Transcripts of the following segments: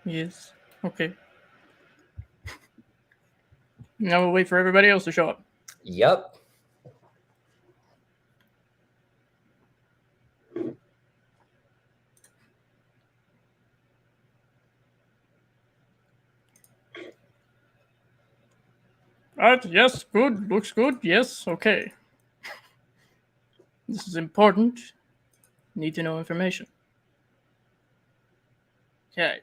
Yes. Okay. Now we'll wait for everybody else to show up. Yep. Right, yes, good, looks good, yes, okay. This is important. Need to know information. Okay.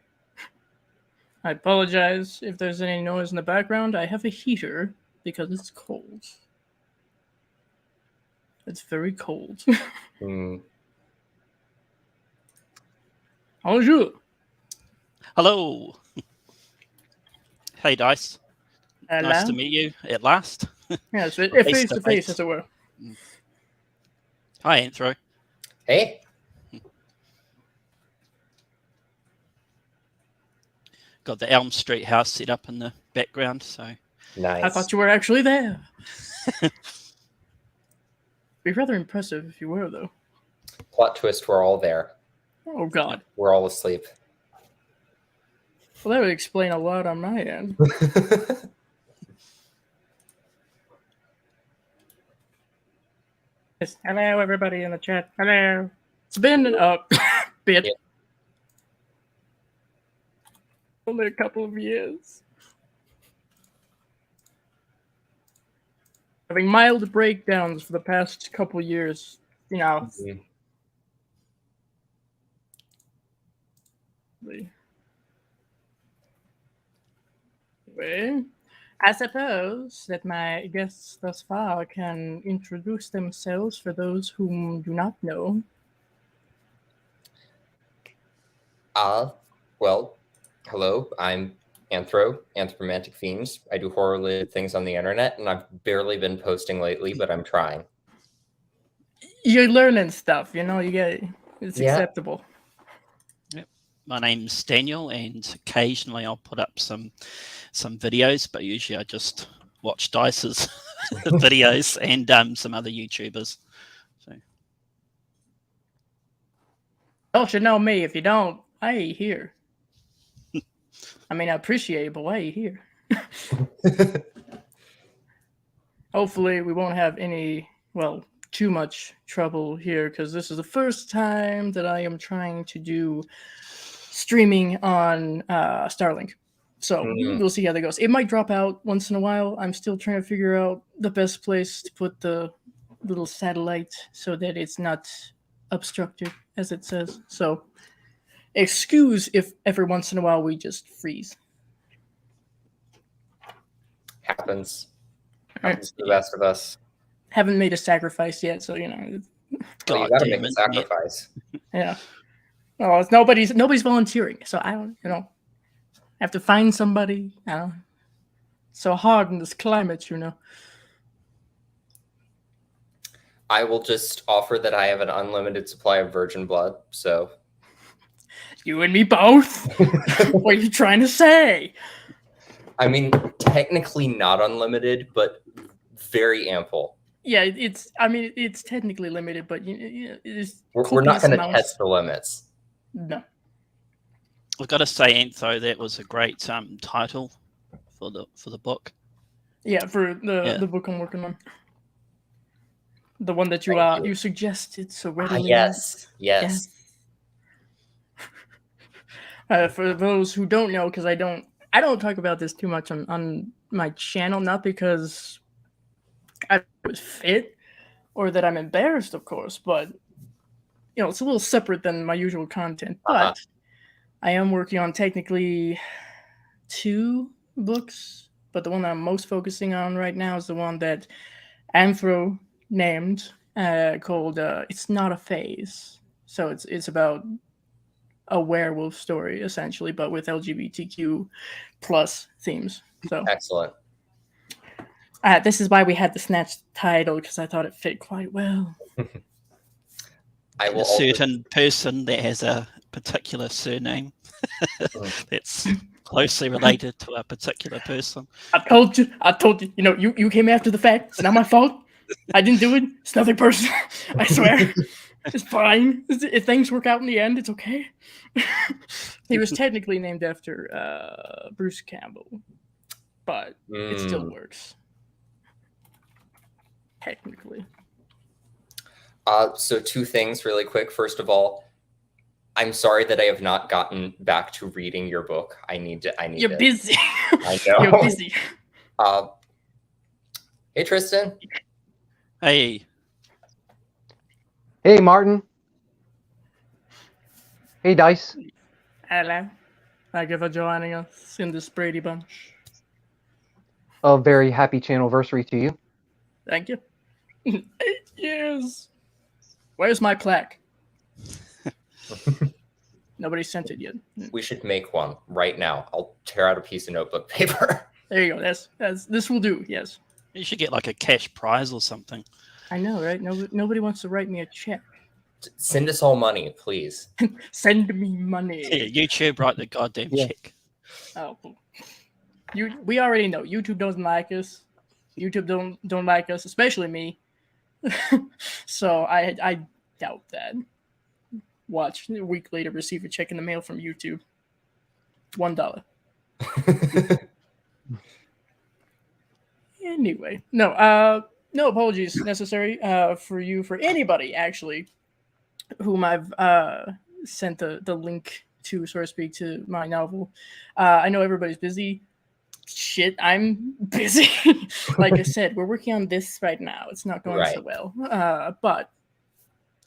I apologize if there's any noise in the background. I have a heater because it's cold. It's very cold. Bonjour. Hello. Hey, Dice. Hello. Nice to meet you at last. Yes, face to face, as it were. Hi, Anthro. Hey. Got the Elm Street house set up in the background, so Nice. I thought you were actually there. Be rather impressive if you were, though. Plot twist, we're all there. Oh, God. We're all asleep. Well, that would explain a lot on my end. Yes. Hello, everybody in the chat. Hello. It's been a bit. Yeah. Only a couple of years. Having mild breakdowns for the past couple of years, you know. Anyway, I suppose that my guests thus far can introduce themselves for those whom do not know. Well, hello, I'm Anthromantic Fiends. I do horror-related things on the internet, and I've barely been posting lately, but I'm trying. You're learning stuff, you know, it's acceptable. Yep. My name's Daniel, and occasionally I'll put up some videos, but usually I just watch Dice's videos and some other YouTubers. So. You should know me. If you don't, why are you here? I mean, I appreciate it, but why are you here? Hopefully we won't have too much trouble here, because this is the first time that I am trying to do streaming on Starlink. So we'll see how that goes. It might drop out once in a while. I'm still trying to figure out the best place to put the little satellite so that it's not obstructed, as it says. So excuse if every once in a while we just freeze. Happens to the best of us. Haven't made a sacrifice yet, so you know. Well, you gotta make a sacrifice. Yeah. Well, it's nobody's volunteering, so I don't, have to find somebody. It's so hard in this climate, you know. I will just offer that I have an unlimited supply of virgin blood, so. You and me both? What are you trying to say? I mean, technically not unlimited, but very ample. Yeah, it's technically limited, but we're not going to test the limits. No. I've got to say, Antho, that was a great title for the book. Yeah, for the book I'm working on. The one that you suggested so readily. Yes. For those who don't know, because I don't talk about this too much on my channel, not because I was fit or that I'm embarrassed, of course, but it's a little separate than my usual content. But I am working on technically 2 books, but the one that I'm most focusing on right now is the one that Anthro named, called It's Not a Phase. So it's about a werewolf story, essentially, but with LGBTQ plus themes. So excellent. This is why we had the snatch title, because I thought it fit quite well. A certain person that has a particular surname that's closely related to a particular person. I told you. You came after the fact. It's not my fault. I didn't do it. It's nothing personal. I swear. It's fine. If things work out in the end, it's okay. He was technically named after Bruce Campbell, but it still works. Technically. So 2 things really quick. First of all, I'm sorry that I have not gotten back to reading your book. I need You're it. busy. I know. You're busy. Hey, Tristan. Hey, Hey, Martin. Hey, Dice. Hello. Thank you for joining us in this Brady bunch. A very happy Channelversary to you. Thank you. 8 years. Where's my plaque? Nobody sent it yet. We should make one right now. I'll tear out a piece of notebook paper. There you go. That's this will do. Yes. you should get like a cash prize or something. I know, right? Nobody wants to write me a check. Send us all money, please. Send me money. Yeah, YouTube, write the goddamn check. Oh, we already know YouTube doesn't like us. YouTube don't like us, especially me. So I doubt that. Watch a week later, receive a check in the mail from YouTube. $1. Anyway, no apologies necessary for anybody actually whom I've sent the link to, so to speak, to my novel. I know everybody's busy. Shit, I'm busy. Like I said, we're working on this right now. It's not going so well, but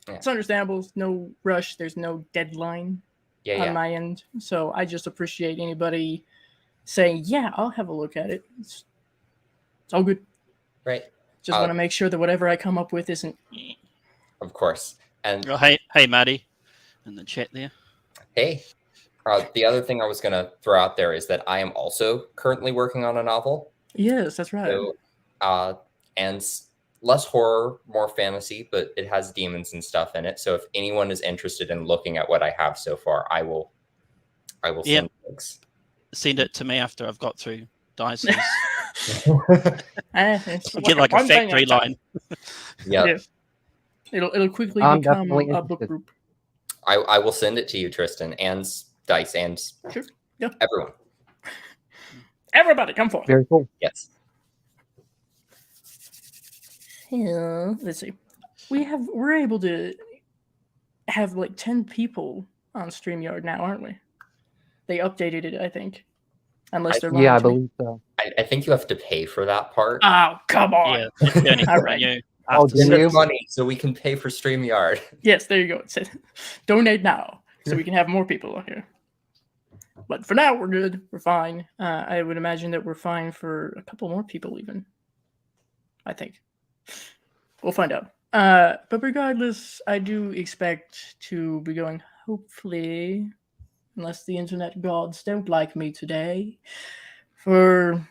it's understandable. There's no rush. There's no deadline on my end. So I just appreciate anybody saying, "Yeah, I'll have a look at it." It's all good. Right. Just want to make sure that whatever I come up with isn't. Of course. And hey, Maddie, in the chat there. Hey. The other thing I was going to throw out there is that I am also currently working on a novel. Yes, that's right. So, and less horror, more fantasy, but it has demons and stuff in it. So if anyone is interested in looking at what I have so far, I will send links. Send it to me after I've got through Dice's. Get like a factory line. Yeah. It'll quickly become a book group. I will send it to you, Tristan, and Dice, and everyone. Everybody, come forward. Very cool. Yes. Let's see. We're able to have like 10 people on StreamYard now, aren't we? They updated it, I think. Unless they're I believe so. I think you have to pay for that part. Oh, come on. Yeah, all right. Send us money so we can pay for StreamYard. Yes, there you go. It said donate now so we can have more people on here. But for now, we're good. We're fine. I would imagine that we're fine for a couple more people even. I think. We'll find out. But regardless, I do expect to be going, hopefully, unless the internet gods don't like me today, for,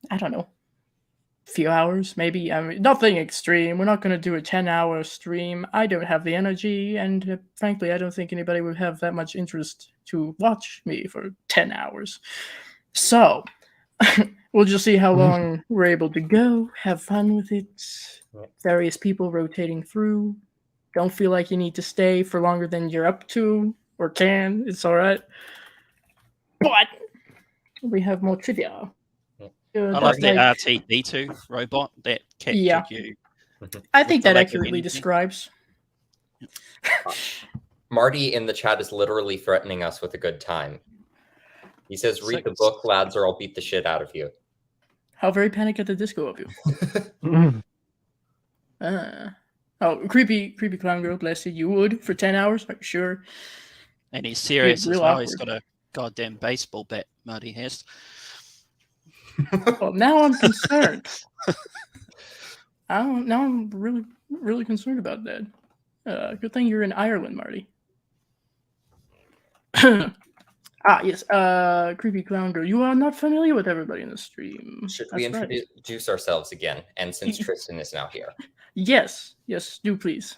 I don't know, a few hours, maybe. I mean, nothing extreme. We're not going to do a 10-hour stream. I don't have the energy, and frankly, I don't think anybody would have that much interest to watch me for 10 hours. So, we'll just see how long we're able to go. Have fun with it. Various people rotating through. Don't feel like you need to stay for longer than you're up to or can. It's all right. But we have more trivia. I like that R2D2 robot that captured you. I think that accurately describes. Marty in the chat is literally threatening us with a good time. He says, read the book, lads, or I'll beat the shit out of you. How very Panic at the Disco of you. Oh, creepy clown girl, bless you. You would for 10 hours? Are you sure? And he's serious as well. He's got a goddamn baseball bat, Marty has. Well, now I'm concerned. Now I'm really, really concerned about that. Good thing you're in Ireland, Marty. Yes. Creepy clown girl. You are not familiar with everybody in the stream. Should we introduce ourselves again? And since Tristan is now here. Yes, do please.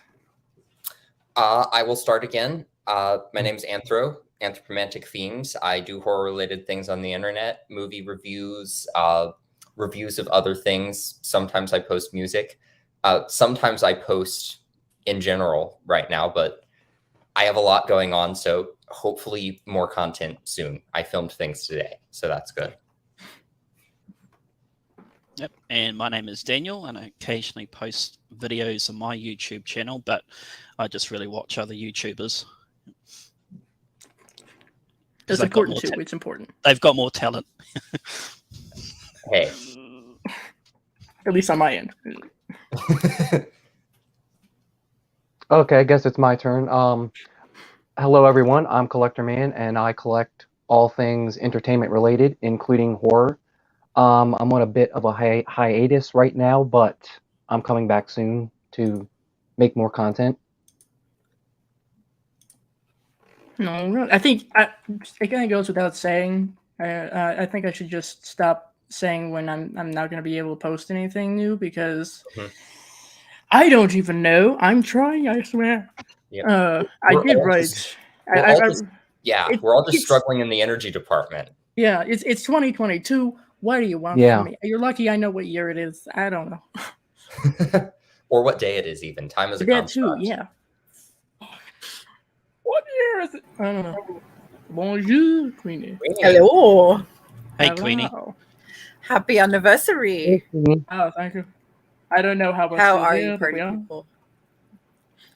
I will start again. My name's Anthromantic Themes. I do horror-related things on the internet, movie reviews, reviews of other things. Sometimes I post music. Sometimes I post in general right now, but I have a lot going on, so hopefully more content soon. I filmed things today, so that's good. Yep. And my name is Daniel, and I occasionally post videos on my YouTube channel, but I just really watch other YouTubers. It's important too. It's important. They've got more talent. Hey. At least on my end. Okay, I guess it's my turn. Hello, everyone. I'm Collector Man, and I collect all things entertainment related, including horror. I'm on a bit of a hiatus right now, but I'm coming back soon to make more content. No, I think it kind of goes without saying. I think I should just stop saying when I'm not going to be able to post anything new because I don't even know. I'm trying, I swear. Yep. I did write. We're all just struggling in the energy department. Yeah, it's 2022. What do you want from me? You're lucky I know what year it is. I don't know. Or what day it is even. Time is a that construct. too, yeah. What year is it? I don't know. Bonjour, Queenie. Hello. Hey, Hello. Queenie. Happy anniversary. Oh, thank you. I don't know how. How are you, party people?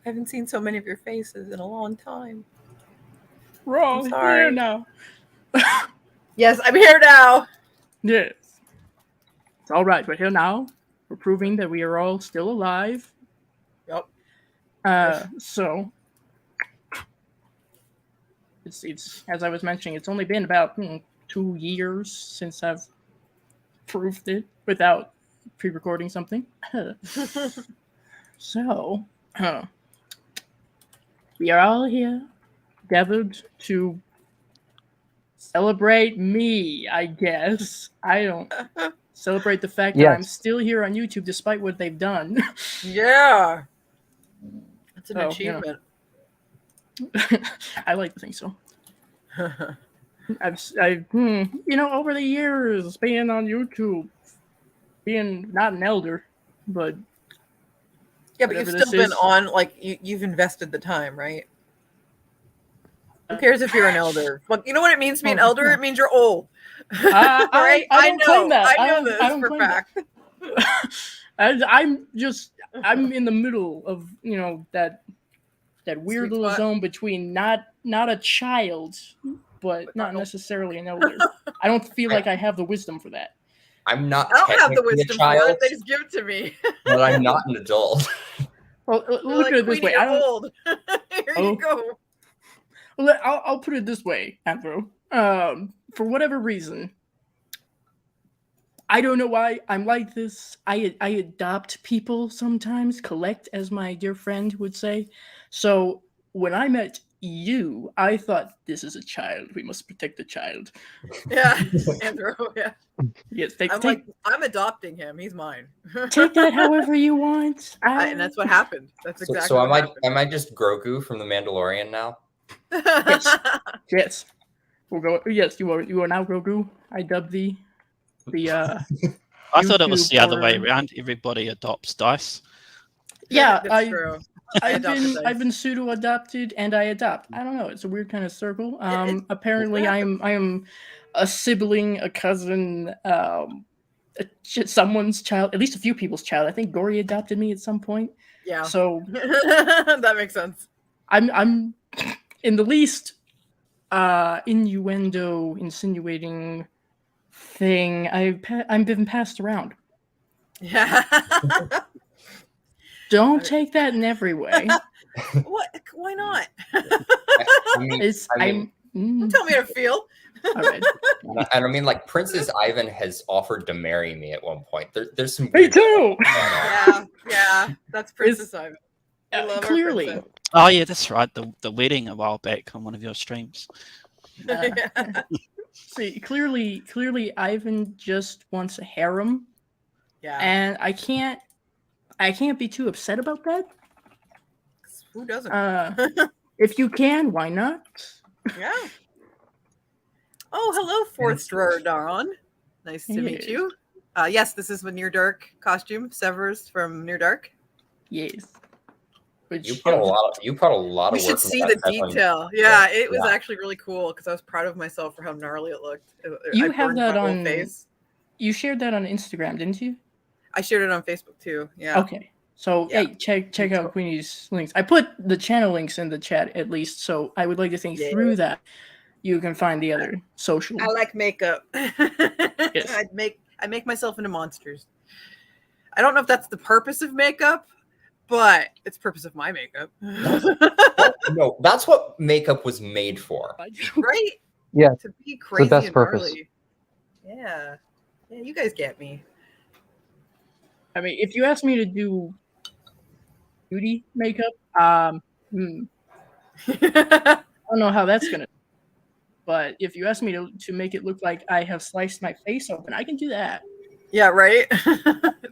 I haven't seen so many of your faces in a long time. Wrong. I'm sorry. Here now. Yes, I'm here now. Yes. It's all right. We're here now. We're proving that we are all still alive. Yep. So it's as I was mentioning, it's only been about 2 years since I've proved it without pre-recording something. So we are all here gathered to celebrate me, I guess. I don't celebrate the fact that I'm still here on YouTube despite what they've done. Yeah. That's an achievement. I like to think so. I've over the years being on YouTube, being not an elder, but yeah, but you've still been on, like you've invested the time, right? Who cares if you're an elder? Look, you know what it means to be an elder? It means you're old. Right? I know that. I know this for a fact. I'm in the middle of that weird little zone between not a child, but not necessarily an elder. I don't feel like I have the wisdom for that. I don't have the wisdom for it. They just give it to me. But I'm not an adult. Well, look at it this way. You're old. Here you go. Well, I'll put it this way, Anthro. For whatever reason, I don't know why I'm like this. I adopt people sometimes, collect, as my dear friend would say. So when I met you, I thought, this is a child. We must protect the child. Yeah, Andrew, yeah. Yes, I'm adopting him. He's mine. Take that however you want. And that's what happened. That's exactly so what happened. am I just Grogu from The Mandalorian now? Yes. We'll go. Yes, you are now Grogu. I dubbed the I thought it was the other way around. Everybody adopts Dice. Yeah, that's true. I've been pseudo adopted and I adopt. I don't know. It's a weird kind of circle. Apparently I am a sibling, a cousin, someone's child, at least a few people's child. I think Gory adopted me at some point. Yeah. So that makes sense. I'm in the least insinuating thing. I've been passed around. Yeah. Don't take that in every way. What? Why not? Don't tell me how to feel. All right. And I mean, like, Princess Ivan has offered to marry me at one point. There's some. Me too. Yeah. That's Princess Ivan. Clearly. Oh yeah, that's right. The wedding a while back on one of your streams. See, clearly, Ivan just wants a harem. Yeah. And I can't be too upset about that. Who doesn't? If you can, why not? Yeah. Oh, hello, Fourth Drawer Dawn. Nice to meet you. Yes, this is the Near Dark costume, Severs from Near Dark. Yes. Which You put a lot of We work should into see that the second- detail. Yeah, it was Yeah. actually really cool because I was proud of myself for how gnarly it looked. You I have burned that my whole on- face. You shared that on Instagram, didn't you? I shared it on Facebook too. Yeah. Okay. So Yeah. hey, check out Queenie's links. I put the channel links in the chat at least, so I would like to think Yeah. through that you can find the other social. I like makeup. Yes. I make myself into monsters. I don't know if that's the purpose of makeup, but it's purpose of my makeup. No, that's what makeup was made for. Right? Yeah, To be crazy best and purpose. gnarly. Yeah. Yeah, you guys get me. I mean, if you ask me to do beauty makeup, I don't know how that's gonna. But if you ask me to make it look like I have sliced my face open, I can do that. Yeah, right? Have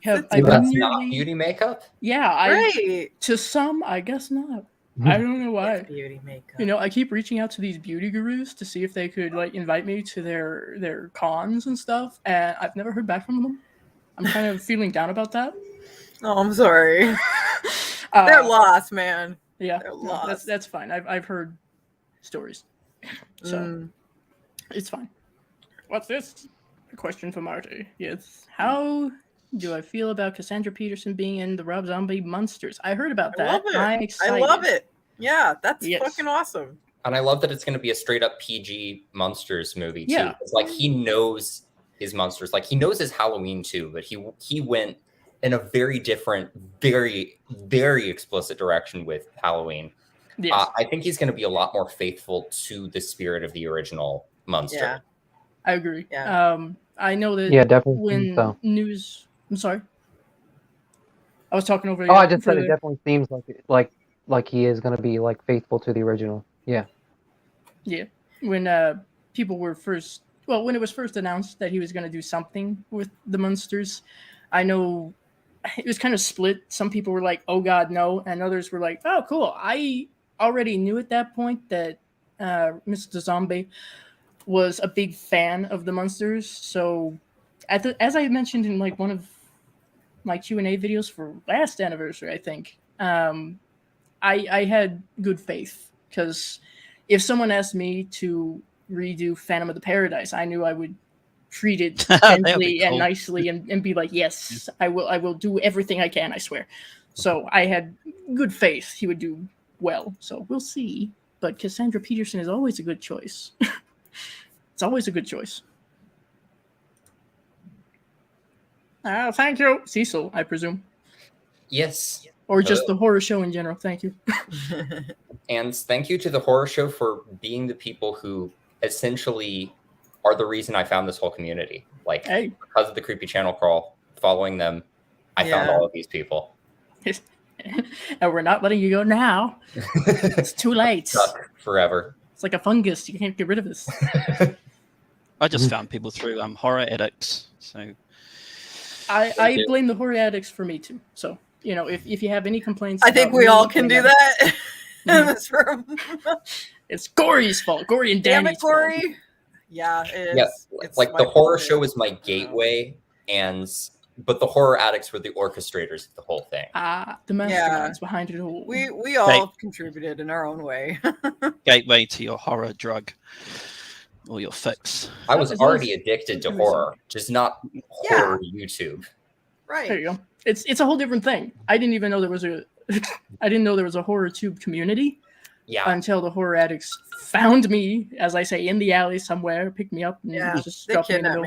So I that's nearly- not beauty makeup? Yeah, Right. to some, I guess not. I don't know why. It's beauty makeup. You know, I keep reaching out to these beauty gurus to see if they could like invite me to their cons and stuff, and I've never heard back from them. I'm kind of feeling down about that. Oh, I'm sorry. They're lost, man. Yeah, They're no, lost. that's fine. I've heard stories, so it's fine. What's this? A question for Marty. Yes. How do I feel about Cassandra Peterson being in the Rob Zombie Monsters? I heard about that. I love it. I'm excited. I love it. Yeah, that's Yes. fucking awesome. And I love that it's going to be a straight up PG monsters movie too. Yeah. It's like he knows his monsters, like he knows his Halloween too, but he went in a very different, very, very explicit direction with Halloween. Yes. I think he's going to be a lot more faithful to the spirit of the original monster. Yeah. I agree. Yeah. I know that Yeah, definitely. when So. news. I'm sorry. I was talking over. Oh, I just for said it the- definitely seems like he is going to be like faithful to the original. Yeah. Yeah, when people were first, well, when it was first announced that he was going to do something with the Munsters, I know it was kind of split. Some people were like, "Oh God, no," and others were like, "Oh, cool." I already knew at that point that Mr. Zombie was a big fan of the Munsters, so as I mentioned in like one of my Q&A videos for last anniversary, I think, I had good faith because if someone asked me to redo Phantom of the Paradise, I knew I would treat it That'd be gently and cool. nicely and be like, yes, I will do everything I can, I swear. So I had good faith he would do well. So we'll see. But Cassandra Peterson is always a good choice. It's always a good choice. Thank you, Cecil, I presume. Yes. Or just the horror show in general. Thank you. And thank you to the horror show for being the people who essentially are the reason I found this whole community. Like, Hey. because of the Creepy Channel Crawl, following them, I found Yeah. all of these people. And we're not letting you go now. It's too late. Stuck forever. It's like a fungus. You can't get rid of this. I just found people through horror addicts. So I blame the horror addicts for me too. So, you know, if you have any complaints, I think about we me, all can do that in this room. It's Gory's fault. Gory and Damn Danny's it, Corey. Yeah, it is. Yeah, It's like my the horror fault. show was my gateway, but the horror addicts were the orchestrators of the whole thing. fault. The masterminds behind it all. We all contributed in our own way. gateway to your horror drug or your fix. I was As well already as- addicted to as- horror, just not Yeah. horror YouTube. Right. There you go. It's a whole different thing. I didn't even know there was a horror tube community Yeah. until the horror addicts found me, as I say, in the alley somewhere, picked me up, and Yeah, just they dropped me in the kidnapped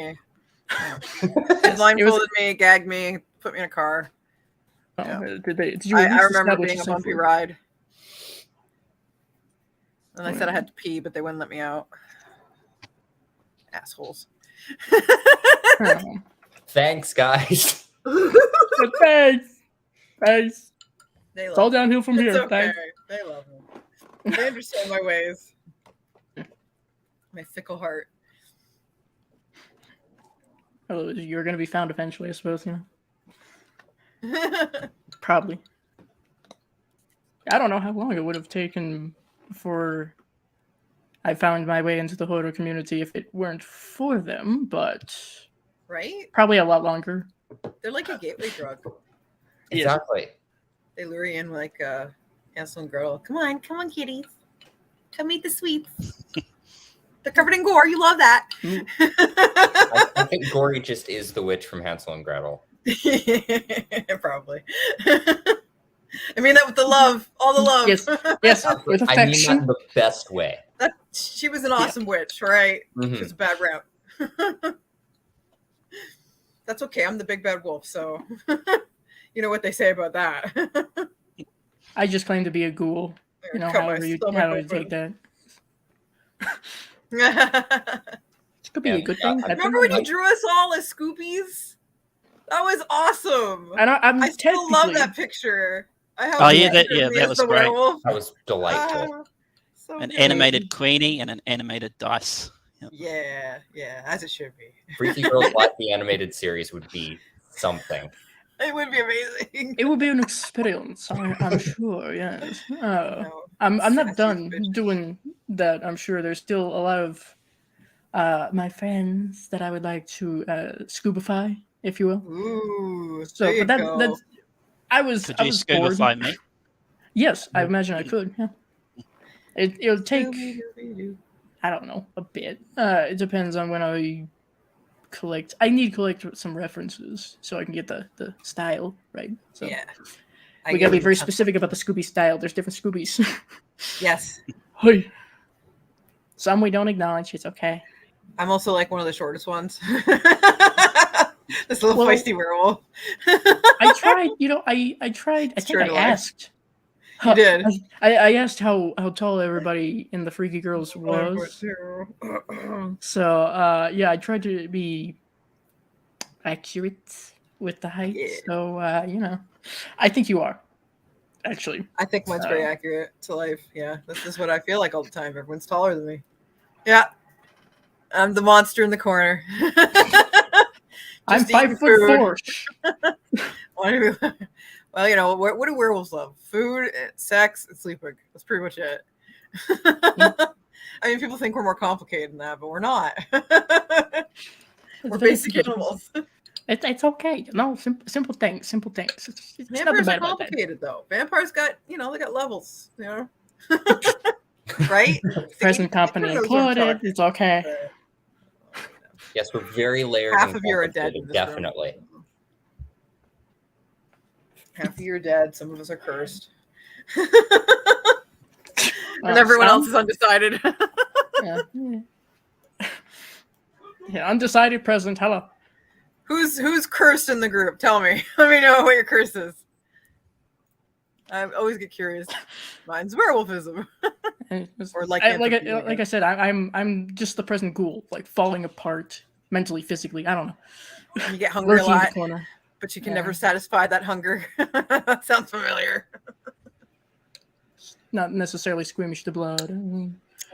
middle. me. They blindfolded me, gagged me, put me in a car. Oh, Yeah. did you I at least remember establish being a safe bumpy word? ride. And I said I had to pee, but they wouldn't let me out. Assholes. Oh. Thanks, guys. But thanks. They It's all love me. downhill from It's here. okay. Thanks. They love me. They understand my ways. My fickle heart. Oh, you're going to be found eventually, I suppose. You know, probably. I don't know how long it would have taken before I found my way into the horror community if it weren't for them, but Right? probably a lot longer. They're like a gateway drug. Yes. Exactly. They lure you in like Hansel and Gretel. Come on, kitties. Come eat the sweets. They're covered in gore. You love that. I think Gory just is the witch from Hansel and Gretel. Probably. I mean that with the love, all the love. Yes, with affection. I mean that in the best way. She was an awesome witch, right? Mm-hmm. She was a bad rap. That's okay. I'm the big bad wolf, so you know what they say about that. I just claim to be a ghoul. You know, however you take that. This could be a good thing. Remember when you drew us all as Scoopies? That was awesome. And I still love that picture. That was great. Werewolf. That was delightful. An animated Queenie and an animated Dice. Yep. Yeah, as it should be. Freaky Girls Live, the animated series, would be something. It would be amazing. It would be an experience, I'm sure. Yes. I'm not done doing that. I'm sure there's still a lot of my friends that I would like to scoobify, if you will. Ooh, so but that's I was. Could you scoobify me? Yes, I imagine I could. Yeah. It'll take, I don't know, a bit. It depends on when I collect. I need to collect some references so I can get the style right. So yeah, we gotta be very specific about the Scooby style. There's different Scoobies. Yes. Hey. Some we don't acknowledge. It's okay. I'm also like one of the shortest ones. This little feisty werewolf. I tried. You know, I tried. I think I asked. You did. I asked how tall everybody in the Freaky Girls was. So yeah, I tried to be accurate with the height. Yeah. So you know, I think you are. Actually, I think mine's very accurate to life. Yeah, this is what I feel like all the time. Everyone's taller than me. Yeah, I'm the monster in the corner. I'm 5'4". Well, you know, what do werewolves love? Food, sex, and sleeping. That's pretty much it. I mean, people think we're more complicated than that, but we're not. We're basic animals. It's okay. No, simple things. Simple things. It's Vampires are complicated, though. Vampires got, they got levels, right? Present company included. It's okay. Yes, we're very layered. Half of you are dead. Definitely. Half of you are dead. Some of us are cursed. And everyone else is undecided. Yeah, undecided present. Hello. Who's cursed in the group? Tell me. Let me know what your curse is. I always get curious. Mine's werewolfism. Or like I said, I'm just the present ghoul, like falling apart mentally, physically. I don't know. And you get hungry a lot, but you can never satisfy that hunger. That sounds familiar. Not necessarily squeamish to blood.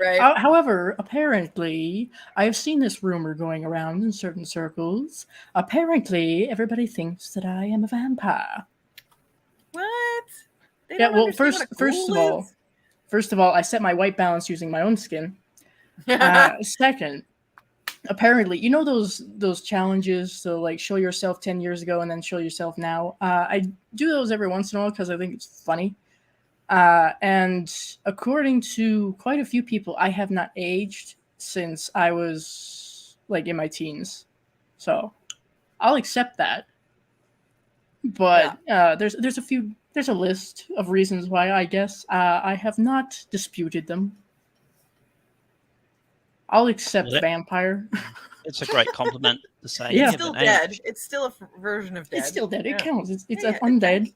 Right. However, apparently, I have seen this rumor going around in certain circles. Apparently, everybody thinks that I am a vampire. What? Yeah. Well, first of all, I set my white balance using my own skin. Second, apparently, you know those challenges. So, like, show yourself 10 years ago and then show yourself now. I do those every once in a while because I think it's funny. And according to quite a few people, I have not aged since I was like in my teens. So I'll accept that. But there's a list of reasons why I guess I have not disputed them. I'll accept vampire. It's a great compliment to say. It's still dead. It's still a version of dead. It's still dead. It counts. It's undead.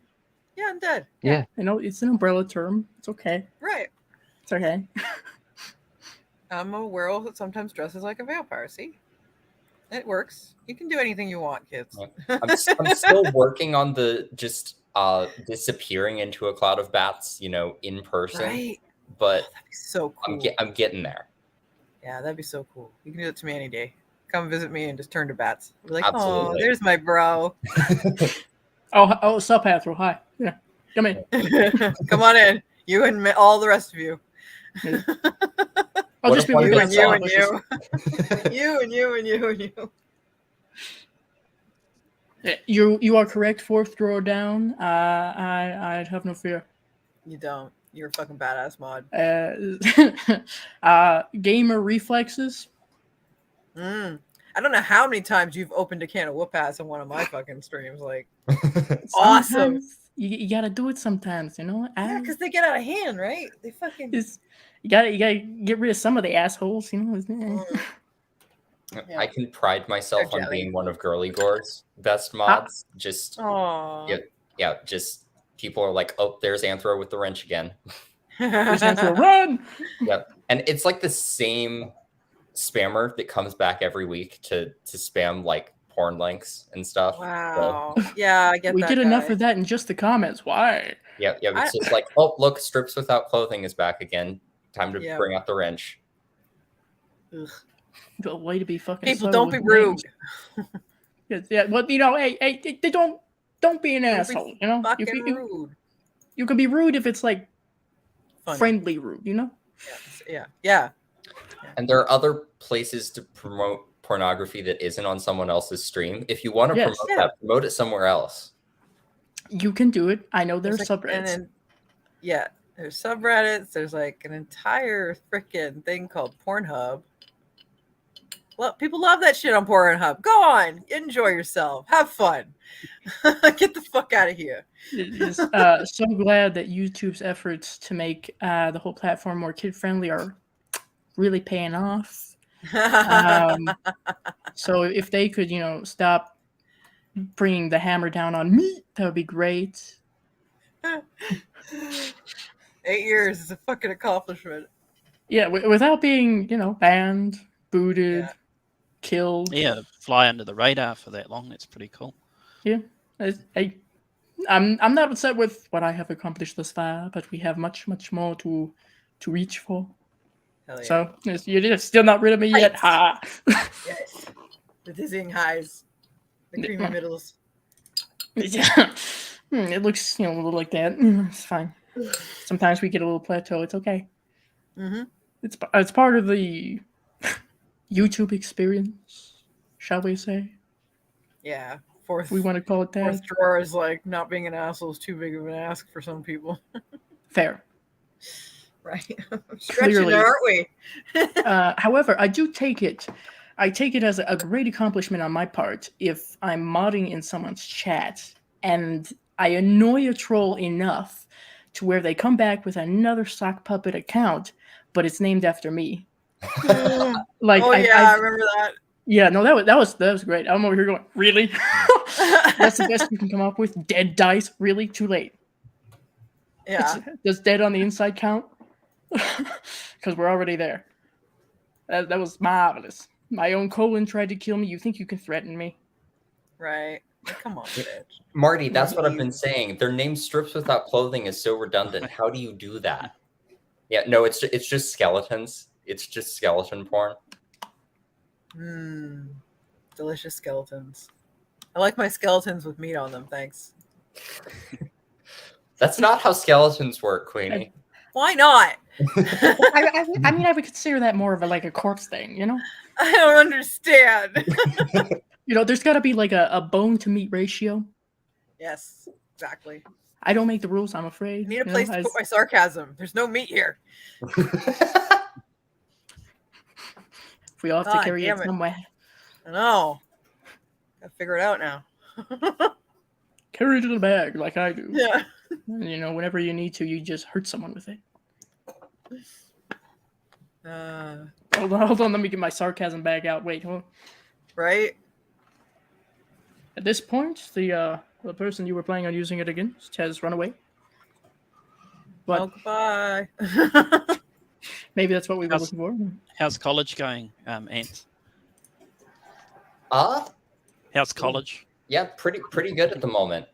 Yeah, I'm dead. Yeah. You know, it's an umbrella term. It's okay. Right. It's okay. I'm a werewolf that sometimes dresses like a vampire. See? It works. You can do anything you want, kids. I'm still working on the just disappearing into a cloud of bats, in person. Right. But that'd be so cool. I'm getting there. Yeah, that'd be so cool. You can do it to me any day. Come visit me and just turn to bats. Be like, absolutely. Oh, there's my bro. Oh, sup, Hathro. Hi. Yeah, come in. Come on in. You and all the rest of you. Yeah. I'll just be with you and you and you. You and you and you and you. You are correct. Fourth drawer down. I'd have no fear. You don't. You're a fucking badass mod. Gamer reflexes. I don't know how many times you've opened a can of whoop ass in one of my fucking streams. Like, awesome. Sometimes you gotta do it sometimes, you know. Yeah, because they get out of hand, right? They fucking. You gotta get rid of some of the assholes, you know. I can pride myself on being one of Girly Gore's best mods. Just just people are like, oh, there's Anthro with the wrench again. There's Anthro, run! Yep, and it's like the same spammer that comes back every week to spam like porn links and stuff. Wow. So, yeah, I get we that. We get enough of that in just the comments. Why? Yeah. It's just like, oh, look, Strips Without Clothing is back again. Time to bring out the wrench. Ugh. The way to be fucking. People, don't be rude. Yeah, well, you know, hey, they don't be an asshole. You know, rude. You can be rude if it's like friendly rude. You know. Yeah. And there are other places to promote pornography that isn't on someone else's stream. If you want to promote that, promote it somewhere else. You can do it. I know there's subreddits. There's subreddits. There's like an entire freaking thing called Pornhub. Well, people love that shit on Pornhub. Go on, enjoy yourself, have fun. Get the fuck out of here. So glad that YouTube's efforts to make the whole platform more kid friendly are really paying off. So if they could, you know, stop bringing the hammer down on me, that would be great. 8 years is a fucking accomplishment. Yeah, without being, you know, banned, booted, killed. Yeah, fly under the radar for that long. That's pretty cool. Yeah, I'm not upset with what I have accomplished thus far, but we have much more to reach for. Hell yeah. So you're still not rid of me yet. Ha! Yes. The dizzying highs, the creamy middles. Yeah, it looks, you know, a little like that. It's fine. Sometimes we get a little plateau. It's okay. Mm-hmm. It's part of the YouTube experience, shall we say? Yeah. We want to call it that. Fourth drawer is like not being an asshole is too big of an ask for some people. Fair. Right. Stretching, aren't we? However, I do take it. I take it as a great accomplishment on my part if I'm modding in someone's chat and I annoy a troll enough to where they come back with another sock puppet account, but it's named after me. Like, I remember that. Yeah, no, that was great. I'm over here going, really? That's the best you can come up with? Dead dice? Really? Too late. Yeah. Does dead on the inside count? Because we're already there. That was marvelous. My own colon tried to kill me. You think you can threaten me? Right. Come on, bitch. Marty, that's what I've been saying. Their name Strips Without Clothing is so redundant. How do you do that? Yeah, no, it's just skeletons. It's just skeleton porn. Delicious skeletons. I like my skeletons with meat on them, thanks. That's not how skeletons work, Queenie. Why not? I mean, I would consider that more of a corpse thing, you know? I don't understand. You know, there's got to be like a bone to meat ratio. Yes, exactly. I don't make the rules, I'm afraid. I need a place to put my sarcasm. There's no meat here. We all have to carry it somewhere. I know. Gotta figure it out now. Carry it in a bag like I do. Yeah. And, you know, whenever you need to, you just hurt someone with it. Hold on. Let me get my sarcasm bag out. Wait, hold on. Right. At this point, the person you were planning on using it against has run away. But goodbye. Maybe that's what we were looking for. How's college going, Ant? How's college? Yeah, pretty good at the moment.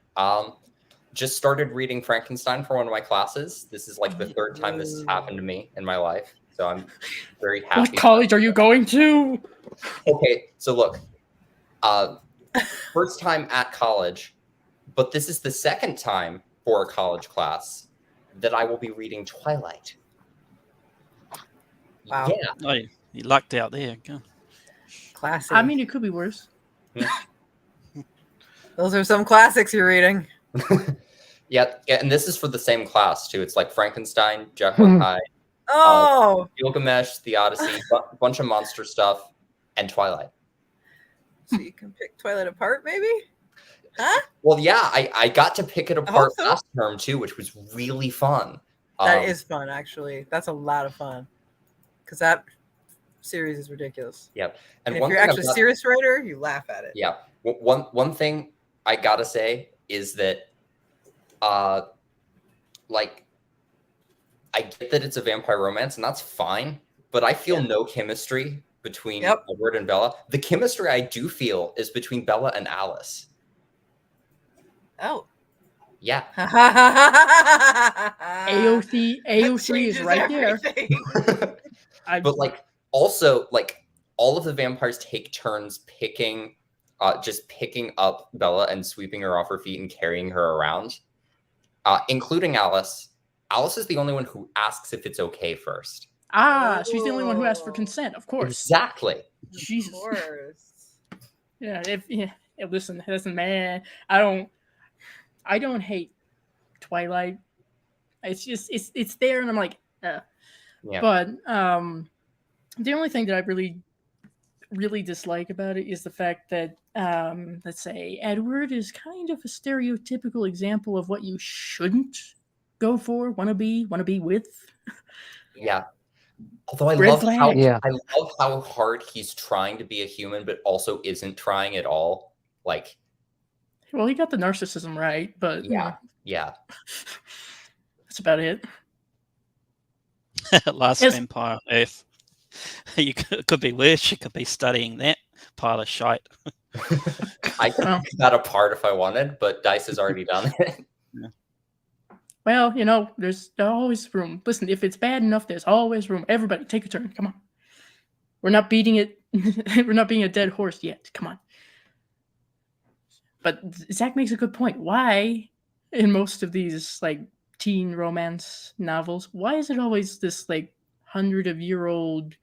Just started reading Frankenstein for one of my classes. This is like the third time this has happened to me in my life, so I'm very happy. What college are you going to? Okay, so look, first time at college, but this is the second time for a college class that I will be reading Twilight. Wow. Yeah. Oh, you lucked out there. Go. Classic. I mean, it could be worse. Those are some classics you're reading. Yeah, and this is for the same class too. It's like Frankenstein, Jekyll and Hyde, Oh, Gilgamesh, the Odyssey, bunch of monster stuff, and Twilight. so you can pick Twilight apart, maybe? Huh? Well, yeah, I got to pick it apart so. last term too, which was really fun. That is fun, actually. That's a lot of fun. Because that series is ridiculous. Yep. And if one you're thing actually a serious writer, you laugh at it. Yeah. One thing I gotta say is that, like, I get that it's a vampire romance, and that's fine, but I feel no chemistry between Edward and Bella. The chemistry I do feel is between Bella and Alice. Oh. Yeah. AOC is right there. But like, also, like, all of the vampires take turns picking up Bella and sweeping her off her feet and carrying her around, including Alice. Alice is the only one who asks if it's okay first. She's the only one who asked for consent, of course. Exactly. Jesus. Of course. Listen, man. I don't hate Twilight. It's just it's there, and I'm like, yeah. But the only thing that I really dislike about it is the fact that let's say Edward is kind of a stereotypical example of what you shouldn't go for, want to be with. Yeah. Although I love how hard he's trying to be a human, but also isn't trying at all. Like, well, he got the narcissism right, but yeah. That's about it. Last Vampire Earth. You could be worse. You could be studying that pile of shite. I could pick that apart if I wanted, but Dice has already done it. Yeah. Well, there's always room. Listen, if it's bad enough, there's always room. Everybody, take a turn. Come on. We're not beating it. We're not being a dead horse yet. Come on. But Zach makes a good point. Why, in most of these like teen romance novels, why is it always this like 100-year-old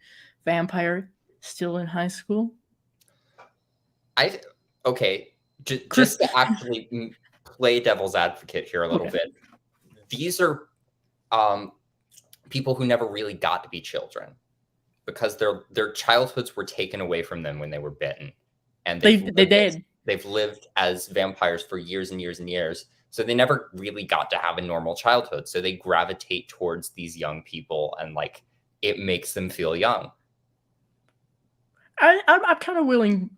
vampire still in high school? Just to actually play devil's advocate here a little bit. These are people who never really got to be children because their childhoods were taken away from them when they were bitten, and they did. They've lived as vampires for years and years and years, so they never really got to have a normal childhood. So they gravitate towards these young people, and like it makes them feel young. I'm kind of willing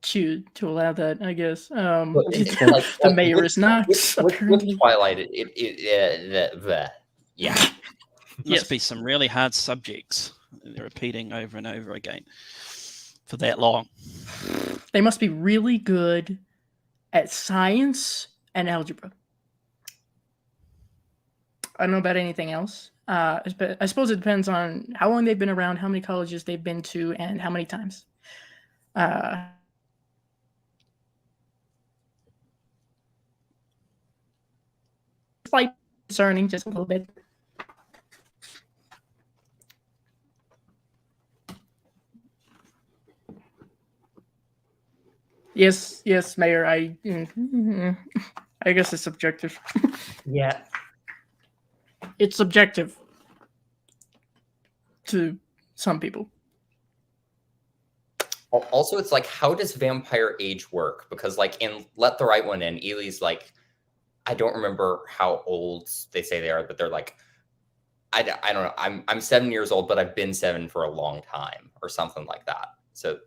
to allow that, I guess. The mayor is not. With Twilight, Must be some really hard subjects they're repeating over and over again for that long. They must be really good at science and algebra. I don't know about anything else. I suppose it depends on how long they've been around, how many colleges they've been to, and how many times. Slight concerning, just a little bit. Yes, Mayor. I guess it's subjective. Yeah. It's subjective to some people. Also, it's like, how does vampire age work? Because like in Let the Right One In, Ely's like, I don't remember how old they say they are, but they're like, I don't know. I'm 7 years old, but I've been 7 for a long time or something like that. So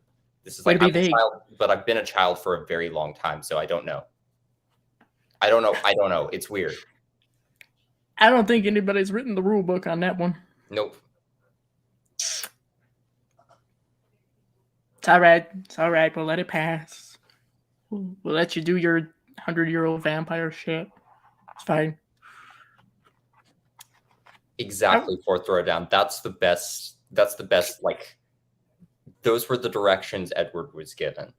this is like, I'm a child, but I've been a child for a very long time. So I don't know. I don't know. It's weird. I don't think anybody's written the rule book on that one. Nope. It's all right. We'll let it pass. We'll let you do your 100-year-old vampire shit. It's fine. Exactly. Fourth Throwdown. That's the best. Like, those were the directions Edward was given.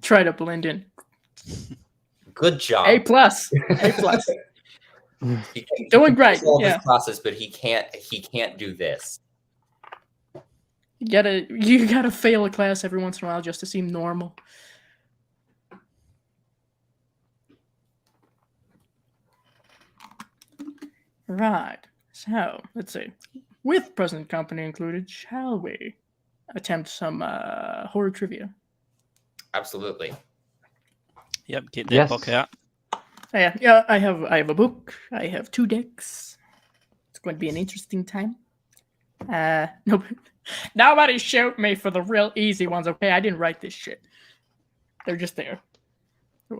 Try to blend in. Good job. A+. Doing great. All his classes, but he can't do this. You gotta fail a class every once in a while just to seem normal. Right. So, let's see. With present company included, shall we attempt some horror trivia? Absolutely. Yep, get that Yes. book out. Yeah, I have a book. I have 2 decks. It's going to be an interesting time. Nobody shoot me for the real easy ones, okay? I didn't write this shit. They're just there.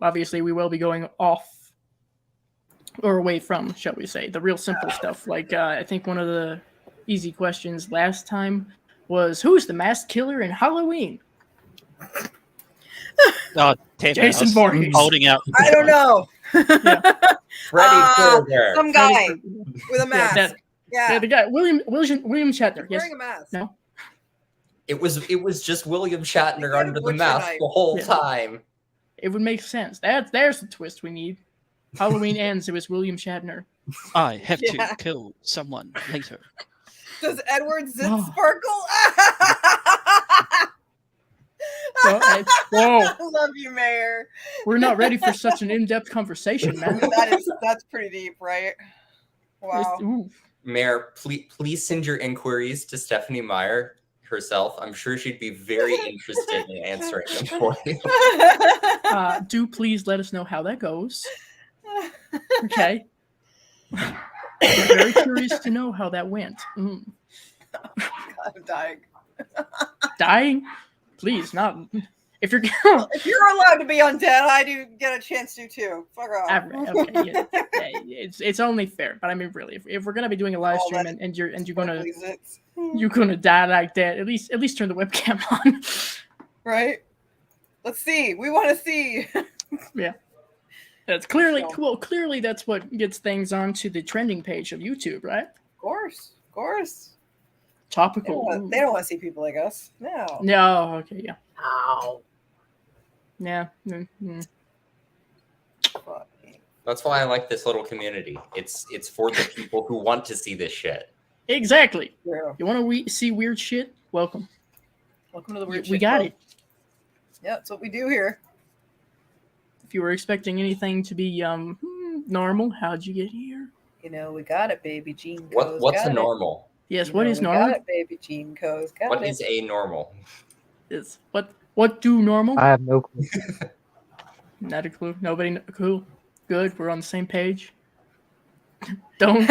Obviously, we will be going off or away from, shall we say, the real simple stuff. Like, I think one of the easy questions last time was, who's the masked killer in Halloween? Oh, damn it, Jason I was Voorhees. holding out. I don't know. Freddy Krueger. Some guy with a mask. Yeah, Yeah, the guy, William Shatner. he's Yes. wearing a mask. No. It was just William Shatner He got a under the butcher mask knife. the whole Yeah. time. It would make sense. There's the twist we need. Halloween ends. It was William Shatner. I have Yeah. to kill someone later. Does Edward Zit Oh. sparkle? Whoa. I love you, Mayor. We're not ready for such an in-depth conversation, man. That's pretty deep, right? Wow. Ooh. Mayor, please send your inquiries to Stephanie Meyer herself. I'm sure she'd be very interested in answering them for you. Do please let us know how that goes. Okay. I'm very curious to know how that went. God, I'm dying. Dying? Please, not. If you're If you're allowed to be undead, I do get a chance to too. Fuck off. okay, yeah. It's only fair, but I mean, really, if we're gonna be doing a live Oh, stream that's and you're gonna Sparkly zits. you're gonna die like that, at least turn the webcam on. Right? Let's see. We want to see. That's clearly So- clearly that's what gets things onto the trending page of YouTube, right? Of course. They Topical. don't want to see people like us. No. No, okay, yeah. Ow. Yeah. Mm. Fuck me. That's why I like this little community. It's for the people who want to see this shit. Exactly. True. You want to see weird shit? Welcome. Welcome to the weird We shit got club. it. Yeah, that's what we do here. If you were expecting anything to be normal, how'd you get here? You know, we got it, baby. Gene What Co's what's got a it. normal? Yes, You what know, is we normal? Got it, baby. Gene Co's got What it. is a normal? Is what do normal? I have no clue. Not a clue. Nobody. Cool. Good. We're on the same page. Don't.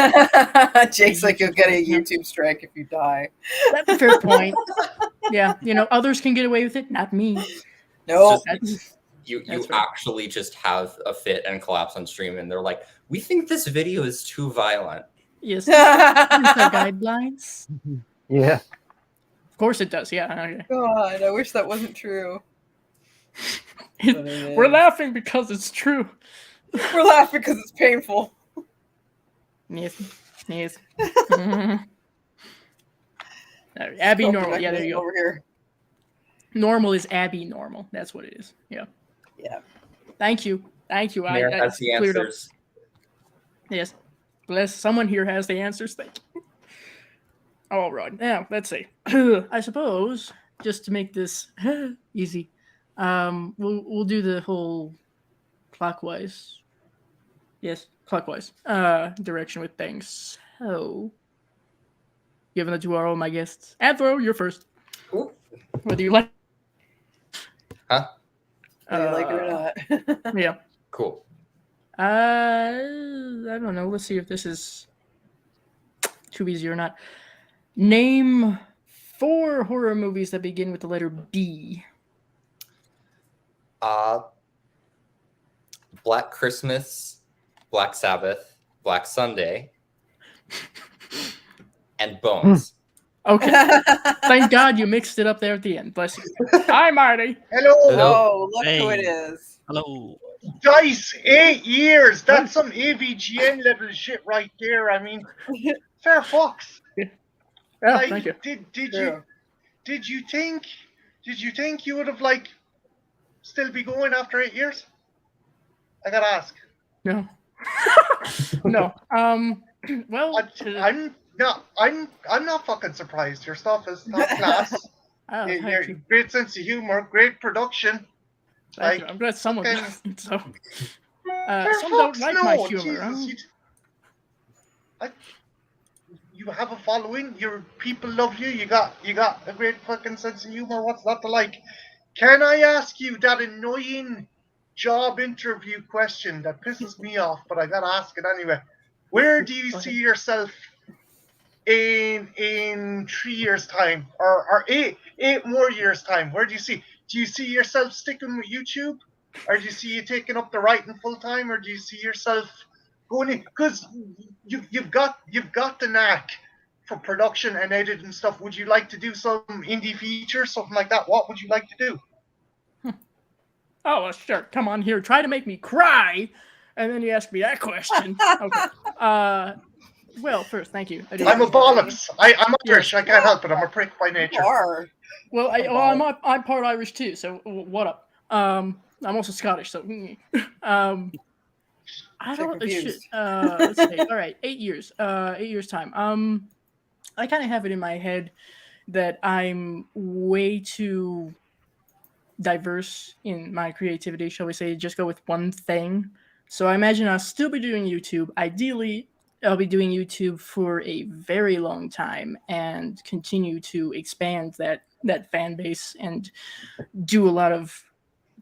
Jake's like, you'll get a YouTube strike if you die. That's a fair point. Yeah, others can get away with it, not me. No. That's You That's right. actually just have a fit and collapse on stream, and they're like, "We think this video is too violent." yes. Here's the guidelines. Yeah. Of course it does. Yeah. Okay. God, I wish that wasn't true. But it We're is. laughing because it's true. We're laughing because it's painful. Yes. Yes. Mhm. Abby Coping normal. Yeah, there you mechanism go. Over here. Normal is Abby normal. That's what it is. Yeah. Yeah. Thank you. Mayor has the cleared up. answers. Yes. Bless. Someone here has the answers. Thank you. All right. Now, let's see. I suppose, just to make this easy, we'll do the whole clockwise. Yes, clockwise direction with things. So, given that you are all my guests, Anthro, you're first. Ooh. Whether you like. Huh? Whether you like it or not. Yeah. Cool. I don't know. Let's see if this is too easy or not. Name 4 horror movies that begin with the letter B. Black Christmas, Black Sabbath, Black Sunday, and Bones. Okay. Thank God you mixed it up there at the end. Bless you. Hi, Marty. Hello, Oh, look who it Hey. is. Hello. guys. 8 years. That's some AVGN level shit right there. I mean, fair fucks. Oh, Like, thank you. did you think you would have still be going after 8 years? I gotta ask. No. No. Well, I'm not fucking surprised. Your stuff is top class. oh, Your thank you. great sense of humor, great production. Thank you. like, I'm glad someone fucking- so. Fair Some don't fucks, like no. my humor. Jesus, You have a following. Your people love you. You got a great fucking sense of humor. What's not to like? Can I ask you that annoying job interview question that pisses me off, but I gotta ask it anyway? Where do you see yourself in 3 years' time, or eight more years' time? Where do you see? Do you see yourself sticking with YouTube, or do you see you taking up the writing full time, or do you see yourself going in? Because you've got the knack for production and editing stuff. Would you like to do some indie feature, something like that? What would you like to do? Oh, well, sure. Come on here. Try to make me cry. And then you ask me that question. Okay. Well, first, thank you. I'm a bollocks. I'm Irish. I can't help it. I'm a prick by nature. You are. Well, I'm part Irish too. So what up? I'm also Scottish. So I don't. confused. Let's see. All right, 8 years. 8 years time. I kind of have it in my head that I'm way too diverse in my creativity, shall we say, just go with one thing. So I imagine I'll still be doing YouTube. Ideally, I'll be doing YouTube for a very long time and continue to expand that fan base and do a lot of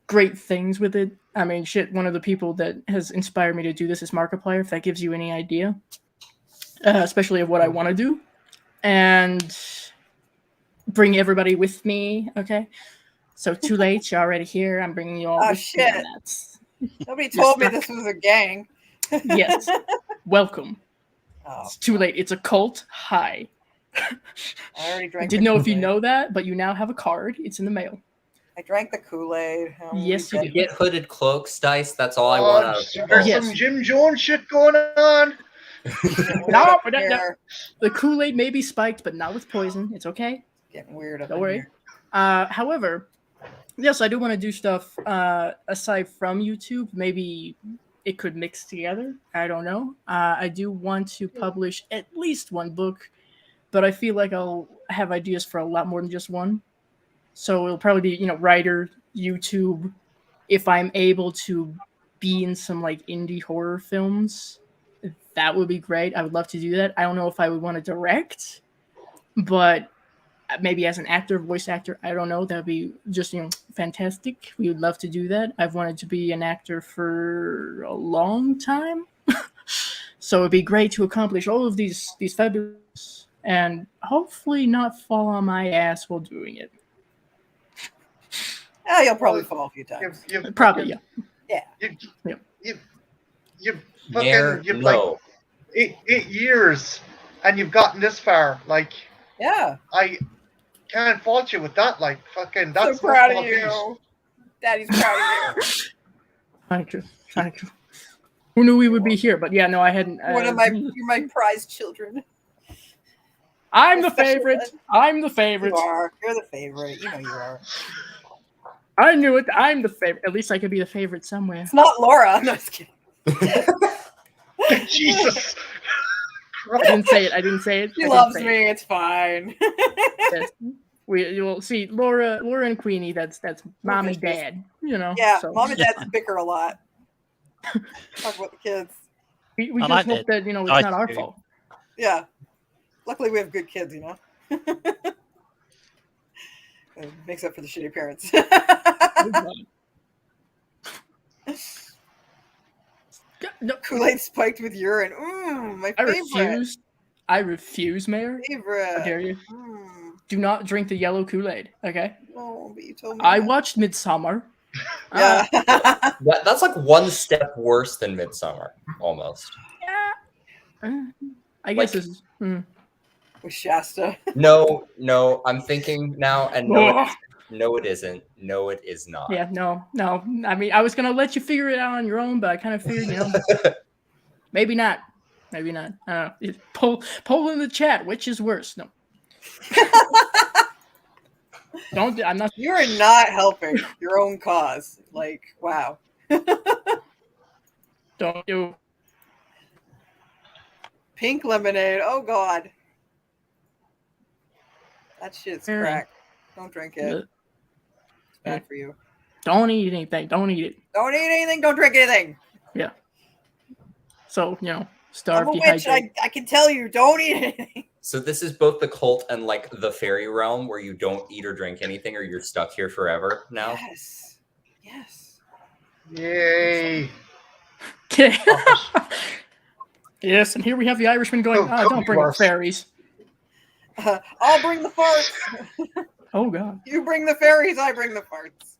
great things with it. I mean, shit, one of the people that has inspired me to do this is Markiplier, if that gives you any idea, especially of what I want to do. And bring everybody with me, okay? So too late, you're already here. I'm bringing you all. Oh, with me shit. on that. Nobody told me this was a gang. Yes, welcome. Oh, It's too late. It's a cult. Hi. I already I drank. didn't the know if you Kool-Aid. know that, but you now have a card. It's in the mail. I drank the Kool-Aid. Yes, you You get hooded cloaks, Dice. That's all I Oh, want out of people. there's Yes. some Jim Jones shit going on. No, but Here. the Kool-Aid may be spiked, but not with poison. It's okay. Getting weird up Don't in worry. here. However, yes, I do want to do stuff aside from YouTube. Maybe it could mix together. I don't know. I do want to publish at least one book, but I feel like I'll have ideas for a lot more than just one. So it'll probably be, writer, YouTube. If I'm able to be in some like indie horror films, that would be great. I would love to do that. I don't know if I would want to direct, but maybe as an actor, voice actor, I don't know. That would be just, fantastic. We would love to do that. I've wanted to be an actor for a long time. So it'd be great to accomplish all of these fabulous and hopefully not fall on my ass while doing it. Oh, you'll probably fall a few times. Probably, yeah. You've like 8 years, and you've gotten this far. Like, Yeah. I can't fault you with that. Like, fucking, that's So proud no of small feat. you. Daddy's proud of you. Thank you. Thank you. Who knew we would be here? But yeah, no, I hadn't. You're my prized children. I'm the Especially favorite. that- I'm the favorite. You are. You're the favorite. You know you are. I knew it. I'm the favorite. At least I could be the favorite somewhere. It's not Laura. No, just kidding. Jesus. I didn't say it. I didn't say it. She loves me. It's fine. Yes. We will see Laura and Queenie. That's mom and Yes. dad. Yeah, so mom and dad bicker a lot. Talk about the kids. we I just like hope that it's I not our do. fault. Yeah. Luckily, we have good kids, It makes up for the shitty parents. No, Kool-Aid spiked with urine. My favorite. I refuse, Mayor. Favorite. How dare you? Mm. Do not drink the yellow Kool-Aid. Okay. No, but you told me. I that. watched Midsummer. Yeah. That's like one step worse than Midsummer, almost. I guess Like- this is. With Shasta. No, I'm thinking now, and no, it isn't. No, it is not. Yeah, no. I mean, I was gonna let you figure it out on your own, but I kind of figured, maybe not. I don't know. Poll in the chat. Which is worse? No. Don't. I'm not. You are not helping your own cause. Like, wow. Don't do. Pink lemonade. Oh, God. That shit's Mm. crack. Don't drink it. It's bad for you. Don't eat anything. Don't eat it. Don't eat anything. Don't drink anything. So starve, I'm a witch. dehydrate. I can tell you, don't eat anything. So this is both the cult and like the fairy realm where you don't eat or drink anything, or you're stuck here forever now. Yes. Yes. Yay. Okay. Yes, and here we have the Irishman going, Oh, could don't be bring up worse. fairies. I'll bring the farts. Oh, God. You bring the fairies. I bring the farts.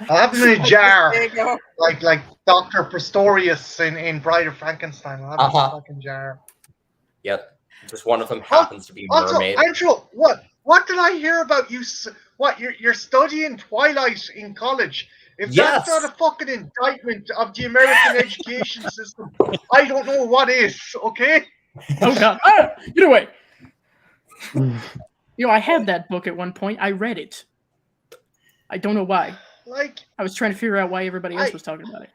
I'll have them in a jar, There you go. like Dr. Pistorius in Bride of Frankenstein. I'll have him in a fucking jar. Yep. Just one of them happens to be Also, mermaid. Andrew, what did I hear about you? What you're studying Twilight in college? If Yes. that's not a fucking indictment of the American education system, I don't know what is. Okay. Oh, God. Ah, get away. I had that book at one point. I read it. I don't know why. Like, I was trying to figure out why everybody else was talking about it.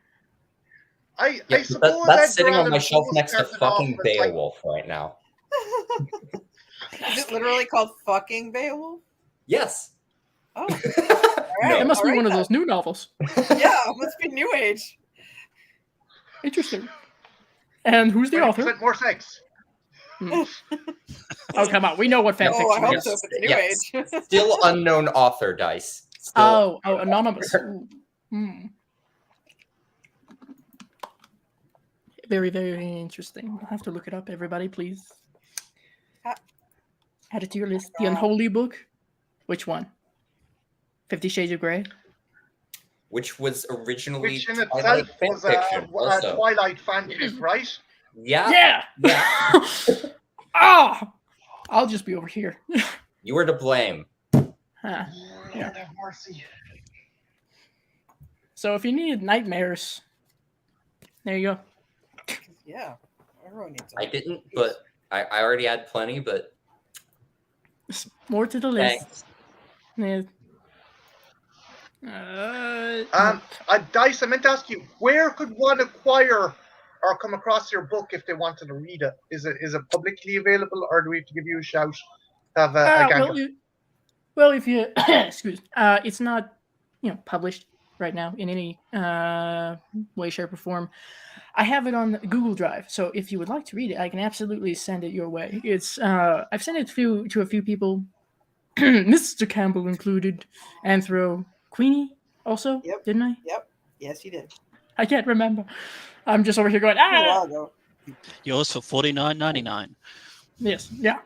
I Yeah, suppose that's sitting Edgar on my Allan shelf Poe next to started off fucking as, like, Beowulf right now. Is it literally called fucking Beowulf? Yes. Oh, all No. It must be all one of then. those new novels. Yeah, it must be New Age. Interesting. And who's the author? 20% more sex. Oh, come on. We know what fan Oh, I fiction hope is. so. If it's New Yes. Age. Still unknown author, Dice. Still. Oh, anonymous. Ooh. Hmm. Very, very interesting. I'll have to look it up, everybody, please. Add it to your list. The Unholy Book. Which one? 50 Shades of Grey? Which was originally Which in Twilight itself fan was fiction, a also. Twilight fanfic, right? Yeah. Yeah! Ah! I'll just be over here. You were to blame. Huh. Lord have mercy. So if you need nightmares, there you go. Yeah, everyone needs. I didn't, but I already had plenty, but More to the list. thanks. Yeah. Dice, I meant to ask you, where could one acquire or come across your book if they wanted to read it? Is it publicly available, or do we have to give you a shout? Have a gander? Well, if you excuse, it's not published right now in any way, shape, or form. I have it on Google Drive, so if you would like to read it, I can absolutely send it your way. It's I've sent it to a few people, Mr. Campbell included, Anthro Queenie also, Yep. didn't I? Yep. Yes, you did. I can't remember. I'm just over here going, A while ago. Yours for $49.99. Yes, yeah.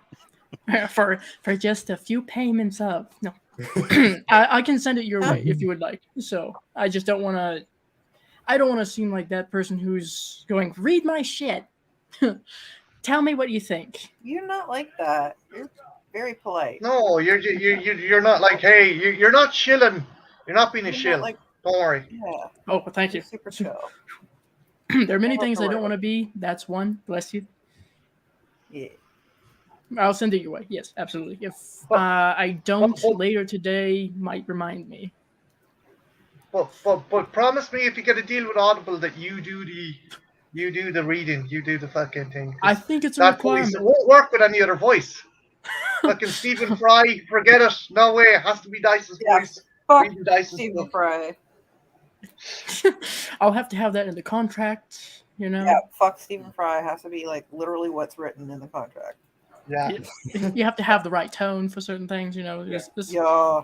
for just a few payments of no. I can send it your way if you would like. So I just don't want to. I don't want to seem like that person who's going, read my shit. Tell me what you think. You're not like that. You're very polite. No, you're not like, hey, you're not chilling. You're not being a You're shill. not like, Don't worry. yeah. Oh, well, thank you. You're super chill. There are many Almost things I don't forever. want to be. That's one. Bless you. Yeah. I'll send it your way. Yes, absolutely. If I don't later today, might remind me. But promise me if you get a deal with Audible that you do the reading, you do the fucking thing. I think it's a That voice, requirement. it won't work with any other voice. Fucking Stephen Fry, forget it. No way. It has to be Dice's Yeah. voice. Fuck Reading Dice's Stephen book. Fry. I'll have to have that in the contract, Yeah, fuck Stephen Fry has to be like literally what's written in the contract. Yeah. You have to have the right tone for certain things, This Yeah.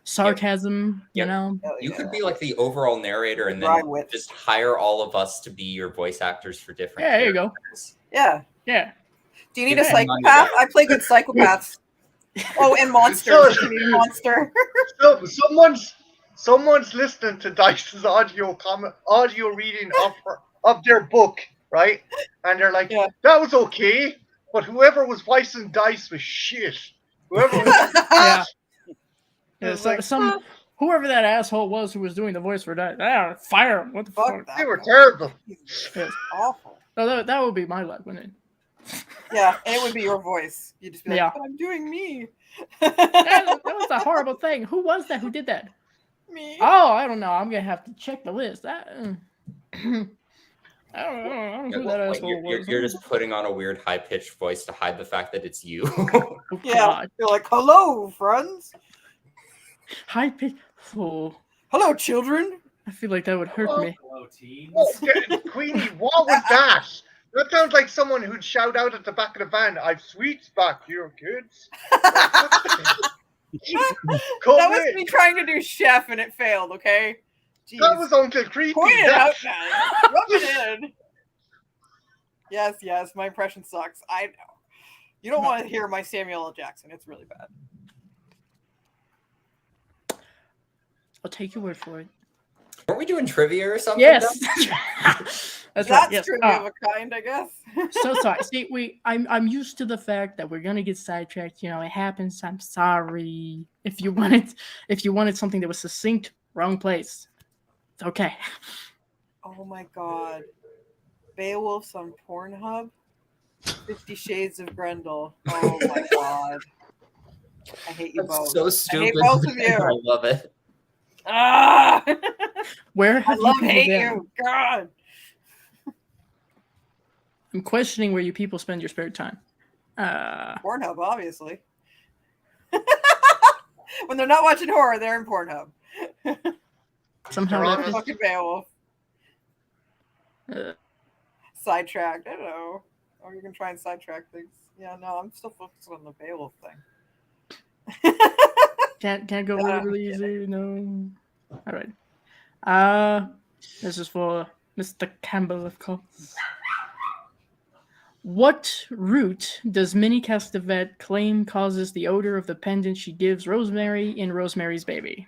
sarcasm, Yeah. Hell You yeah. could be like the overall narrator and Dry then wit. just hire all of us to be your voice actors for different Yeah, there you go. characters. Yeah. Yeah. Do you need Yeah. a psychopath? I play good psychopaths. Oh, and monsters. You need a monster. So someone's listening to Dice's audio reading of their book, right? And they're like, Yeah. that was okay, but whoever was voicing Dice was shit. Whoever was Yeah. Yeah, It's so, like, whoever that asshole was who was doing the voice for that, fire him. What the Fuck fuck? that. they were guy. terrible. He's awful. No, that would be my luck, wouldn't it? Yeah, and it would be your voice. You'd just be like, Yeah. but I'm doing me. That was a horrible thing. Who was that who did that? Me. Oh, I don't know. I'm gonna have to check the list. I don't know who that Like, asshole was. you're just putting on a weird high pitched voice to hide the fact that it's you. Oh, Yeah. God. You're like, hello, friends. High pitch. Oh. Hello, children. I feel like that would hurt me. Hello, teens. Oh, Queenie, what was that? That sounds like someone who'd shout out at the back of the van, "I've sweets back here, kids." That was me trying to do chef and it failed, okay? Jeez. That was Uncle Creepy. Point it out, man. Rub it in. Yes, my impression sucks. I know. You don't want to hear my Samuel L. Jackson. It's really bad. I'll take your word for it. Weren't we doing trivia or something? Yes. That's right. That's Yes. trivia of a kind, I guess. So sorry. See, I'm used to the fact that we're gonna get sidetracked. You know, it happens. I'm sorry. If you wanted something that was succinct, wrong place. It's okay. Oh my god. Beowulf's on Pornhub? 50 Shades of Grendel. Oh my god. I hate you That's both. so stupid. I hate both of you. I love it. Ah! Where I have love you hate been? you. God. I'm questioning where you people spend your spare time. Pornhub, obviously. When they're not watching horror, they're in Pornhub. Somehow They're that honest. is- Fucking Beowulf. Sidetracked. Sidetracked. I don't know. Or you can try and sidetrack things. Yeah, no, I'm still focused on the Beowulf thing. Can't go No, I'm really easy. No. All right. This is for Mr. Campbell, of course. What root does Minnie Castevet claim causes the odor of the pendant she gives Rosemary in Rosemary's Baby?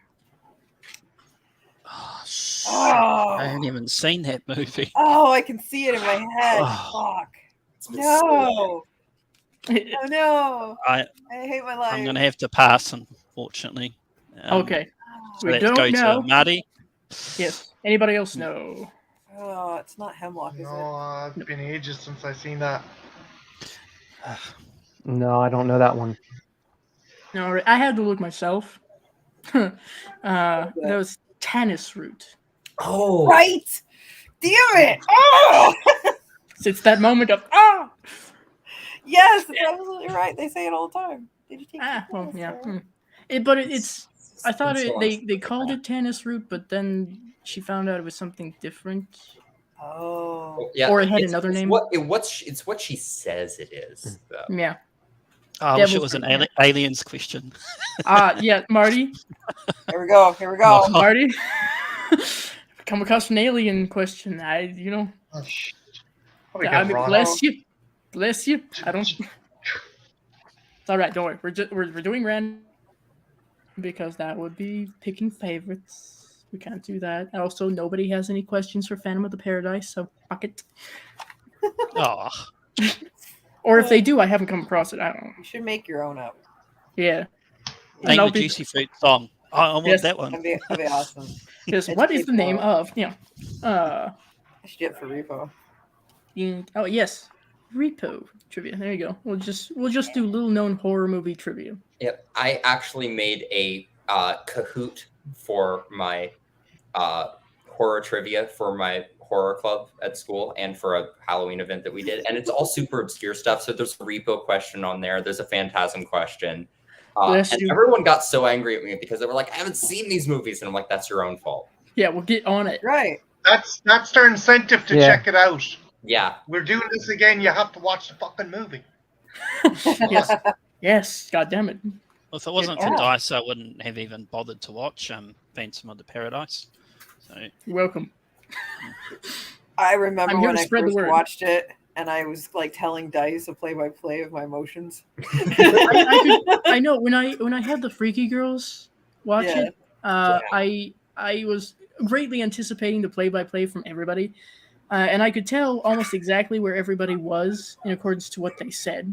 Oh, shit. Oh. I haven't even seen that movie. Oh, I can see it in my head. Oh. Fuck. It's been so long. No. Oh no. I hate my life. I'm gonna have to pass, unfortunately. Okay. So We let's don't go know. to Marty. Yes. Anybody else know? Oh, it's not Hemlock, is No, it's been ages since I've seen that. No, I don't know that one. No, all right. I had to look myself. That was Tannis root. Oh, it? Right. Damn it. Oh. It's that moment of ah. Yes, that's absolutely right. They say it all the time. Did you take Well, this, yeah. or- But it's. I It's thought been so long they since I've called seen it Tannis root, but then she found out it was something different. Oh. that. Yeah, Or it had it's- another it's name. It's what she says it is, though. Yeah. Oh, I wish it Devil's was an root, aliens question. Yeah, Marty. Here we go. Oh. Marty. Come across an alien question. Oh, shit. Probably I got it mean, wrong. bless you. I don't. It's all right. Don't worry. We're doing random because that would be picking favorites. We can't do that. Also, nobody has any questions for Phantom of the Paradise, so fuck it. Oh, Or if they do, I haven't come across it. I don't know. You should make your own up. Yeah. And name I'll the be- Juicy Fruit song. I want Yes. that one. That'd be awesome. Yes. It's What is the name capable. of? I should get for Repo. Oh yes, Repo trivia. There you go. We'll just do little known horror movie trivia. Yep, I actually made a Kahoot for my horror trivia for my horror club at school and for a Halloween event that we did. And it's all super obscure stuff. So there's a repo question on there. There's a Phantasm question. Bless And you. everyone got so angry at me because they were like, I haven't seen these movies. And I'm like, that's your own fault. Yeah, we'll get on it. Right. That's their incentive to Yeah. check it out. Yeah. We're doing this again. You have to watch the fucking movie. Yes. Yes. God damn it. Well, if it wasn't for Yeah. Dice, I wouldn't have even bothered to watch Phantom of the Paradise. So You're welcome. I remember I'm here when to I spread the first word. watched it, and I was like telling Dice a play-by-play of my emotions. I know when I had the Freaky Girls watch Yeah. it, I was greatly anticipating the play-by-play from everybody, and I could tell almost exactly where everybody was in accordance to what they said.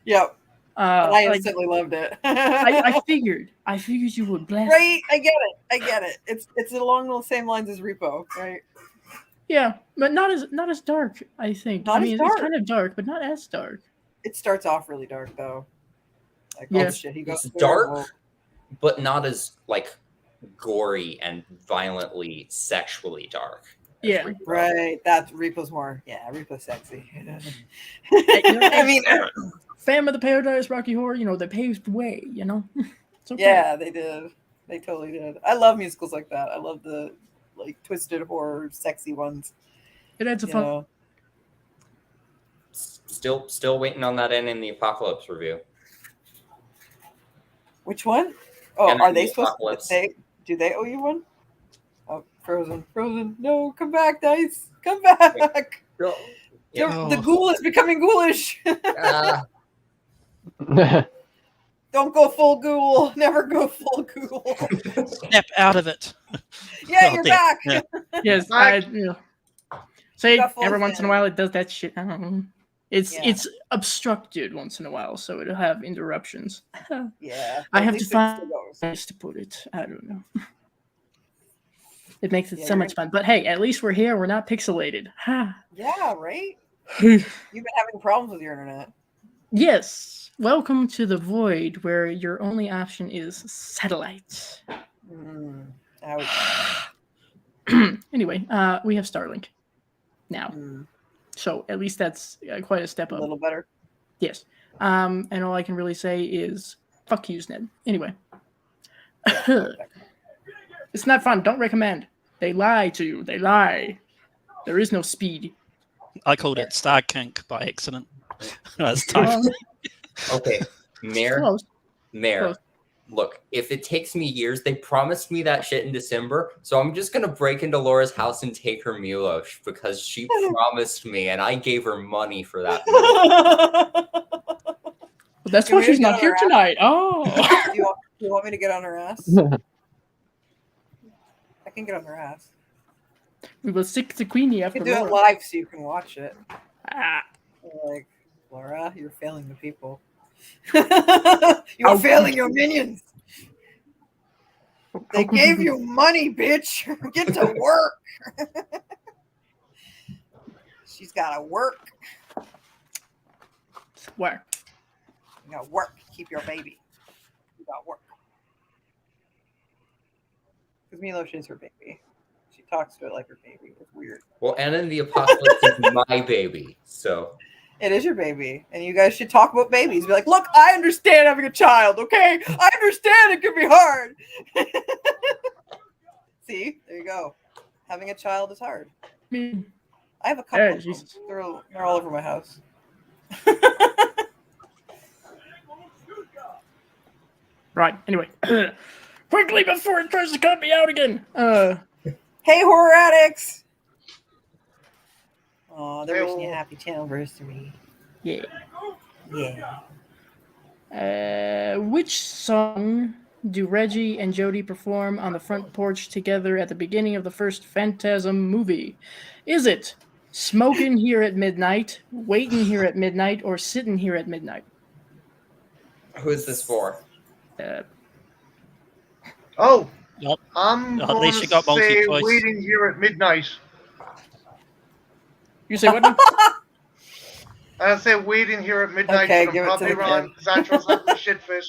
Yep. And I Like, instantly loved it. I figured you would bless. Right, I get it. It's along the same lines as Repo, right? Yeah, but not as dark. I think. Not I mean, as dark. it's kind of dark, but not as dark. It starts off really dark though. Like Yeah. oh shit, he goes It's through, dark. well, But not as like gory and violently sexually dark. as Yeah. Repo. right. That's Repo's more. Yeah, Repo's sexy. I mean, Phantom of the Paradise, Rocky Horror, they paved the way. It's okay. yeah, they did. They totally did. I love musicals like that. I love the like twisted horror, sexy ones. It adds a You fun. know? Still waiting on that N in the Apocalypse review. Which one? Oh, Enter are the they supposed Apocalypse. to? Do they owe you one? Oh, Frozen. No, come back, Dice. Come back. Yeah. The ghoul is becoming ghoulish. Ah, Don't go full ghoul. Never go full ghoul. Snap out of it. Yeah, Oh, you're dear. back. Yeah. Yes, Like- say Got full every once in a fan. while it does that shit. I don't know. It's Yeah. it's obstructed once in a while, so it'll have interruptions. Yeah. I at have to least it find still goes. ways to put it. I don't know. It makes it Yeah, so you're much fun. But hey, at least we're here. We're not pixelated. Ha. Yeah, right? You've been having problems with your internet. Yes. Welcome to the void where your only option is satellite. Ouch. Anyway, we have Starlink now. Mm, So at least that's quite a step a up. little better. Yes. And all I can really say is fuck you, Ned. Anyway. It's not fun. Don't recommend. They lie to you. They lie. There is no speed. I called it Star Kink by accident. Last time. okay, Mayor. Close. Mayor. Close. Look, if it takes me years, they promised me that shit in December, so I'm just gonna break into Laura's house and take her Milos because she promised me, and I gave her money for that. Well, that's Can why we she's get not on here her app? tonight. Oh. Do you want me to get on her ass? I can get on her ass. We will sick the queenie I after can do it Laura. live so you can watch it. Ah. Like, Laura, you're failing the people. You're failing your minions. They gave you money, bitch. Get to work. She's got to work. Where? You got to work. Keep your baby. You got to work. Because Milos is her baby. She talks to it like her baby. It's weird. Well, Anna and the Apocalypse is my baby, so It is your baby. And you guys should talk about babies. Be like, look, I understand having a child, okay? I understand it can be hard. See? There you go. Having a child is hard. Me. I have a couple of them. Jesus. They're all over my house. Right. Anyway. Quickly before it tries to cut me out again. Hey, horror addicts! Oh, they're Hey, wishing you a well- happy Channelversary. Yeah. Yeah. Which song do Reggie and Jody perform on the front porch together at the beginning of the first Phantasm movie? Is it Smoking Here at Midnight, Waiting Here at Midnight, or Sitting Here at Midnight? who is this for? Oh, Yep. I'm At going least to you got say multi-choice. Waiting Here at Midnight. You say what now? I'll say Waiting Here at Midnight, Okay, but give I'm it to probably the wrong kid. because Andrew's having a shit fit.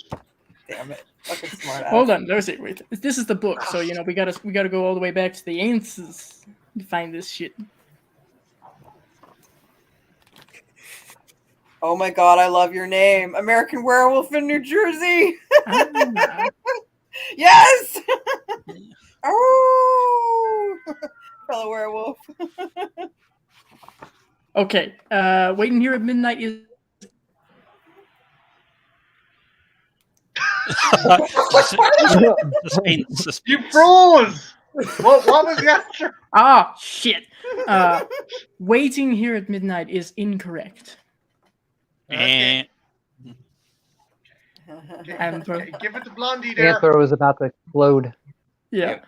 Damn it. Fucking smart ass. Hold on, there's it. Wait, this is the book, so you know we gotta go all the way back to the answers to find this shit. Oh my god, I love your name. American Werewolf in New Jersey. Ah, Yes! Oh! Fellow werewolf. okay, Waiting Here at Midnight is Suspense. You froze! What was the answer? shit. Waiting Here at Midnight is incorrect. And Give it to Blondie there. Anthro is about to explode. Yeah.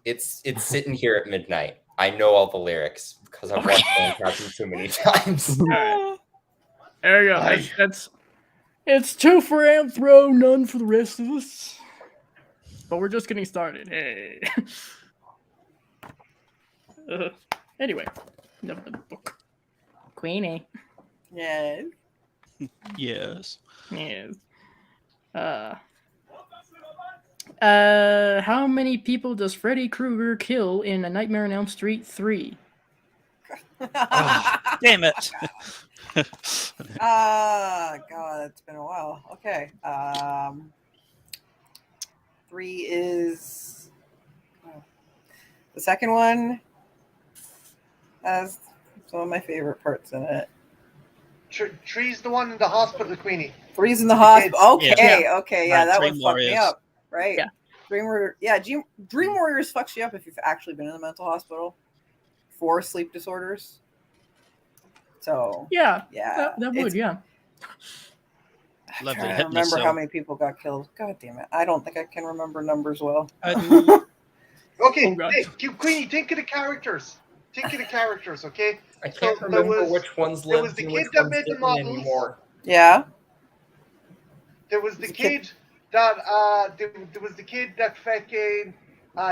It's sitting here at midnight. I know all the lyrics because I've watched Phantasm too many times. There you go. It's 2 for Anthro, none for the rest of us. But we're just getting started. Hey. Anyway, enough of the book. Queenie. Yes. yes. Yes. How many people does Freddy Krueger kill in A Nightmare on Elm Street 3? Damn it. God, it's been a while. Okay. 3 is The second one has some of my favorite parts in it. Three's the one in the hospital, Queenie. Three's in the hospital. Okay, Yeah. okay, yeah, Right, that Dream one fucked me Warriors. up. Right. Yeah. Dream Warriors fucks you up if you've actually been in the mental hospital for sleep disorders. So Yeah, yeah, that would, yeah. I'm Lovely trying to hitting remember how yourself. many people got killed. God damn it! I don't think I can remember numbers well. Okay, Oh, God. Queenie, think of the characters. Think of the characters, okay? I can't So there remember was- which ones there was lived the and kid which that ones made the didn't models. anymore. Yeah. There was the The kid- kid that there was the kid that fucking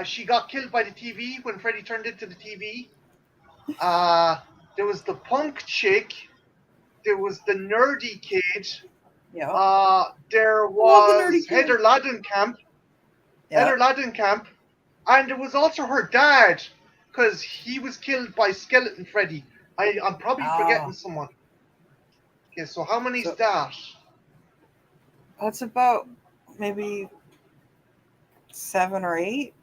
she got killed by the TV when Freddy turned into the TV. There was the punk chick. There was the nerdy kid. Yeah. There love the was nerdy kid. Heather Ladenkamp. Yeah. Heather Ladenkamp, and there was also her dad, because he was killed by Skeleton Freddy. I'm probably forgetting someone. Okay, so how many's So- that? That's about maybe 7 or 8.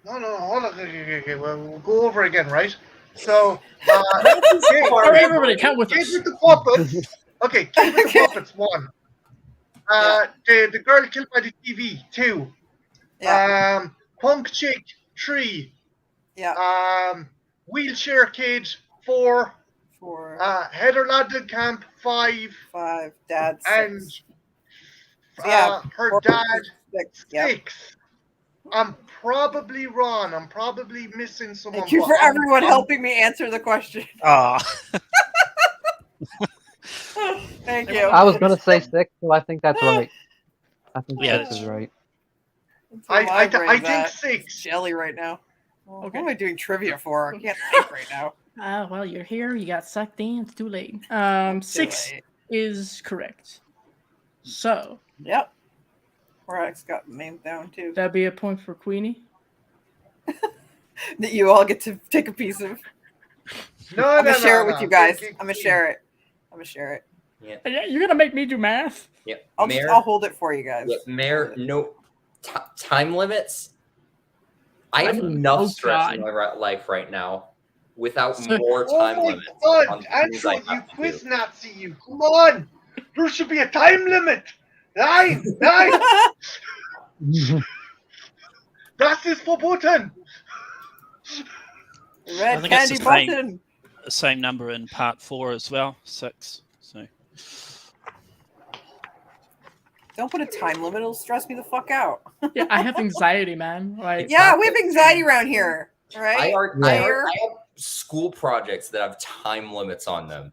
No, hold on. Okay, well, we'll go over again, right? So, All right, everybody, count with kid us. with the puppets. Okay, kid with the puppets, 1. The girl killed by the TV, 2. Yeah. Punk chick, 3. Yeah. Wheelchair kid, 4. 4, Heather Ladenkamp, 5. 5, Dad 6. And Yeah, her 4, dad, 6. Yep. 6. I'm probably wrong. I'm probably missing someone. Thank you but for I'm- everyone I'm- helping me answer the question. Ah, Thank you. I was gonna say 6, so I think that's right. I think Yeah, 6 is right. That's where my I brain's think at. 6. Jelly right now. Well, Okay. What am I doing trivia for? I can't think right now. Well, you're here. You got sucked in. It's too late. Too 6 late. is correct. So Yep. Horax got the name down too. that'd be a point for Queenie. That you all get to take a piece of. No, I'm no, gonna share no, it with no. you guys. Keep- I'm gonna keep- share it. I'm gonna share it. Yeah, you're gonna make me do math. Yep. I'll hold it for you guys. Yeah, Mayor, no time limits. I have Oh, enough stress in God. my life right now without So- more Oh time my limits. God, on things I Andrew, you have to quiz do. Nazi, you. Come on. There should be a time limit. 9. Das ist verboten. Red I think it's candy the same. button. the same number in part 4 as well, 6. So Don't put a time limit. It'll stress me the fuck out. Yeah, I have anxiety, man. Like, Yeah, we have anxiety around here. All right. I Mayor? have school projects that have time limits on them.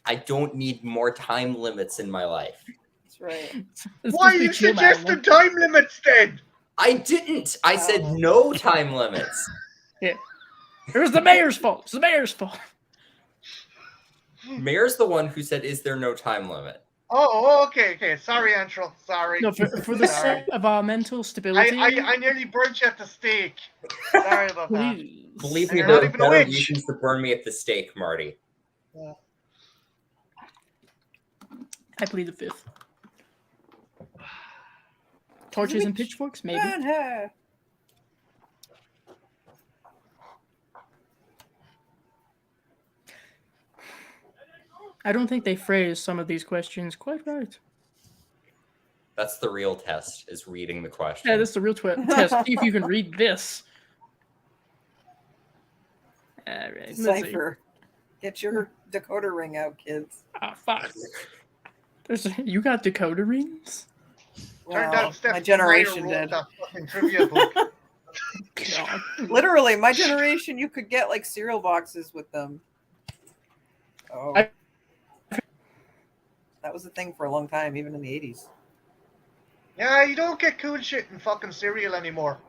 I don't need more time limits in my life. That's right. it's Why just be you chill, man. suggested time limits then? I didn't. I said no time limits. It was the mayor's fault. It's the mayor's fault. Mayor's the one who said, "Is there no time limit?" Oh, okay. Sorry, Andrew. Sorry. No, for the Sorry. sake of our mental stability. I nearly burnt you at the stake. Sorry about that. please. Believe And me, you're there not are even a better witch. reasons to burn me at the stake, Marty. I plead the 5th. Torches and pitchforks, maybe. Red hair. I don't think they phrase some of these questions quite right. That's the real test: is reading the question. Yeah, this is the real test. See if you can read this. All right, let's see. Cipher. Get your decoder ring out, kids. Oh, fuck. You got decoder rings? Turned Wow, out Steph my generation Meyer wrote did. that fucking trivia book. God. Literally, my generation, you could get like cereal boxes with them. Oh. That was a thing for a long time, even in the 80s. Yeah, you don't get cool shit in fucking cereal anymore.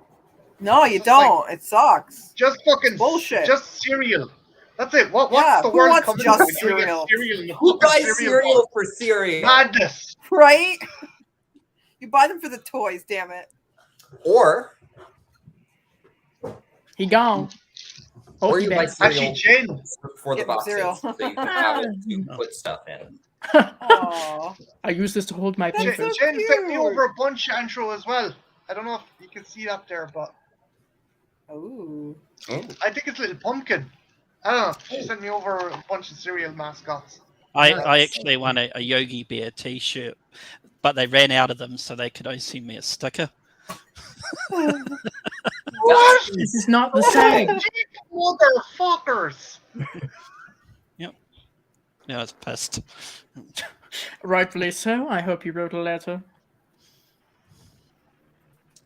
No, you It's like- don't. It sucks. Just fucking Bullshit. Just cereal. That's it. What's Yeah, the who word wants coming just to when you get cereal? cereal in the Who fucking buys cereal cereal box? for cereal? Madness. Right? You buy them for the toys, damn it. Or He gone. Oh, or he you buy back. cereal Actually, Jen, for the Get the boxes, cereal. so you can have it to put stuff in. Aw. I use this to hold my That's Jen, pencil. so Jen sent me cute. over a bunch of intro as well. I don't know if you can see it up there, but Ooh. Oh, I think it's Little Pumpkin. I don't know. She sent me over a bunch of cereal mascots. I actually won a Yogi Bear T-shirt, but they ran out of them, so they could only send me a sticker. What? This is not the Oh, same. you motherfuckers! Yeah, I was pissed. Rightfully so. I hope you wrote a letter.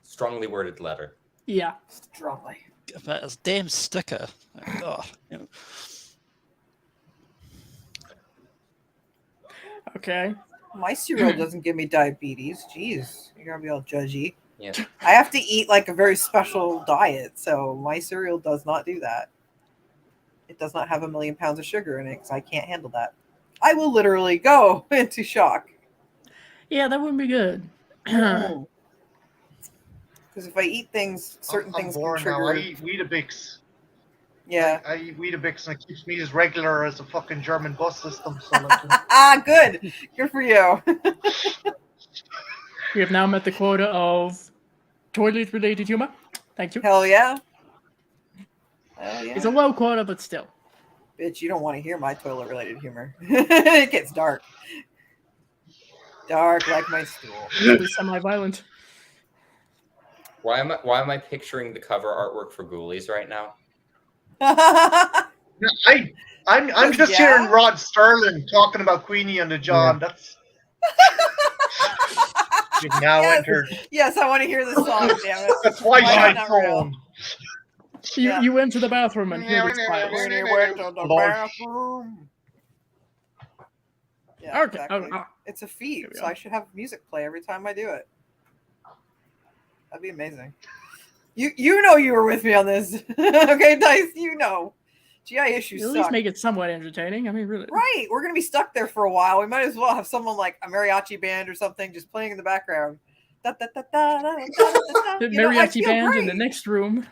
strongly worded letter. Yeah. Strongly. But it's a damn sticker. Like, oh, you know. Okay. My cereal doesn't give me diabetes. Jeez, you're gonna be all judgy. Yeah. I have to eat like a very special diet, so my cereal does not do that. It does not have 1 million pounds of sugar in it because I can't handle that. I will literally go into shock. Yeah, that wouldn't be good. Because if I eat things, certain I'm things can bored now. trigger. I eat Weetabix. Yeah. I eat Weetabix and it keeps me as regular as a fucking German bus system. So like, Good. Good for you. We have now met the quota of toilet-related humor. Thank you. Hell yeah. Hell yeah. It's a low quota, but still. Bitch, you don't want to hear my toilet related humor. It gets dark. Dark like my stool. Really semi-violent. Why am I picturing the cover artwork for Ghoulies right now? I'm just Yeah. hearing Rod Sterling talking about Queenie and the John. That's You've now Yes. entered. Yes, I want to hear this song, damn it. That's why Why I not real? phone. You went to the bathroom and heard its files. When you went to the bathroom. Yeah, Okay. exactly. Oh, It's a Here feat, we so are. I should have music play every time I do it. That'd be amazing. You know you were with me on this. Okay, Dice, you know. GI issues at suck. least make it somewhat entertaining. I mean, really. Right, we're gonna be stuck there for a while. We might as well have someone like a mariachi band or something just playing in the background. Da, da, da, da, da, da, da, da. The You know, I'd mariachi feel band in the great. next room.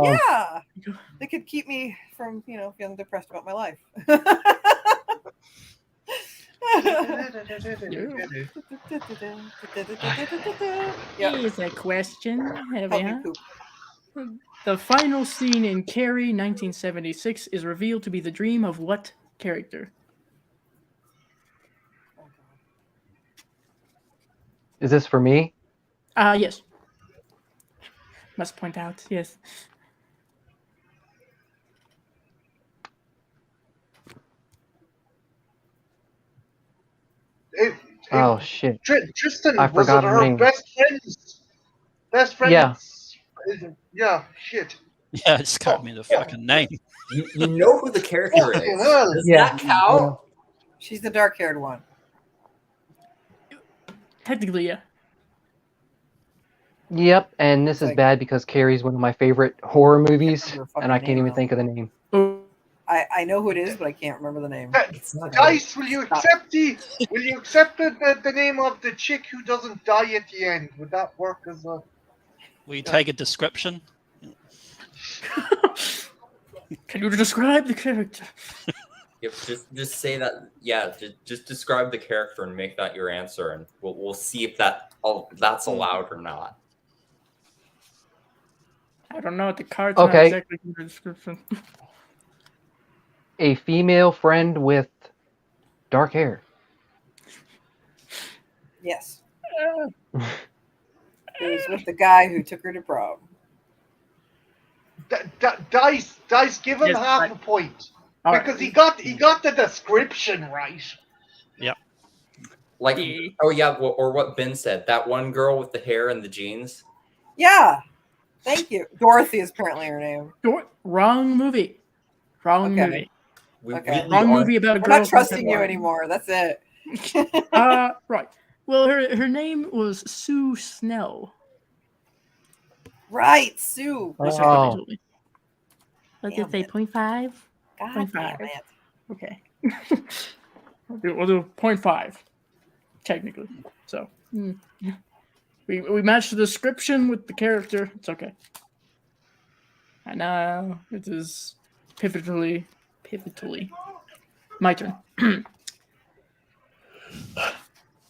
Yeah, they could keep me from feeling depressed about my life. Yep. Here's a question. Have Help you me had? poop. The final scene in Carrie 1976 is revealed to be the dream of what character? Is this for me? Yes. Must point out, yes. Oh shit! Tristan, I was it forgot her her name. best friend's? Best friend? Yeah. Yeah, shit. Yeah, I just can't remember the fucking name. You know who the character Fucking is. hell. Does Yeah. that count? She's the dark-haired one. Technically, yeah. Yep, and this is Like- bad because Carrie's one of my favorite horror movies, remember her fucking and I can't name, even though. think of the name. Oh, I know who it is, but I can't remember the name. It's not Guys, will you accept the name of the chick who doesn't die at the end? Would that work as a? Will you take a description? can you describe the character? Yep, just say that. Yeah, just describe the character and make that your answer, and we'll see if that's allowed or not. I don't know what the card's Okay. not exactly in the description. A female friend with dark hair. Yes. It was with the guy who took her to prom. Dice, give him Yes, half right. a point All right. because he got the description right. Like, Yeah. oh yeah, or what Ben said. That one girl with the hair and the jeans. Yeah. Thank you. Dorothy is apparently her name. Wrong movie. Wrong Okay. movie. We Okay. really Wrong aren't- movie about a We're girl. not who trusting had you one. anymore. That's it. Right. Well, her name was Sue Snell. Right, Sue. That's Oh. what they told me. Let's Damn just say it. 0.5. God 0.5. damn it. Okay. we'll do 0.5, technically. So we matched the description with the character. It's okay. And now it is pivotally my turn.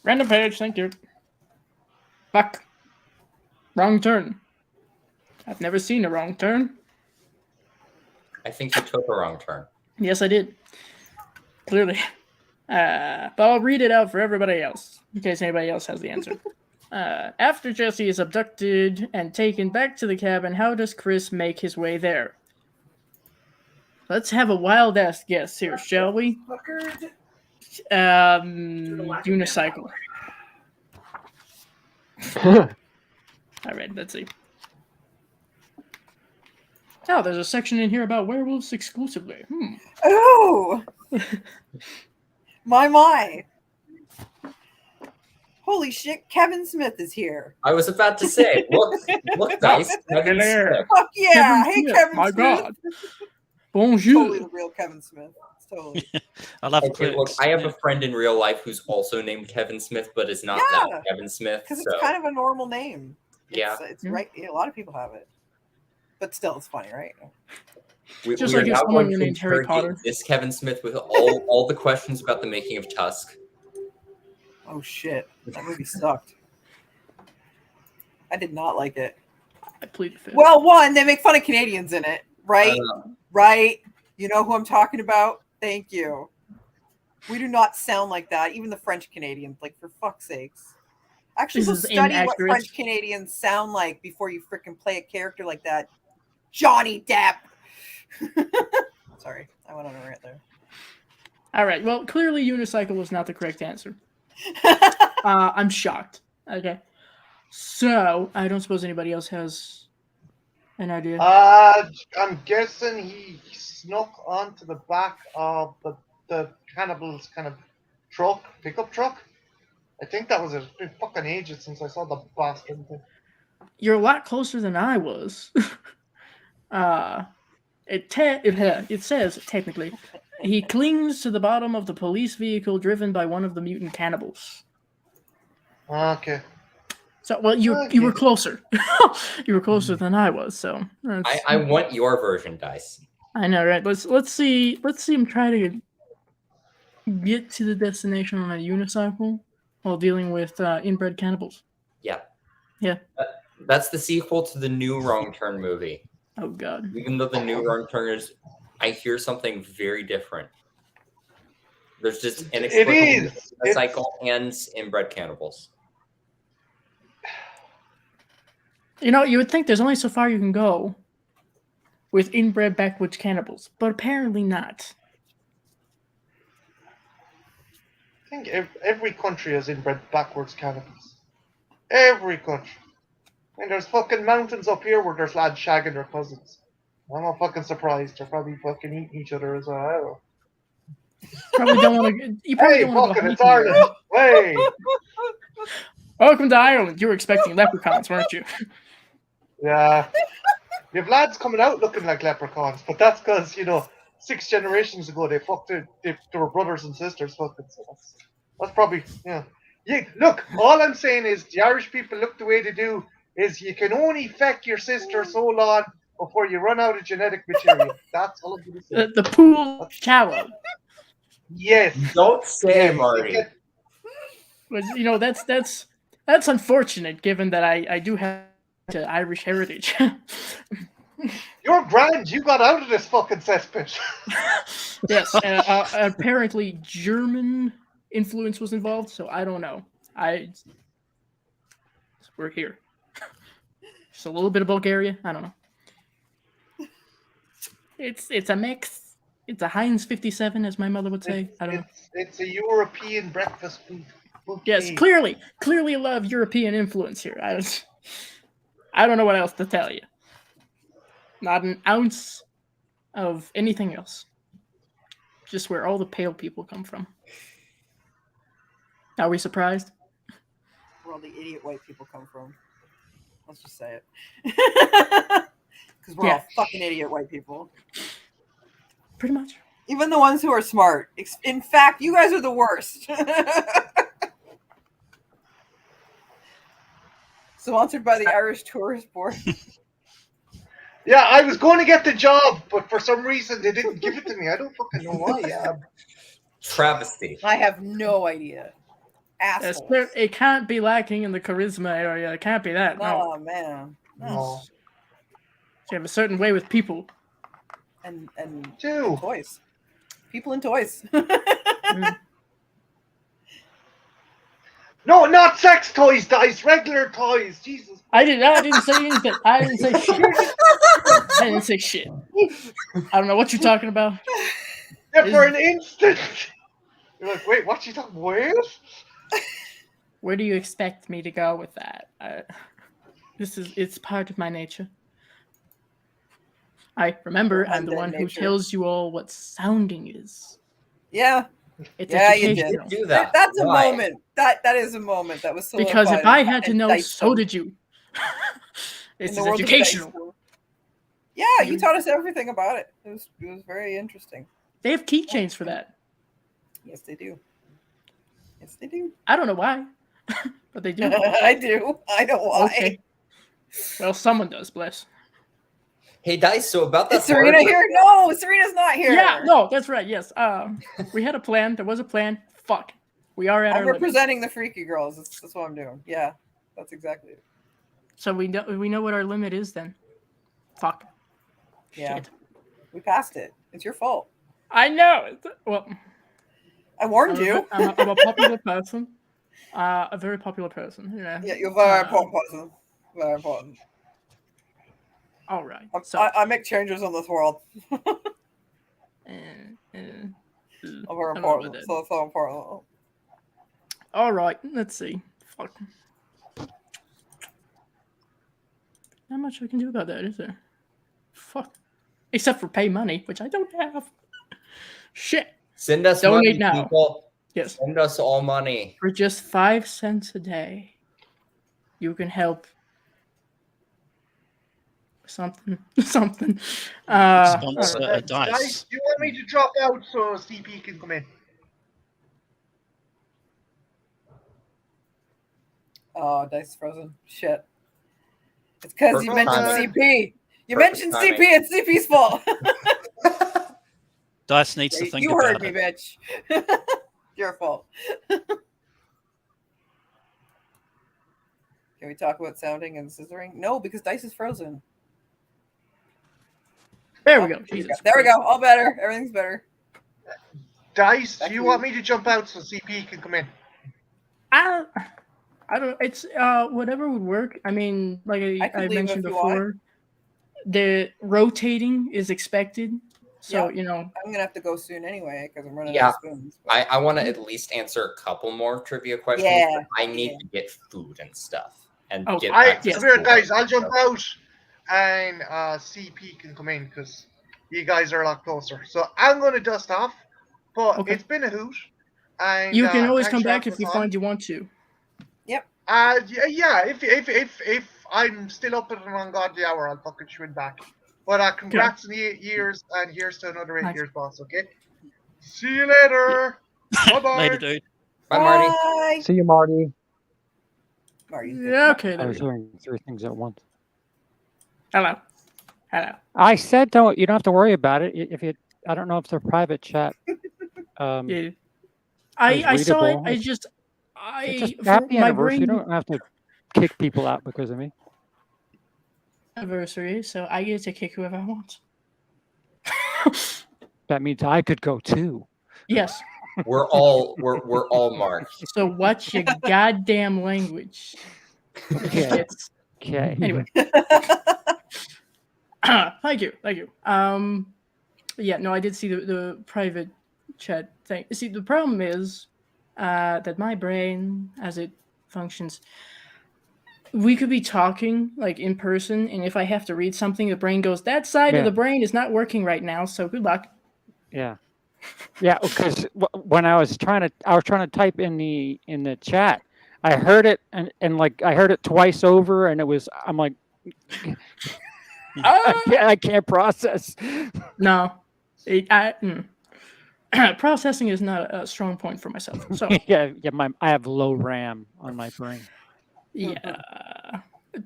Random page, thank you. Fuck. Wrong turn. I've never seen a wrong turn. I think you took a wrong turn. Yes, I did. Clearly. But I'll read it out for everybody else, in case anybody else has the answer. After Jesse is abducted and taken back to the cabin, how does Chris make his way there? Let's have a wild-ass guess here, shall we? Unicycle. All right, let's see. Oh, there's a section in here about werewolves exclusively. Oh! My. Holy shit, Kevin Smith is here. I was about to say, look, Dice. Kevin Smith. Fuck yeah! Kevin Hey, Smith, Kevin my Smith. God. Bonjour. Totally the real Kevin Smith. It's totally. I love Okay, look, Clerks. I have a friend in real life who's also named Kevin Smith, but is not that Kevin Smith. Because So it's kind of a normal name. yeah, It's right. Yeah, a lot of people have it. But still, it's funny, right? Just we like are if now someone going to named Harry interrogate Potter. this Kevin Smith with all the questions about the making of Tusk. Oh shit, that movie sucked. I did not like it. I plead the fifth. Well, one, they make fun of Canadians in it, right? Uh, Right? You know who I'm talking about? Thank you. We do not sound like that. Even the French Canadians, like, for fuck's sakes. Actually, This go is study what inaccurate. French Canadians sound like before you freaking play a character like that. Johnny Depp. Sorry, I went on a rant there. All right. Well, clearly unicycle was not the correct answer. I'm shocked. Okay. So, I don't suppose anybody else has an idea. I'm guessing he snuck onto the back of the cannibal's kind of pickup truck. I think that was it. It's been fucking ages since I saw the bastard thing. You're a lot closer than I was. It says, technically, he clings to the bottom of the police vehicle driven by one of the mutant cannibals. Okay. So, well, you were closer. You were closer than I was. So I want your version, Dice. I know, right? Let's see him try to get to the destination on a unicycle while dealing with inbred cannibals. Yeah. Yeah. That's the sequel to the new Wrong Turn movie. Oh God. Even though the new Wrong Turn is, I hear something very different. There's just inexplicable cycle and inbred cannibals. You know, you would think there's only so far you can go with inbred backwoods cannibals, but apparently not. I think every country has inbred backwards cannibals. Every country. I mean, there's fucking mountains up here where there's lads shagging their cousins. I'm not fucking surprised. They're probably fucking eating each other as well. I don't know. Probably don't want to. You probably Hey, don't want to fucking, go it's Ireland. Hey. Welcome to Ireland. You were expecting leprechauns, weren't you? Yeah. You have lads coming out looking like leprechauns, but that's because, 6 generations ago they were brothers and sisters fucking. So that's probably, yeah. Look, all I'm saying is the Irish people look the way they do is you can only feck your sister so long before you run out of genetic material. That's all I'm going to say. The pool shallow. Yes. Don't say, Marty. But, that's unfortunate given that I do have Irish heritage. You're grand. You got out of this fucking cesspit. Yes. Apparently German influence was involved, so I don't know. We're here. Just a little bit of Bulgaria. I don't know. It's a mix. It's a Heinz 57, as my mother would say. I don't know. It's a European breakfast food. Yes, clearly a lot of European influence here. I don't know what else to tell you. Not an ounce of anything else. Just where all the pale people come from. Are we surprised? Where all the idiot white people come from. Let's just say it. Because we're all fucking idiot white people. Pretty much. Even the ones who are smart. In fact, you guys are the worst. Sponsored by the Irish Tourist Board. Yeah, I was going to get the job, but for some reason they didn't give it to me. I don't fucking know why. Travesty. I have no idea. Yes, Asshole. it can't be lacking in the charisma area. It can't be that. No. Oh, man. No. You have a certain way with people. and Two. toys. People and toys. No, not sex toys, Dice. Regular toys. Jesus. I didn't say anything. I didn't say shit. I didn't say shit. I don't know what you're talking about. Yeah, for an instant. You're like, wait, what you talking? Where? Where do you expect me to go with that? It's part of my nature. I remember I'm the one who nature. tells you all what sounding is. Yeah. It's Yeah, you educational. Do that. That's a Why? moment. That is a moment that was solidified. Because if I had to in know, Dice so Code. did you. This In is the world of educational. Dice Code. Yeah, you taught us everything about it. It was very interesting. They have keychains for that. Yes, they do. Yes, they do. I don't know why, but they do. I do. I know why. Okay. Well, someone does, bless. Hey, Dice, so about that Is Serena here? No, Serena's not here. Yeah, no, that's right. Yes. We had a plan. There was a plan. Fuck. We are at I'm our limit. representing the freaky girls. That's what I'm doing. Yeah, that's exactly it. So we know what our limit is then. Fuck. Yeah. Shit. We passed it. It's your fault. I know. Well, I warned you. I'm a popular person. A very popular person. You know. Yeah, you're very important person. Very important. All right. I, So. I make changes in this world. I'm very important. So important. All right. Let's see. Fuck. Not much I can do about that, is there? Fuck. Except for pay money, which I don't have. Shit. Send us Donate money, now. people. Yes. Send us all money. For just 5 cents a day, you can help something. Sponsor a Dice, Dice. do you want me to drop out so CP can come in? Oh, Dice is frozen. Shit. It's because you Perfect mentioned timing. CP. You Perfect mentioned timing. CP. It's CP's fault. Dice needs to think you about heard me, it. bitch. Your fault. Can we talk about sounding and scissoring? No, because Dice is frozen. There we go. Jesus. There we go. All better. Everything's better. Dice, Back do you to want you. me to jump out so CP can come in? I don't. It's whatever would work. I mean, like I could I leave mentioned if you want. before, the rotating is expected. So Yeah. you know, I'm going to have to go soon anyway because I'm running Yeah. out of spoons. but- I want to at least answer a couple more trivia questions. Yeah, But I need to get food and stuff and Oh, get I, back to yes. come here, school. guys. I'll jump out, and CP can come in because you guys are a lot closer. So I'm going to dust off, but Okay. it's been a hoot. And you can always thanks come for back having if you us on. find you want to. Yeah. If I'm still up at an ungodly hour, I'll fucking swing back. But congrats on the 8 years, and here's to another 8 Nice. years, boss. Okay. See you later. Bye-bye. Later, dude. Bye, Marty. Bye. See you, Marty. Marty, Yeah. Okay. I There we was go. doing 3 things at once. Hello. Hello. I said don't. You don't have to worry about it. If you, I don't know if they're private chat. Yeah. It's I saw it. readable. I It's just just for happy my anniversary. You brain don't have to kick people out because of me. anniversary, so I get to kick whoever I want. That means I could go too. Yes. We're all marked. So watch your goddamn language. Okay. Shits. Okay. Anyway. Thank you. Yeah, no, I did see the private chat thing. See, the problem is that my brain, as it functions, we could be talking like in person, and if I have to read something, the brain goes, that side of Yeah. the brain is not working right now, so good luck. Yeah. Yeah, because when I was trying to type in the chat, I heard it and like I heard it twice over, and I'm like, I can't process. No. Processing is not a strong point for myself. So yeah, I have low RAM on my brain. yeah.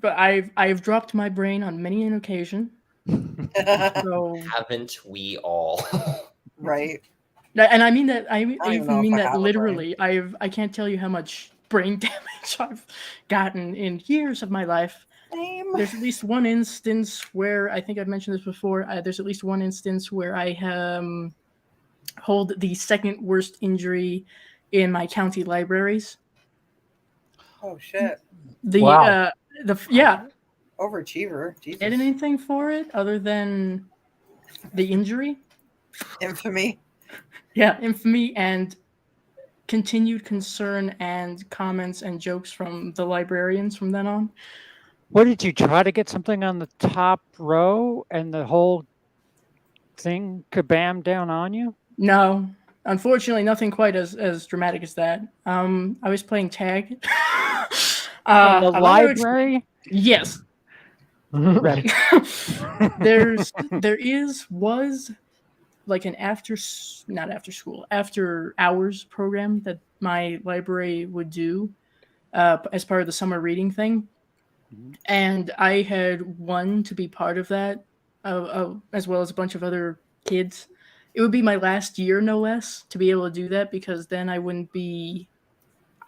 But I've dropped my brain on many an occasion. So Haven't we all? Right. and I mean that I don't even even know mean if I that have a literally. I can't tell you how much brain damage I've gotten in years of my life. Same. there's at least one instance where I think I've mentioned this before. There's at least one instance where I hold the second worst injury in my county libraries. Oh shit. Wow. Overachiever. Jesus. Get anything for it other than the injury? Infamy. Yeah, infamy and continued concern and comments and jokes from the librarians from then on. What did you try to get something on the top row and the whole thing kabam down on you? No, unfortunately, nothing quite as dramatic as that. I was playing tag. In the library? Yes. Ready. was like an after hours program that my library would do as part of the summer reading thing. And I had won to be part of that, as well as a bunch of other kids. It would be my last year, no less, to be able to do that, because then I would be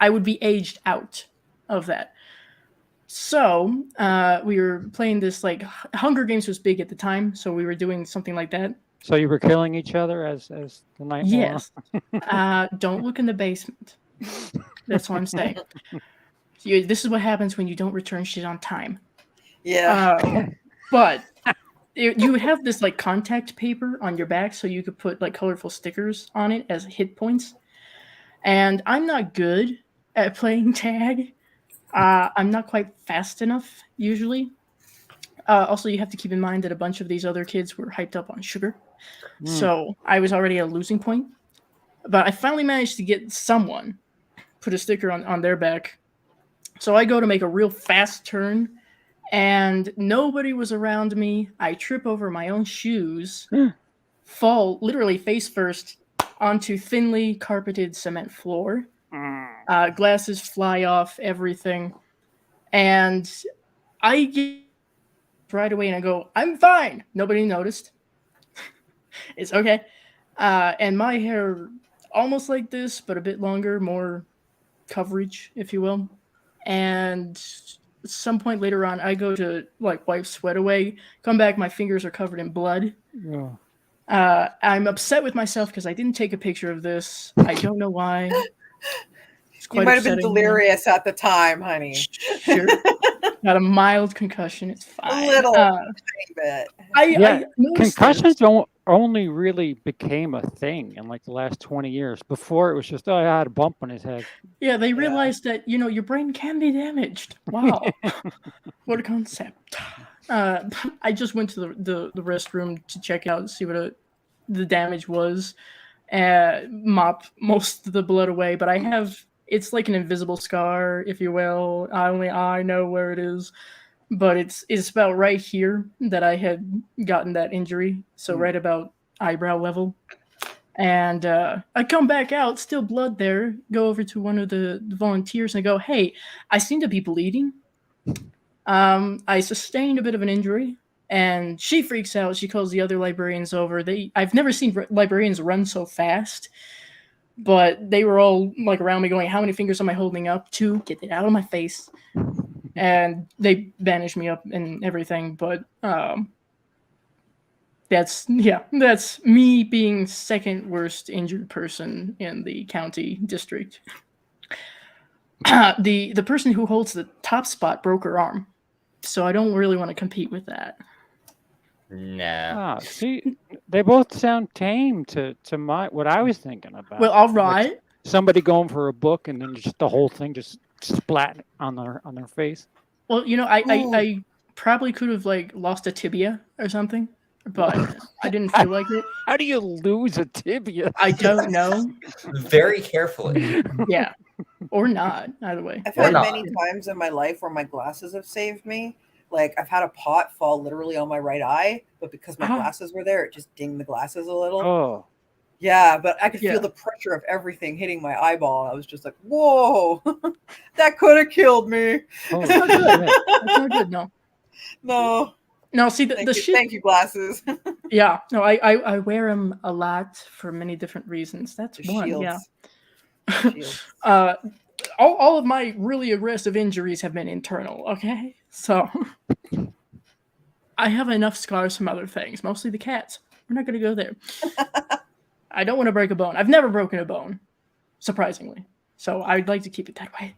aged out of that. So we were playing this, like, Hunger Games was big at the time, so we were doing something like that. So you were killing each other as the night wore on? Yes. Don't look in the basement. That's what I'm saying. This is what happens when you don't return shit on time. Yeah. But you would have this, like, contact paper on your back, so you could put, like, colorful stickers on it as hit points. And I'm not good at playing tag. I'm not quite fast enough, usually. Also, you have to keep in mind that a bunch of these other kids were hyped up on sugar. So I was already at a losing point. But I finally managed to get someone put a sticker on their back. So I go to make a real fast turn, and nobody was around me. I trip over my own shoes, fall literally face first onto thinly carpeted cement floor. Glasses fly off, everything. And I get right away and I go, I'm fine. Nobody noticed. It's okay. And my hair, almost like this, but a bit longer, more coverage, if you will. And at some point later on, I go to, like, wipe sweat away. Come back, my fingers are covered in blood. Yeah. I'm upset with myself because I didn't take a picture of this. I don't know why. You might have been delirious at the time, honey. Sure. Got a mild concussion. It's fine. A little tiny bit. I concussions only really became a thing in, like, the last 20 years. Before, it was just, I had a bump on his head. Yeah, they realized that, your brain can be damaged. Wow. What a concept. I just went to the restroom to check out and see what the damage was. Mop most of the blood away, but it's like an invisible scar, if you will. Only I know where it is. But it's about right here that I had gotten that injury. So right about eyebrow level. And I come back out, still blood there, go over to one of the volunteers and go, hey, I seem to be bleeding. I sustained a bit of an injury. And she freaks out. She calls the other librarians over. I've never seen librarians run so fast. But they were all, like, around me going, how many fingers am I holding up? 2, get it out of my face. And they bandaged me up and everything. But that's me being second worst injured person in the county district. The person who holds the top spot broke her arm. So I don't really want to compete with that. Nah. See, they both sound tame to what I was thinking about. Well, all right. Like somebody going for a book and then just the whole thing just splat on their face. Well, I probably could have, like, lost a tibia or something, but I didn't feel like it. How do you lose a tibia? I don't know. Very carefully. Yeah. Or not, either way. I've had many times in my life where my glasses have saved me. Like, I've had a pot fall literally on my right eye, but because my glasses were there, it just dinged the glasses a little. Oh. Yeah, but I could feel the pressure of everything hitting my eyeball. I was just like, whoa, that could have killed me. Oh. That's not good. That's not good, no. No, see, the shit. Thank you, glasses. Yeah, no, I wear them a lot for many different reasons. That's one, shields. Yeah. All of my really aggressive injuries have been internal, okay? So I have enough scars from other things, mostly the cats. We're not going to go there. I don't want to break a bone. I've never broken a bone, surprisingly. So I'd like to keep it that way.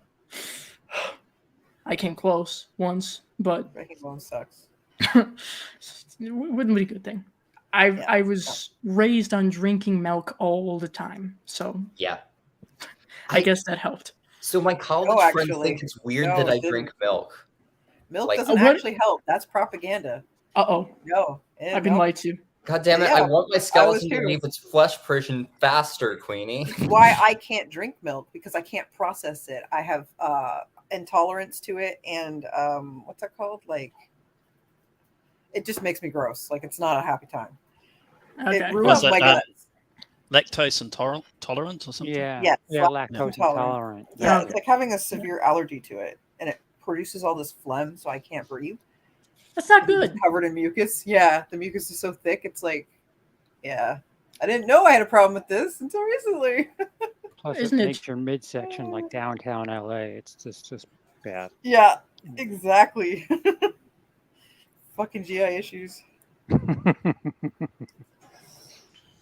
I came close once, but Breaking bones sucks. it wouldn't be a good thing. I was raised on drinking milk all the time, so Yeah. I guess that helped. So my college No, friends actually. think it's weird No, that it I didn't. drink milk. Milk Like- doesn't Oh, what? actually help. That's propaganda. Uh-oh, No. I've been lied to. God damn it! I Yeah, want my skeleton to too. leave its flesh prison faster, Queenie. Why I can't drink milk, because I can't process it. I have intolerance to it, and what's that called? Like, it just makes me gross. Like, it's not a happy time. Okay. It ruins Was it, my guts. Lactose intolerant or something? Yeah. Yes. Yeah, lactose intolerant. Yeah, Okay. it's like having a severe allergy to it, and it produces all this phlegm, so I can't breathe. That's not good. Covered in mucus. Yeah, the mucus is so thick. It's like, yeah. I didn't know I had a problem with this until recently. Plus, Isn't it it- makes your midsection like downtown LA. It's just bad. Yeah, exactly. Fucking GI issues.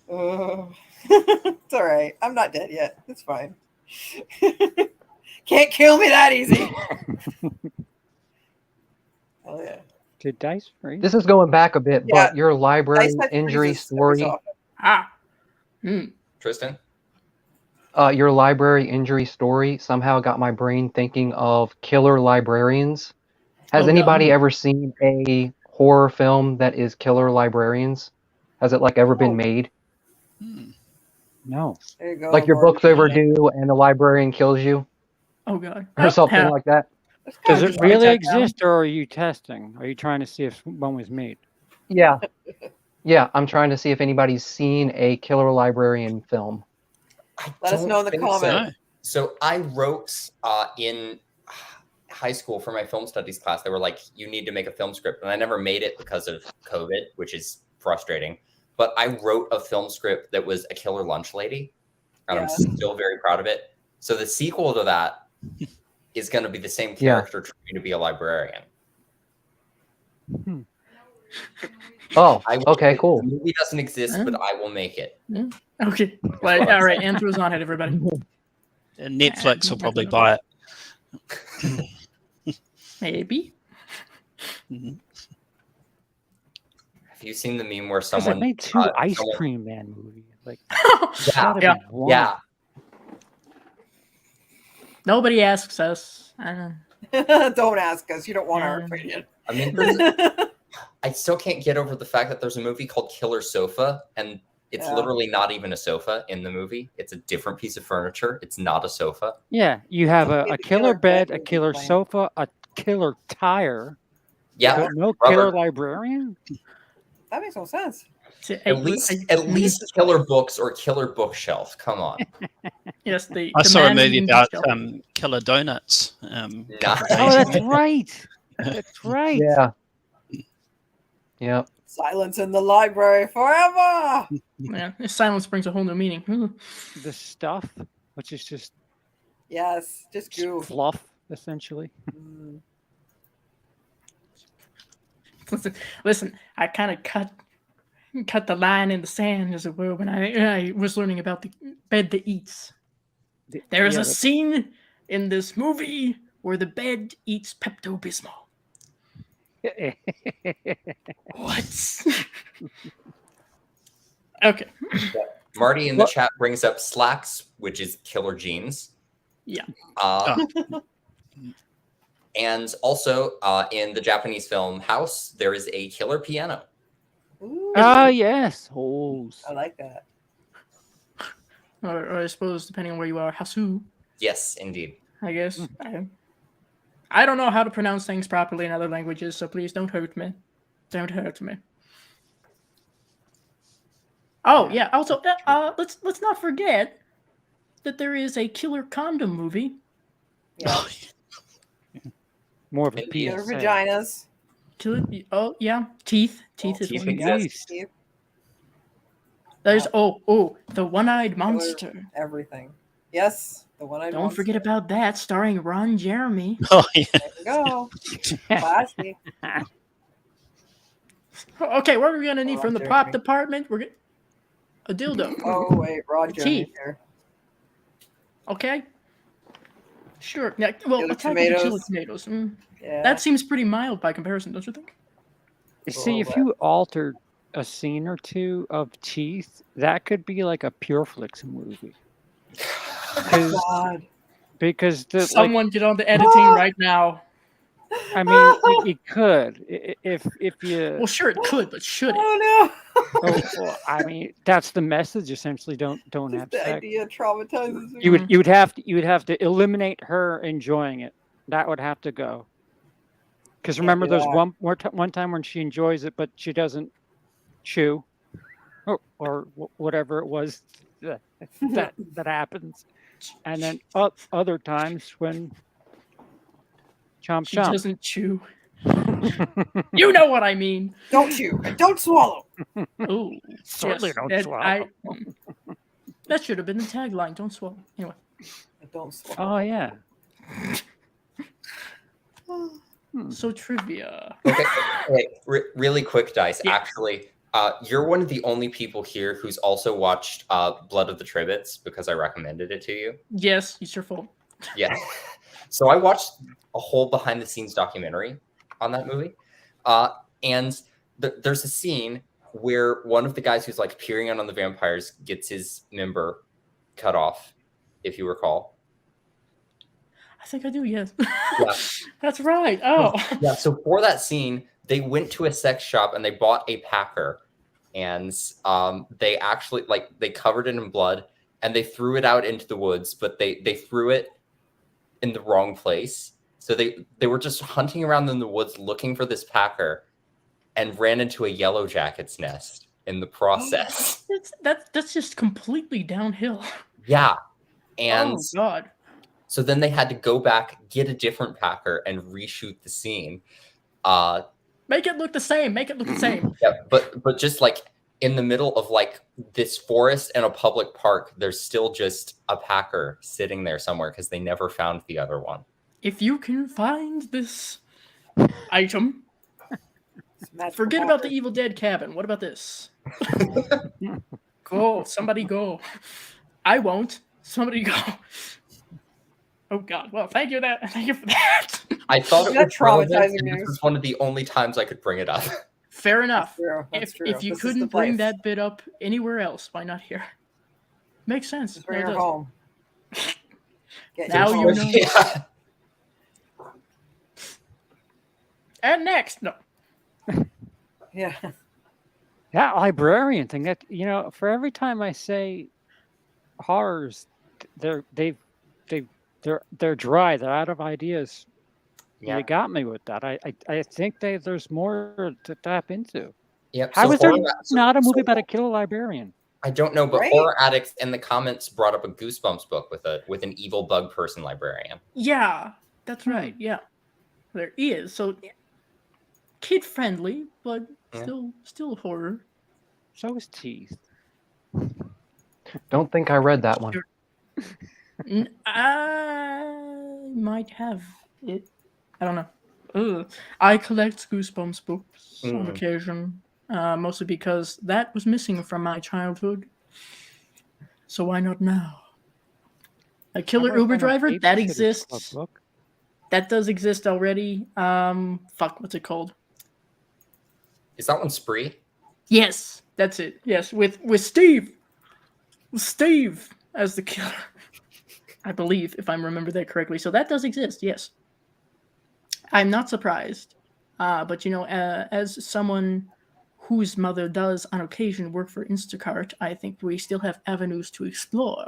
It's all right. I'm not dead yet. It's fine. Can't kill me that easy. Oh yeah. Did dice freeze? This is going back a bit, Yeah. but your library Dice Head injury freezes every story, so often. Ah. Hmm. Tristan? your library injury story somehow got my brain thinking of killer librarians. Has Oh, anybody God. ever seen a horror film that is killer librarians? Has it like ever Oh. been made? No. There you go. Like your Lord. book's overdue and the librarian kills you Oh, God. or something Yeah. like that? That's Does kinda it just good. really write that down. exist, or are you testing? Are you trying to see if one was made? Yeah. Yeah, I'm trying to see if anybody's seen a killer librarian film. I Let us don't know in the think comments. so. No. So I wrote in high school for my film studies class. They were like, "You need to make a film script," and I never made it because of COVID, which is frustrating. But I wrote a film script that was a killer lunch lady, and I'm Yeah. still very proud of it. So the sequel to that is going to be the same Yeah. character trying to be a librarian. Oh, I will okay, make it. cool. The movie doesn't exist, but I will make it. Okay. Well, all right. Andrew's on it, everybody. And Netflix will probably buy it. Maybe. Mhm. Have you seen the meme where Because someone they made two Ice someone- Cream Man movies. Like, Yeah, gotta Yeah. be one. yeah. Nobody asks us. I don't know. Don't ask us. You don't want our Yeah. opinion. I mean, I still can't get over the fact that there's a movie called Killer Sofa, and it's Yeah. literally not even a sofa in the movie. It's a different piece of furniture. It's not a sofa. Yeah, you have Maybe a the killer killer bed, bed a was killer fine. sofa, a killer tire, Yeah, but no Robert. killer librarian. That makes no sense. at least killer books or killer bookshelf. Come on. Yes, I the saw a man movie in about detail. killer donuts. Nah. couple Oh, days that's ago. right. That's right. Yeah. Yep. Silence in the library forever. Yeah, silence brings a whole new meaning. Hmm. The stuff, which is just Yes, just goo. fluff, essentially. Mm. Listen, I kind of cut the line in the sand, as it were, when I was learning about the bed that eats. There is Yeah, a scene in this movie where the bed eats Pepto-Bismol. What? Okay. Marty in the What? chat brings up slacks, which is killer jeans. Yeah. And also in the Japanese film House, there is a killer piano. Ooh, Ah, yes. Oh, I like that. Or I suppose, depending on where you are, Hasu, Yes, indeed. I guess. I don't know how to pronounce things properly in other languages, so please don't hurt me. Don't hurt me. Oh yeah. Also, let's not forget that there is a killer condom movie. Yeah. more of a Indeed. Killer PSA. vaginas. Killer. Oh yeah. Teeth. Teeth is Teeth one. exist. Yes, There's the one-eyed monster. everything. Yes. The one I Don't forget about that, starring Ron Jeremy. Oh yeah. There we go. Classy. Okay, what are we gonna need Oh, from the Ron prop Jeremy. department? We're getting a dildo. Oh wait, Ron Jeremy's Tea. here. Okay. Sure. Yeah. Well, Chili attack with the chili tomatoes. tomatoes. Yeah. That seems pretty mild by comparison, don't you think? See, if you altered a scene or two of teeth, that could be like a Pureflix movie. God. Because the, like, Someone get on the editing right now. I mean, it could if you. Well, sure, it could, but should it? Oh no. Oh, well, I mean, that's the message. Essentially, don't have The sex. idea traumatizes me. You would have to eliminate her enjoying it. That would have to go. Because remember, do there's that. one time when she enjoys it, but she doesn't chew, or whatever it was that happens, and then other times when chomp She chomp. doesn't chew. You know what I mean. Don't chew and don't swallow. Ooh, Certainly don't that, swallow. that should have been the tagline. Don't swallow. Anyway. Don't swallow. Oh yeah. So trivia. Okay, wait, really quick, Dice. Yeah. Actually, you're one of the only people here who's also watched Blood of the Tribbles because I recommended it to you. Yes, it's your fault. Yeah. So I watched a whole behind-the-scenes documentary on that movie, and there's a scene where one of the guys who's like peering out on the vampires gets his member cut off, if you recall. I think I do, yes. Yeah. That's right. Oh. Yeah, so for that scene, they went to a sex shop and they bought a packer, and they actually they covered it in blood and they threw it out into the woods, but they threw it in the wrong place. So they were just hunting around in the woods looking for this packer and ran into a yellow jacket's nest in the process. That's just completely downhill. Yeah. And oh God. so then they had to go back, get a different packer, and reshoot the scene. Make it look the same. Make it look the same. Yeah, but just like in the middle of like this forest and a public park, there's still just a packer sitting there somewhere because they never found the other one. If you can find this item, forget about the Evil Dead cabin. What about this? Go. Somebody go. I won't. Somebody go. Oh God! Well, thank you for that. I thought it That's was relevant, traumatizing and this news. was one of the only times I could bring it up. Fair enough. That's true. If you This is couldn't the bring place. that bit up anywhere else, why not here? Makes sense. Just bring No, it her does. home. Get Now your you home. know. Yeah. And next, no. Yeah. That librarian thing. That for every time I say horrors, they're dry. They're out of ideas. Yeah. They got me with that. I think there's more to tap into. Yep. How so is there horror- not a movie so- about a killer librarian? I don't know, but Right? Horror Addicts in the comments brought up a Goosebumps book with an evil bug person librarian. Yeah, that's right. Yeah, there is. So kid friendly, but Yeah. still horror. So is Teeth. Don't think I read that one. I might have it. I don't know. Ugh. I collect Goosebumps books on occasion, mostly because that was missing from my childhood. So why not now? A Killer Uber Driver, that exists. Book. That does exist already. Fuck, what's it called? Is that one Spree? Yes, that's it. Yes, with Steve. With Steve as the killer. I believe, if I remember that correctly. So that does exist, yes. I'm not surprised. But, as someone whose mother does on occasion work for Instacart, I think we still have avenues to explore.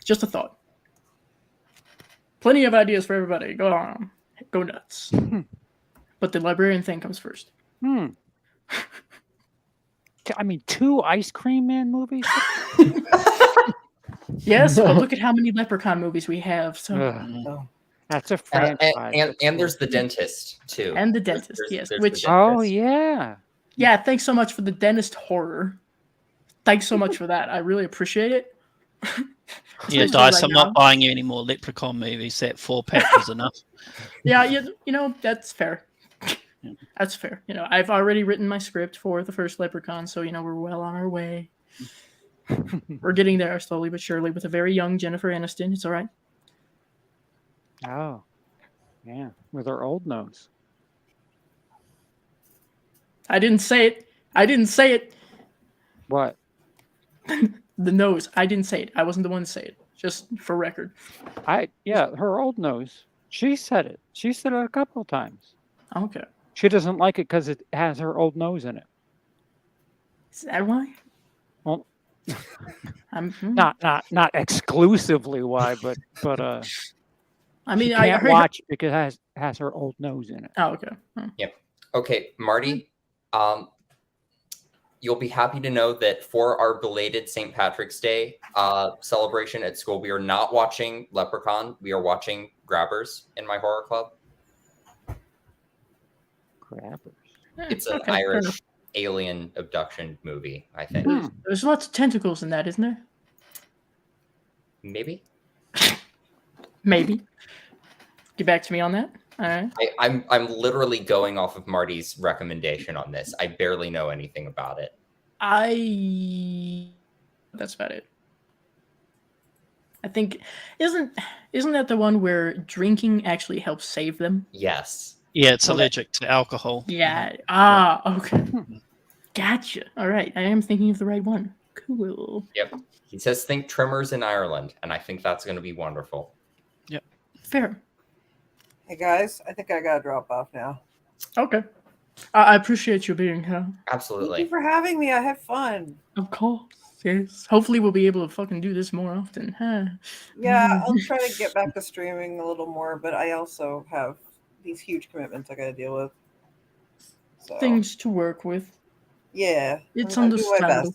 Just a thought. Plenty of ideas for everybody. Go on. Go nuts. But the librarian thing comes first. I mean, 2 Ice Cream Man movies? Yes, but look at how many Leprechaun movies we have. So Ugh. That's a franchise. And there's the dentist too. And the dentist, yes. There's Which the Oh, dentist. yeah. yeah, thanks so much for the dentist horror. Thanks so much for that. I really appreciate it. Yeah, Especially Dice, right I'm now. not buying you any more Leprechaun movies. That 4-pack was enough. Yeah, you know, that's fair. That's fair. You know, I've already written my script for the first Leprechaun, so you know we're well on our way. We're getting there slowly but surely with a very young Jennifer Aniston. It's all right. Oh, yeah, with her old nose. I didn't say it. I didn't say it. What? The nose. I didn't say it. I wasn't the one to say it. Just for record. Yeah, her old nose. She said it. She said it a couple of times. Okay. She doesn't like it because it has her old nose in it. Is that why? Well, I'm not exclusively why, but I mean, she I can't heard. watch because it has her old nose in it. Oh, okay. Hmm. Okay, Marty, you'll be happy to know that for our belated St. Patrick's Day celebration at school, we are not watching Leprechaun. We are watching Grabbers in my horror club. Grabbers. It's an Okay, fair enough. Irish alien abduction movie, I think. There's lots of tentacles in that, isn't there? Maybe. Maybe. Get back to me on that. All right. I'm literally going off of Marty's recommendation on this. I barely know anything about it. That's about it. I think isn't that the one where drinking actually helps save them? Yes. Yeah, it's Okay. allergic to alcohol. Yeah. Okay. Gotcha. All right. I am thinking of the right one. Cool. Yep. He says think Tremors in Ireland, and I think that's going to be wonderful. Fair. Hey guys, I think I gotta drop off now. Okay. I appreciate you being here. Thank Absolutely. you for having me. I had fun. Of course. Yes. Hopefully we'll be able to fucking do this more often. Huh? Yeah, I'll try to get back to streaming a little more, but I also have these huge commitments I gotta deal with. So Things to work with. yeah, It's I'll do my understandable.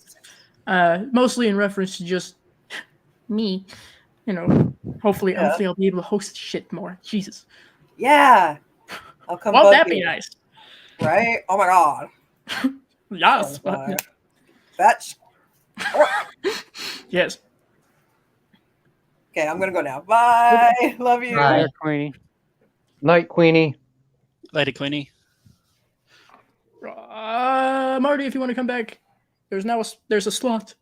best. Mostly in reference to just me. You know, hopefully Yeah. I'll be able to host shit more. Jesus. Yeah, I'll come. Won't bug that be you, nice? right? Oh my god, Yes. oh my. That's Yes. okay. I'm gonna go now. Bye. Love you. Bye. There, Queenie. Night, Queenie. Lady Queenie. Marty, if you want to come back, there's a slot.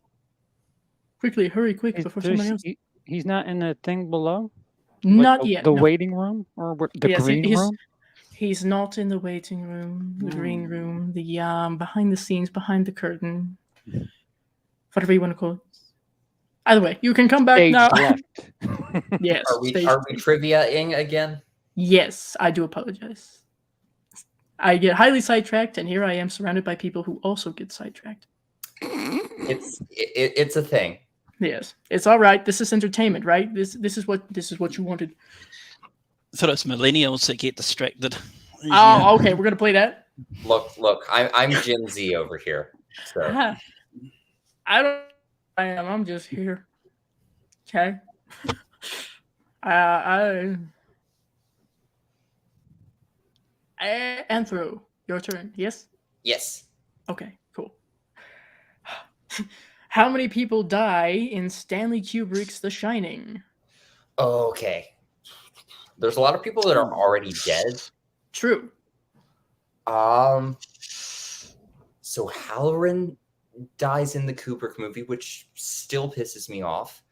Quickly, hurry, quick, before somebody else. He's not in the thing below? Like Not the, yet. The no. waiting room? Or the Yes, green room? He's not in the waiting room, the green room, the behind the scenes, behind the curtain, whatever you want to call it. Either way, you can come back Stage now. left. Yes. Are we stage- trivia-ing again? Yes, I do apologize. I get highly sidetracked, and here I am surrounded by people who also get sidetracked. It's a thing. Yes, it's all right. This is entertainment, right? This is what you wanted. I thought it's millennials that get distracted. Oh, okay. We're gonna play that. Look, I'm Gen Z over here. So I don't. I am. I'm just here. Okay. Anthro, your turn. Yes. yes. Okay. Cool. How many people die in Stanley Kubrick's The Shining? Okay. There's a lot of people that are already dead. True. So Halloran dies in the Kubrick movie, which still pisses me off.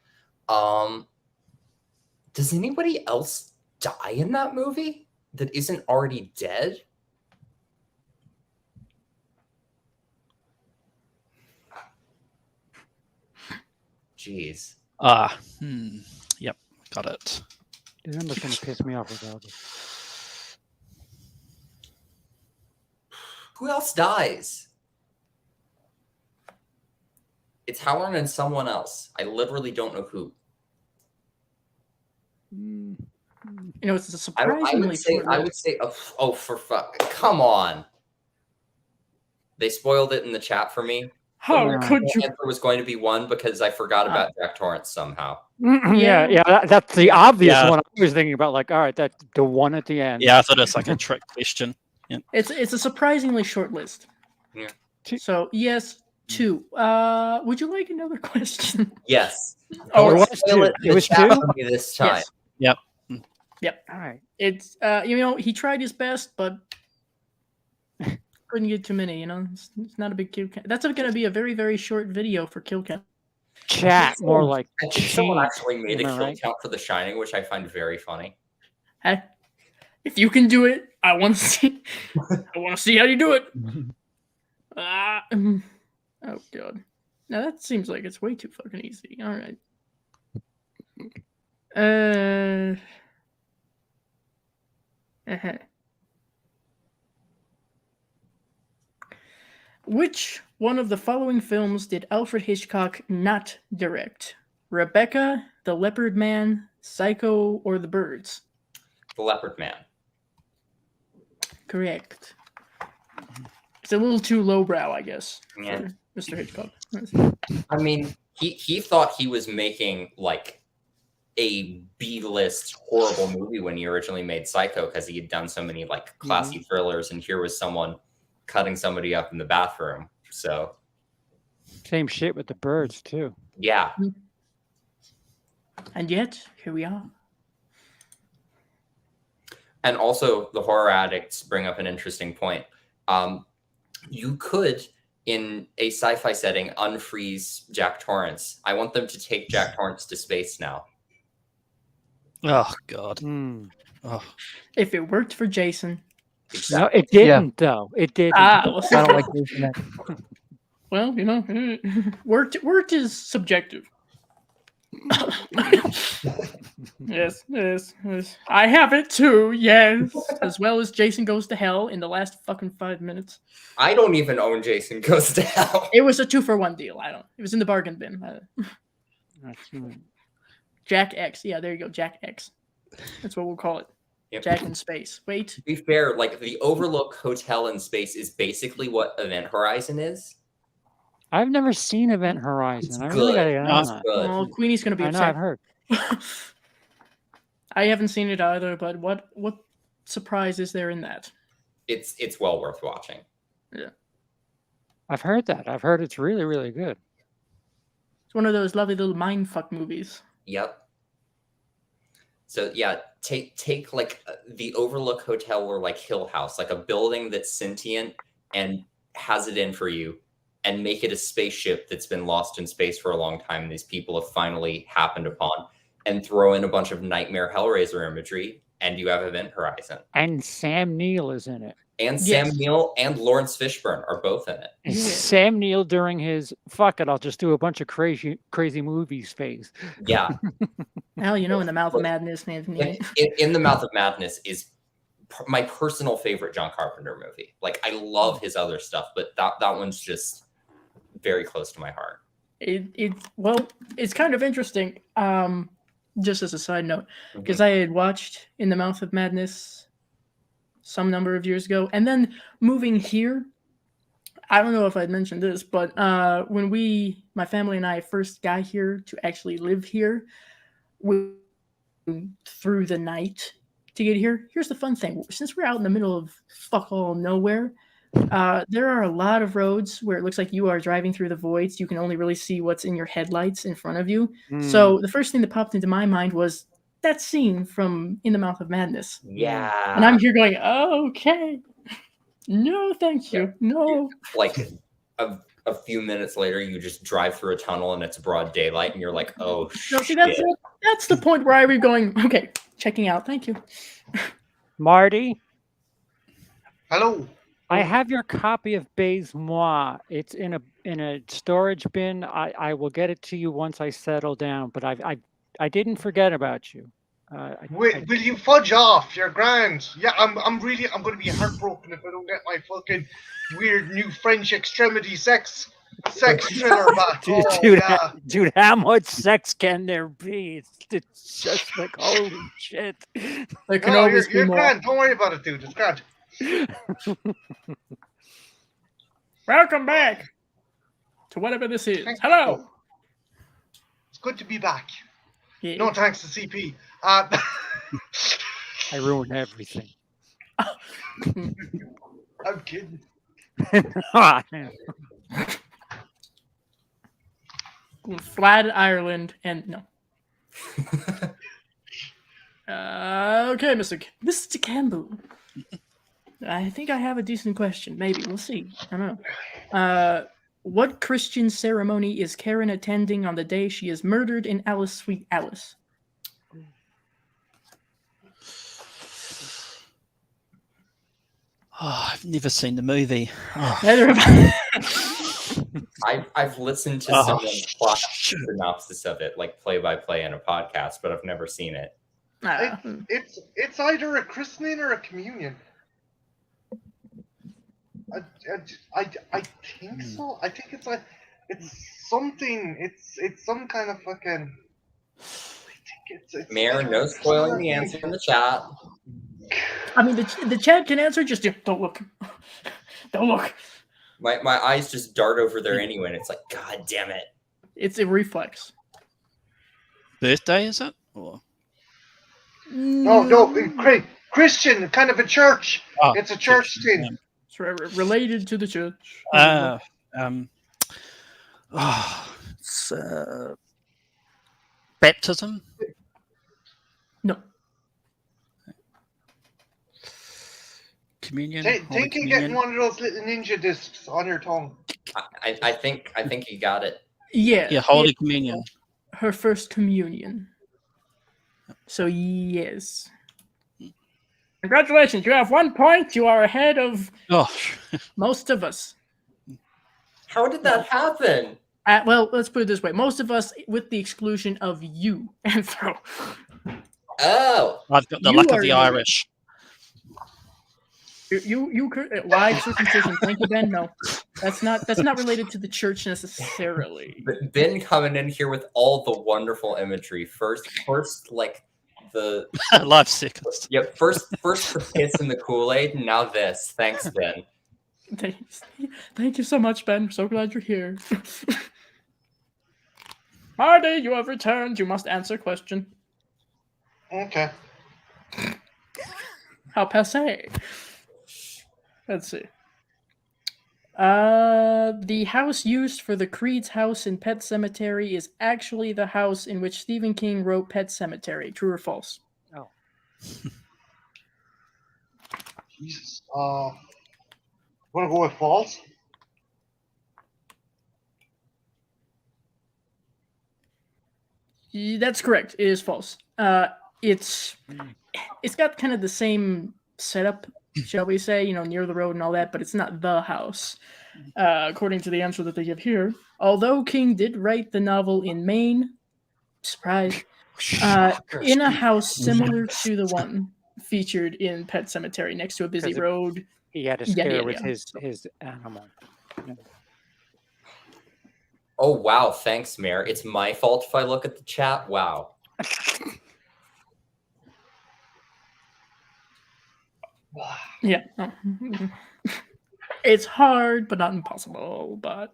Does anybody else die in that movie that isn't already dead? Jeez. Yep, got it. The number's going to piss me off regardless. Who else dies? It's Halloran and someone else. I literally don't know who. You know, it's a I surprisingly would say, short oh, for fuck, come on. They spoiled it in the chat for me. How Yeah. could you? Answer was going to be one because I forgot about Jack Torrance somehow. That's the obvious Yeah. one. I was thinking about, like, all right, that's the one at the end. Yeah, I thought it was like a trick question. It's a surprisingly short list. Yeah. So yes, 2. Would you like another question? Yes. Oh, There was Spoil two. it in It the was chat two? for me this time. yes. Yep. Yep. All right. It's he tried his best, but couldn't get too many. It's not a big kill count. That's going to be a very, very short video for kill count. Chat, more like I think someone cheese. actually made a Am I kill right? count for The Shining, which I find very funny. Hey, if you can do it, I want to see. I want to see how you do it. Oh god. Now that seems like it's way too fucking easy. All right. Which one of the following films did Alfred Hitchcock not direct? Rebecca, The Leopard Man, Psycho, or The Birds? The Leopard Man. Correct. It's a little too lowbrow, I guess, Yeah. for Mr. Hitchcock. I mean, he thought he was making like a B-list horrible movie when he originally made Psycho because he had done so many like classy thrillers, and here was someone cutting somebody up in the bathroom. So Same shit with the birds too. yeah, And yet, here we are. and also the horror addicts bring up an interesting point. You could, in a sci-fi setting, unfreeze Jack Torrance. I want them to take Jack Torrance to space now. Oh God. Hmm. Oh. If it worked for Jason. No, it didn't though. It didn't. Well, I don't like Jason X. well, worked is subjective. yes. I have it too, yes. As well as Jason Goes to Hell in the last fucking 5 minutes. I don't even own Jason Goes to Hell. It was a 2-for-1 deal. It was in the bargain bin. Jack X. Yeah, there you go. Jack X. That's what we'll call it. Yep. Jack in space. Wait. To be fair, like the Overlook Hotel in space is basically what Event Horizon is. I've never seen Event Horizon. It's I really gotta good. get on It's that. good. Well, Queenie's gonna be I know. upset. I've heard. I haven't seen it either, but what surprise is there in that? It's well worth watching. I've heard that. I've heard it's really, really good. It's one of those lovely little mindfuck movies. Yep. So yeah, take like the Overlook Hotel or like Hill House, like a building that's sentient and has it in for you, and make it a spaceship that's been lost in space for a long time. And these people have finally happened upon, and throw in a bunch of nightmare Hellraiser imagery, and you have Event Horizon. And Sam Neill is in it. And Yes. Sam Neill and Lawrence Fishburne are both in it. And Yeah. Sam Neill during his "fuck it, I'll just do a bunch of crazy movies" phase. Yeah. Hell, in the Mouth of Madness, Anthony. In the Mouth of Madness is my personal favorite John Carpenter movie. Like I love his other stuff, but that one's just very close to my heart. It's kind of interesting. Just as a side note, because I had watched In the Mouth of Madness some number of years ago, and then moving here, I don't know if I'd mentioned this, but when my family and I first got here to actually live here, we through the night to get here. Here's the fun thing: since we're out in the middle of fuck all nowhere, there are a lot of roads where it looks like you are driving through the voids. You can only really see what's in your headlights in front of you. So the first thing that popped into my mind was that scene from In the Mouth of Madness. Yeah. And I'm here going, oh, okay. No, thank you. No. Like a few minutes later, you just drive through a tunnel and it's broad daylight, and you're like, oh No, see, shit. that's the point where I was going, okay, checking out. Thank you. Marty, Hello. I have your copy of Baise Moi. It's in a storage bin. I will get it to you once I settle down. But I didn't forget about you. Will you fudge off? You're grand. Yeah, I'm going to be heartbroken if I don't get my fucking weird new French extremity sex thriller back. Dude, how much sex can there be? It's just like holy shit. There can No, always be you're more. grand. Don't worry about it, dude. It's grand. Welcome back to whatever this is. Thank Hello. you. It's good to be back. Yeah. No thanks to CP. I ruined everything. I'm kidding. fly to Ireland and no. Okay, Mr. Campbell. I think I have a decent question. Maybe we'll see. I don't know. What Christian ceremony is Karen attending on the day she is murdered in Alice Sweet Alice? Oh, I've never seen the movie. Oh. Neither have I. I've listened to someone's plot synopsis of it, like play by play in a podcast, but I've never seen it. It's either a christening or a communion. I think so. I think it's something. It's some kind of fucking. I think it's Mayor, no spoiling the answer in the chat. I mean, the chat can answer. Just don't look. Don't look. My eyes just dart over there anyway, and it's like, God damn it! It's a reflex. Birthday, is it? Or... No, Christian, kind of a church. Oh, it's a church thing. It's related to the church. It's, baptism? No. Communion? Think you're getting one of those little ninja discs on your tongue. I think you got it. Yeah. Yeah, Holy Communion. Her first communion. So yes. Congratulations, you have 1 point. You are ahead of most of us. How did that happen? Well, let's put it this way. Most of us, with the exclusion of you, Anthro. Oh. I've got the luck of the Irish. You wide circumcision. Thank you, Ben. No, that's not related to the church necessarily. But Ben coming in here with all the wonderful imagery. First, like the life seconds. Yep. First the piss in the Kool-Aid. And now this. Thanks, Ben. Thank you so much, Ben. I'm so glad you're here. Hardy, you have returned. You must answer question. Okay. How passe? Let's see. The house used for the Creed's house in Pet Sematary is actually the house in which Stephen King wrote Pet Sematary. True or false? Oh. Jesus. Want to go with false? That's correct. It is false. It's got kind of the same setup, shall we say, near the road and all that, but it's not the house, according to the answer that they give here. Although King did write the novel in Maine, surprise, in a house similar to the one featured in Pet Sematary next to a busy road. He had a scare with his animal. Yeah. Oh, wow. Thanks, Mayor. It's my fault if I look at the chat. Wow. Yeah. It's hard, but not impossible. But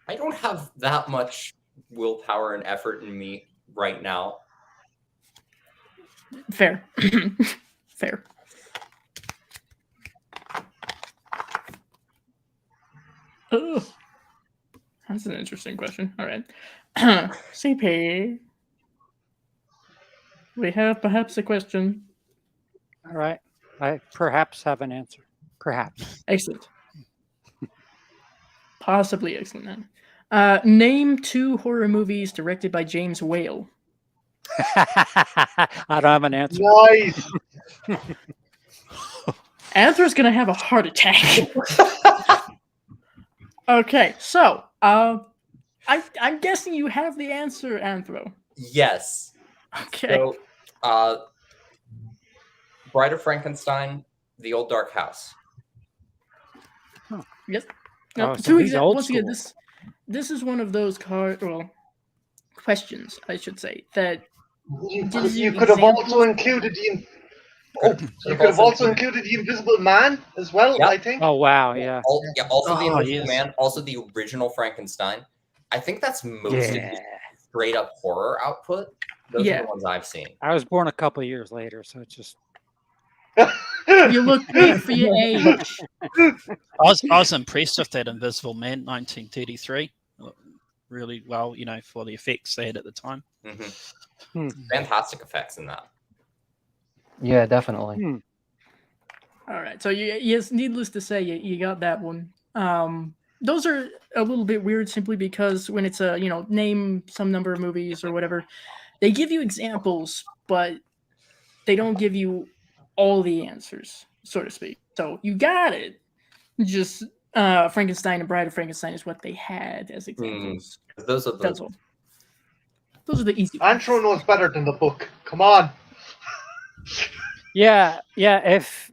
I don't have that much willpower and effort in me right now. Fair. Fair. Oh, that's an interesting question. All right. CP. We have perhaps a question. All right. I perhaps have an answer. Perhaps. Excellent. Possibly excellent. Name 2 horror movies directed by James Whale. I don't have an answer. Nice. Anthro's gonna have a heart attack. Okay, so I'm guessing you have the answer, Anthro. Yes. Okay. So, Bride of Frankenstein, The Old Dark House. Yes. Now, Oh, so he's old once again, school. this is one of those questions, I should say, that You gives you could have examples. also included the Invisible Man as well. Yep. I think. Oh wow, yeah. Also the Oh, Invisible yes. Man, also the original Frankenstein. I think that's most of the straight up horror output. Those are Yeah. the ones I've seen. I was born a couple of years later, so it's just You look big for your age. I was impressed with that Invisible Man, 1933. really well, for the effects they had at the time. Fantastic effects in that. Yeah, definitely. All right. So yes, needless to say, you got that one. Those are a little bit weird simply because when it's a name some number of movies or whatever, they give you examples, but they don't give you all the answers, so to speak. So you got it. Just Frankenstein and Bride of Frankenstein is what they had as examples. Those are That's all. Those are the easy ones. Antro knows better than the book. Come on. Yeah. If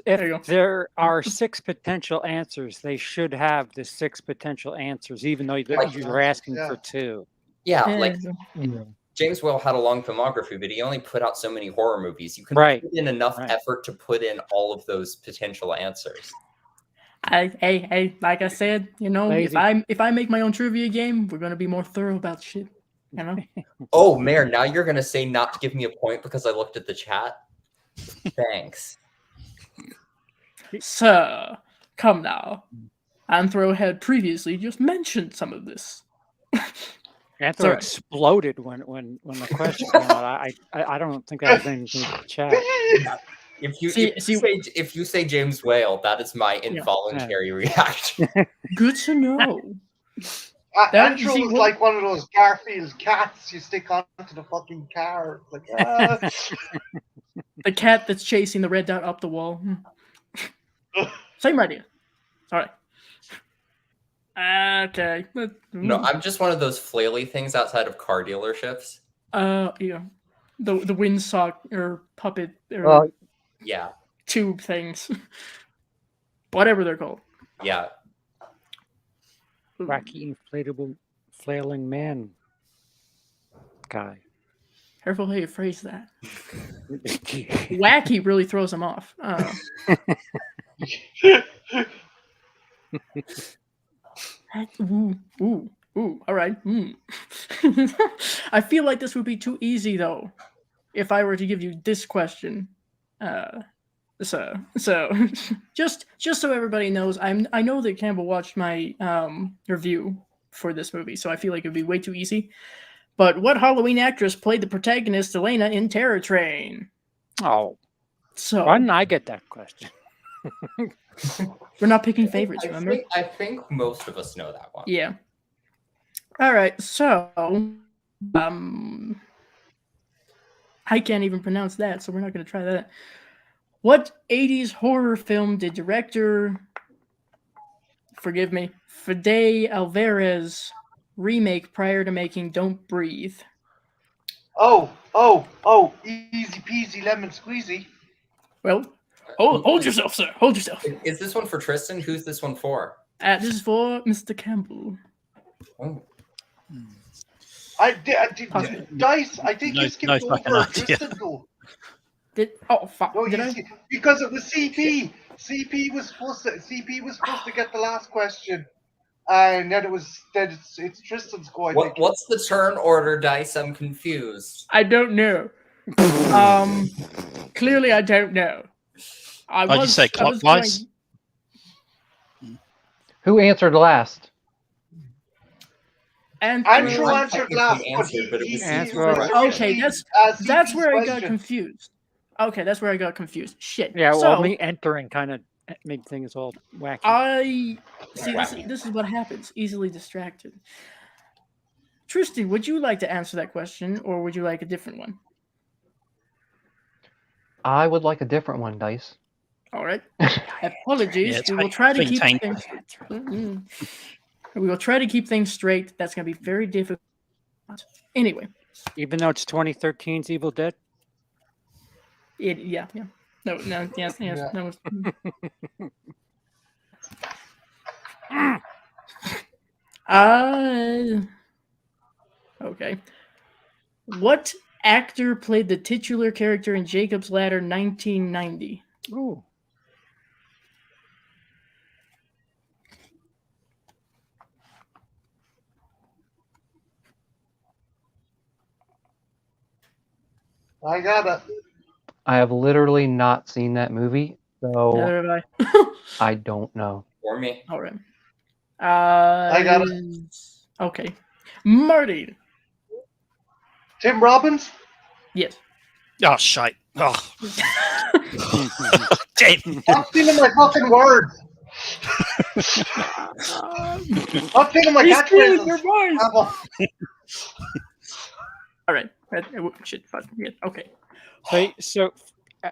There you go. there are 6 potential answers, they should have the 6 potential answers, even though you're asking for 2. Yeah, Yeah, like Yeah. James Whale had a long filmography, but he only put out so many horror movies. You can put in enough effort to put in all of those potential answers. Hey, like I said, Lazy. if I make my own trivia game, we're gonna be more thorough about shit. Oh, Mayor, now you're gonna say not to give me a point because I looked at the chat? Thanks. Sir, come now. Anthro had previously just mentioned some of this. Anthro Sorry. exploded when the question came out. I don't think that was anything in the chat. If you say James Whale, that is my involuntary reaction. Good to know. Antro was like one of those Garfield cats you stick onto the fucking car. Like, the cat that's chasing the red dot up the wall. Same idea. Sorry. Okay. No, I'm just one of those flaily things outside of car dealerships. Yeah. The windsock or puppet or yeah, tube things. Whatever they're called. Yeah. Wacky inflatable flailing man guy. Careful how you phrase that. Wacky really throws him off. Ooh, all right. I feel like this would be too easy, though, if I were to give you this question. So just so everybody knows, I know that Campbell watched my review for this movie, so I feel like it'd be way too easy. But what Halloween actress played the protagonist Elena in Terror Train? Oh, so why didn't I get that question? We're not picking favorites, remember? I think most of us know that one. Yeah. All right, so I can't even pronounce that, so we're not going to try that. What 80s horror film did director, forgive me, Fede Alvarez remake prior to making Don't Breathe? Oh, easy peasy lemon squeezy. Well, hold yourself, sir. Hold yourself. Is this one for Tristan? Who's this one for? This is for Mr. Campbell. Oh. Dice, I think you skipped over Tristan though. Fuck. No, did I? Because it was CP. CP was supposed to get the last question. And then it's Tristan's go, I think. What's the turn order, Dice? I'm confused. I don't know. Clearly I don't know. Did you say clockwise? Who answered last? Andrew answered last, but it was okay, that's where I got confused. Okay, that's where I got confused. Shit. Yeah, well, so, me entering kind of made things all wacky. This is what happens. Easily distracted. Tristan, would you like to answer that question, or would you like a different one? I would like a different one, Dice. All right. Apologies. We will try to keep things. We will try to keep things straight. That's going to be very difficult. Anyway. Even though it's 2013's Evil Dead? Yeah. No, yes. Yeah. That was... Okay. What actor played the titular character in Jacob's Ladder 1990? Ooh. I got it. I have literally not seen that movie, so Neither have I. I don't know. For me. All right. I got it. Okay. Marty. Tim Robbins? Yes. Oh, shite. Oh. Damn. I'm stealing my fucking word. I'm stealing my He's stealing your catchphrases. voice. All right. Shit. Fuck. Yeah. Okay. So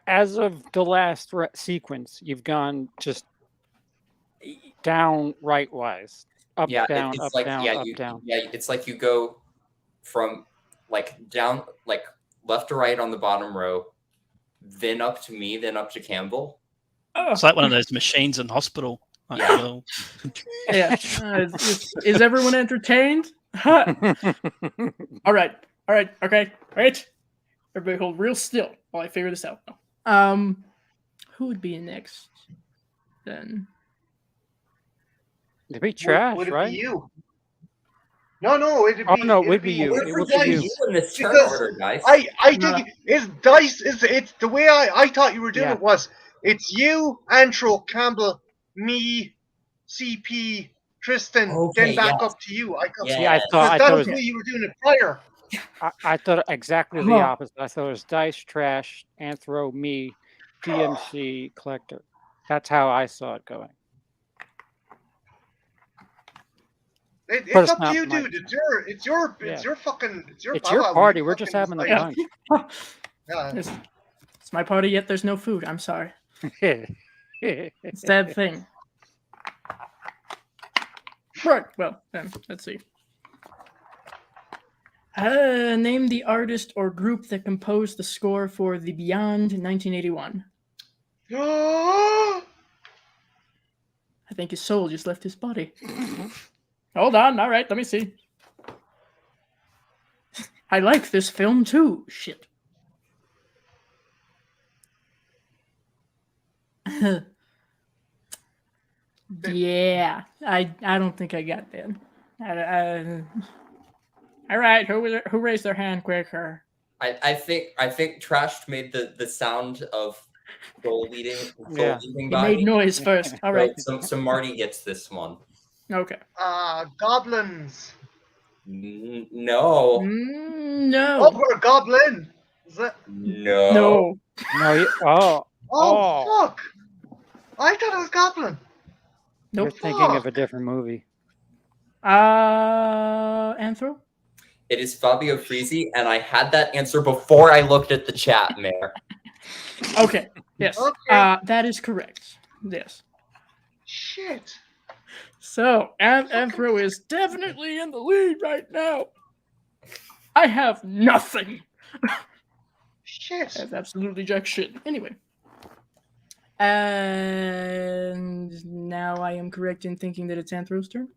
as of the last sequence, you've gone just down right wise, up, Yeah, down, it's up, like down, yeah, up, you down. yeah, it's like you go from like down like left to right on the bottom row, then up to me, then up to Campbell. Oh. It's like one of those machines in hospital. Like, Yeah. well, Yeah. Is everyone entertained? Huh. All right. Okay. Wait. Everybody hold real still while I figure this out. Who would be next then? It'd be trash, Would it right? be you? No, it'd be. Oh, no, it it'd would be you. Where It would would be you you. in this turn Because order, guys? I No. think it's dice. It's the way I thought you were doing Yeah. it was. It's you, Antro, Campbell, me, CP, Tristan, Okay, then back yes. up to you. I thought, Yeah. Yeah, I because thought that it was was. the way you were doing it prior. I thought exactly the Huh. opposite. I thought it was dice, trash, anthro, me, DMC, collector. That's how I saw it going. It's But it's up to not you, mine. dude. It's your Yeah. fucking It's your powwow. party. You We're just fucking having a decide. punch. Yeah. It's my party, yet there's no food. I'm sorry. It's that thing. Right. Well, then let's see. Name the artist or group that composed the score for The Beyond in 1981. I think his soul just left his body. Hold on. All right. Let me see. I like this film too. Shit. Yeah. I don't think I got that. All right. Who raised their hand quicker? I think Trashed made the sound of leading Yeah. He by made me. noise first. All right. So Marty gets this one. Okay. Goblins. No. No. Oh, we're a goblin. Is that? No. No. No, Oh, Oh. fuck! I thought it was goblin. you're Nope. thinking of a Fuck. different movie. Anthro? It is Fabio Frizzi, and I had that answer before I looked at the chat, Mayor. Okay. Yes. Okay. That is correct. Yes. Shit. So, Anthro is definitely in the lead right now. I have nothing. Shit. I have absolutely jack shit. Anyway. And now I am correct in thinking that it's Anthro's turn?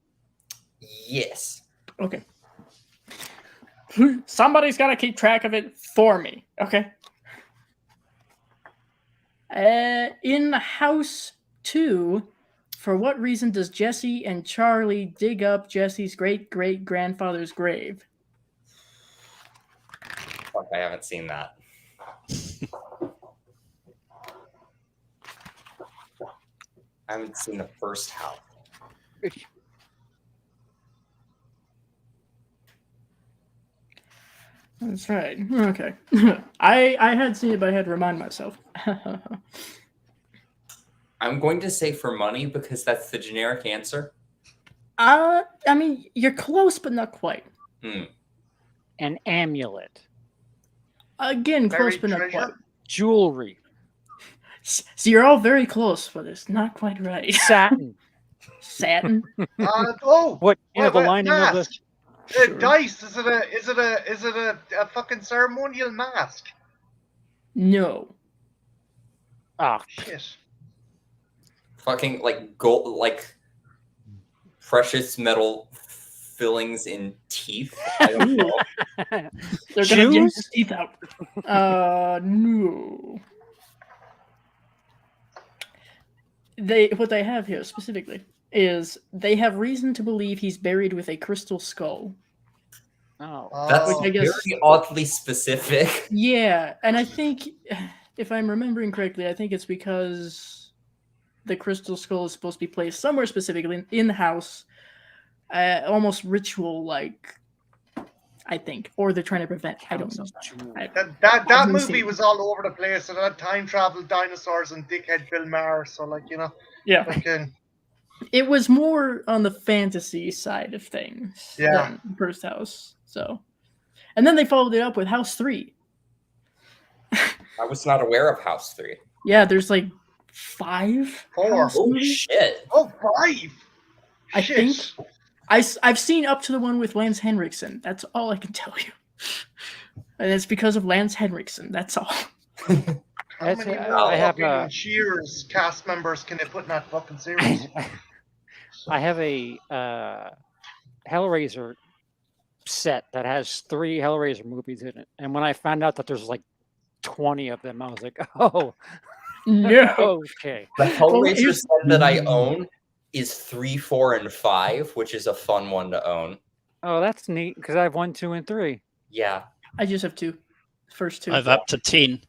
Yes. Okay. Somebody's got to keep track of it for me. Okay. In House 2, for what reason does Jesse and Charlie dig up Jesse's great-great-grandfather's grave? Fuck, I haven't seen that. I haven't seen the first house. That's right. Okay. I had seen it, but I had to remind myself. I'm going to say for money because that's the generic answer. I mean, you're close, but not quite. An amulet. Again, close, Buried but not treasure? quite. Jewelry. So you're all very close, but it's not quite right. Satin. Satin? Oh. What? You know, the wait, lining of the. mask. Sure. Dice. Is it a fucking ceremonial mask? No. Ah, Shit. Fucking like gold, like precious metal fillings in teeth. I don't know. They're gonna yank Shoes? his teeth out. No. What they have here specifically is they have reason to believe he's buried with a crystal skull. Oh. That's Which I guess- very oddly specific. Yeah, and I think, if I'm remembering correctly, I think it's because the crystal skull is supposed to be placed somewhere specifically in the house, almost ritual-like, I think, or they're trying to prevent. I don't know. That haven't movie seen it. was all over the place. It had time travel, dinosaurs, and dickhead Bill Maher. So like Yeah, fucking it was more on the fantasy side of things Yeah. than First House. So, and then they followed it up with House 3. I was not aware of House 3. Yeah, there's like 5 4. House Oh movies. shit! Oh, 5. I Shit. think I've seen up to the one with Lance Henriksen. That's all I can tell you. And it's because of Lance Henriksen. That's all. How That's- many I more have fucking Cheers cast members can they put in that fucking series? I have a Hellraiser set that has 3 Hellraiser movies in it, and when I found out that there's like 20 of them, I was like, oh, No. okay. The Hellraiser here's- set that I own is 3, 4, and 5, which is a fun one to own. Oh, that's neat because I have 1, 2, and 3. Yeah, I just have 2. First 2. I've up to 10.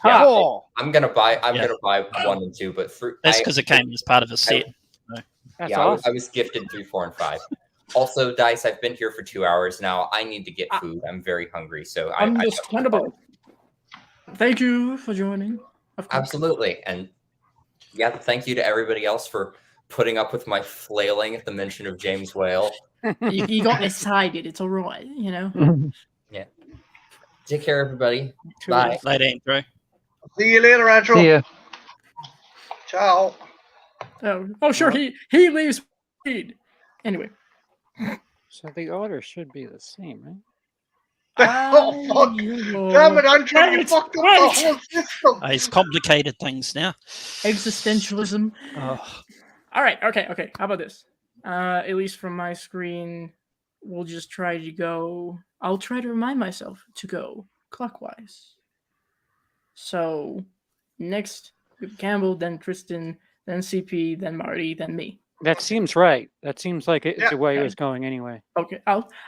yeah. Oh, I'm gonna buy 1 and 2, but That's because it came as part of a set. that's yeah, awesome. I was gifted 3, 4, and 5. Also, Dice, I've been here for 2 hours now. I need to get food. I'm very hungry, so I Understandable. Thank you for joining. Of course. absolutely. And yeah, thank you to everybody else for putting up with my flailing at the mention of James Whale. You got excited. It's all right, you know. Take care, everybody. Cool. Bye. Later, Andrew. See you later, Andrew. See ya. Ciao. Oh, sure. He leaves. Anyway. So the order should be the same, right? Oh, fuck. Damn it, Andrew, you fucked up the whole system. It's complicated things now. Existentialism. Oh, All right. Okay. How about this? At least from my screen, we'll just try to go. I'll try to remind myself to go clockwise. So next, we have Campbell, then Tristan, then CP, then Marty, then me. That seems right. That seems like it's Yeah, the way it okay. was going anyway. Okay,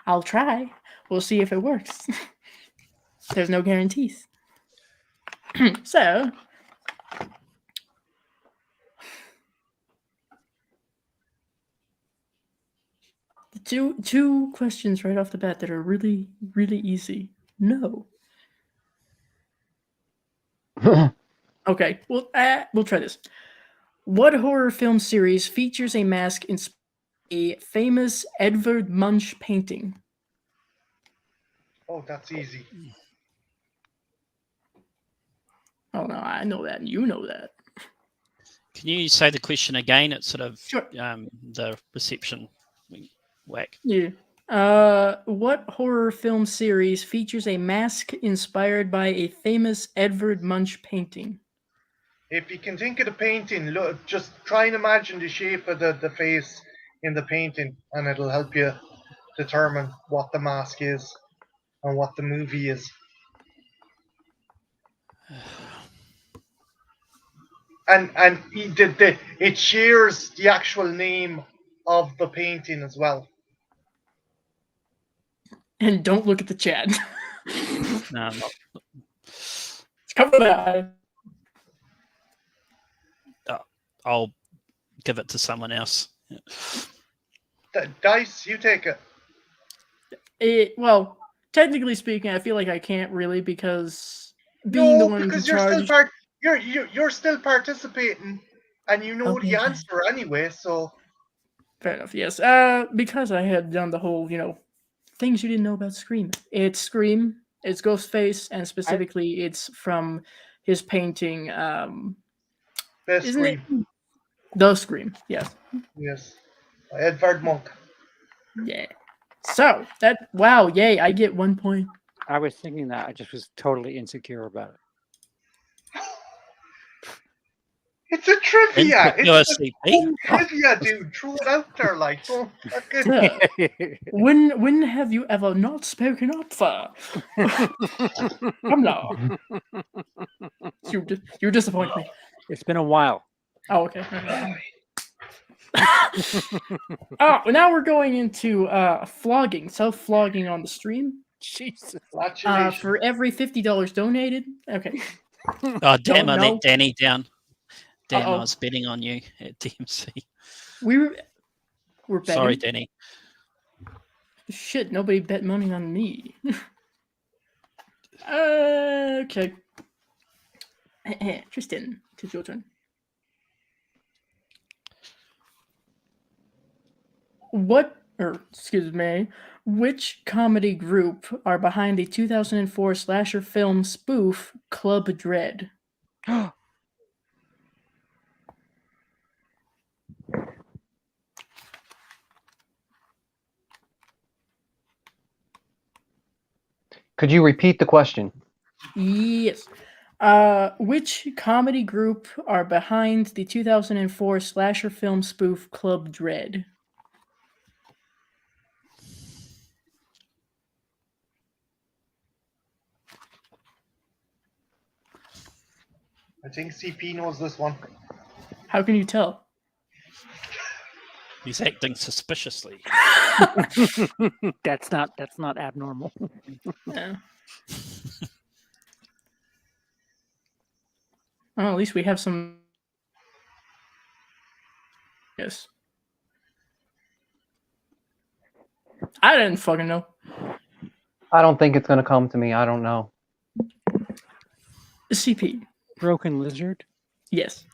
I'll try. We'll see if it works. There's no guarantees. So, the two questions right off the bat that are really, really easy. No. Okay, we'll try this. What horror film series features a mask in a famous Edvard Munch painting? Oh, that's easy. Oh no, I know that. You know that. can you say the question again? It's sort of Sure. the reception whack. Yeah. What horror film series features a mask inspired by a famous Edvard Munch painting? If you can think of the painting, look, just try and imagine the shape of the face in the painting, and it'll help you determine what the mask is and what the movie is. And it shares the actual name of the painting as well. And don't look at the chat. No, I'm not. It's cover that. I'll give it to someone else. Dice, you take it. Well, technically speaking, I feel like I can't really because being the one in because charge. you're still participating, and you know Okay. the answer anyway. So Fair enough. Yes. Because I had done the whole, things you didn't know about Scream. It's Scream. It's Ghostface, and specifically, it's from his painting. best Isn't it Scream. The Scream? Yes. Yes, Edvard Munch. Yeah. So wow, yay! I get 1 point. I was thinking that. I just was totally insecure about it. It's a trivia. Insecure It's CP. a trivia, dude. Throw it out there, like. Oh, fucking- So, when have you ever not spoken up for? Come now. You disappoint me. It's been a while. Oh, okay. Oh, now we're going into flogging, self-flogging on the stream. Jesus. Congratulations. For every $50 donated. Okay. Oh, damn, I know. let Danny down. Dan, Uh-oh. I was betting on you at DMC. We're betting. Sorry, Danny. Shit, nobody bet money on me. Okay. Tristan, it's your turn. Which comedy group are behind the 2004 slasher film spoof Club Dread? Could you repeat the question? Yes. Which comedy group are behind the 2004 slasher film spoof Club Dread? I think CP knows this one. How can you tell? He's acting suspiciously. That's not abnormal. Yeah. Well, at least we have some. Yes. I didn't fucking know. I don't think it's going to come to me. I don't know. CP. Broken Lizard. Yes.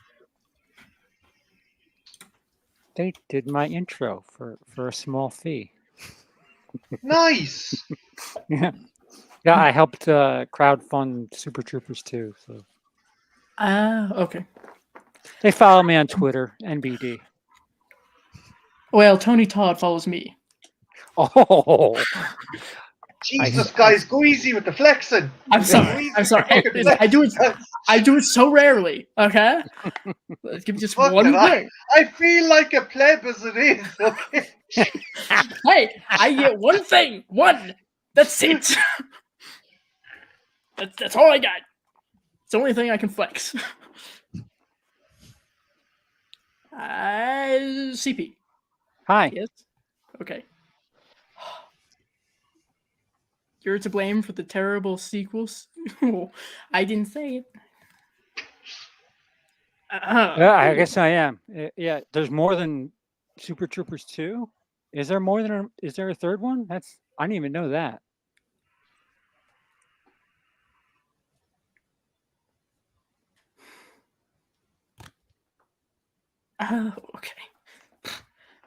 They did my intro for a small fee. Nice. Yeah, I helped crowdfund Super Troopers too. So Okay. they follow me on Twitter, NBD. Well, Tony Todd follows me. Oh, Jesus, guys, go easy with the flexing. I'm sorry. I'm sorry. I do it so rarely. Okay. Let's give me just Fuck one it, thing. I feel like a pleb as it is. Okay. Hey, I get one thing. One. That's it. That's all I got. It's the only thing I can flex. CP. hi. Yes. Okay. You're to blame for the terrible sequels. I didn't say it. Yeah, I guess I am. Yeah, there's more than Super Troopers 2. Is there more than? Is there a third one? I didn't even know that. Okay.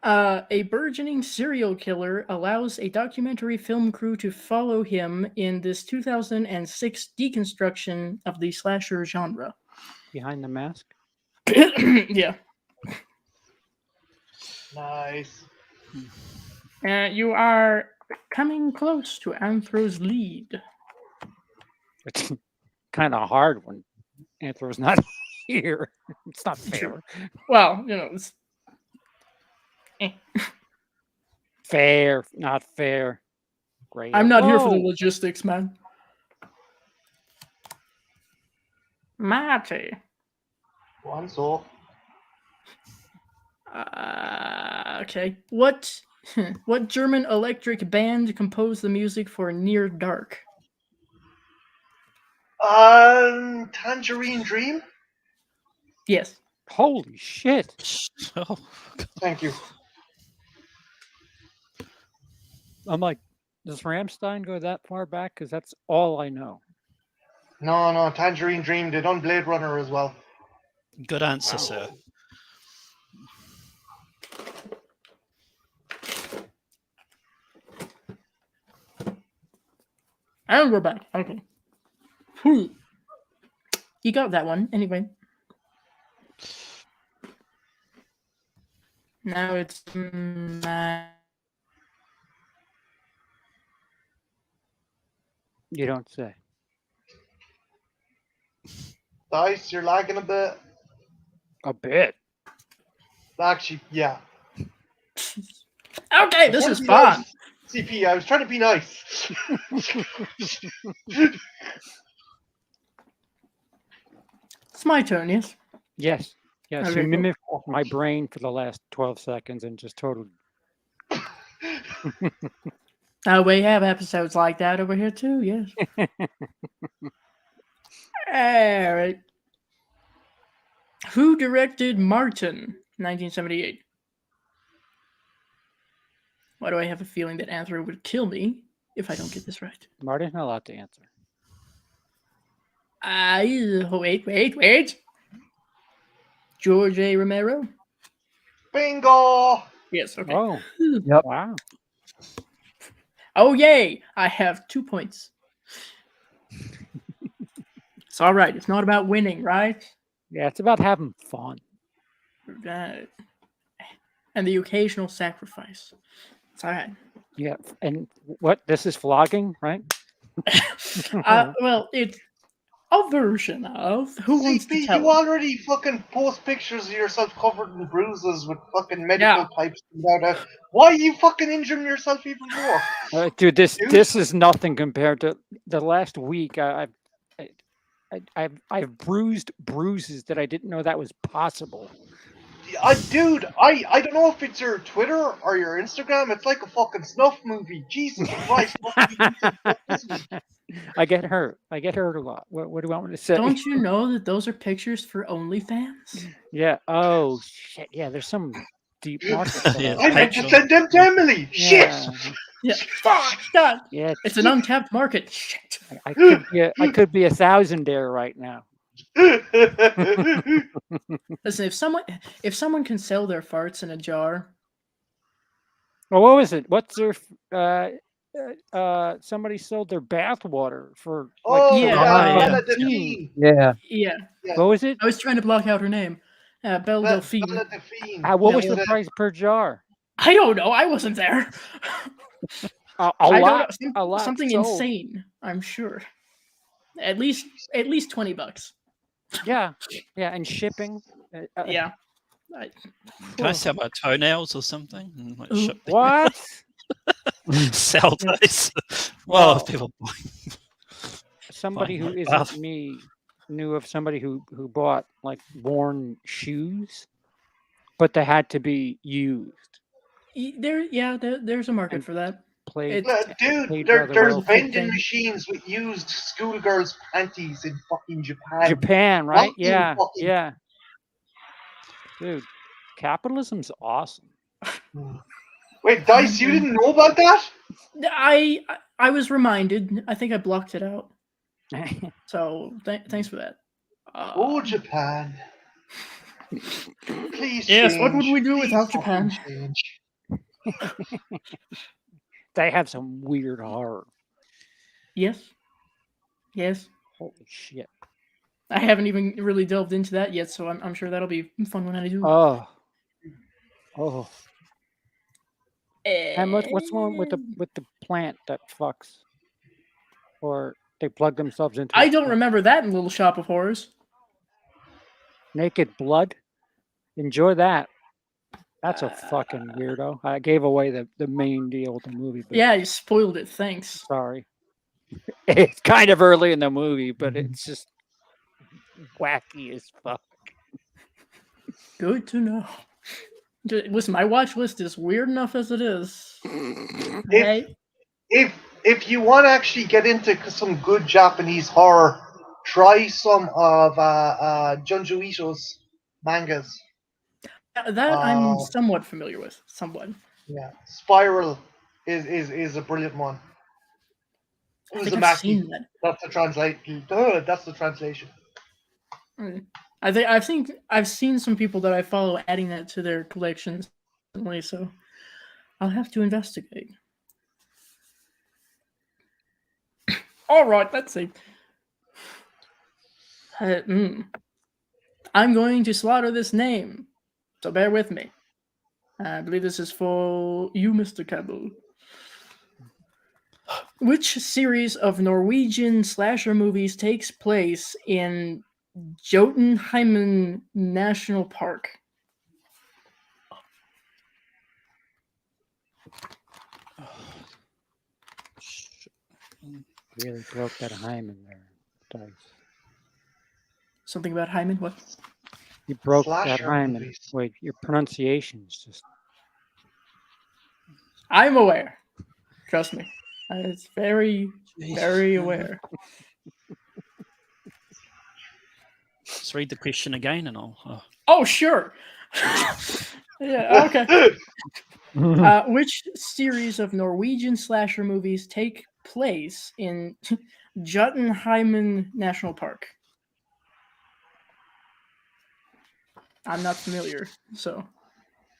A burgeoning serial killer allows a documentary film crew to follow him in this 2006 deconstruction of the slasher genre. Behind the Mask. Yeah. Nice. You are coming close to Anthro's lead. It's kind of hard when Anthro's not here. It's not fair. Well, it's Fair, not fair. Great. I'm not here for the logistics, man. Marty. One so. Okay. What German electric band composed the music for Near Dark? Tangerine Dream. Yes. Holy shit. Oh, Thank you. I'm like, does Rammstein go that far back? Because that's all I know. No, Tangerine Dream. They done Blade Runner as well. good answer, sir. And we're back. Okay. You got that one. Anyway. Now it's You don't say. Dice, you're lagging a bit. A bit. Actually, yeah. okay, this is Nice. fun. CP, I was trying to be nice. It's my turn, yes? Yes. Yes. Okay, You cool. mimicked my brain for the last 12 seconds and just totally. We have episodes like that over here too, yes. All right. Who directed Martin, 1978? Why do I have a feeling that Anthro would kill me if I don't get this right? Marty's not allowed to answer. Wait. George A. Romero? Bingo! Yes, okay. Oh, Yep. wow. Oh, yay! I have 2 points. It's all right. It's not about winning, right? Yeah, it's about having fun. And the occasional sacrifice. It's all right. Yeah, and what? This is flogging, right? Well, it's a version of Who Wants to CP, Tell you It? already fucking post pictures of yourself covered in bruises with fucking medical pipes and out. Why are you fucking injuring yourself even more? Dude, this Dude. this is nothing compared to the last week. I've bruised bruises that I didn't know that was possible. Dude, I don't know if it's your Twitter or your Instagram. It's like a fucking snuff movie. Jesus Christ. What have you done this week? I get hurt. I get hurt a lot. What do you want me to say? Don't you know that those are pictures for OnlyFans? Yeah. Oh shit. Yeah. There's some deep market. for Yeah. that. I meant to Patreon. send them to Emily. Yeah. Yeah. Fuck! God! Yeah. It's an untapped market. Shit. I could be 1,000 there right now. Shit. Listen, if someone can sell their farts in a jar, Oh, what was it? What's their? Somebody sold their bath water for like Oh, yeah, yeah, yeah. Bella 15. Delphine. Yeah. yeah. What was it? I was trying to block out her name. Belle Bella Delphine. Delphine. What was Yeah. the price per jar? I don't know. I wasn't there. A I don't lot. know. A lot. Something sold. insane. I'm sure. At least $20. Yeah. Yeah. And shipping. Yeah. Can I sell my toenails or something? And, like, Ooh. ship them? What? Sell those. Well, if people buy. Somebody who Fine. isn't me knew of somebody who bought like worn shoes, but they had to be used. There's a market And for that. Played. Dude, Paid there's rather well. vending Thing. machines with used schoolgirls' panties in fucking Japan. Japan, right? Nothing Yeah. fucking- Yeah. Dude, capitalism's awesome. Wait, Dice, you didn't know about that? I was reminded. I think I blocked it out. So thanks for that. Oh, Japan. Please Yes, change. what would we do Please without fucking Japan? change. They have some weird horror. Yes. Holy shit. I haven't even really delved into that yet, so I'm sure that'll be fun when I do. Oh. And what's wrong with the plant that fucks? Or they plug themselves into I it? don't remember that in Little Shop of Horrors. Naked blood? Enjoy that. That's a fucking weirdo. I gave away the main deal of the movie, but Yeah, you spoiled it. Thanks. sorry. It's kind of early in the movie, but it's just wacky as fuck. Good to know. Listen, my watch list is weird enough as it is. Okay? If you want to actually get into some good Japanese horror, try some of Junji Ito's mangas. That I'm somewhat familiar with. Somewhat. Yeah, Spiral is a brilliant one. I think I've seen that. That's the translation. I think I've seen some people that I follow adding that to their collections recently, so I'll have to investigate. All right, let's see. I'm going to slaughter this name, so bear with me. I believe this is for you, Mr. Campbell. Which series of Norwegian slasher movies takes place in Jotunheimen National Park? Really broke that hymen there, Dice. Something about Hymen? What? You broke that Slasher hymen. movies. Wait, your pronunciation's just I'm aware. Trust me. It's very, very aware. Let's read the question again and I'll. Oh, sure. Yeah, okay. Which series of Norwegian slasher movies take place in Jotunheimen National Park? I'm not familiar, so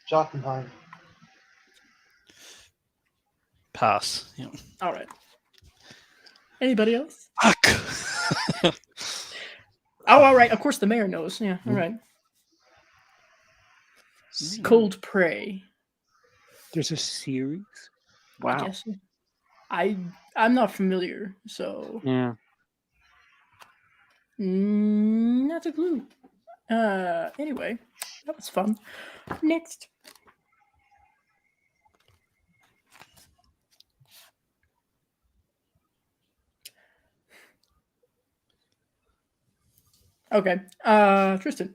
Jotunheim. Pass. Yeah. all right. Anybody else? Fuck. Oh, all right. Of course, the mayor knows. Yeah, all right. Cold Prey. There's a series. I Wow. guess. I'm not familiar, so Yeah. not a clue. Anyway, that was fun. Next. Okay. Tristan.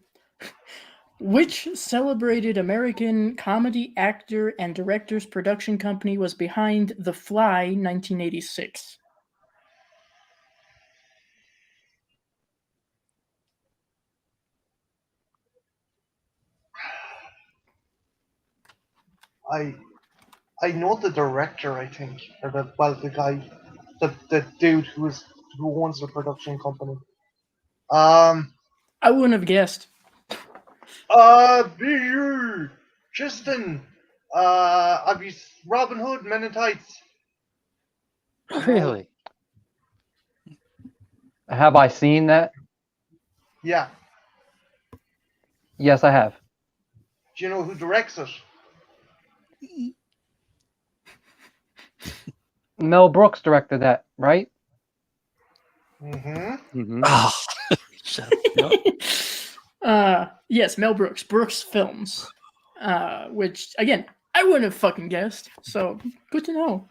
Which celebrated American comedy actor and director's production company was behind The Fly 1986? I know the director, I think, or the guy, the dude who owns the production company. I wouldn't have guessed. Tristan, I've used Robin Hood, Men in Tights. Really? Have I seen that? Yeah. Yes, I have. Do you know who directs it? Mel Brooks directed that, right? Mm-hmm. Mm-hmm. Oh, shut up. Yep. Yes, Mel Brooks. Brooks Films. Which again, I wouldn't have fucking guessed. So good to know.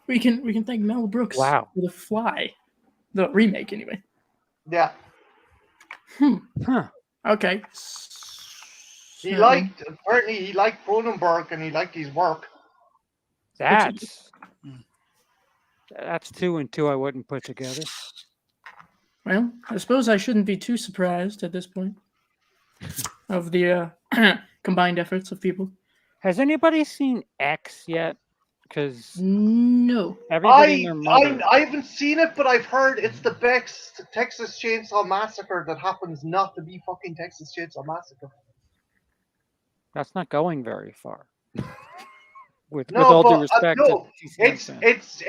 We can thank Mel Brooks Wow. for The Fly, the remake anyway. Yeah. Huh. Okay. Apparently he liked Cronenberg and he liked his work. That's 2 and 2 I wouldn't put together. Well, I suppose I shouldn't be too surprised at this point of the combined efforts of people. Has anybody seen X yet? Because No. everybody and their mother. I haven't seen it, but I've heard it's the best Texas Chainsaw Massacre that happens not to be fucking Texas Chainsaw Massacre. That's not going very far. with No, all due but respect no, to TCM fans.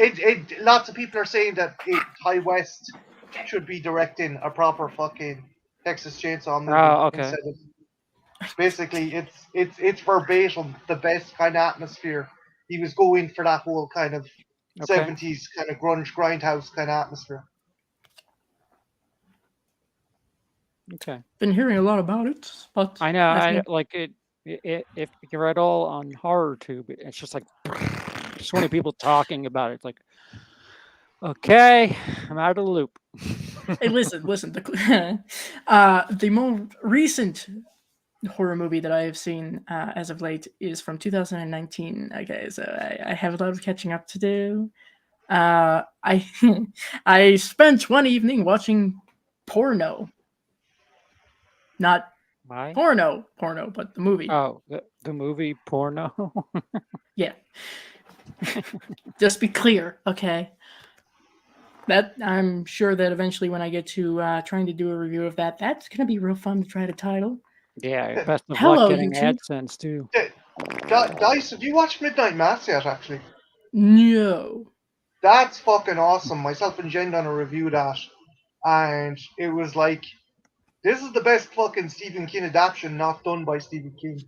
lots of people are saying that Ty West should be directing a proper fucking Texas Chainsaw movie. Oh, okay. Instead of, basically, it's verbatim the best kind of atmosphere. He was going for that whole kind of Okay. 70s kind of grunge grindhouse kind of atmosphere. Okay. Been hearing a lot about it, but I know. I think- like it. If you're at all on HorrorTube, it's just like so many people talking about it. It's like, okay, I'm out of the loop. Hey, listen. The more recent horror movie that I have seen as of late is from 2019. Okay, so I have a lot of catching up to do. I I spent one evening watching porno. Not Why? porno, but the movie. Oh, the movie porno. Yeah. Just be clear, okay? That I'm sure that eventually when I get to trying to do a review of that, that's gonna be real fun to try to title. Yeah, best of Hello, luck getting YouTube. AdSense too. Dice, have you watched Midnight Mass yet, actually? No. That's fucking awesome. Myself and Jen done a review of that, and it was like, this is the best fucking Stephen King adaptation not done by Stephen King.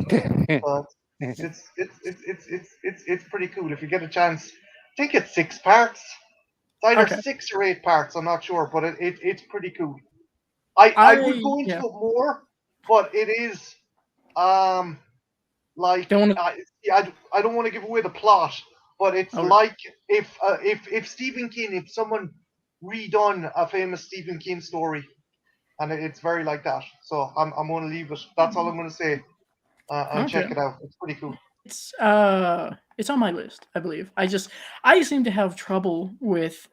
But it's pretty cool if you get a chance. I think it's 6 parts. It's either Okay. 6 or 8 parts. I'm not sure, but it's pretty cool. I would go into yeah. it more, but it is like Don't wanna- I don't want to give away the plot, but it's Okay. like if Stephen King, if someone redone a famous Stephen King story, and it's very like that. So I'm going to leave it. That's all I'm going to say. And check Okay. it out. It's pretty cool. It's on my list, I believe. I seem to have trouble with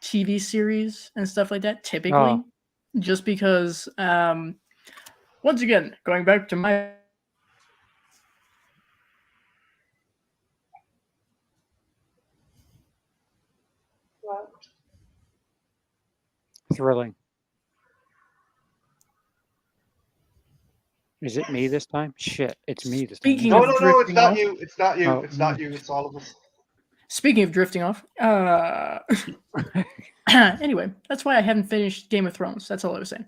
TV series and stuff like that typically, just because once again, going back to my Thrilling. Is it me this time? Shit, it's me this time. Speaking No, of no, no, it's drifting not off. you. It's not you. Oh. It's not you. It's all of us. Speaking of drifting off, anyway, that's why I haven't finished Game of Thrones. That's all I was saying.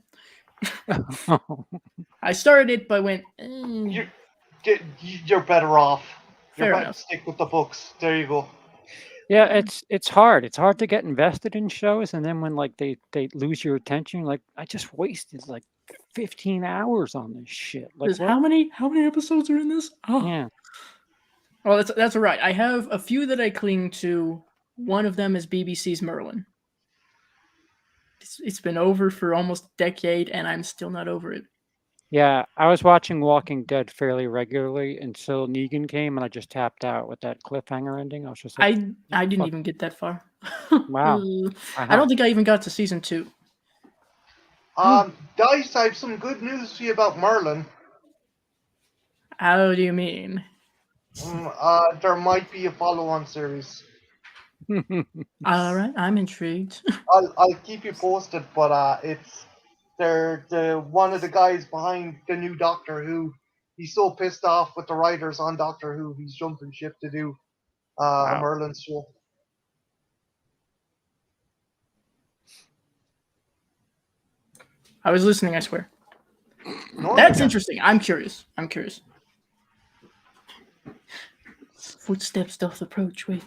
I started it, but went. You're better off. You're Fair better enough. stick with the books. There you go. Yeah, it's hard. It's hard to get invested in shows, and then when like they lose your attention, like I just wasted like 15 hours on this shit. Like what? How many episodes are in this? Oh, Yeah. well, that's all right. I have a few that I cling to. One of them is BBC's Merlin. It's been over for almost a decade, and I'm still not over it. Yeah, I was watching Walking Dead fairly regularly until Negan came, and I just tapped out with that cliffhanger ending. I was just like, I didn't fuck. even get that far. Wow. I don't think I even got to season 2. Dice, I have some good news for you about Merlin. How do you mean? There might be a follow-on series. All right, I'm intrigued. I'll keep you posted, but they're the one of the guys behind the new Doctor Who. He's so pissed off with the writers on Doctor Who, he's jumping ship to do a Wow. Merlin show. I was listening, I swear. No, That's yeah. interesting. I'm curious. Footsteps doth approach. Wait.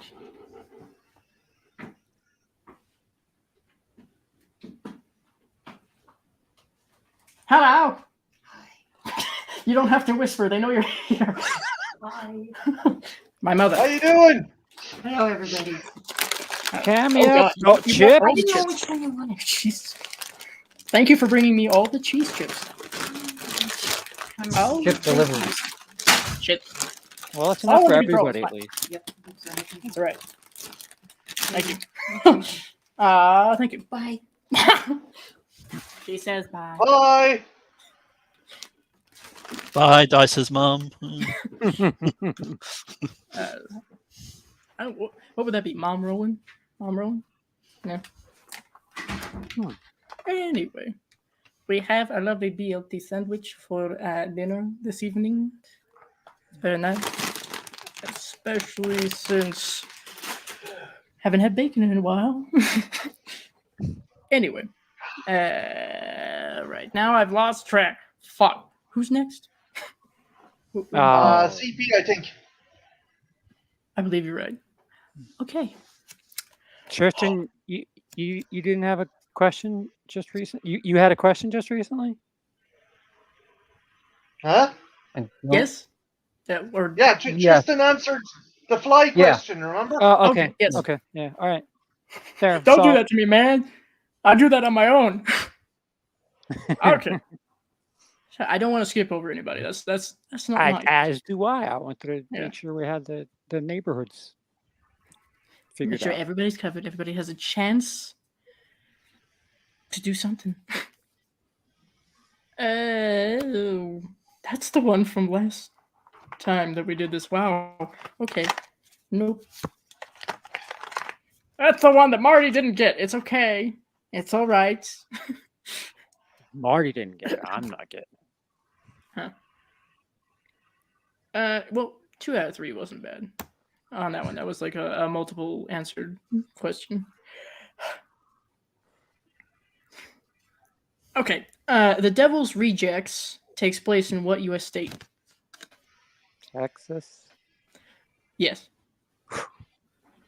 Hello. You don't have to whisper. They know you're here. Hi. My mother. How you doing? Hello, everybody. Cameo. God. Oh, You Chip. brought all I the didn't know chips. which one you wanted. Jeez. Thank you for bringing me all the cheese chips. Oh, Chip delivery. shit. Well, it's Oh, enough for let me throw it. everybody at least. Yep. That's right. That's all right. Thank you. Thank you. Bye. She says bye. Bye. Bye, Dice's mum. What would that be? Mom rolling? Yeah. Anyway, we have a lovely BLT sandwich for dinner this evening. It's very nice, especially since haven't had bacon in a while. Anyway, right now I've lost track. Fuck. Who's next? CP, I think. I believe you're right. Okay. Tristan, you didn't have a question just recently? You had a question just recently? Huh? Yes. Yeah. Or Yeah, Yes. Tristan answered the fly Yeah. question, remember? Oh, okay. Okay, yes. Okay. Yeah. All right. There. don't do that to me, man. I do that on my own. Okay. I don't want to skip over anybody. That's not nice. As do I. I wanted to Yeah. make sure we had the neighborhoods Make figured sure out. everybody's covered. Everybody has a chance to do something. Oh, that's the one from last time that we did this. Wow. Okay. Nope. That's the one that Marty didn't get. It's okay. It's all right. Marty didn't get it. I'm not getting it. Well, 2 out of 3 wasn't bad on that one. That was like a multiple answered question. Okay. The Devil's Rejects takes place in what U.S. state? Texas. Yes.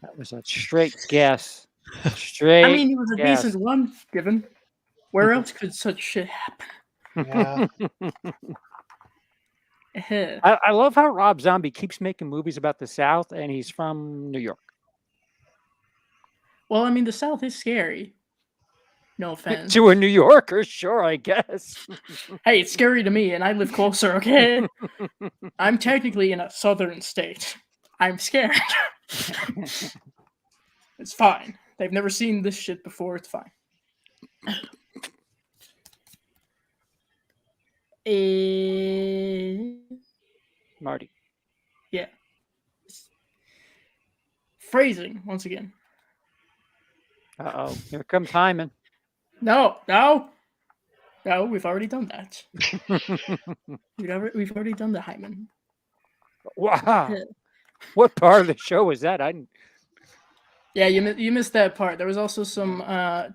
That was a straight guess. Straight. I mean, it was a guess. decent one, given. Where else could such shit happen? Yeah. I love how Rob Zombie keeps making movies about the South, and he's from New York. Well, I mean, the South is scary. No offense. To a New Yorker, sure, I guess. Hey, it's scary to me, and I live closer, okay? I'm technically in a southern state. I'm scared. It's fine. They've never seen this shit before. It's fine. Marty. Yeah. Phrasing, once again. Uh-oh. Here comes Hyman. No. We've already done that. We've already done the Hyman. Wow. What part of the show was that? I didn't... Yeah, you missed that part. There was also some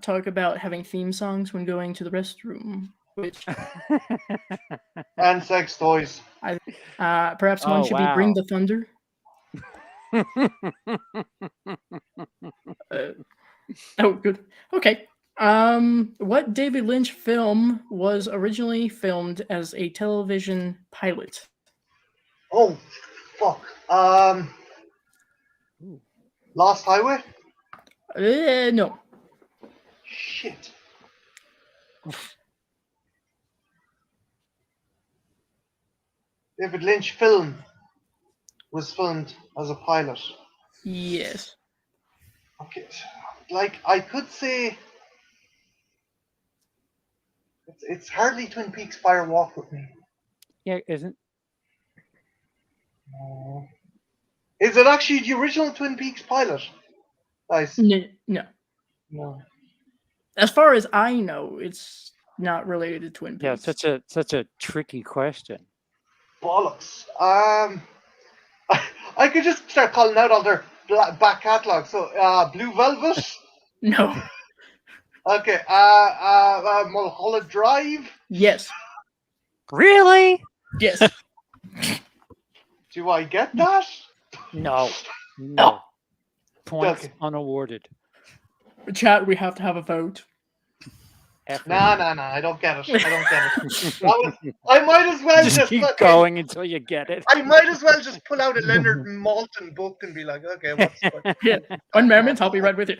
talk about having theme songs when going to the restroom, which And sex toys. perhaps one Oh, should be "Bring wow. the Thunder." Oh, good. Okay. What David Lynch film was originally filmed as a television pilot? Oh, fuck. Lost Highway? No. Shit. David Lynch film was filmed as a pilot. Yes. Okay. Like, I could say... It's hardly Twin Peaks Fire Walk with Me. Yeah, isn't... No. Is it actually the original Twin Peaks pilot? Nice. No. No. As far as I know, it's not related to Twin Yeah, Peaks. such a tricky question. Bollocks. I could just start calling out all their back catalogue. So, Blue Velvet. No. Okay. Mulholland Drive. Yes. Really? Yes. Do I get that? No. No. Points Okay. unawarded. Chat, we have to have a vote. Effort. No. I don't get it. I might as well Just keep fucking- going until you get it. I might as well just pull out a Leonard Maltin book and be like, okay, what's what? Yeah. 1 moment, I'll be right with you.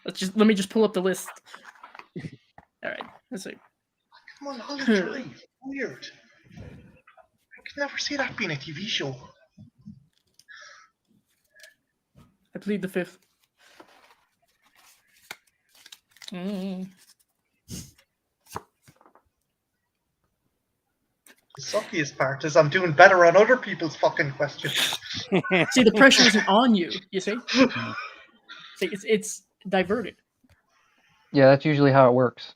Let me just pull up the list. All right. Let's see. Come on, Holland Drive. Weird. I could never see that being a TV show. I plead the fifth. Mm. The suckiest part is I'm doing better on other people's fucking questions. See, the pressure isn't on you. You see? See, it's diverted. Yeah, that's usually how it works.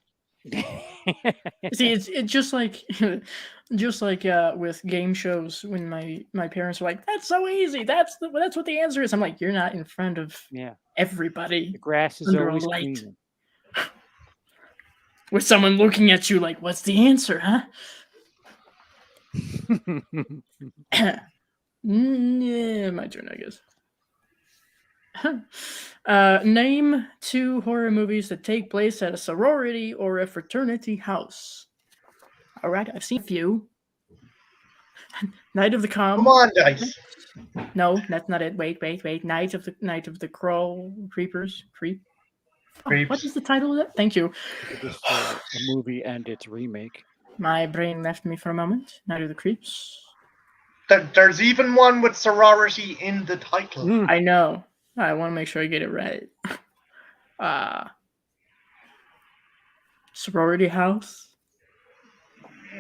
See, it's just like with game shows when my parents were like, "That's so easy. That's what the answer is." I'm like, "You're not in front of Yeah. everybody The grass is Under a always light. greener. with someone looking at you like, what's the answer, huh?" Yeah, my turn, I guess. Name 2 horror movies that take place at a sorority or a fraternity house. All right, I've seen a few. Night of the Come on, Dice. No, that's not it. Wait. Night of the Crawl Creepers. Creep. Oh, what Creeps. is the title of that? Thank you. Just a movie and its remake. My brain left me for a moment. Night of the Creeps. There's even one with sorority in the title. Mm. I know. I want to make sure I get it right. Sorority house?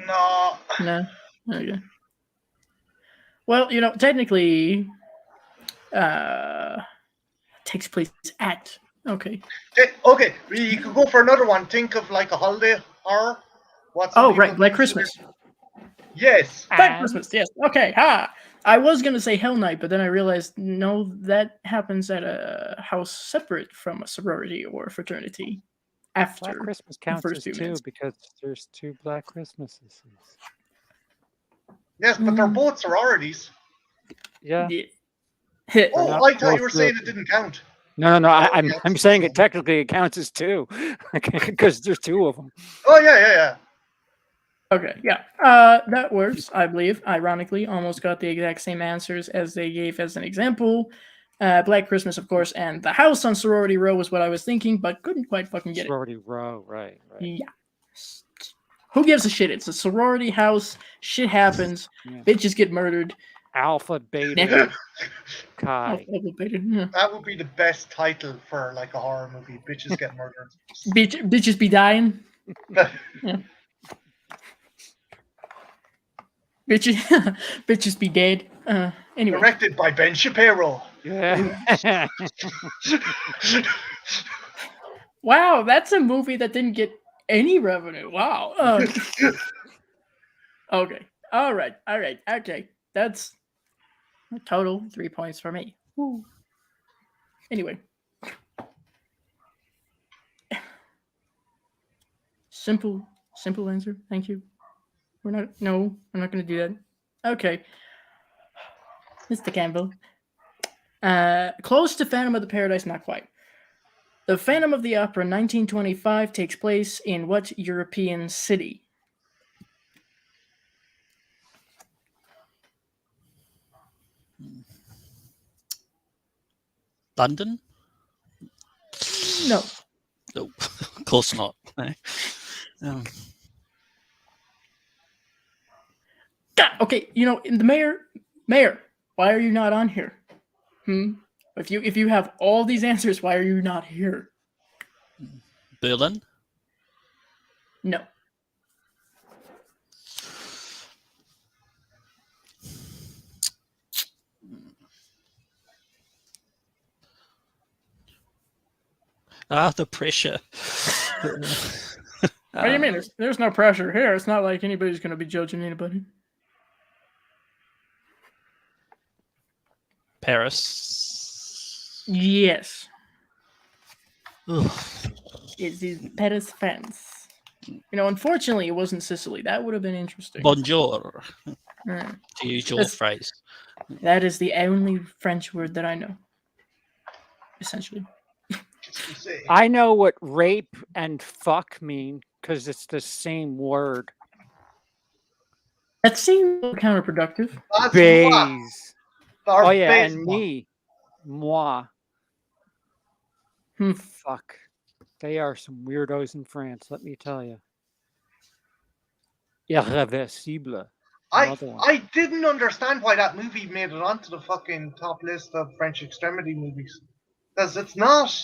No. No. Okay. Well, technically, takes place at. Okay. Okay, you could go for another one. Think of like a holiday horror. What's Oh, right, like Christmas. Yes. Black Christmas, yes. Okay, ha! I was going to say Hell Night, but then I realized, no, that happens at a house separate from a sorority or fraternity after. Black Christmas counts first as few 2 minutes. because there's 2 Black Christmases. Yes, but they're both sororities. Yeah. Yeah. Oh, not I thought you were both saying good. it didn't count. No. I'm Yes. saying it technically it counts as 2 because there's 2 of them. Oh, yeah. Okay, yeah. That works, I believe. Ironically, almost got the exact same answers as they gave as an example. Black Christmas, of course, and the house on Sorority Row was what I was thinking, but couldn't quite fucking get it. Sorority Row, right. Yeah. Who gives a shit? It's a sorority house. Shit happens. Yeah. Bitches get murdered. Alpha, Beta, Yeah. Chi. Yeah. That would be the best title for like a horror movie. Bitches get murdered. Bitches be dying. Yeah. Bitches be dead. Anyway. Directed by Ben Shapiro. Yeah. Wow, that's a movie that didn't get any revenue. Wow. Okay. All right. Okay. That's a total 3 points for me. Woo. Anyway. Simple answer. Thank you. I'm not going to do that. Okay. Mr. Campbell. Close to Phantom of the Paradise, not quite. The Phantom of the Opera 1925 takes place in what European city? London? No. Nope. Of course not. No. God, okay, in the mayor, why are you not on here? If you have all these answers, why are you not here? Berlin? No. The pressure. What do you mean? There's no pressure here. It's not like anybody's going to be judging anybody. Paris? Yes. Ugh. It is Paris, France. Unfortunately, it wasn't Sicily. That would have been interesting. Bonjour. Mm. To use your That's- phrase. That is the only French word that I know. Essentially. I know what rape and fuck mean because it's the same word. That seems counterproductive. That's moi. Bays. Or Oh yeah, base and moi. me, moi. Hmm. Fuck. They are some weirdos in France, let me tell you. Irreversible. Another one. I didn't understand why that movie made it onto the fucking top list of French extremity movies. Because it's not.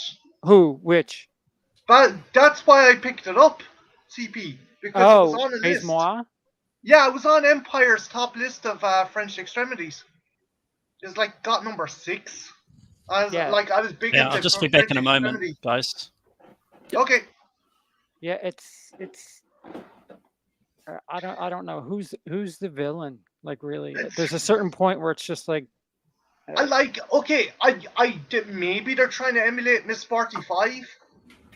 Who? Which? But that's why I picked it up, CP. Because it was on a Base list. moi? Yeah, it was on Empire's top list of French extremities. It's got number 6. I was big Yeah, into I'll just be French back in a moment, extremity. guys. Okay. Yeah, it's I don't know who's the villain. Like really, there's a certain point where it's just like maybe they're trying to emulate Miss 45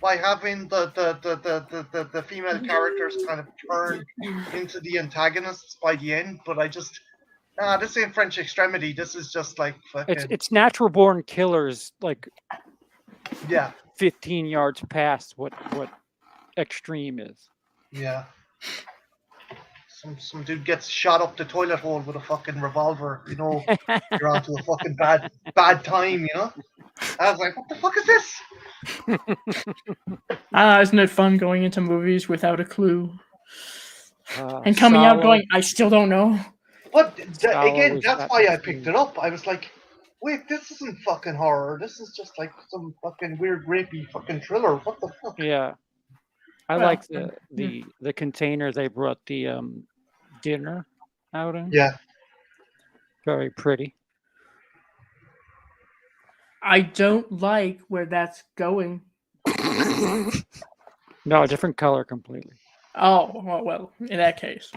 by having the female characters kind of turn into the antagonists by the end, but this ain't French extremity. This is just fucking it's natural born killers, like 15 yards past what extreme is. Yeah. Some dude gets shot up the toilet hole with a fucking revolver, you're onto a fucking bad time, I was like, what the fuck is this? Isn't it fun going into movies without a clue? And coming out going, I still don't know. But again, that's why I picked it up. I was like, wait, this isn't fucking horror. This is just some fucking weird rapey fucking thriller. What the fuck? Yeah. I like the container they brought the dinner out in. Yeah. Very pretty. I don't like where that's going. No, different color completely. Oh, well, in that case.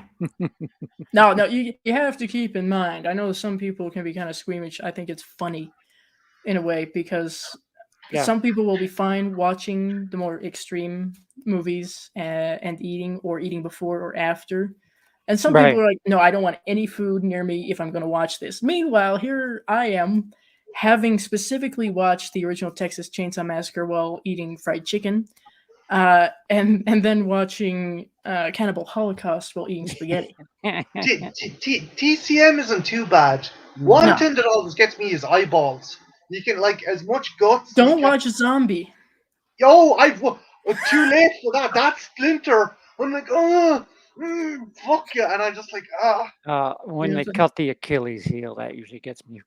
No, you have to keep in mind, I know some people can be kind of squeamish. I think it's funny in a way because some people will be fine watching the more extreme movies and eating before or after. And some people are like, no, I don't want any food near me if I'm going to watch this. Meanwhile, here I am having specifically watched the original Texas Chainsaw Massacre while eating fried chicken. And then watching Cannibal Holocaust while eating spaghetti. TCM isn't too bad. One thing that always gets me is eyeballs. You can as much guts. Don't watch Zombie. Yo, too late for that. That's Splinter. I'm like, fuck yeah, and I just when they cut the Achilles heel, that usually gets me.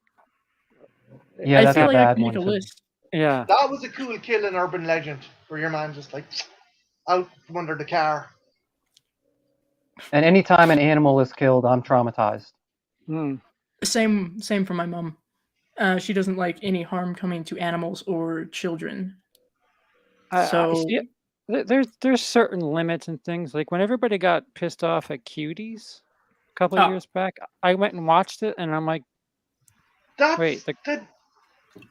Yeah, that's I feel a like I bad can one. make a list. Yeah, that was a cool kill in Urban Legend, where your man just out from under the car. And anytime an animal is killed, I'm traumatized. Same for my mom. She doesn't like any harm coming to animals or children. So see, there's certain limits and things. Like when everybody got pissed off at cuties a couple of Oh. years back, I went and watched it, and I'm like, That's wait,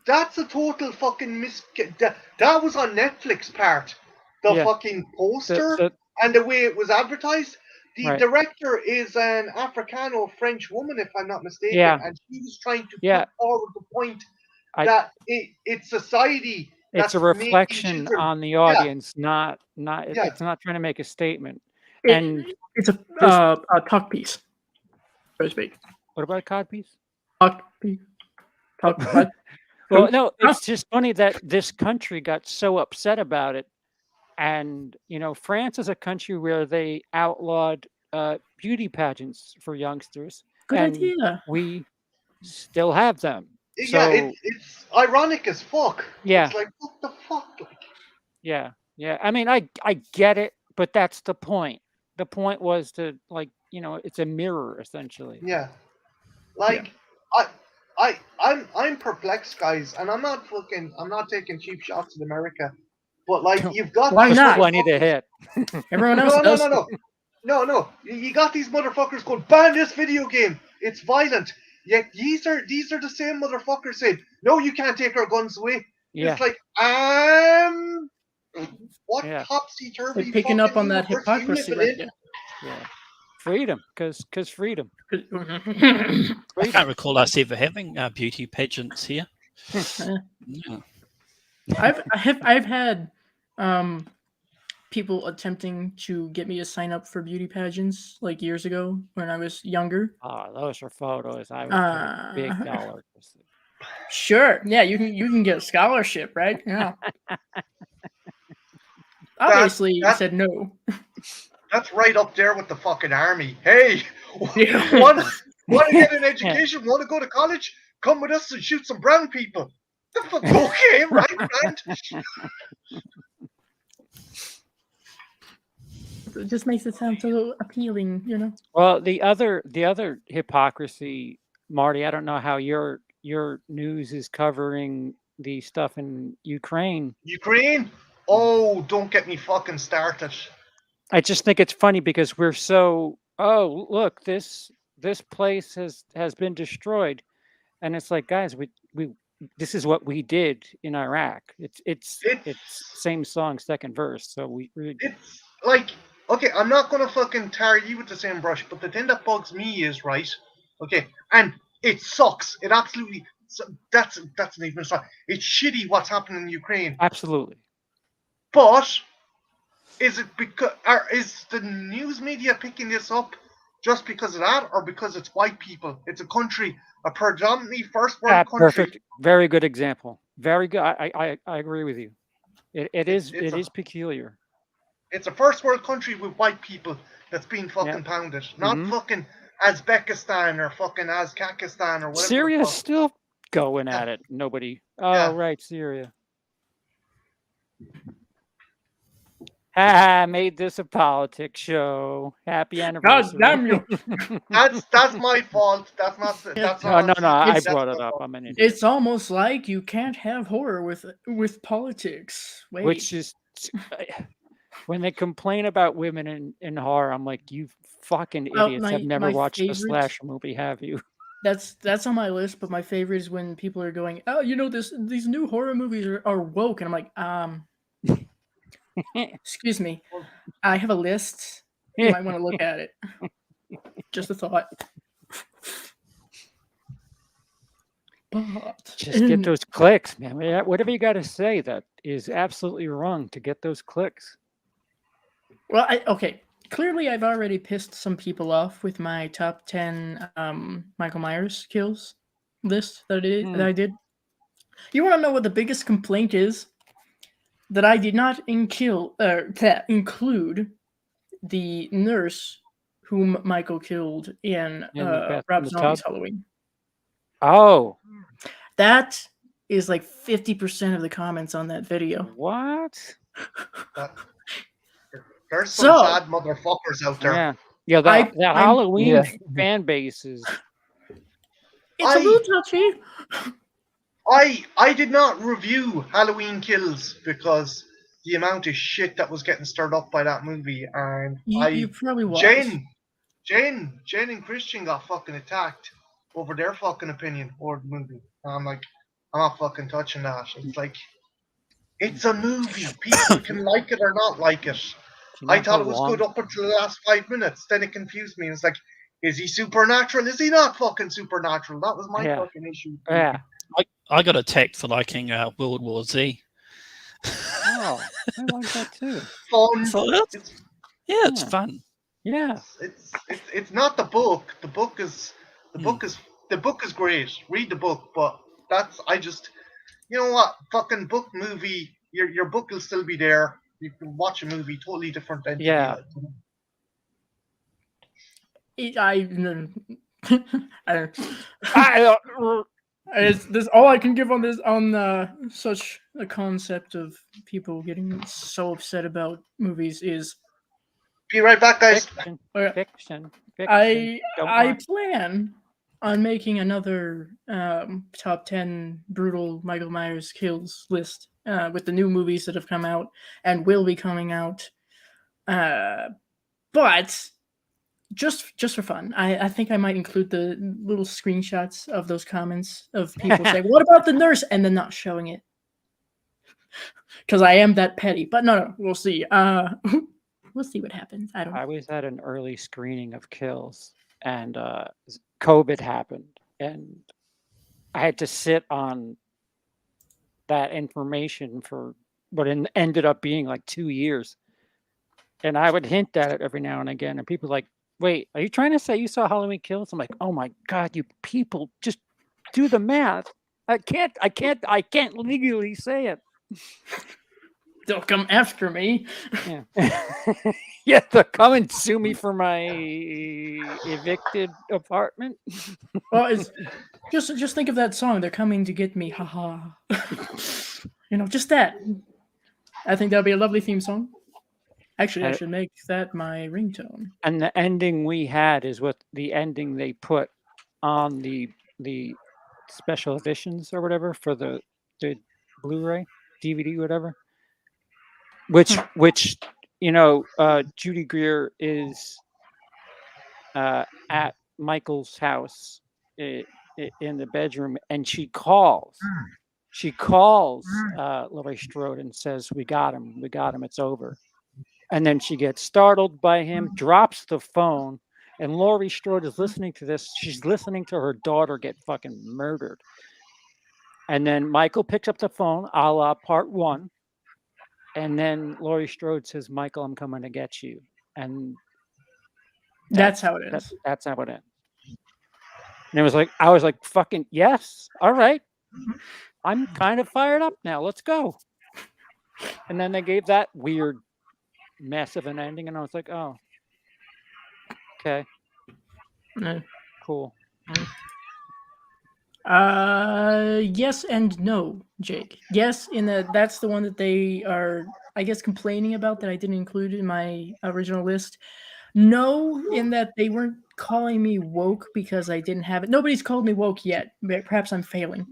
that's a total fucking that was on Netflix part. The Yeah. fucking poster the and the way it was advertised. The Right. director is an Africano-French woman, if I'm not mistaken, Yeah. and she was trying to Yeah. put forward the point I- that it's society. it's a that's making reflection children- on the audience, not Yeah. it's not trying to make a statement. it- And it's a talk piece, so to speak. what about codpiece? Talk piece. Talk. What? Well, Who? no, Huh? it's just funny that this country got so upset about it. And, France is a country where they outlawed beauty pageants for youngsters. Good and idea. We still have them. Yeah, So, it's ironic as fuck. Yeah. It's like, what the fuck? Like, yeah. I mean, I get it, but that's the point. The point was to, it's a mirror, essentially. yeah. Like, I'm perplexed, guys, and I'm not taking cheap shots at America, but like, you've got Why these not? Plenty to motherfuckers- hit. Everyone else does. No. You got these motherfuckers going, ban this video game. It's violent. Yet these are the same motherfuckers saying, no, you can't take our guns away. Yeah. It's like, what Yeah. topsy-turvy They're picking up fucking on that universe are you hypocrisy living right in? there. Yeah. Freedom, because freedom. I can't recall us ever having beauty pageants here. Yeah. I've had people attempting to get me to sign up for beauty pageants like years ago when I was younger. Oh, those are photos. I would pay big dollar to see. Sure, yeah, you can get a scholarship, right? Yeah. Obviously, you that- said no. That's right up there with the fucking army. Hey, Yeah. want to get an education? Want to go to college? Come with us and shoot some brown people. The fuck? Okay, right, right. It just makes it sound so appealing, you know. Well, the other hypocrisy, Marty. I don't know how your news is covering the stuff in Ukraine. Ukraine? Oh, don't get me fucking started. I just think it's funny because we're so. Oh, look, this place has been destroyed, and it's like, guys, we this is what we did in Iraq. It's same song, second verse. So we It's like, okay, I'm not gonna fucking tar you with the same brush, but the thing that bugs me is, right, okay, and it sucks. It absolutely, that's not even a song. It's shitty what's happening in Ukraine. absolutely. But is it because, is the news media picking this up just because of that, or because it's white people? It's a country, a predominantly first world country. Perfect. Very good example. Very good. I agree with you. It is peculiar. It's a first world country with white people that's being fucking pounded, not fucking Uzbekistan or fucking Azkakistan or whatever. Syria's still going at it. Nobody. Oh, Yeah. right, Syria. Ha! Made this a politics show. Happy anniversary. God damn you! That's my fault. That's not. That's No, not. I That's brought my it up. fault. I'm an idiot. It's almost like you can't have horror with politics. Wait, Which is when they complain about women in horror, I'm like, you fucking Well, idiots have never my watched a favorite- slasher movie, have you? that's on my list. But my favorite is when people are going, "Oh, these new horror movies are woke," and I'm like, excuse me, I have a list. You might want to look at it. Just a thought. But Just get those clicks, man. Whatever you got to say that is absolutely wrong to get those clicks. Well, okay. Clearly, I've already pissed some people off with my top 10 Michael Myers kills list that I did. You want to know what the biggest complaint is? That I did not include the nurse whom Michael killed in Rob Zombie's Halloween. Oh, that is like 50% of the comments on that video. what? There's some So- sad motherfuckers out there. Yeah. That I'm- Halloween fan base is. It's a little touchy. I did not review Halloween Kills because the amount of shit that was getting stirred up by that movie, and You probably was. Jane and Christian got fucking attacked over their fucking opinion over the movie. And I'm like, I'm not fucking touching that. It's like, it's a movie. People can like it or not like it. Do you I know thought how it was long- good up until the last 5 minutes. Then it confused me. It's like, is he supernatural? Is he not fucking supernatural? That was my Yeah. fucking issue. Yeah. I got attacked for liking World War Z. Oh, I like that too. Fun. So it's, It's yeah, it's Yeah. fun. Yeah. it's not the book. The book is great. Read the book, but you know what? Fucking book movie. Your book will still be there. You can watch a movie, totally different entity. Yeah. It's this all I can give on this on such a concept of people getting so upset about movies is Be right back, guys. Fiction. uh, Fiction. I Don't I mind. plan on making another top 10 brutal Michael Myers kills list with the new movies that have come out and will be coming out. But just for fun, I think I might include the little screenshots of those comments of people saying, "What about the nurse?" and then not showing it because I am that petty. But no, we'll see. We'll see what happens. I don't know. I was at an early screening of Kills, and COVID happened, and I had to sit on that information for what ended up being like 2 years. And I would hint at it every now and again, and people were like, "Wait, are you trying to say you saw Halloween Kills?" I'm like, "Oh my god, you people, just do the math. I can't legally say it." They'll come after me. Yeah. Yeah, they'll come and sue me for my evicted apartment. Well, it's just think of that song. They're coming to get me. Haha. Just that. I think that'll be a lovely theme song. Actually, I should make that my ringtone. And the ending we had is what the ending they put on the special editions or whatever for the Blu-ray, DVD, whatever. Which Judy Greer is at Michael's house in the bedroom, and she calls Laurie Strode and says, we got him, it's over. And then she gets startled by him, drops the phone, and Laurie Strode is listening to this. She's listening to her daughter get fucking murdered. And then Michael picks up the phone, a la part 1. And then Laurie Strode says, "Michael, I'm coming to get you." And that's how it ends. That's how it ends. And I was like, fucking yes. All right. I'm kind of fired up now. Let's go. And then they gave that weird mess of an ending, and I was like, oh, okay. Cool. Yes and no, Jake. Yes, in that that's the one that they are, I guess, complaining about that I didn't include in my original list. No, in that they weren't calling me woke because I didn't have it. Nobody's called me woke yet. Perhaps I'm failing.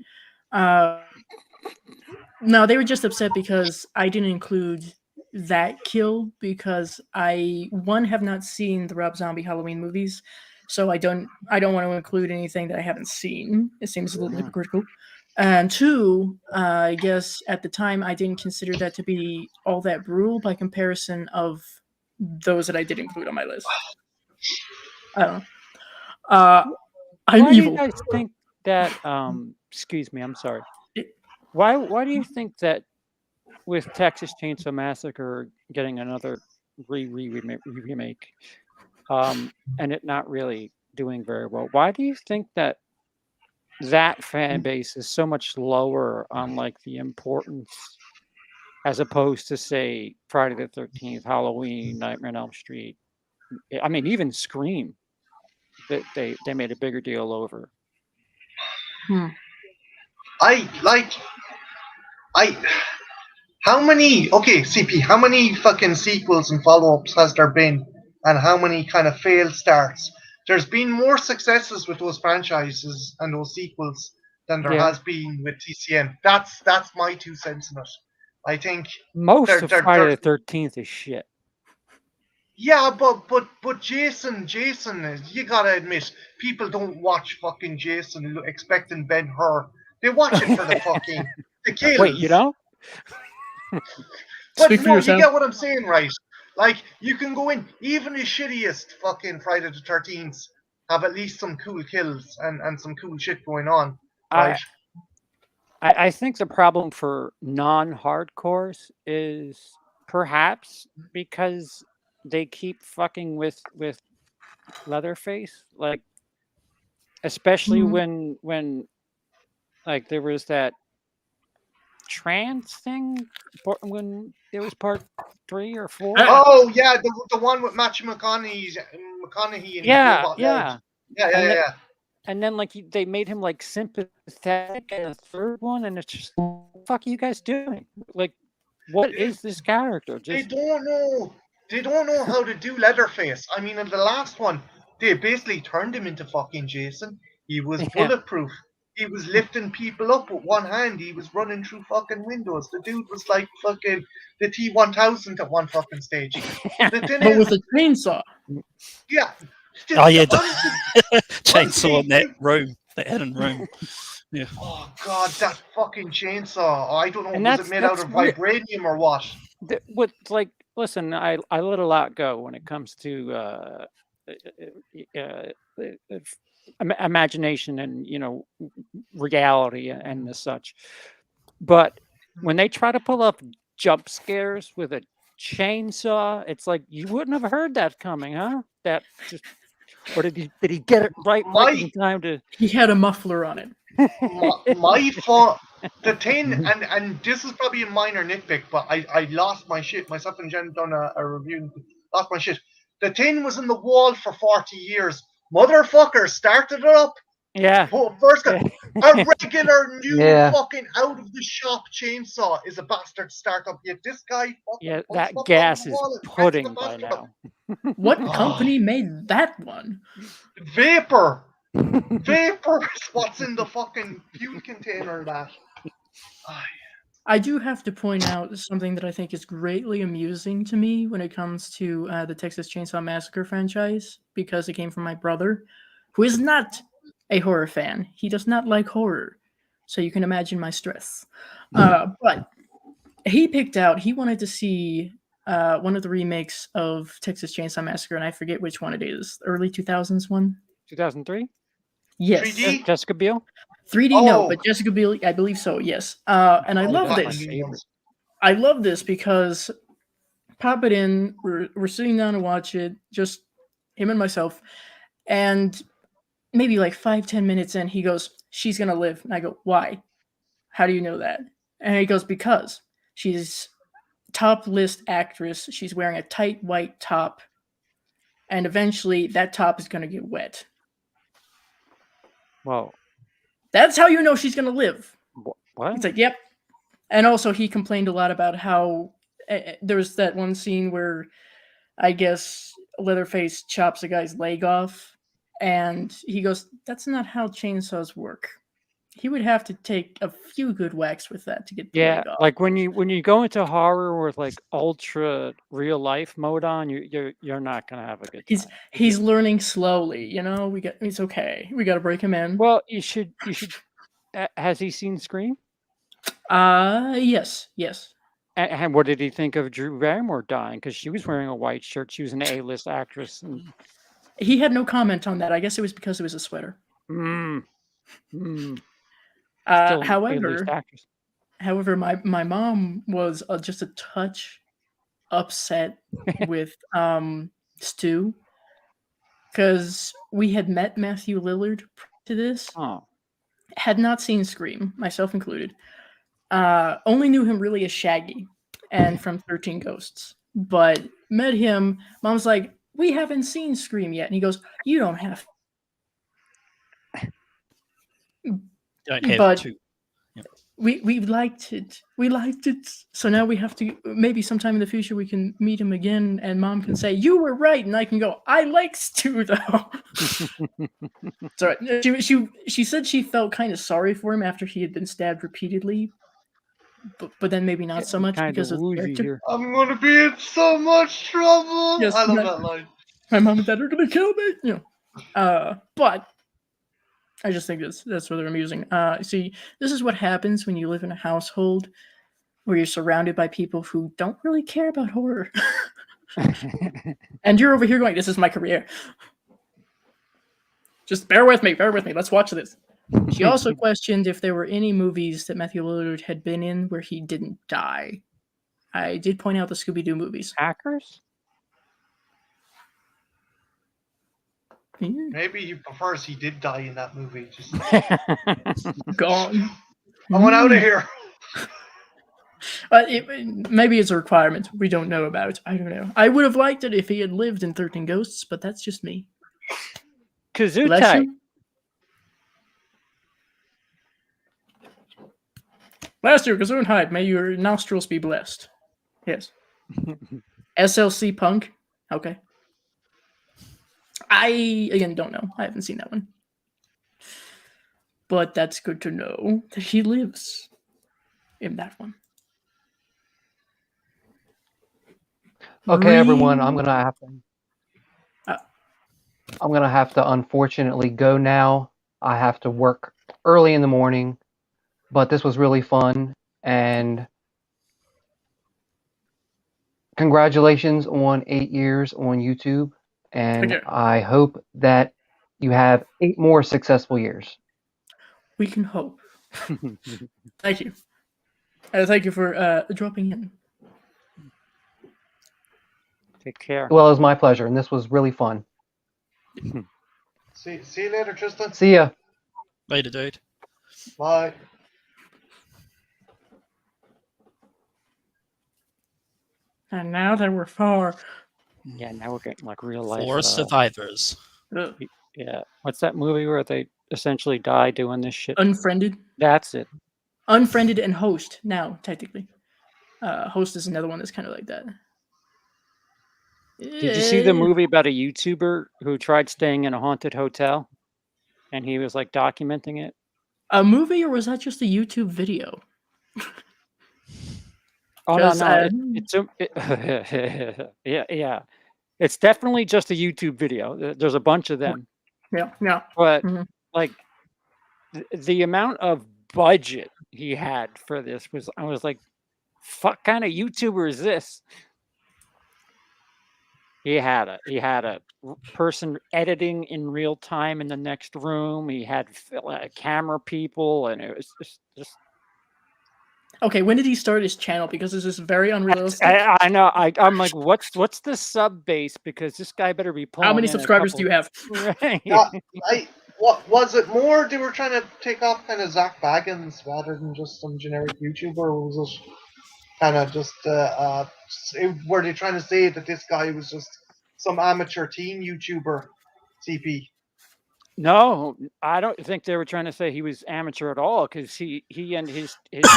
No, they were just upset because I didn't include that kill because I, one, have not seen the Rob Zombie Halloween movies. So I don't want to include anything that I haven't seen. It seems a little hypocritical. And 2, I guess at the time I didn't consider that to be all that brutal by comparison of those that I did include on my list. I don't know. I'm evil. Why do you guys think that? Excuse me, I'm sorry. Why do you think that with Texas Chainsaw Massacre getting another remake? And it not really doing very well. Why do you think that fan base is so much lower on like the importance as opposed to say Friday the 13th, Halloween, Nightmare on Elm Street? I mean, even Scream, that they made a bigger deal over. How many CP, how many fucking sequels and follow-ups has there been? And how many kind of failed starts? There's been more successes with those franchises and those sequels than there has been with TCM. That's my 2 cents in it. I think. Most They're- of they're- Friday they're- the 13th is shit. Yeah, but Jason is, you gotta admit, people don't watch fucking Jason expecting Ben-Hur. They watch it for the fucking the kills. Wait, you know? But Speak for no, you yourself. get what I'm saying, right? Like, you can go in, even the shittiest fucking Friday the 13th have at least some cool kills and some cool shit going on, right? I think the problem for non-hardcores is perhaps because they keep fucking with Leatherface, like especially Mhm. when like there was that trans thing when there was part 3 or 4. Oh, yeah, the one with Matthew McConaughey and Yeah, Robot yeah. Loud. Yeah. And then like they made him like sympathetic in the third one, and it's just what the fuck are you guys doing? Like, what is this character? They Just don't know. They don't know how to do Leatherface. I mean, in the last one, they basically turned him into fucking Jason. He was Yeah. bulletproof. He was lifting people up with one hand. He was running through fucking windows. The dude was like fucking the T-1000 at one fucking stage. The thing But is, with a chainsaw. yeah. Oh yeah, honestly, chainsaw in that honestly, room, that hidden room. oh god, that fucking chainsaw! I don't know, And was that's- it made out that's of re- vibranium or what? what like listen, I let a lot go when it comes to imagination and reality and the such. But when they try to pull up jump scares with a chainsaw, it's like you wouldn't have heard that coming, huh? That just or did he get it right in time to? He had a muffler on it. My fault. The thing, and this is probably a minor nitpick, but I lost my shit. Myself and Jen done a review. Lost my shit. The tin was in the wall for 40 years. Motherfucker started it up. Yeah. First, a regular new Yeah. fucking out of the shop chainsaw is a bastard startup. Yet this guy fucking Yeah, punched that up gas on the is wall and pressed pudding the by bastard up. now. What Oh. company made that one? Vapor. Vapor is what's in the fucking fuel container of that. I do have to point out something that I think is greatly amusing to me when it comes to the Texas Chainsaw Massacre franchise, because it came from my brother, who is not a horror fan. He does not like horror, so you can imagine my stress. But he wanted to see one of the remakes of Texas Chainsaw Massacre, and I forget which one it is. Early 2000s one? 2003? Yes. 3D? Jessica Biel? 3D, no, Oh. but Jessica Biel, I believe so, yes. And I Oh, love that's this. my new ones. I love this because pop it in, we're sitting down to watch it, just him and myself, and maybe like 5-10 minutes in, he goes, "She's gonna live." And I go, "Why? How do you know that?" And he goes, "Because she's top list actress, she's wearing a tight white top, and eventually that top is gonna get wet. Whoa. That's how you know she's gonna live." What? It's like, yep. And also, he complained a lot about how there was that one scene where I guess Leatherface chops a guy's leg off, and he goes, "That's not how chainsaws work. He would have to take a few good whacks with that to get the Yeah, leg off." like when you go into horror with like ultra real life mode on, you're not gonna have a good time. He's learning slowly, it's okay. We got to break him in. Well, you should. Has he seen Scream? Yes. And what did he think of Drew Barrymore dying? Because she was wearing a white shirt. She was an A-list actress. And... He had no comment on that. I guess it was because it was a sweater. Still an However, A-list actress. my mom was just a touch upset with Stu, because we had met Matthew Lillard to this. Oh. Had not seen Scream, myself included. Only knew him really as Shaggy and from 13 Ghosts. But met him, Mom's like, "We haven't seen Scream yet." And he goes, "You don't have Don't have But- to. We liked it. We liked it. So now we have to, maybe sometime in the future we can meet him again, and Mom can say, "You were right," and I can go, "I like Stu though." It's all right. She said she felt kind of sorry for him after he had been stabbed repeatedly, but then maybe not so much Kind because of of the woozy character. here. I'm gonna be in so much trouble. Yes, I love my- that line. My mom and dad are gonna kill me. You know. But I just think that's really amusing. See, this is what happens when you live in a household where you're surrounded by people who don't really care about horror. And you're over here going, this is my career. Just bear with me, let's watch this. She also questioned if there were any movies that Matthew Lillard had been in where he didn't die. I did point out the Scooby-Doo movies. Hackers? Yeah, Maybe he prefers he did die in that movie. Just gone. I want out of here. Maybe it's a requirement we don't know about. I don't know. I would have liked it if he had lived in 13 Ghosts, but that's just me. Bless Kazutai. you. Bless you, Gesundheit. May your nostrils be blessed. Yes. SLC Punk. Okay. I, again, don't know. I haven't seen that one. But that's good to know that he lives in that one. Okay, everyone, Re- I'm gonna Uh. have to unfortunately go now. I have to work early in the morning, but this was really fun, and congratulations on 8 years on YouTube, and Thank you. I hope that you have 8 more successful years. We can hope. Thank you. Thank you for dropping in. Take care. Well, it was my pleasure, and this was really fun. See you later, Tristan. See ya. Later, dude. Bye. And now that we're far. Yeah, now we're getting like real life. For survivors. Ugh, Yeah. What's that movie where they essentially die doing this shit? Unfriended. That's it. Unfriended and Host now, technically. Host is another one that's kind of like that. Did you see the movie about a YouTuber who tried staying in a haunted hotel? And he was like documenting it? A movie, or was that just a YouTube video? Oh, no, 'Cause, no. Yeah. It's definitely just a YouTube video. There's a bunch of them. Yeah. But Mhm. like the amount of budget he had for this was, I was like, fuck kind of YouTuber is this? He had a person editing in real time in the next room. He had camera people, and it was just Okay, when did he start his channel? Because this is very unrealistic. I know. I'm like, what's the sub base? Because this guy better be pulling. How many in a subscribers do you have? couple- What was it more? They were trying to take off kind of Zach Baggins rather than just some generic YouTuber. Or was it kind of just were they trying to say that this guy was just some amateur teen YouTuber? CP. No, I don't think they were trying to say he was amateur at all, because he and his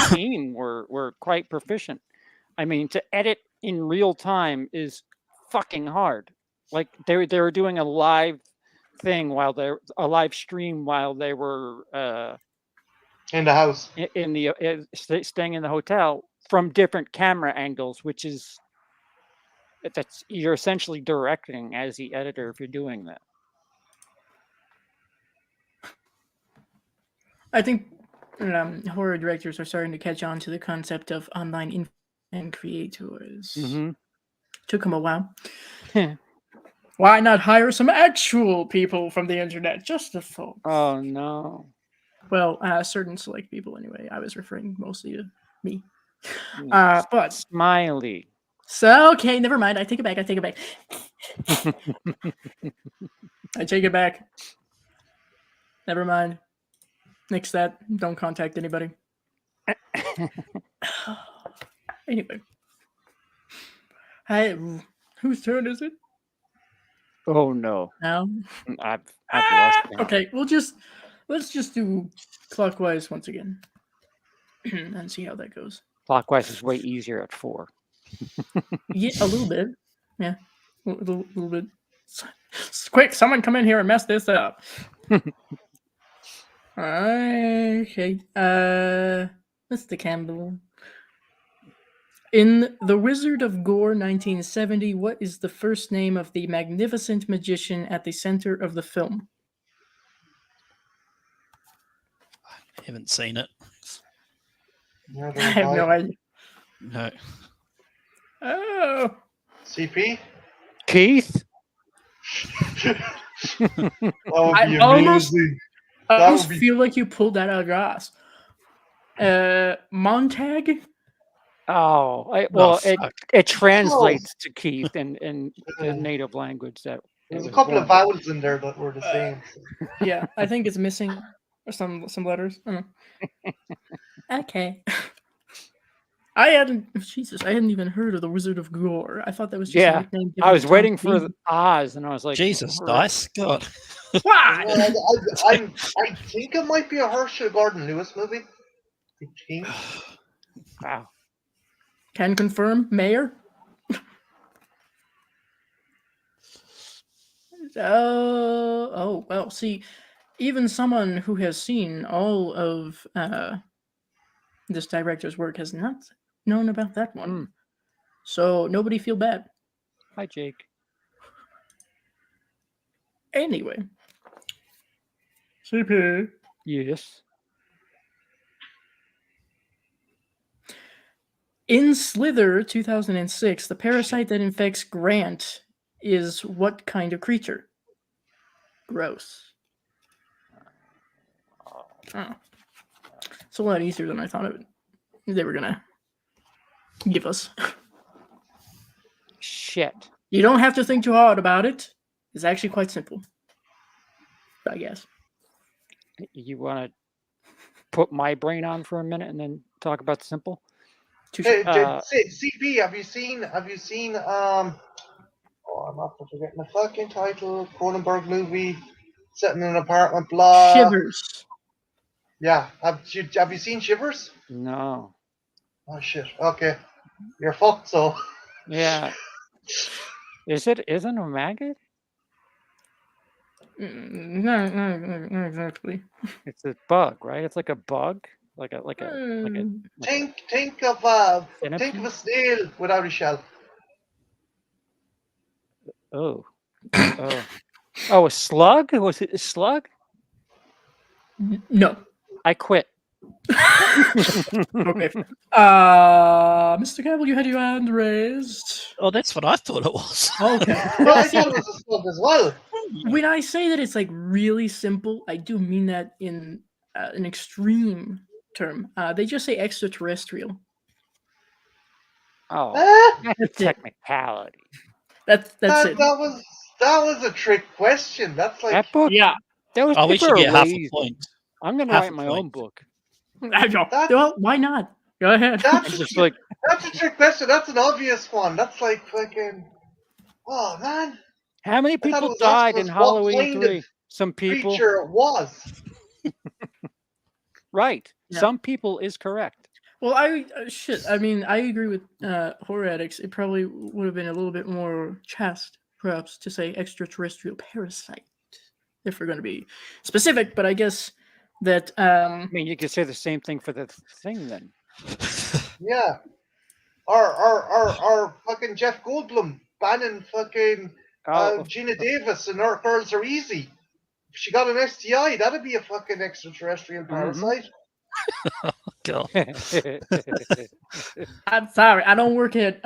team were quite proficient. I mean, to edit in real time is fucking hard. Like they were doing a live thing a live stream while they were In the house. in the staying in the hotel from different camera angles, which is you're essentially directing as the editor if you're doing that. I think horror directors are starting to catch on to the concept of online and creators. Mm-hmm. Took them a while. Why not hire some actual people from the internet? Just the folks. Oh no. Well, certain select people anyway. I was referring mostly to me. Mm. But Smiley. so okay, never mind. I take it back. I take it back. Never mind. Nix that. Don't contact anybody. Anyway. Hey, whose turn is it? Oh no. Now? I've lost count. Okay, let's just do clockwise once again. And see how that goes. Clockwise is way easier at 4. Yeah, a little bit. Yeah. A little bit. Quick, someone come in here and mess this up. Okay. Mr. Campbell. In The Wizard of Gore 1970, what is the first name of the magnificent magician at the center of the film? Haven't seen it. Neither I have no idea. No. Oh, CP? Keith? That would I be almost- amazing. I That almost would be- feel like you pulled that out of your ass. Montag? Oh, Oh, it fuck. translates to Keith in the Yeah. native language that There's it a was couple of born. vowels in there that were the same. so. Yeah, I think it's missing some letters. I don't know. Okay. I hadn't even heard of the Wizard of Gore. I thought that was just Yeah, a nickname. I was given to waiting Tom for Cruise. the Oz, and I was like, Jesus, all right. Dice. God. What? I think it might be a Herschel Gordon Lewis movie. I think. Wow. Can confirm, Mayor. Oh well. See, even someone who has seen all of this director's work has not known about that one. Mm. So nobody feel bad. Hi, Jake. Anyway, CP. Yes. In Slither 2006, the parasite that infects Grant is what kind of creature? Gross. Oh. It's a lot easier than I thought they were gonna give us. Shit. You don't have to think too hard about it. It's actually quite simple, I guess. You want to put my brain on for a minute and then talk about simple? Hey, Uh, CP, have you seen oh, I'm after forgetting the fucking title. Cronenberg movie set in an apartment block. Shivers. Yeah. Have you seen Shivers? No. Oh shit. Okay. You're fucked, so. Yeah. Isn't a maggot? No, exactly. It's a bug, right? It's like a bug, like a Think of a centipede? snail without a shell. Oh. Oh, a slug? Was it a slug? No. I quit. Okay. Mr. Campbell, you had your hand raised. Oh, that's what I thought it was. Okay. Well, I thought it was a slug as well. When I say that it's like really simple, I do mean that in an extreme term. They just say extraterrestrial. Oh, Ah, that's a That's it. technicality. That's that it. was a trick question. That's like That book. Yeah. Those Oh, we people should are get half a lazy. point. I'm gonna half write a my point. own book. Well, why not? Go ahead. I'm that's just like, a trick question. That's an obvious one. That's like fucking. Oh man, how many I thought it people was died asking in us what Halloween kind 3? of Some people. creature it was. Right. Yeah. Some people is correct. Well, I mean, I agree with Horror Addicts. It probably would have been a little bit more chaste, perhaps, to say extraterrestrial parasite, if we're going to be specific. But I guess that I mean, you could say the same thing for the thing then. Yeah. Or fucking Jeff Goldblum banning fucking Gina Davis and Her Girls Are Easy. If she got an STI, that'd be a fucking extraterrestrial parasite. God. I'm sorry, I don't work at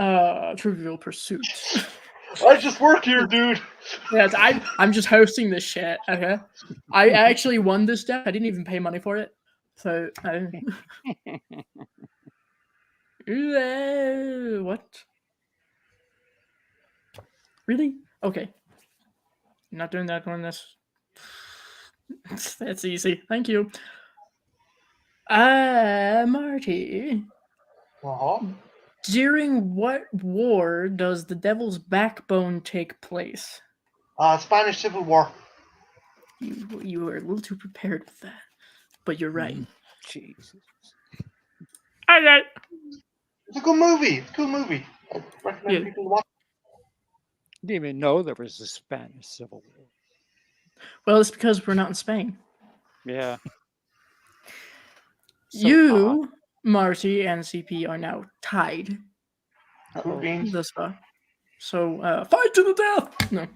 Trivial Pursuit. I just work here, dude. Yes, I'm just hosting this shit. Okay, I actually won this deck. I didn't even pay money for it. So what? Really? Okay. Not doing that one. That's easy. Thank you. Marty. Uh-huh. During what war does the Devil's Backbone take place? Spanish Civil War. You were a little too prepared with that, but you're right. Jesus. Okay. It's a good movie. It's a cool movie. I recommend people watch. Didn't even know there was a Spanish Civil War. Well, it's because we're not in Spain. Yeah. So You, Marty, and CP are now tied Cool beans. the spot. So fight to the death. No,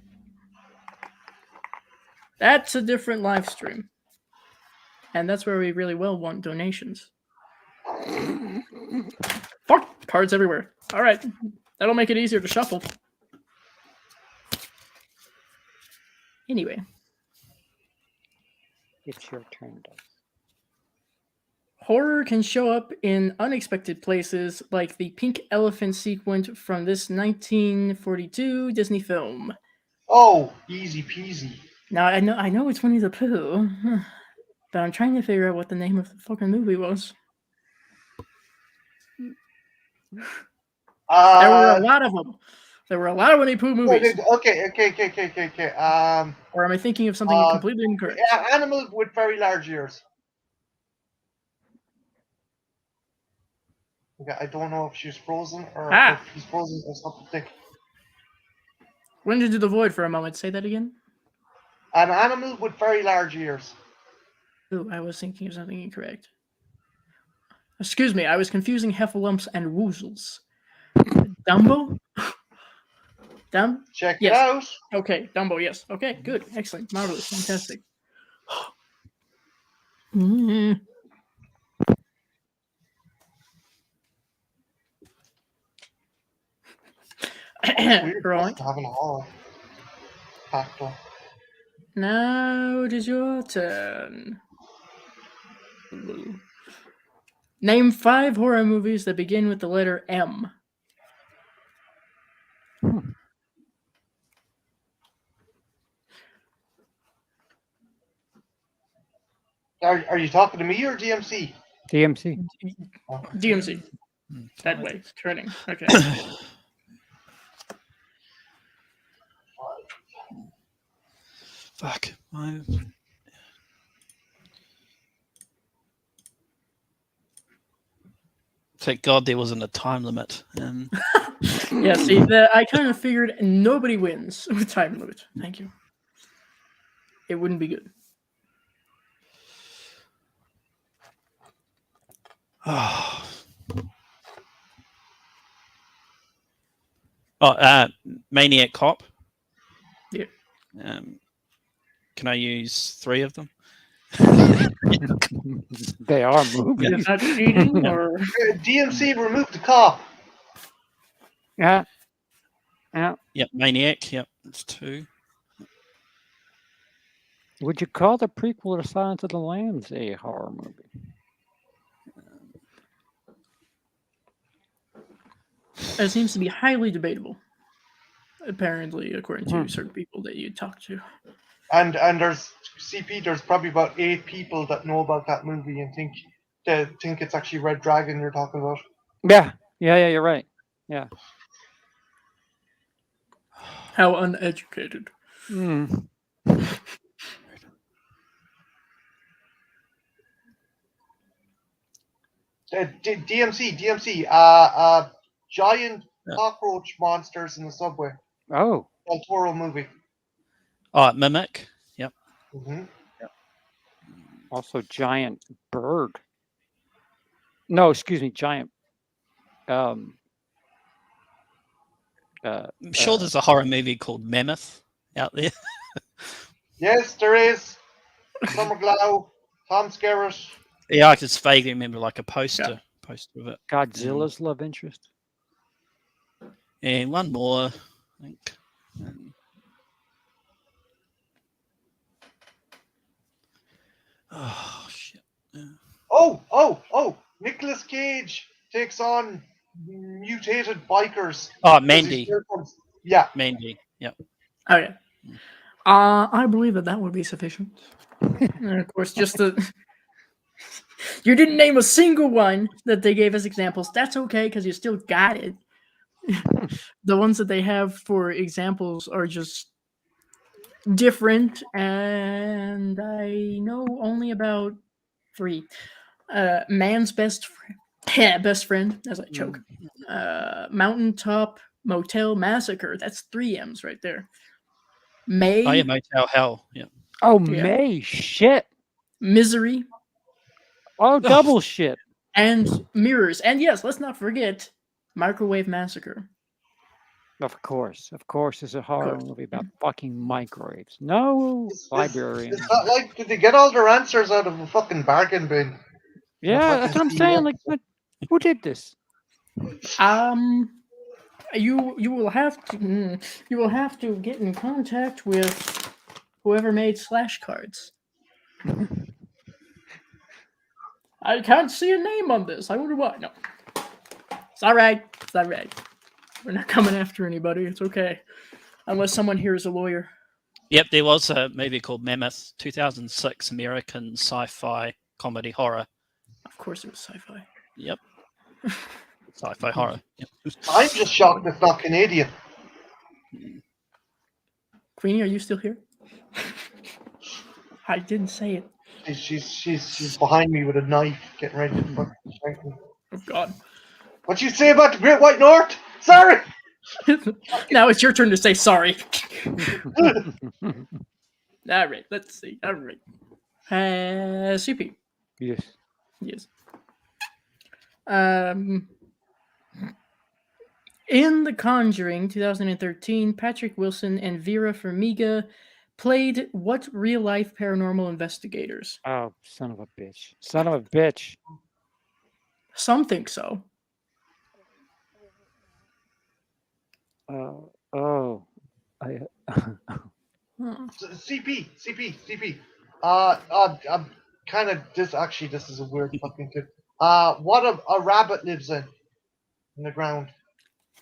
that's a different live stream, and that's where we really well want donations. Fuck, cards everywhere. All right, that'll make it easier to shuffle. Anyway, It's your turn, Dice. horror can show up in unexpected places, like the pink elephant sequence from this 1942 Disney film. Oh, easy peasy. Now I know it's Winnie the Pooh, but I'm trying to figure out what the name of the fucking movie was. There were a lot of them. There were a lot of Winnie the Pooh movies. Okay. Or am I thinking of something completely incorrect? Animal with very large ears. Okay, I don't know if she's frozen or if she's frozen or something. Went into the void for a moment. Say that again. An animal with very large ears. Ooh, I was thinking of something incorrect. Excuse me, I was confusing heffalumps and woozles. Dumbo? Check Yes. it out. Okay, Dumbo, yes. Okay, good. Excellent. Marvelous. Fantastic. Mm. Right. Having a horror factor. Now it is your turn. Name 5 horror movies that begin with the letter M. Are you talking to me or DMC? DMC. DMC. That way. It's turning. Okay. Fuck. Thank God there wasn't a time limit. Yeah, see, I kind of figured nobody wins with time limit. Thank you. It wouldn't be good. Maniac Cop. Yeah. Can I use 3 of them? They are movies. Is that cheating or? DMC remove the cop. Yeah. Yep, Maniac. Yep, it's 2. Would you call the prequel to Silence of the Lambs a horror movie? It seems to be highly debatable. Apparently, according to certain people that you talk to. And there's CP. There's probably about 8 people that know about that movie and think it's actually Red Dragon you're talking about. Yeah. You're right. Yeah. How uneducated. DMC. Giant cockroach monsters in the subway. Oh. Del Toro movie. Mimic. Yep. Mm-hmm. Also, giant bird. No, excuse me, giant. I'm sure there's a horror movie called Mammoth out there. Yes, there is. Summer Glau, Tom Skerritt. Yeah, I just vaguely remember like a poster of it. Godzilla's love interest. And one more, I think. Oh shit! Oh! Nicolas Cage takes on mutated bikers. Oh, Mandy. Yeah, Mandy. Yep. Oh yeah. I believe that would be sufficient. And of course, just the you didn't name a single one that they gave as examples. That's okay because you still got it. The ones that they have for examples are just different, and I know only about 3. Man's best friend, as I choke. Mountaintop Motel Massacre. That's 3 M's right there. May. Oh yeah, Motel Hell. Yeah. Oh, Yeah. May. Shit. Misery. Oh, double shit. And Mirrors. And yes, let's not forget Microwave Massacre. Of course, it's a horror course. movie about fucking microwaves. No librarian. Is that like, did they get all their answers out of a fucking bargain bin? Yeah, that's what I'm saying. Like, who did this? You will have to get in contact with whoever made Slash cards. I can't see a name on this. I wonder why. No, it's all right. It's all right. We're not coming after anybody. It's okay, unless someone here is a lawyer. Yep, there was a movie called Mammoth, 2006 American sci-fi comedy horror. Of course, it was sci-fi. Yep. Sci-fi horror. Yep. I'm just shocked it's not Canadian. Queenie, are you still here? I didn't say it. She's behind me with a knife, getting ready to fucking shank me. Oh God. What you say about the Great White North? Sorry. Now it's your turn to say sorry. All right, let's see. All right. CP. Yes. Yes. In The Conjuring 2013, Patrick Wilson and Vera Farmiga played what real-life paranormal investigators? Oh, son of a bitch. Son of a bitch. Some think so. I CP. I'm kind of this is a weird fucking tip. What a rabbit lives in the ground.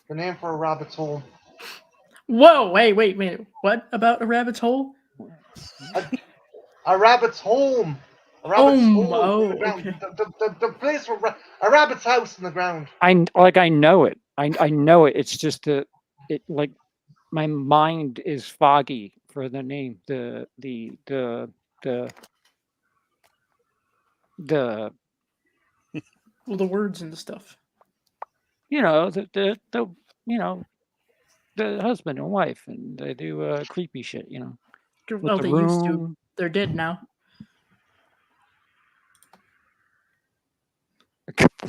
The name for a rabbit's home. Whoa! Wait. What about a rabbit's hole? A rabbit's home. A rabbit's home in the ground. Okay. The place where a rabbit's house in the ground. I know it. I know it. It's just it like my mind is foggy for the name. The Well, the words and the stuff. the husband and wife, and they do creepy shit. Well, they used to. They're dead now.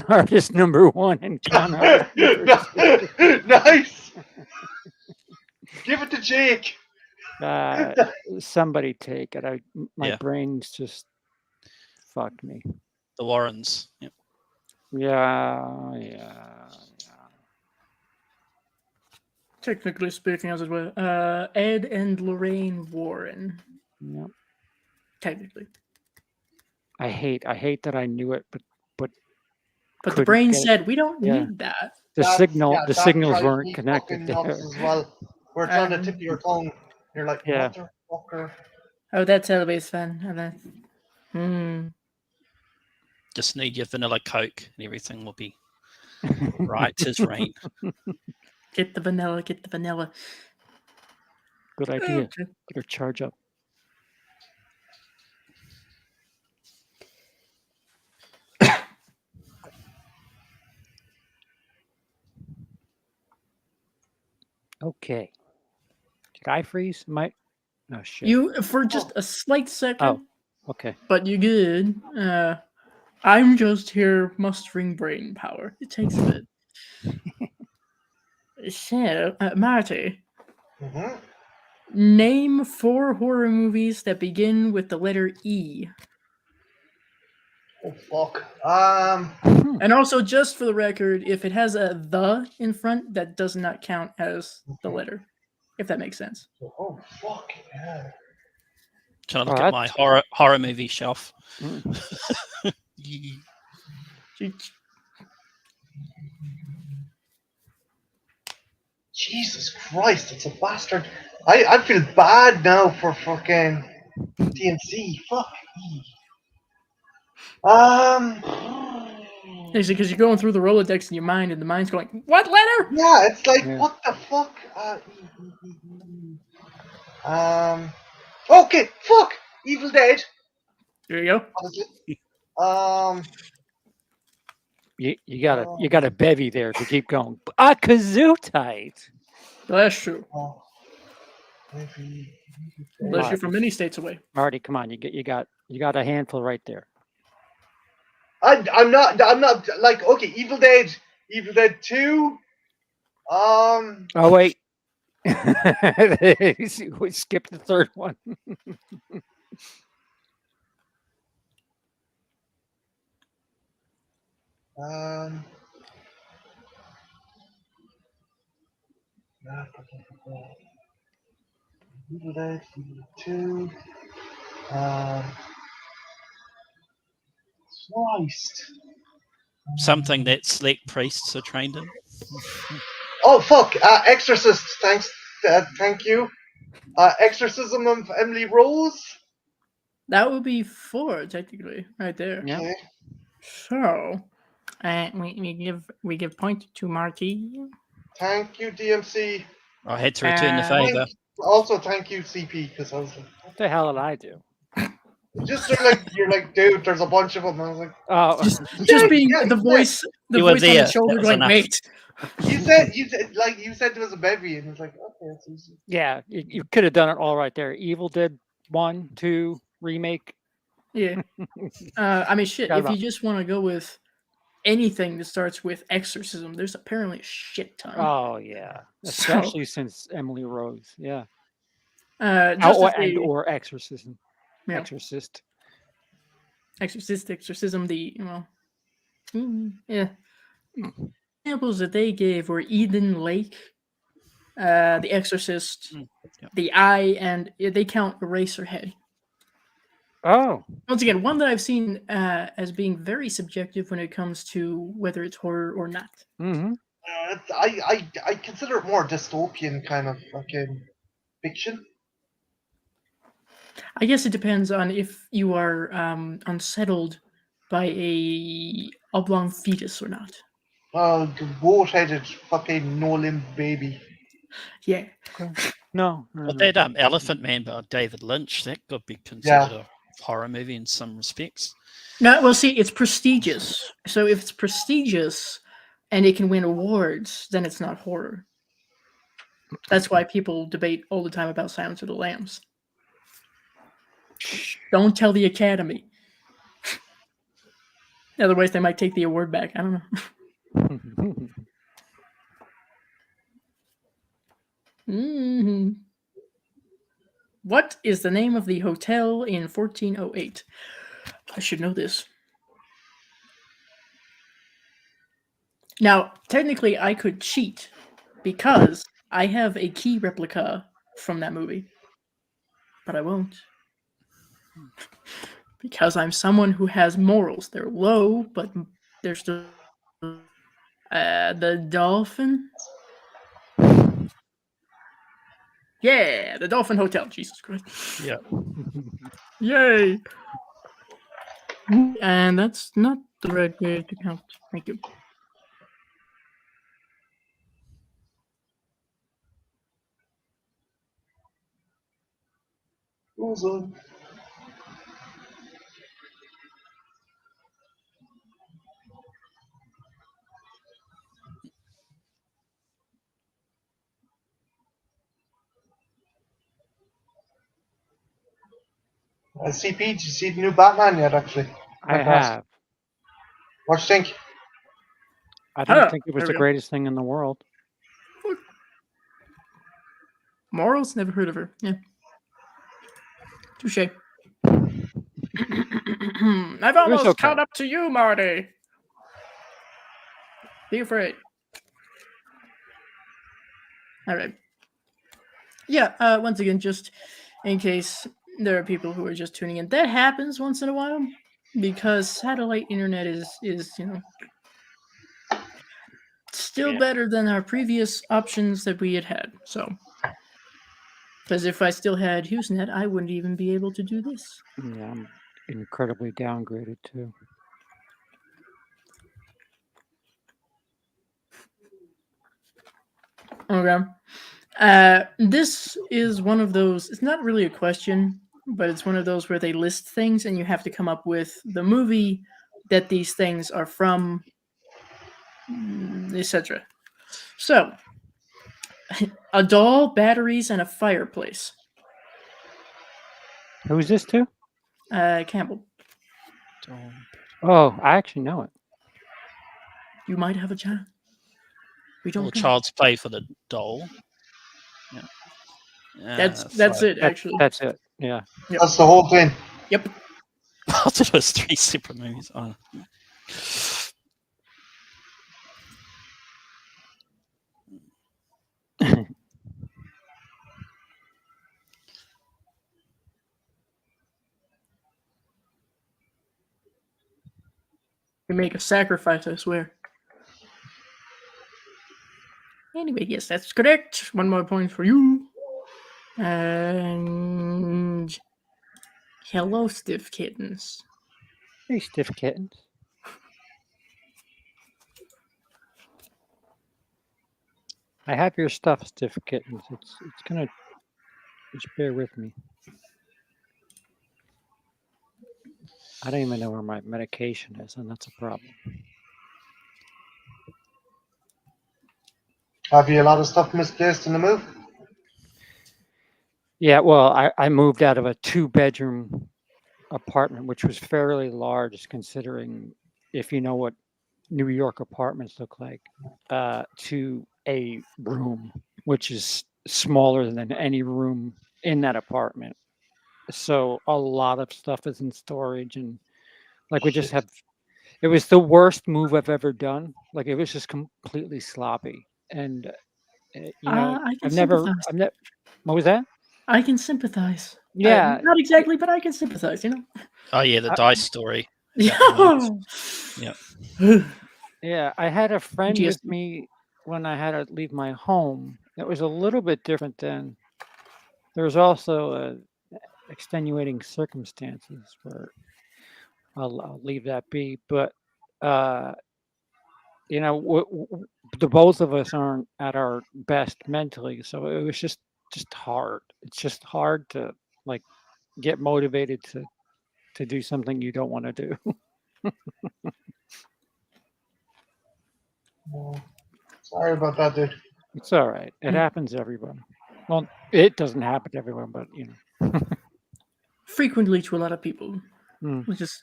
Artist number one and con artist number two. Nice. Give it to Jake. Somebody take it. My Yeah. brain's just fucked me. The Warrens. Yep. Yeah. Technically speaking, as it were, Ed and Lorraine Warren. Yep. Technically, I hate that I knew it, but but the couldn't brain get it. said we don't Yeah. need that. the signals drives weren't me connected fucking there. nuts as well. Where it's on the tip of your tongue. You're like, Yeah. motherfucker. Oh, that's always fun. Just need your vanilla Coke and everything will be right as rain. Get the vanilla. Good idea. Okay. Better charge up. Okay. Did I freeze? Oh shit. You for just a slight second, Oh. Okay. but you good. I'm just here mustering brain power. It takes a bit. So, Marty, Mm-hmm. name 4 horror movies that begin with the letter E. Oh fuck. And also, just for the record, if it has a "the" in front, that does not count as the letter. If that makes sense. Oh fuck. Yeah. Trying to look Oh, at my horror movie shelf. Jesus Christ, it's a bastard. I feel bad now for fucking DNC. Fuck me. Because you're going through the Rolodex in your mind, and the mind's going, "What letter?" Yeah, it's like, Yeah. what the fuck? Okay, fuck! Evil Dead, There you go. obviously. You got a bevy there to keep going. Kazoo tight. That's true. Maybe. Unless you're from many states away. Marty, come on, you got a handful right there. I'm not like, okay, Evil Dead Evil Dead 2. Oh wait, we skipped the third one. Evil Dead 2. Christ. Something that select priests are trained in. Oh fuck! Exorcist. Thanks. Thank you. Exorcism of Emily Rose. That would be 4 technically, right there. Yeah. Okay. So, we give point to Marty. Thank you, DMC. I had to return the Uh, favour. Also, thank you, CP, because I was like, What the hell did I do? just you're like, dude, there's a bunch of them. I was like, Oh, just being yeah, the voice, the You were voice on there. the shoulder, That was like, enough. wait. you said there was a bevy, and it's like, okay, it's easy. yeah, you could have done it all right there. Evil Dead 1, 2 remake. Yeah. I mean, shit. Forgot If you about- just want to go with anything that starts with exorcism, there's apparently a shit ton. Oh yeah, So- especially since Emily Rose. Yeah. Just as a- Or exorcism. Yeah. Exorcist. exorcism. Yeah. Examples that they gave were Eden Lake, The Exorcist, Yep. The Eye, and they count Eraserhead. Oh. Once again, one that I've seen as being very subjective when it comes to whether it's horror or not. Mm-hmm. I consider it more dystopian kind of fucking fiction. I guess it depends on if you are unsettled by a oblong fetus or not. Goat-headed fucking no-limb baby. Yeah. No. But that Elephant Man by David Lynch, that could be considered a horror movie in some respects. No, well, see, it's prestigious. So if it's prestigious and it can win awards, then it's not horror. That's why people debate all the time about Silence of the Lambs. Don't tell the Academy. Otherwise, they might take the award back. I don't know. What is the name of the hotel in 1408? I should know this. Now, technically, I could cheat because I have a key replica from that movie, but I won't. Because I'm someone who has morals. They're low, but they're still... the Dolphin? Yeah, the Dolphin Hotel. Jesus Christ. Yeah. Yay! And that's not the right way to count. Thank you. Awesome. CP, did you see the new Batman yet, actually? I have. What do you think? I don't Oh, think it was there the we go. greatest thing in the world. Morals? Never heard of her. Yeah. Touche. I've almost okay. caught up to you, Marty. Be afraid. All right. Yeah, once again, just in case there are people who are just tuning in, that happens once in a while because satellite internet is still better than our previous options that we had. So, because if I still had HughesNet, I wouldn't even be able to do this. Yeah, I'm incredibly downgraded too. Okay. This is one of those, it's not really a question, but it's one of those where they list things and you have to come up with the movie that these things are from, etc. So, a doll, batteries, and a fireplace. Who is this to? Campbell, Oh, I actually know it. you might have a chance. We Or don't know. child's play for the doll. Yeah. That's So- it, actually. That's it. Yeah. Yep. That's the whole thing. Yep. I thought it was 3 separate movies. Oh. We make a sacrifice, I swear. Anyway, yes, that's correct. 1 more point for you. And hello, stiff kittens. Hey, stiff kittens. I have your stuff, stiff kittens. It's gonna just bear with me. I don't even know where my medication is, and that's a problem. Have you a lot of stuff misplaced in the move? Yeah, well, I moved out of a 2-bedroom apartment, which was fairly large, considering if you know what New York apartments look like, to a room, which is smaller than any room in that apartment. So a lot of stuff is in storage, and like we just have. It was the worst move I've ever done. Like it was just completely sloppy, and you know, I can I've never. sympathize. What was that? I can sympathize. Yeah, Not exactly, but I can sympathize, you know? Oh yeah, the dice story. Yeah. Yeah. yeah. I had a friend PTSD. with me when I had to leave my home. It was a little bit different then. There was also extenuating circumstances where I'll leave that be. But you know, the both of us aren't at our best mentally, so it was just hard. It's just hard to like get motivated to do something you don't want to do. Sorry about that, dude. It's all right. It happens to everyone. Well, it doesn't happen to everyone, but you know. Frequently to a lot of people. Mm. Which is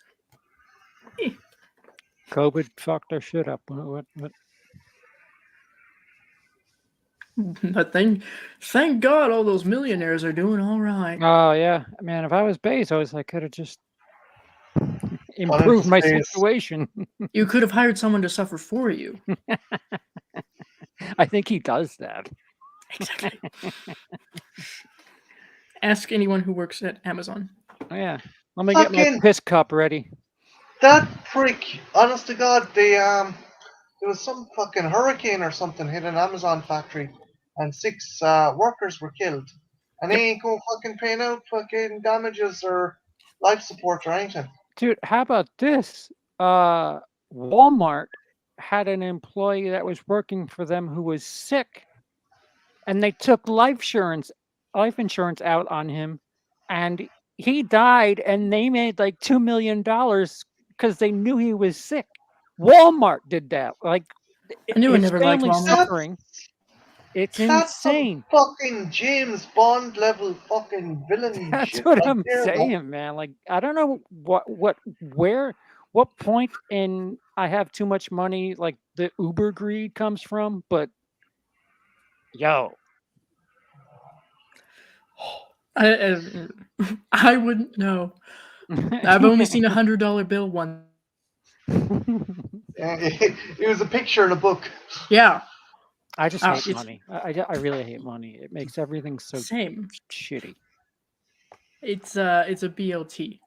COVID fucked our shit up. What? But thank God all those millionaires are doing all right. Oh yeah, man. If I was Bezos, I could have just improved my space. situation. You could have hired someone to suffer for you. I think he does that. Exactly. Ask anyone who works at Amazon. Oh, yeah. Let me get my Fucking- piss cup ready. That prick, honest to God, there was some fucking hurricane or something hit an Amazon factory, and 6 workers were killed, and they ain't going fucking paying out fucking damages or life support or anything. Dude, how about this? Walmart had an employee that was working for them who was sick, and they took life insurance out on him, and he died, and they made like $2 million because they knew he was sick. Walmart did that. Like, I knew I his never liked family's Walmart. suffering. It's That's some insane. fucking James Bond level fucking villain That's shit. what right I'm there, though. saying, man. Like, I don't know what point in I have too much money, like the Uber greed comes from, but yo, I wouldn't know. I've only seen $100 bill once. It was a picture in a book. Yeah, I just Oh, hate it's- money. I really hate money. It makes everything so same. shitty. It's a BLT.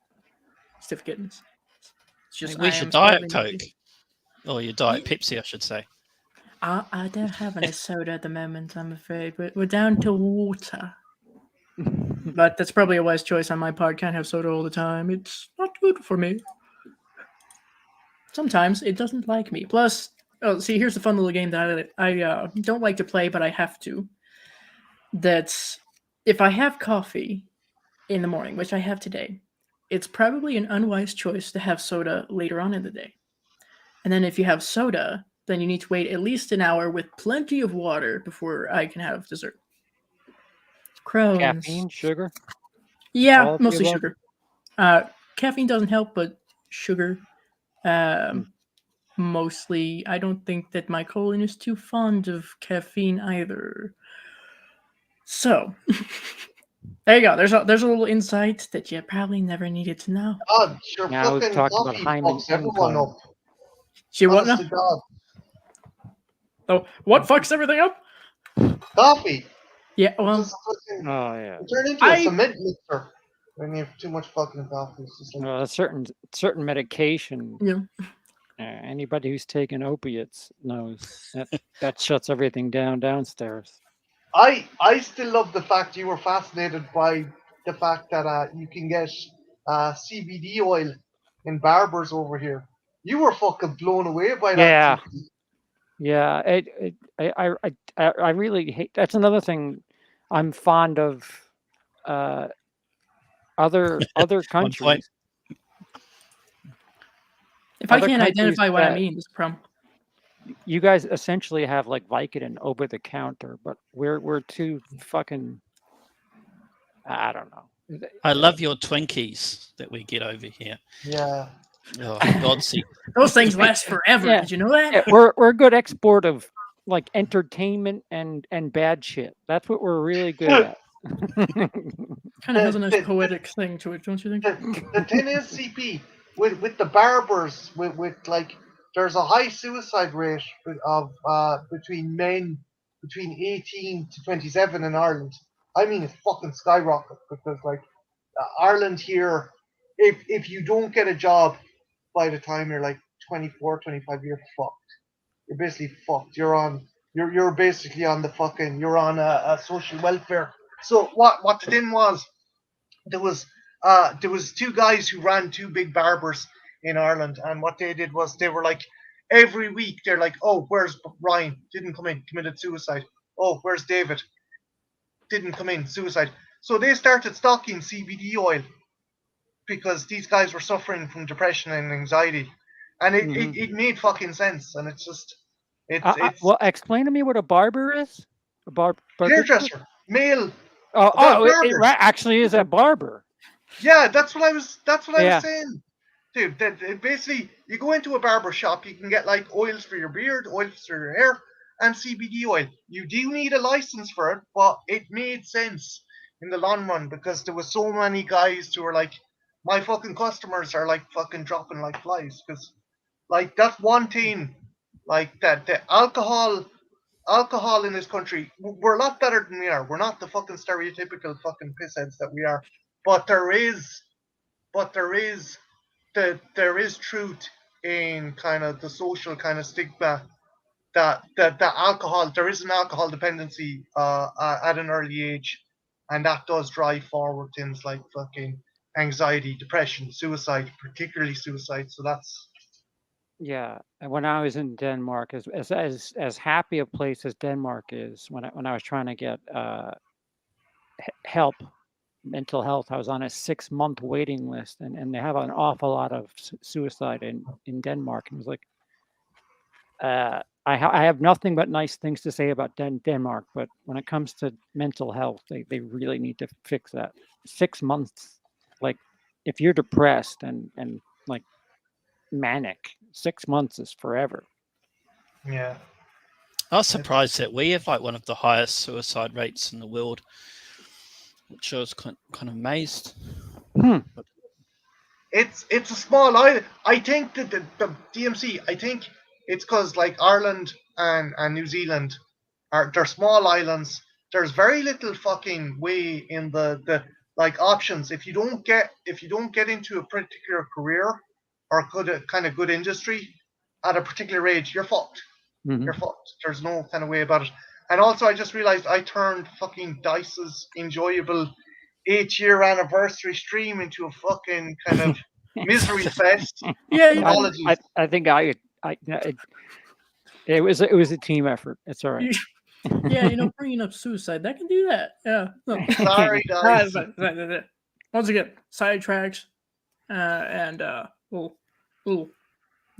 Stiff kittens. It's just Where's I your am Diet slightly- Coke? Or your Diet Pepsi, I should say. I don't have any soda at the moment, I'm afraid. We're down to water. But that's probably a wise choice on my part. Can't have soda all the time. It's not good for me. Sometimes it doesn't like me. Plus, oh, see, here's the fun little game that I don't like to play, but I have to. That's if I have coffee in the morning, which I have today, it's probably an unwise choice to have soda later on in the day. And then if you have soda, then you need to wait at least an hour with plenty of water before I can have dessert. Crohn's. Caffeine, sugar. Yeah, all of the mostly above? sugar. Caffeine doesn't help, but sugar. mostly. I don't think that my colon is too fond of caffeine either. So, there you go. There's a little insight that you probably never needed to know. God, your Now we've fucking talked about coffee hymen fucks everyone encode. up. See what Honest now? to God. Oh, what fucks everything up? Coffee. Yeah, It well, just fucking Oh yeah. it turned into a cement mixer when you have too much fucking coffee. It's just like, A certain medication. yeah. Anybody who's taken opiates knows that shuts everything down downstairs. I still love the fact you were fascinated by the fact that you can get CBD oil in barbers over here. You were fucking blown away by that. Yeah. I really hate. That's another thing. I'm fond of other point. countries. If I Other can't countries identify what I that- mean, it's a problem. You guys essentially have like Vicodin over the counter, but we're too fucking. I don't know. I love your Twinkies that we get over here. Yeah. Oh, God sake. Those things last forever. Yeah. Did you know that? Yeah, we're a good export of like entertainment and bad shit. That's what we're really good at. Kind of has a nice poetic thing to it, don't you think? The thing is, CP, with the barbers, with like, there's a high suicide rate of between men between 18 to 27 in Ireland. I mean, it's fucking skyrocket because like Ireland here, if you don't get a job by the time you're like 24, 25, you're fucked. You're basically fucked. You're basically on the fucking, you're on a social welfare. So what the thing was, there was two guys who ran two big barbers in Ireland, and what they did was they were like, every week they're like, oh, where's Ryan? Didn't come in, committed suicide. Oh, where's David? Didn't come in, suicide. So they started stocking CBD oil because these guys were suffering from depression and anxiety, and it made fucking sense. And it's just it's well, explain to me what a barber is. A barber. hairdresser, male. It actually is a barber. Yeah, that's what I was saying. Dude, that basically you go into a barber shop, you can get like oils for your beard, oils for your hair, and CBD oil. You do need a license for it, but it made sense in the long run because there was so many guys who were like, my fucking customers are like fucking dropping like flies because like that's one thing, like that the alcohol in this country, we're a lot better than we are. We're not the fucking stereotypical fucking pissheads that we are, but there is truth in kind of the social kind of stigma that alcohol, there is an alcohol dependency at an early age, and that does drive forward things like fucking anxiety, depression, suicide, particularly suicide. So that's Yeah, and when I was in Denmark, as happy a place as Denmark is, when I was trying to get help, mental health, I was on a 6-month waiting list, and they have an awful lot of suicide in Denmark. And it was like, I have nothing but nice things to say about Denmark, but when it comes to mental health, they really need to fix that. 6 months, like if you're depressed and like manic, 6 months is forever. yeah. I was surprised that we have like one of the highest suicide rates in the world, which I was kind of amazed. It's a small island. I think that the DMC, I think it's because like Ireland and New Zealand they're small islands. There's very little fucking way in the like options. If you don't get into a particular career or good industry at a particular age, you're fucked. Mm-hmm. You're fucked. There's no kind of way about it. And also, I just realized I turned fucking Dice's enjoyable 8-year anniversary stream into a fucking kind of misery fest. Yeah, Apologies. I think it was a team effort. It's all right. Yeah, bringing up suicide, that can do that. Yeah. No. Sorry, guys. Once again, sidetracks and little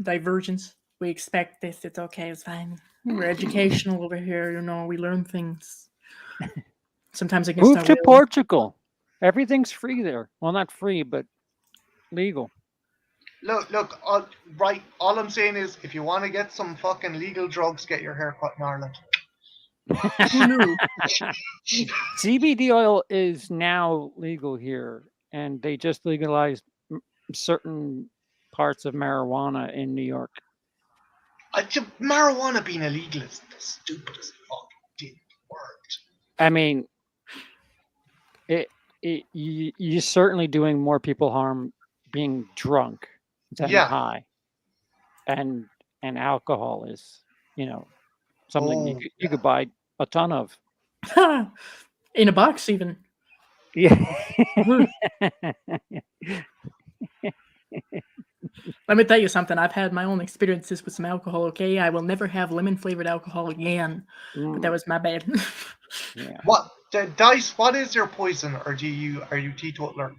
divergence. We expect this. It's okay. It's fine. We're educational over here. We learn things. Sometimes against Move our to will. Portugal. Everything's free there. Well, not free, but legal. Look. Right. All I'm saying is, if you want to get some fucking legal drugs, get your hair cut in Ireland. Who knew? CBD oil is now legal here, and they just legalized certain parts of marijuana in New York. Marijuana being illegal is the stupidest fucking thing in the world. I mean, you're certainly doing more people harm being drunk than Yeah. high, and alcohol is, something you could buy a ton of. In a box, even. Yeah. Let me tell you something. I've had my own experiences with some alcohol. Okay, I will never have lemon flavored alcohol again. But that was my bad. Yeah. What, Dice? What is your poison, or are you teetotaler?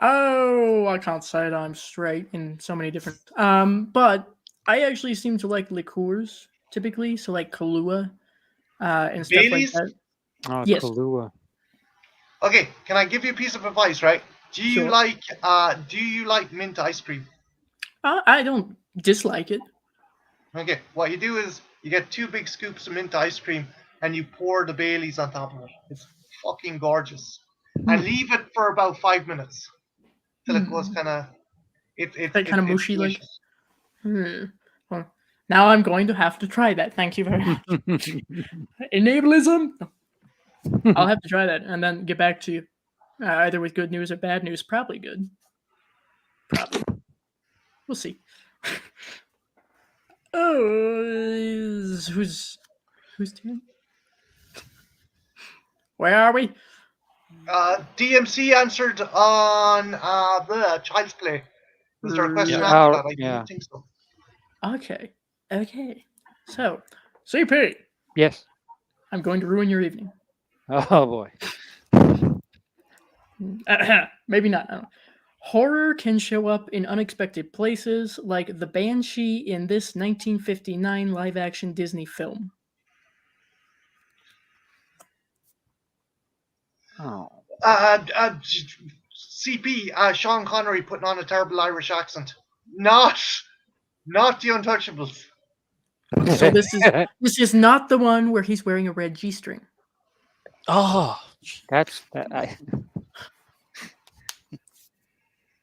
Oh, I can't say that I'm straight in so many different. But I actually seem to like liqueurs typically, so like Kahlua, and stuff Baileys? like that. Oh, Yes. Kahlua. Okay, can I give you a piece of advice? Right? Do you Sure. like mint ice cream? I don't dislike it. Okay, what you do is you get 2 big scoops of mint ice cream and you pour the Baileys on top of it. It's fucking gorgeous. And leave it for about 5 minutes till it goes kind of Mushy, like. Well, now I'm going to have to try that. Thank you very much. Enablism. I'll have to try that and then get back to you, either with good news or bad news. Probably good. Probably. We'll see. Oh, who's turn? Where are we? DMC answered on the Child's Play. Was there a question Yeah. after that? I Yeah. don't think so. Okay. So, CP, Yes. I'm going to ruin your evening. Oh boy. Maybe not. I don't know. Horror can show up in unexpected places, like the Banshee in this 1959 live-action Disney film. Oh. CP, Sean Connery putting on a terrible Irish accent. Not the Untouchables. So this is not the one where he's wearing a red G-string. Oh,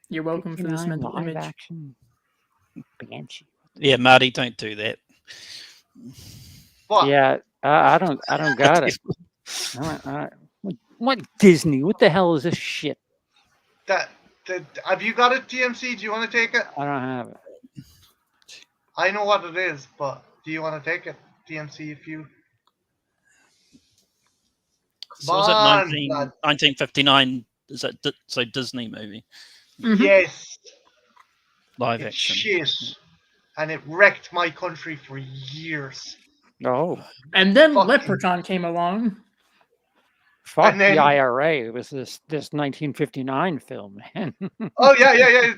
You're welcome for this 59 mental live image. action Banshee. yeah, Marty, don't do that. What? Yeah, I don't got it. What Disney? What the hell is this shit? Have you got it, TMC? Do you want to take it? I don't have it. I know what it is, but do you want to take it, TMC? If you So was it Come on, 1959? Is that so Disney movie Mhm. yes, live it's action? shit, and it wrecked my country for years. Oh, And then Fucking- Leprechaun came along. fuck And then- the IRA. It was this 1959 film, man. Oh yeah.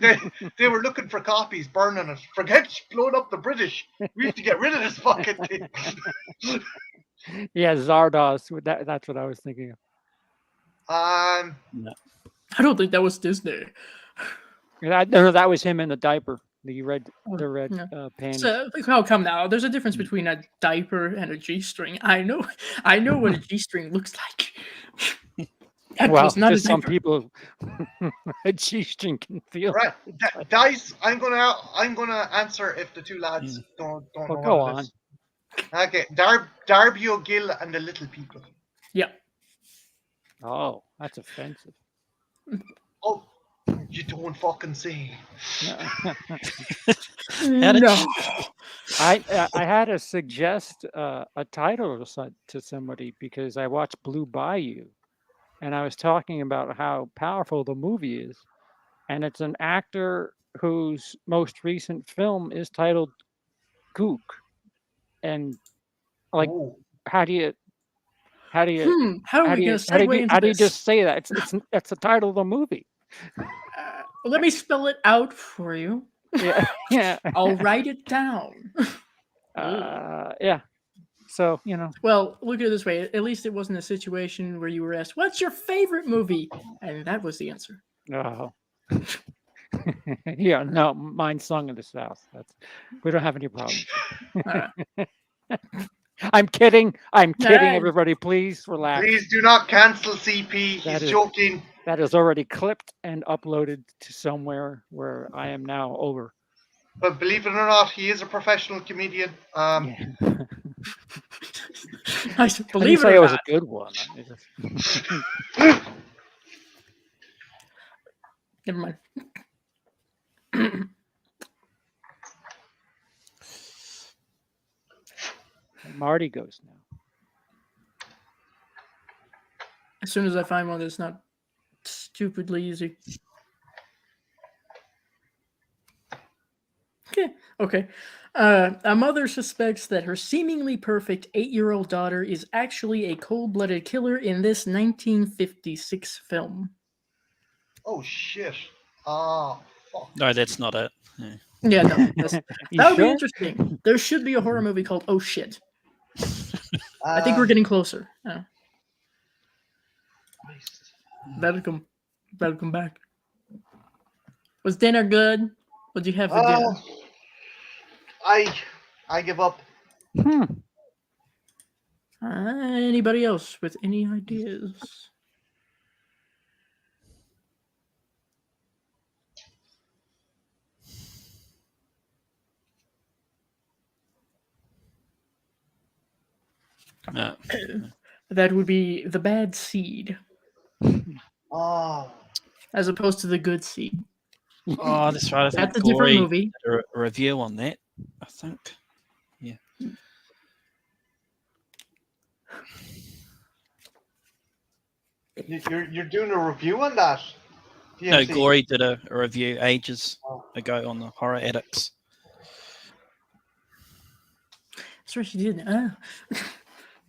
They were looking for copies, burning it. Forget blowing up the British. We have to get rid of this fucking thing. Yeah, Zardoz. That's what I was thinking of. I don't think that was Disney. No, that was him in the diaper. The red yeah. panties. So, oh, come now. There's a difference between a diaper and a G-string. I know what a G-string looks like. That Well, was not a just some diaper. people a G-string can feel. Right, Dice. I'm gonna answer if the two lads don't know Well, what go it on. is. Okay, Darby O'Gill and the Little People. Yeah. Oh, that's offensive. Oh, you don't fucking say. How did No. you- I had to suggest a title to somebody because I watched Blue Bayou, and I was talking about how powerful the movie is, and it's an actor whose most recent film is titled Gook, and like, Oh. how do you How are we going to segue into how do you this? just say that? It's the title of the movie. Let me spell it out for you. Yeah, yeah. I'll write it down. Yeah. So Well, look at it this way. At least it wasn't a situation where you were asked, "What's your favorite movie?" And that was the answer. Oh. Yeah, no, mine's sung in the South. We don't have any problems. I'm kidding. I'm kidding, Alright. everybody. Please relax. Please do not cancel CP. He's That is- joking. That is already clipped and uploaded to somewhere where I am now over. But believe it or not, he is a professional comedian. Yeah. I I didn't believe it say or it was not. a good one. Never mind. Marty goes now. As soon as I find one that's not stupidly easy. Okay. A mother suspects that her seemingly perfect 8-year-old daughter is actually a cold-blooded killer in this 1956 film. Oh shit. Ah, fuck. No, that's not it. Yeah, no. That would be sure? interesting. There should be a horror movie called Oh Shit. I think we're Um, getting closer. Yeah. Christ. That'll come back. Was dinner good? What'd you have for dinner? I give up. Anybody else with any ideas? No. That would be The Bad Seed, Oh, as opposed to The Good Seed. Oh, that's right. I think That's a different Glory movie. did a review on that. I think. you're doing a review on that? No, DMC? Glory did a review ages ago on the Horror Addicts. That's right, she did.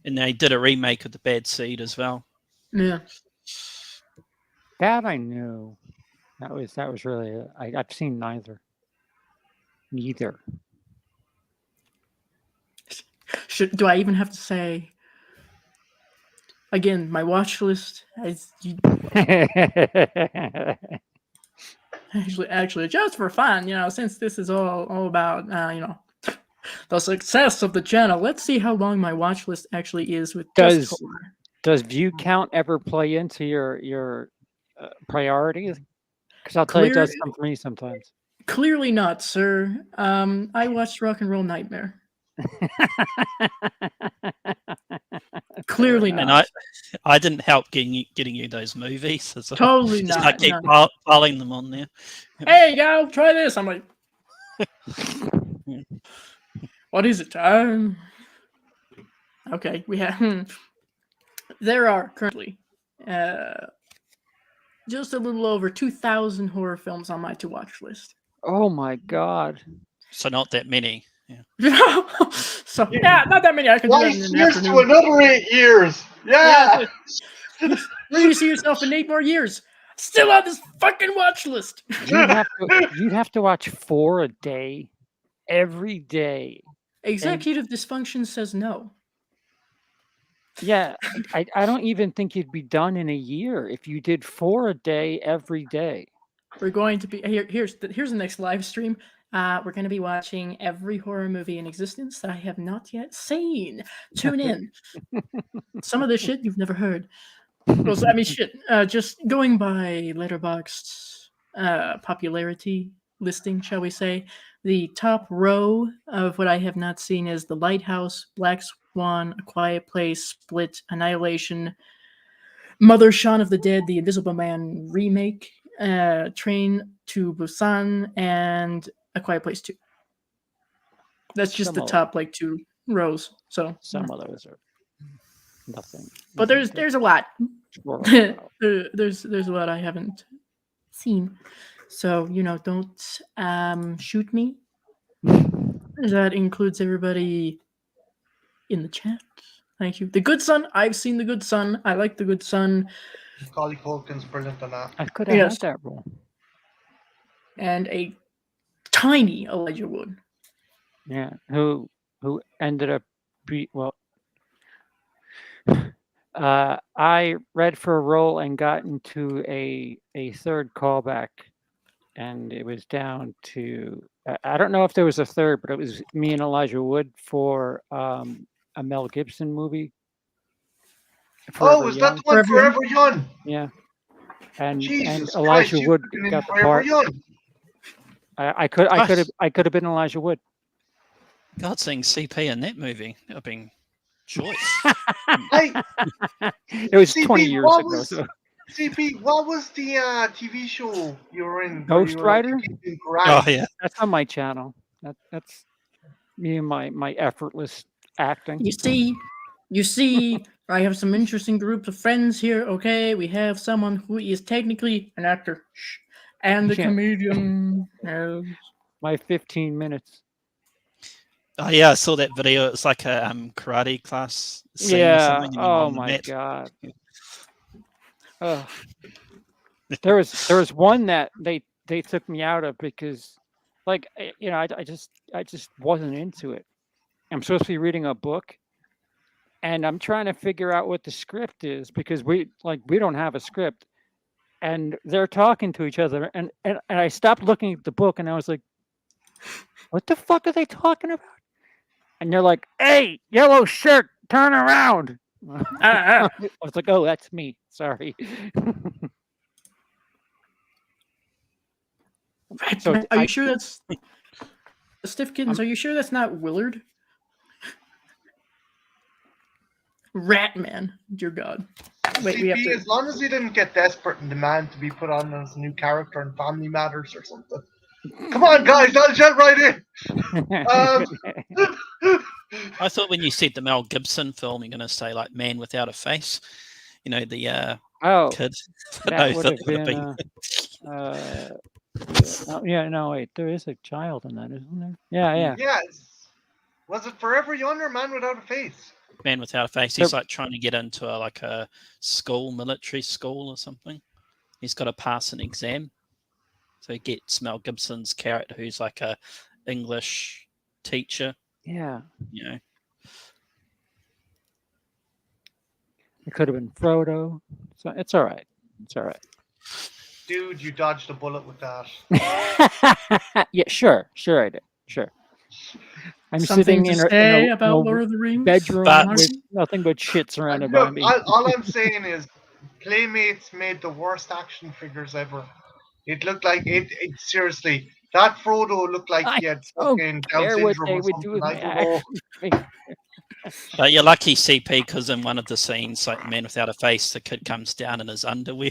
And they did a remake of The Bad Seed as well. Yeah. That I knew. That was really. I've seen neither. Neither. Do I even have to say? Again, my watch list. Actually, just for fun, since this is all about, the success of the channel. Let's see how long my watch list actually is with just horror. Does view count ever play into your priorities? Because I'll tell you, it does come for me sometimes. Clearly not, sir. I watched Rock and Roll Nightmare. Clearly not. And I didn't help getting you those movies as well. Totally Just not. I keep piling them on there. Hey, go try this. I'm like, what is it? Okay, we have. There are currently just a little over 2,000 horror films on my to-watch list. Oh my god! So not that many. So not that many. I can do that in an years afternoon. to another 8 years. Yeah. Where do you see yourself in 8 more years? Still on this fucking watch list. You'd have to watch 4 a day, every day. Executive dysfunction says no. Yeah, I don't even think you'd be done in a year if you did 4 a day every day. We're going to be here's the next live stream. We're going to be watching every horror movie in existence that I have not yet seen. Tune in. Some of the shit you've never heard. Well, I mean, shit. Just going by Letterboxd's popularity listing, shall we say, the top row of what I have not seen is The Lighthouse, Black Swan, A Quiet Place, Split, Annihilation, Mother, Shaun of the Dead, The Invisible Man remake, Train to Busan, and A Quiet Place 2. That's just the top 2 rows. So some of those are nothing. But there's a lot. There's a lot I haven't seen. So don't shoot me. That includes everybody in the chat. Thank you. The Good Son. I've seen The Good Son. I like The Good Son. Macaulay Culkin's brilliant on that. I could have had that role. And a tiny Elijah Wood. Yeah, who ended up I read for a role and got into a third callback and it was down to I don't know if there was a third, but it was me and Elijah Wood for a Mel Gibson movie. Oh, is that the one Forever Forever Young? Yeah, and Jesus Elijah Christ, Wood you've been in got the Forever part. Young. I could have been Elijah Wood. God, seeing CP in that movie, that would have been choice. Hey, It was CP, 20 years what ago. was So CP? What was the TV show you were in? where Ghost you were like a Rider? kid in Oh karate? yeah, that's on my channel. That's me and my effortless acting. You see, I have some interesting groups of friends here. Okay, we have someone who is technically an actor and a Yeah. comedian. Yes. My 15 minutes. oh yeah. I saw that video. It's like a karate class scene or Yeah. something. And you're Oh on the my mat. god. Ugh. There was one that they took me out of because, like, I just wasn't into it. I'm supposed to be reading a book, and I'm trying to figure out what the script is because we don't have a script, and they're talking to each other, and I stopped looking at the book, and I was like, what the fuck are they talking about? And they're like, hey, yellow shirt, turn around. I was like, oh, that's me. Sorry. So Are you sure that's Stiff Kittens? Are you sure that's not Willard? Ratman, dear God. Wait, we have CP, to. as long as he didn't get desperate and demand to be put on as a new character in Family Matters or something. Come on, guys, I'll jet right in. I thought when you said the Mel Gibson film, you're going to say like Man Without a Face. You know the oh, kid. that would have been. No, wait. There is a child in that, isn't there? Yeah. Yes. Was it Forever Young or Man Without a Face? Man Without a Face. He's like trying to get into a school, military school or something. He's got to pass an exam. So he gets Mel Gibson's character, who's like a English teacher. Yeah. You know. It could have been Frodo. So it's all right. It's all right. Dude, you dodged a bullet with that. Yeah, sure I did. Sure. I'm Something sitting to say about Lord of the Rings bedroom But- with nothing but shit surrounded Look, by me. all I'm saying is, Playmates made the worst action figures ever. It looked like it seriously. That Frodo looked like he had don't fucking Down care what syndrome they or would do something. with I my don't know. action. But you're lucky, CP, because in one of the scenes, like Man Without a Face, the kid comes down in his underwear.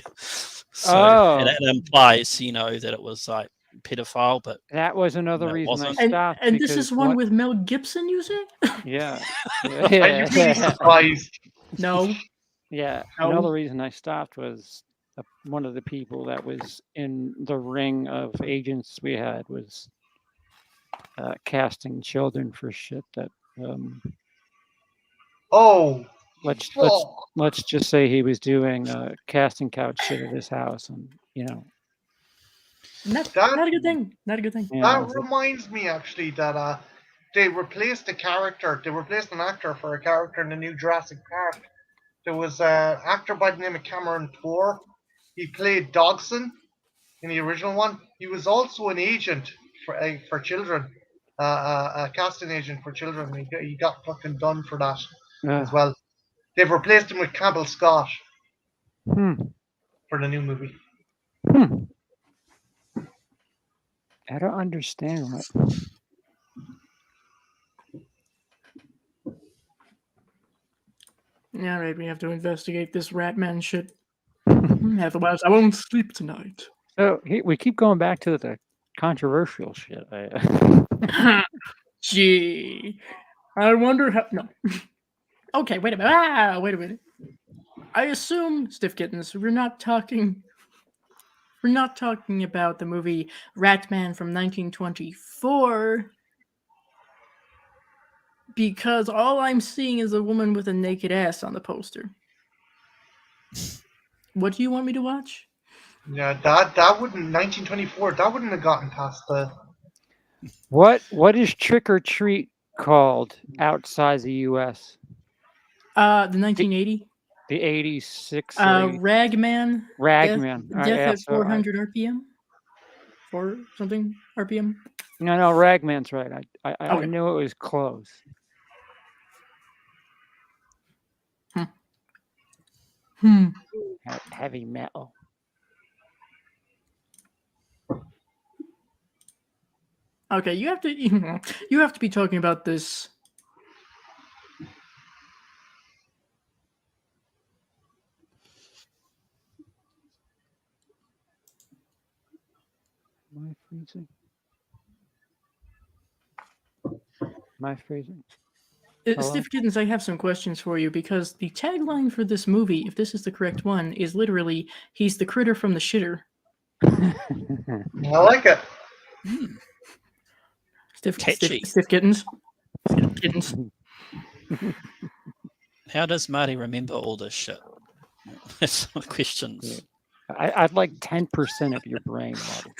So it implies, that it was like pedophile, but That was another No, it reason I wasn't. stopped. And this because is one with Mel Gibson, you say? Yeah. Are you really surprised? No. Yeah. No. Another reason I stopped was one of the people that was in the ring of agents we had was casting children for shit that Oh, let's just say he was doing casting couch shit at his house, and Not a good thing. Not a good thing. yeah, that reminds me actually that they replaced an actor for a character in the new Jurassic Park. There was an actor by the name of Cameron Poor. He played Dodgson in the original one. He was also an agent for children, a casting agent for children. He got fucking done for that as well. They've replaced him with Campbell Scott for the new movie. I don't understand what. Yeah, right. We have to investigate this Ratman shit. Otherwise, I won't sleep tonight. So we keep going back to the controversial shit. Gee, I wonder how. No. Okay, wait a minute. Wait a minute. I assume, Stiff Kittens, we're not talking about the movie Ratman from 1924, because all I'm seeing is a woman with a naked ass on the poster. What do you want me to watch? Yeah, that wouldn't 1924. That wouldn't have gotten past the. What is Trick or Treat called outside the U.S.? The 1980. The 86. Ragman. Ragman. Death at 400 RPM. 4 something RPM. No, Ragman's right. I Okay. knew it was close. Heavy metal. Okay, you have to be talking about this. Am I freezing? Am I freezing? Hello? Stiff Kittens, I have some questions for you because the tagline for this movie, if this is the correct one, is literally "He's the critter from the shitter." I like it. Stiff Catchy. Kittens. Stiff Kittens. How does Marty remember all this shit? That's the questions. I'd like 10% of your brain, Marty.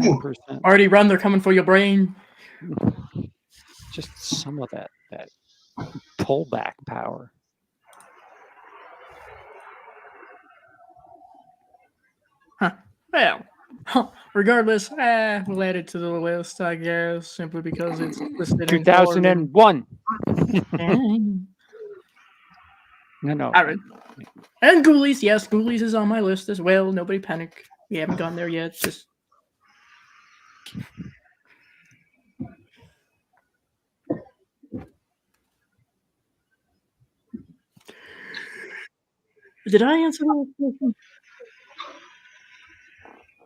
10%. Already run, they're coming for your brain. Just some of that pullback power. Well, regardless, we'll add it to the list, I guess, simply because it's listed in 2001. No. All right. And Ghoulies, yes, Ghoulies is on my list as well. Nobody panic. We haven't gone there yet. Just did I answer that question?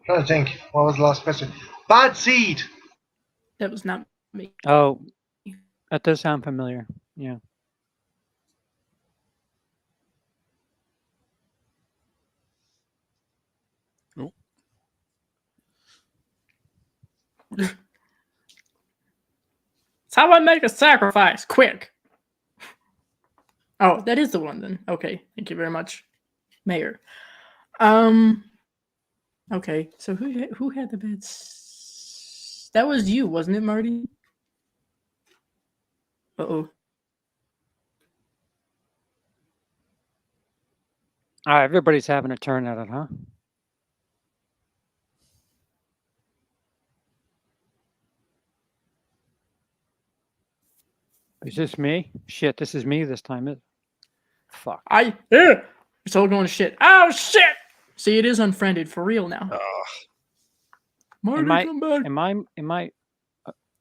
Trying to think. What was the last question? Bad Seed. That was not me. Oh, that does sound familiar. Yeah. It's how I make a sacrifice. Quick. Oh, that is the one then. Okay, thank you very much, Mayor. Okay, so who had the beds? That was you, wasn't it, Marty? Uh-oh. Everybody's having a turn at it, huh? Is this me? Shit, this is me this time. Fuck. It's all going to shit. Oh shit! See, it is unfriended for real now. Marty, come back. Am I?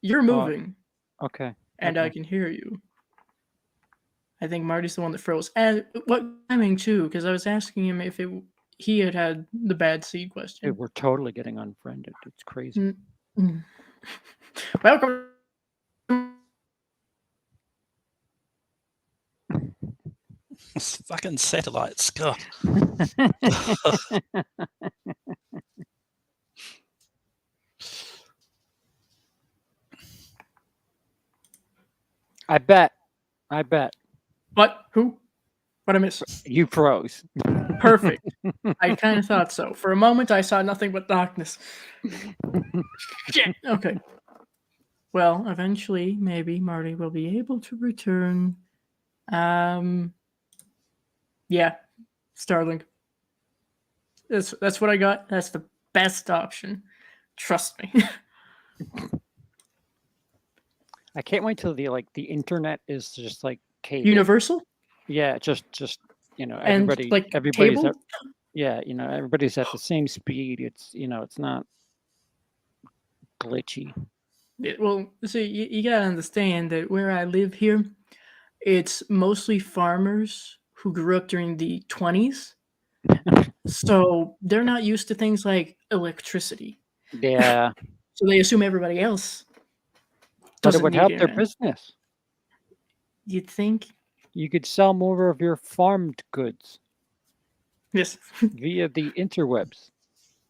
You're moving, Okay. and okay. I can hear you. I think Marty's the one that froze. And what timing too? Because I was asking him if he had the bad seed question. Dude, we're totally getting unfriended. It's crazy. Welcome. It's fucking satellites. God. I bet. What? Who? What I miss? You froze. Perfect. I kind of thought so. For a moment, I saw nothing but darkness. Shit. Okay. Well, eventually, maybe Marty will be able to return. Yeah, Starlink. That's what I got. That's the best option. Trust me. I can't wait till the internet is just like cable. Universal? Yeah, just And everybody's cable? everybody's at the same speed. It's it's not glitchy. Well, see, you gotta understand that where I live here, it's mostly farmers who grew up during the 20s. So they're not used to things like electricity. Yeah. So they assume everybody else But it doesn't would need help their internet. business. You'd think? You could sell more of your farmed goods Yes. via the interwebs.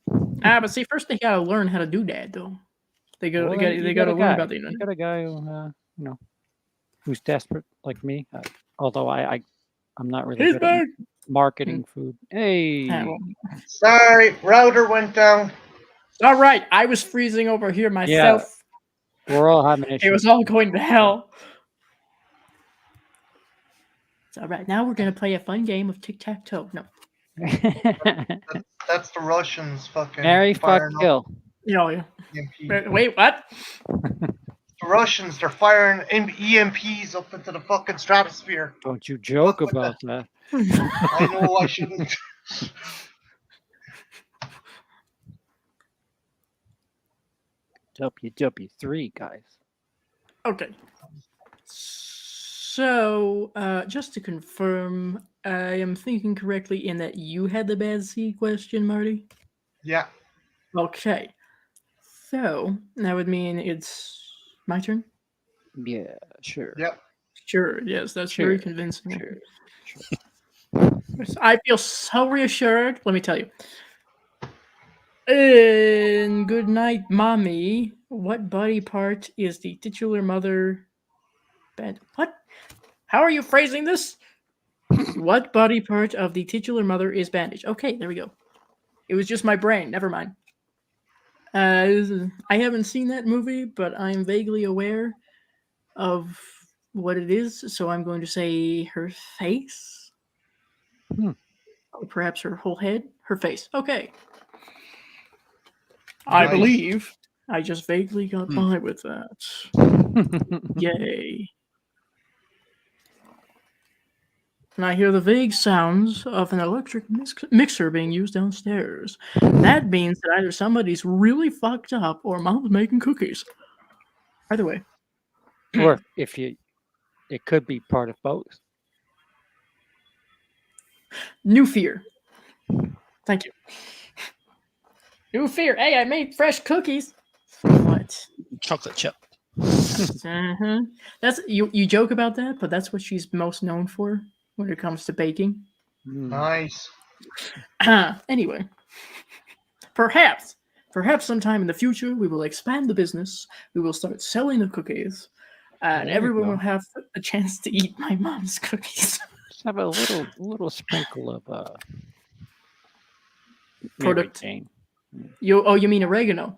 But see, first they gotta learn how to do that, though. They gotta Well, learn about the You internet. got a guy who, who's desperate like me. Although I'm not really He's good at back. marketing food. Hey, Well, Sorry, router went down. all right, I was freezing over here myself. we're all having It issues. was all going to hell. It's all right. Now we're gonna play a fun game of tic-tac-toe. No. That's the Russians fucking. Marry, fuck, firing up. kill. Oh, yeah. EMP. Wait, what? The Russians, they're firing EMPs up into the fucking stratosphere. Don't you joke Fuck with about that. I know I shouldn't. WW3, guys. Okay. So, just to confirm, I am thinking correctly in that you had the bad C question, Marty? Yeah. Okay. So, that would mean it's my turn? Yeah, sure. Yep. Sure, yes, that's very Sure, convincing. Sure. I feel so reassured. Let me tell you. In Good Night, Mommy, what body part is the titular mother? What? How are you phrasing this? What body part of the titular mother is bandaged? Okay, there we go. It was just my brain. Never mind. I haven't seen that movie, but I'm vaguely aware of what it is, so I'm going to say her face. Or perhaps her whole head. Her face. Okay. I Nice. believe I just vaguely got by with that. Yay. And I hear the vague sounds of an electric mixer being used downstairs. That means that either somebody's really fucked up or mom's making cookies. Either way. Or if you, it could be part of both. New fear. Thank you. New fear. Hey, I made fresh cookies. What? Chocolate chip. That's you joke about that, but that's what she's most known for when it comes to baking. Nice. Anyway, perhaps sometime in the future we will expand the business. We will start selling the cookies, and There you everyone go. will have a chance to eat my mom's cookies. Just have a little sprinkle of Product. Jane. You mean oregano?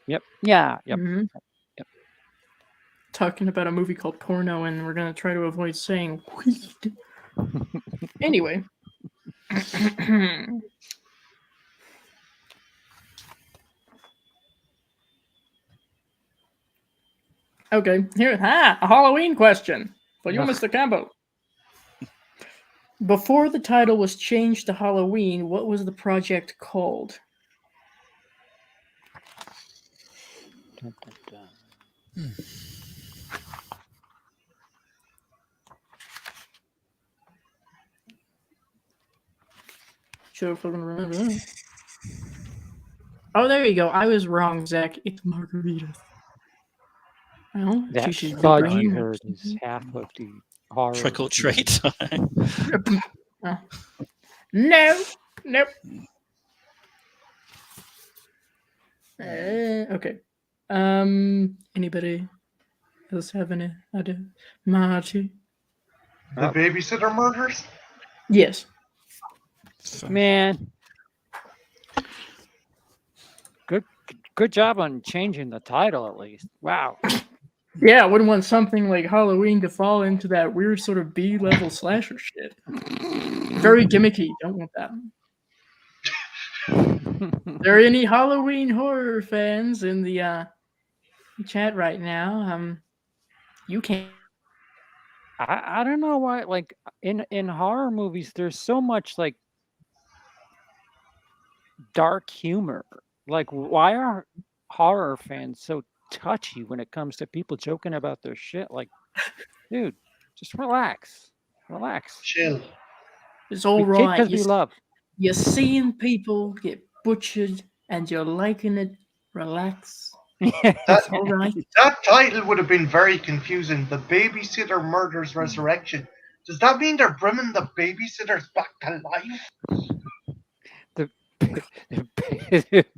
Yep. Yeah. Yep. Mhm. Yep. Talking about a movie called Porno, and we're gonna try to avoid saying weed. Anyway. Okay, here, a Halloween question for you, Ugh. Mr. Campbell. Before the title was changed to Halloween, what was the project called? Dun, dun, dun. Should have fucking remember that. Oh, there you go. I was wrong, Zach. It's margaritas. Well, That you should thud bring you in- heard is half of the horror. Trick or of the movie. treat. Oh. No, nope. Okay. Anybody else have any idea? Marty? The babysitter murders? Yes. Man, good job on changing the title at least. Wow. Yeah, I wouldn't want something like Halloween to fall into that weird sort of B-level slasher shit. Very gimmicky. Don't want that. There are any Halloween horror fans in the chat right now? You can't. I don't know why, like in horror movies, there's so much like dark humor. Like, why are horror fans so touchy when it comes to people joking about their shit? Like, dude, just relax. Chill. It's all We kid right. 'cause we love. You're seeing people get butchered, and you're liking it. Relax. It's all right. That title would have been very confusing. The Babysitter Murders Resurrection. Does that mean they're bringing the babysitters back to life?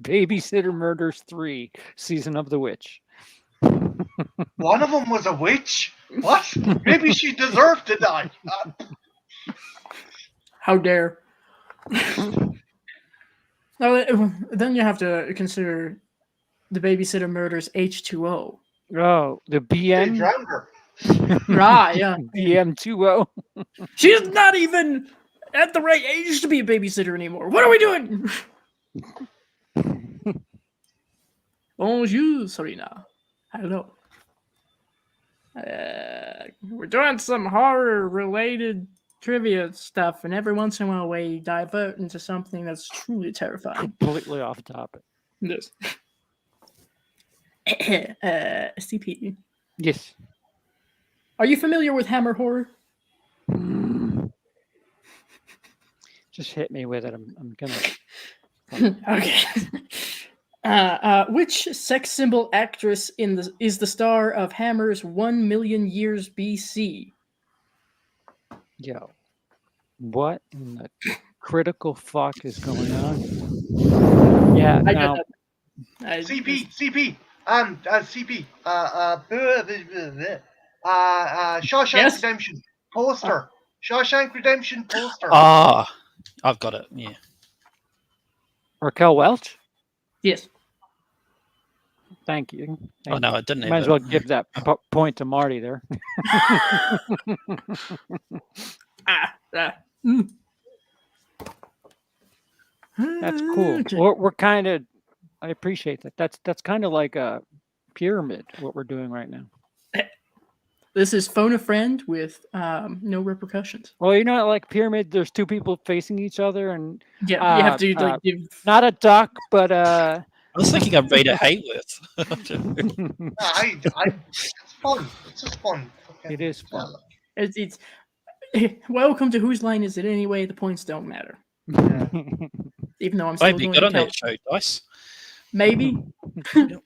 Babysitter Murders 3, Season of the Witch. One of them was a witch? What? Maybe she deserved to die. How dare. No, then you have to consider the Babysitter Murders H2O. Oh, the They BM. drowned her. Right, yeah. BM20. She's not even at the right age to be a babysitter anymore. What are we doing? Bonjour, Serena. Hello. We're doing some horror-related trivia stuff, and every once in a while we divert into something that's truly terrifying. Completely off topic. Yes. CP, Yes. are you familiar with Hammer horror? Just hit me with it. I'm gonna. Okay. Which sex symbol actress is the star of Hammer's 1 Million Years BC? Yo, what in the critical fuck is going on? Yeah, I no. got that. CP, CP, Shawshank Yes? Redemption poster. Shawshank Redemption poster. Ah, I've got it. Yeah. Raquel Welch. Yes. Thank you. Oh no, I didn't. Might as well give that point to Marty there. Mm. That's cool. Okay. We're kind of. I appreciate that. That's kind of like a pyramid. What we're doing right now. This is phone a friend with no repercussions. Well, you know, like pyramid. There's two people facing each other, and Yeah, you have to like give. not a duck, but I was thinking of Rita Hayworth. It's fun. It's just fun. it is fun. It's welcome to Whose Line Is It Anyway? The points don't matter. Even though I'm still Maybe going good to on count. that show, Dice. Maybe,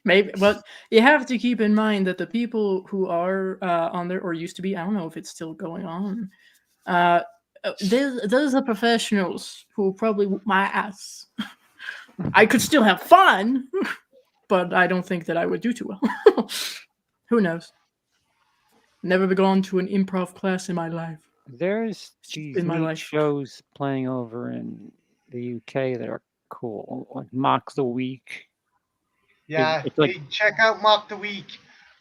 maybe. But you have to keep in mind that the people who are on there or used to be, I don't know if it's still going on. Those are professionals who probably whoop my ass. I could still have fun, but I don't think that I would do too well. Who knows? Never gone to an improv class in my life. There's these In my neat life. shows playing over in the UK that are cool, like Mock the Week. Yeah, It's like- hey, check out Mock the Week.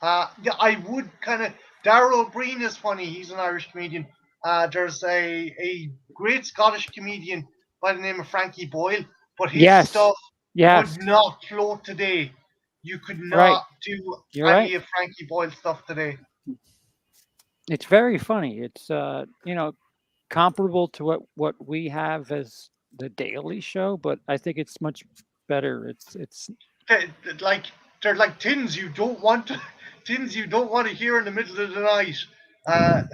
Yeah, I would kind of. Darryl O'Brien is funny. He's an Irish comedian. There's a great Scottish comedian by the name of Frankie Boyle, but his Yes. stuff Yes, would not float today. You could not Right. do You're any right. of Frankie Boyle's stuff today. it's very funny. It's comparable to what we have as the Daily Show, but I think it's much better. It's They're like tins you don't want to hear in the middle of the night.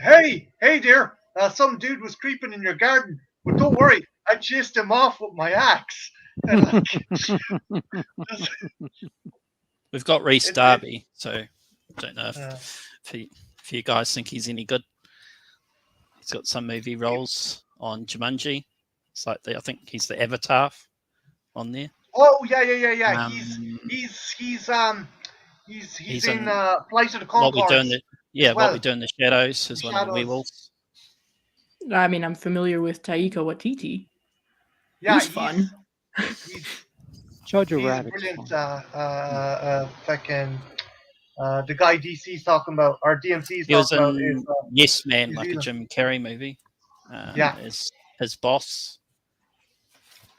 Hey dear, some dude was creeping in your garden, but don't worry, I chased him off with my axe. And We've got Reese It- Darby, so I don't know uh, if you guys think he's any good. He's got some movie roles on Jumanji. It's like I think he's the Avatar on there. oh yeah. He's in in Flight of the What we Conchords. do in the well. What we do in the shadows is The one of the Shadows. werewolves. I mean, I'm familiar with Taika Waititi. Yeah, He's fun. He's Jojo he's a Rabbit. brilliant. Fucking the guy DC's talking about, or DMC's He was talking about, in is Yes Man, New like a Zealand. Jim Carrey movie. Yeah. As his boss.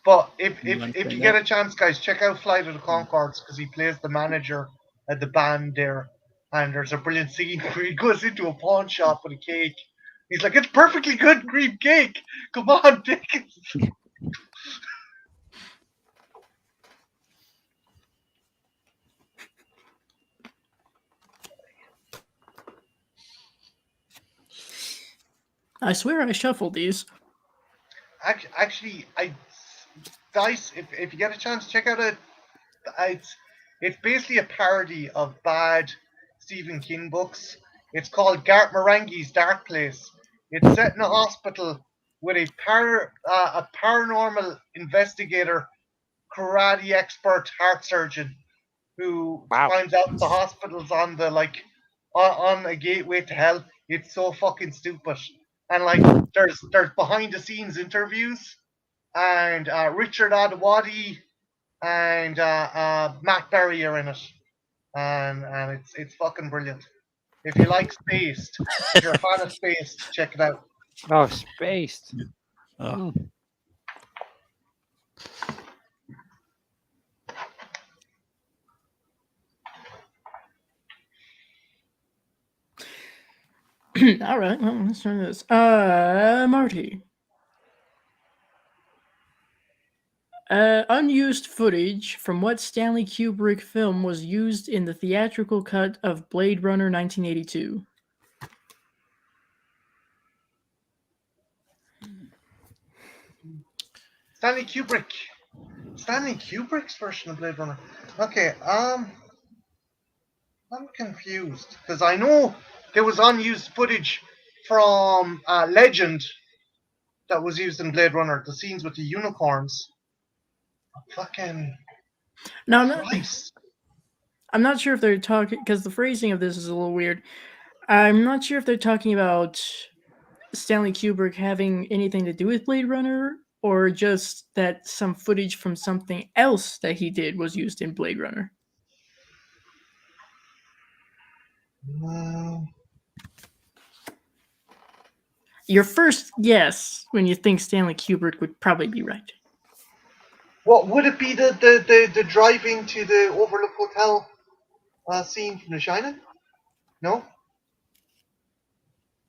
But if Anyone you seen get that? a chance, guys, check out Flight of the Conchords because he plays the manager at the band there, and there's a brilliant scene where he goes into a pawn shop with a cake. He's like, "It's perfectly good cream cake. Come on, take it." I swear I shuffled these. Actually, Dice, if you get a chance, check out it's basically a parody of bad Stephen King books. It's called Gart Marenghi's Dark Place. It's set in a hospital with a paranormal investigator, karate expert, heart surgeon who Wow. finds out the hospital's on on a gateway to hell. It's so fucking stupid. And there's behind the scenes interviews, and Richard Adewale and Matt Berry are in it, and it's fucking brilliant. If you like Spaced, if you're a fan of Spaced, check it out. Oh, Spaced. Oh. Mm. All right, well, let's try this. Marty. Unused footage from what Stanley Kubrick film was used in the theatrical cut of Blade Runner 1982? Stanley Kubrick. Stanley Kubrick's version of Blade Runner. Okay, I'm confused because I know there was unused footage from Legend that was used in Blade Runner. The scenes with the unicorns. Fucking No, no, Christ. I'm not sure if they're talking because the phrasing of this is a little weird. I'm not sure if they're talking about Stanley Kubrick having anything to do with Blade Runner or just that some footage from something else that he did was used in Blade Runner. Mm, Your first guess when you think Stanley Kubrick would probably be right. what would it be? The driving to the Overlook Hotel scene from The Shining? No.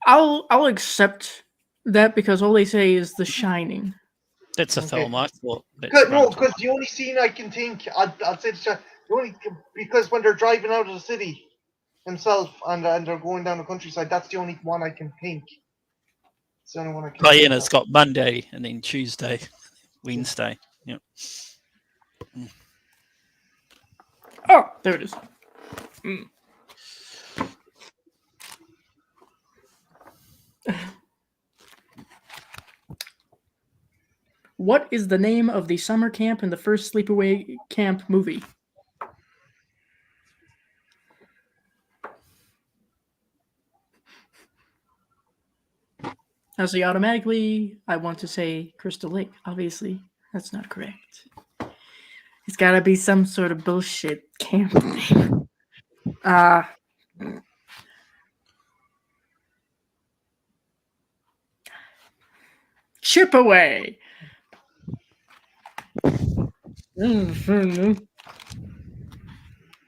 I'll accept that because all they say is The Shining. That's a Okay. film I thought. No, because the only scene I can think, I'd say the only because when they're driving out of the city himself and they're going down the countryside, that's the only one I can think. It's the only one I can. Ian has got Monday and then Tuesday, Wednesday. Yep. Oh, there it is. Mm. What is the name of the summer camp in the first Sleepaway Camp movie? I say automatically, I want to say Crystal Lake. Obviously, that's not correct. It's got to be some sort of bullshit camp name. Chipaway.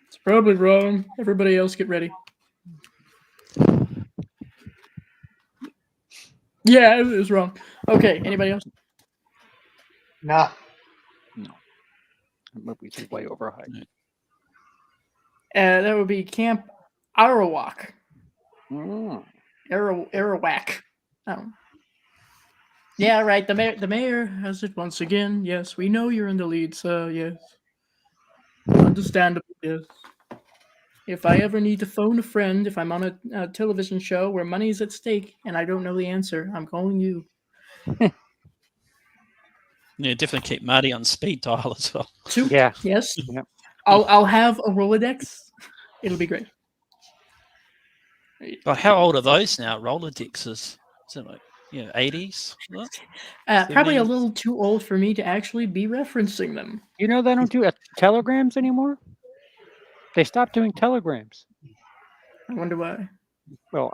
It's probably wrong. Everybody else get ready. Yeah, it was wrong. Okay, anybody else? Nah. No. The movie's way overhyped. That would be Camp Arawak. Mm. Arawak. Oh. Yeah, right. The mayor has it once again. Yes, we know you're in the lead, sir. Yes. Understandable, yes. If I ever need to phone a friend, if I'm on a television show where money is at stake and I don't know the answer, I'm calling you. Yeah, definitely keep Marty on speed dial as well. Two? Yeah. Yes. Yep. I'll have a Rolodex. It'll be great. But how old are those now? Rolodexes? Is it like 80s? Probably a 70s? little too old for me to actually be referencing them. You know they don't do telegrams anymore. They stopped doing telegrams. I wonder why. Well,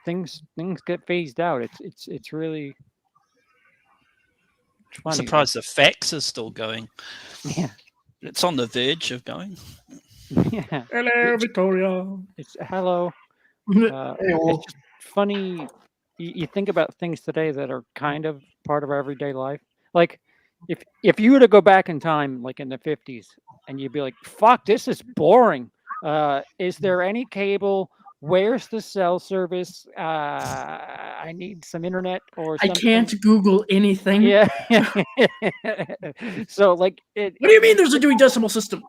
things get phased out. It's really I'm funny. surprised the fax is still going. Yeah. It's on the verge of going. Yeah. Hello, Victoria. It's hello. Hey-o. It's just funny. You think about things today that are kind of part of our everyday life. Like if you were to go back in time, like in the 50s, and you'd be like, "Fuck, this is boring. Is there any cable? Where's the cell service? I need some internet or I something." can't Google anything. Yeah. So like it. What do you mean there's a Dewey Decimal System?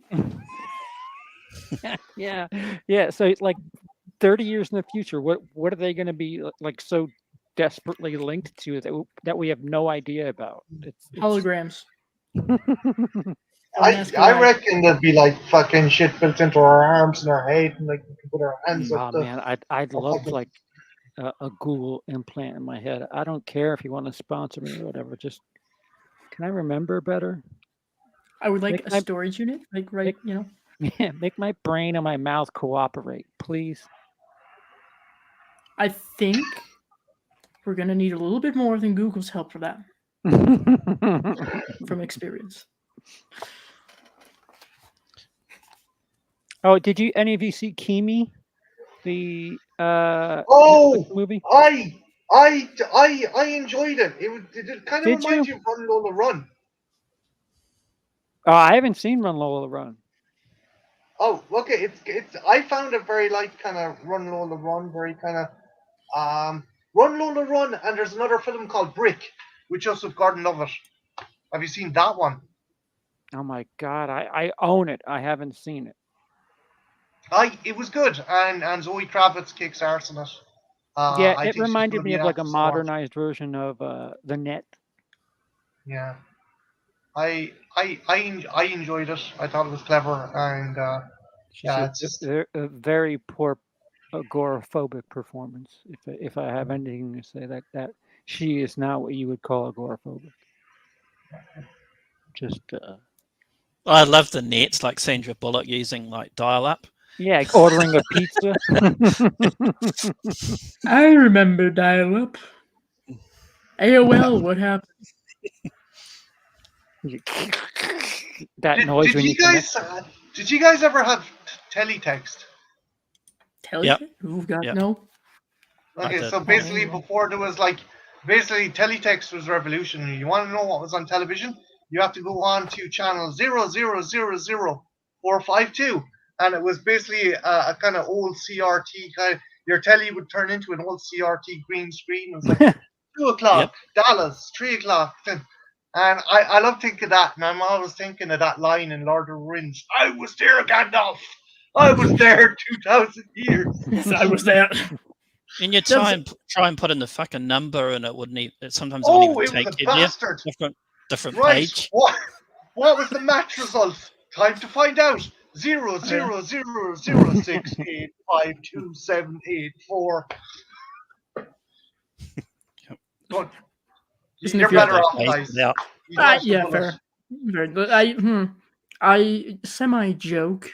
Yeah. So it's like 30 years in the future, what are they going to be like so desperately linked to that we have no idea about? It's Holograms. I reckon there'd be like fucking shit built into our arms and our head, and like we can put our hands up. Oh man, I'd love like a Google implant in my head. I don't care if you want to sponsor me or whatever. Just can I remember better? I would like Make a my- storage unit, like right, you know. Yeah, make my brain and my mouth cooperate, please. I think we're gonna need a little bit more than Google's help for that, from experience. Oh, did any of you see Kimi, the Oh, movie. I enjoyed it. It kind of Did reminds you? you of Run Lola Run. Oh, I haven't seen Run Lola Run. Oh, okay. It's. I found it very like kind of Run Lola Run, very kind of Run Lola Run. And there's another film called Brick with Joseph Gordon-Levitt. Have you seen that one? Oh my God, I own it. I haven't seen it. It was good, and Zoe Kravitz kicks arse in it. Yeah, I it think she's reminded gonna me be of an like a actress to watch. modernized version of The Net. Yeah, I enjoyed it. I thought it was clever, and She's yeah, it's just a very poor agoraphobic performance. If I have anything to say, that she is not what you would call agoraphobic. Just I love the nets, like Sandra Bullock using like dial-up. yeah, ordering a pizza. I remember dial-up. AOL, what happened? That noise did when you you connect. guys did you guys ever have teletext? Teletext? Ooh, God, Yep. no. Okay, did. so basically before there was like basically teletext was revolutionary. You want to know what was on television? You have to go on to channel 0000452, and it was basically a kind of old CRT kind of, your telly would turn into an old CRT green screen. It was like 2 o'clock, Dallas, 3 o'clock. And I love thinking that, and I'm always thinking of that line in Lord of the Rings. I was there, Gandalf. I was there 2,000 years. I was there. And you try and put in the fucking number, and it wouldn't even. It sometimes Oh, wouldn't it even was take a you there. bastard. Different Right. page. What was the match result? Time to find out. 00006852784. Good. Isn't You're if you're better off, Phase guys. it out. You dodged the yeah, bullet. fair. Very good. I semi-joke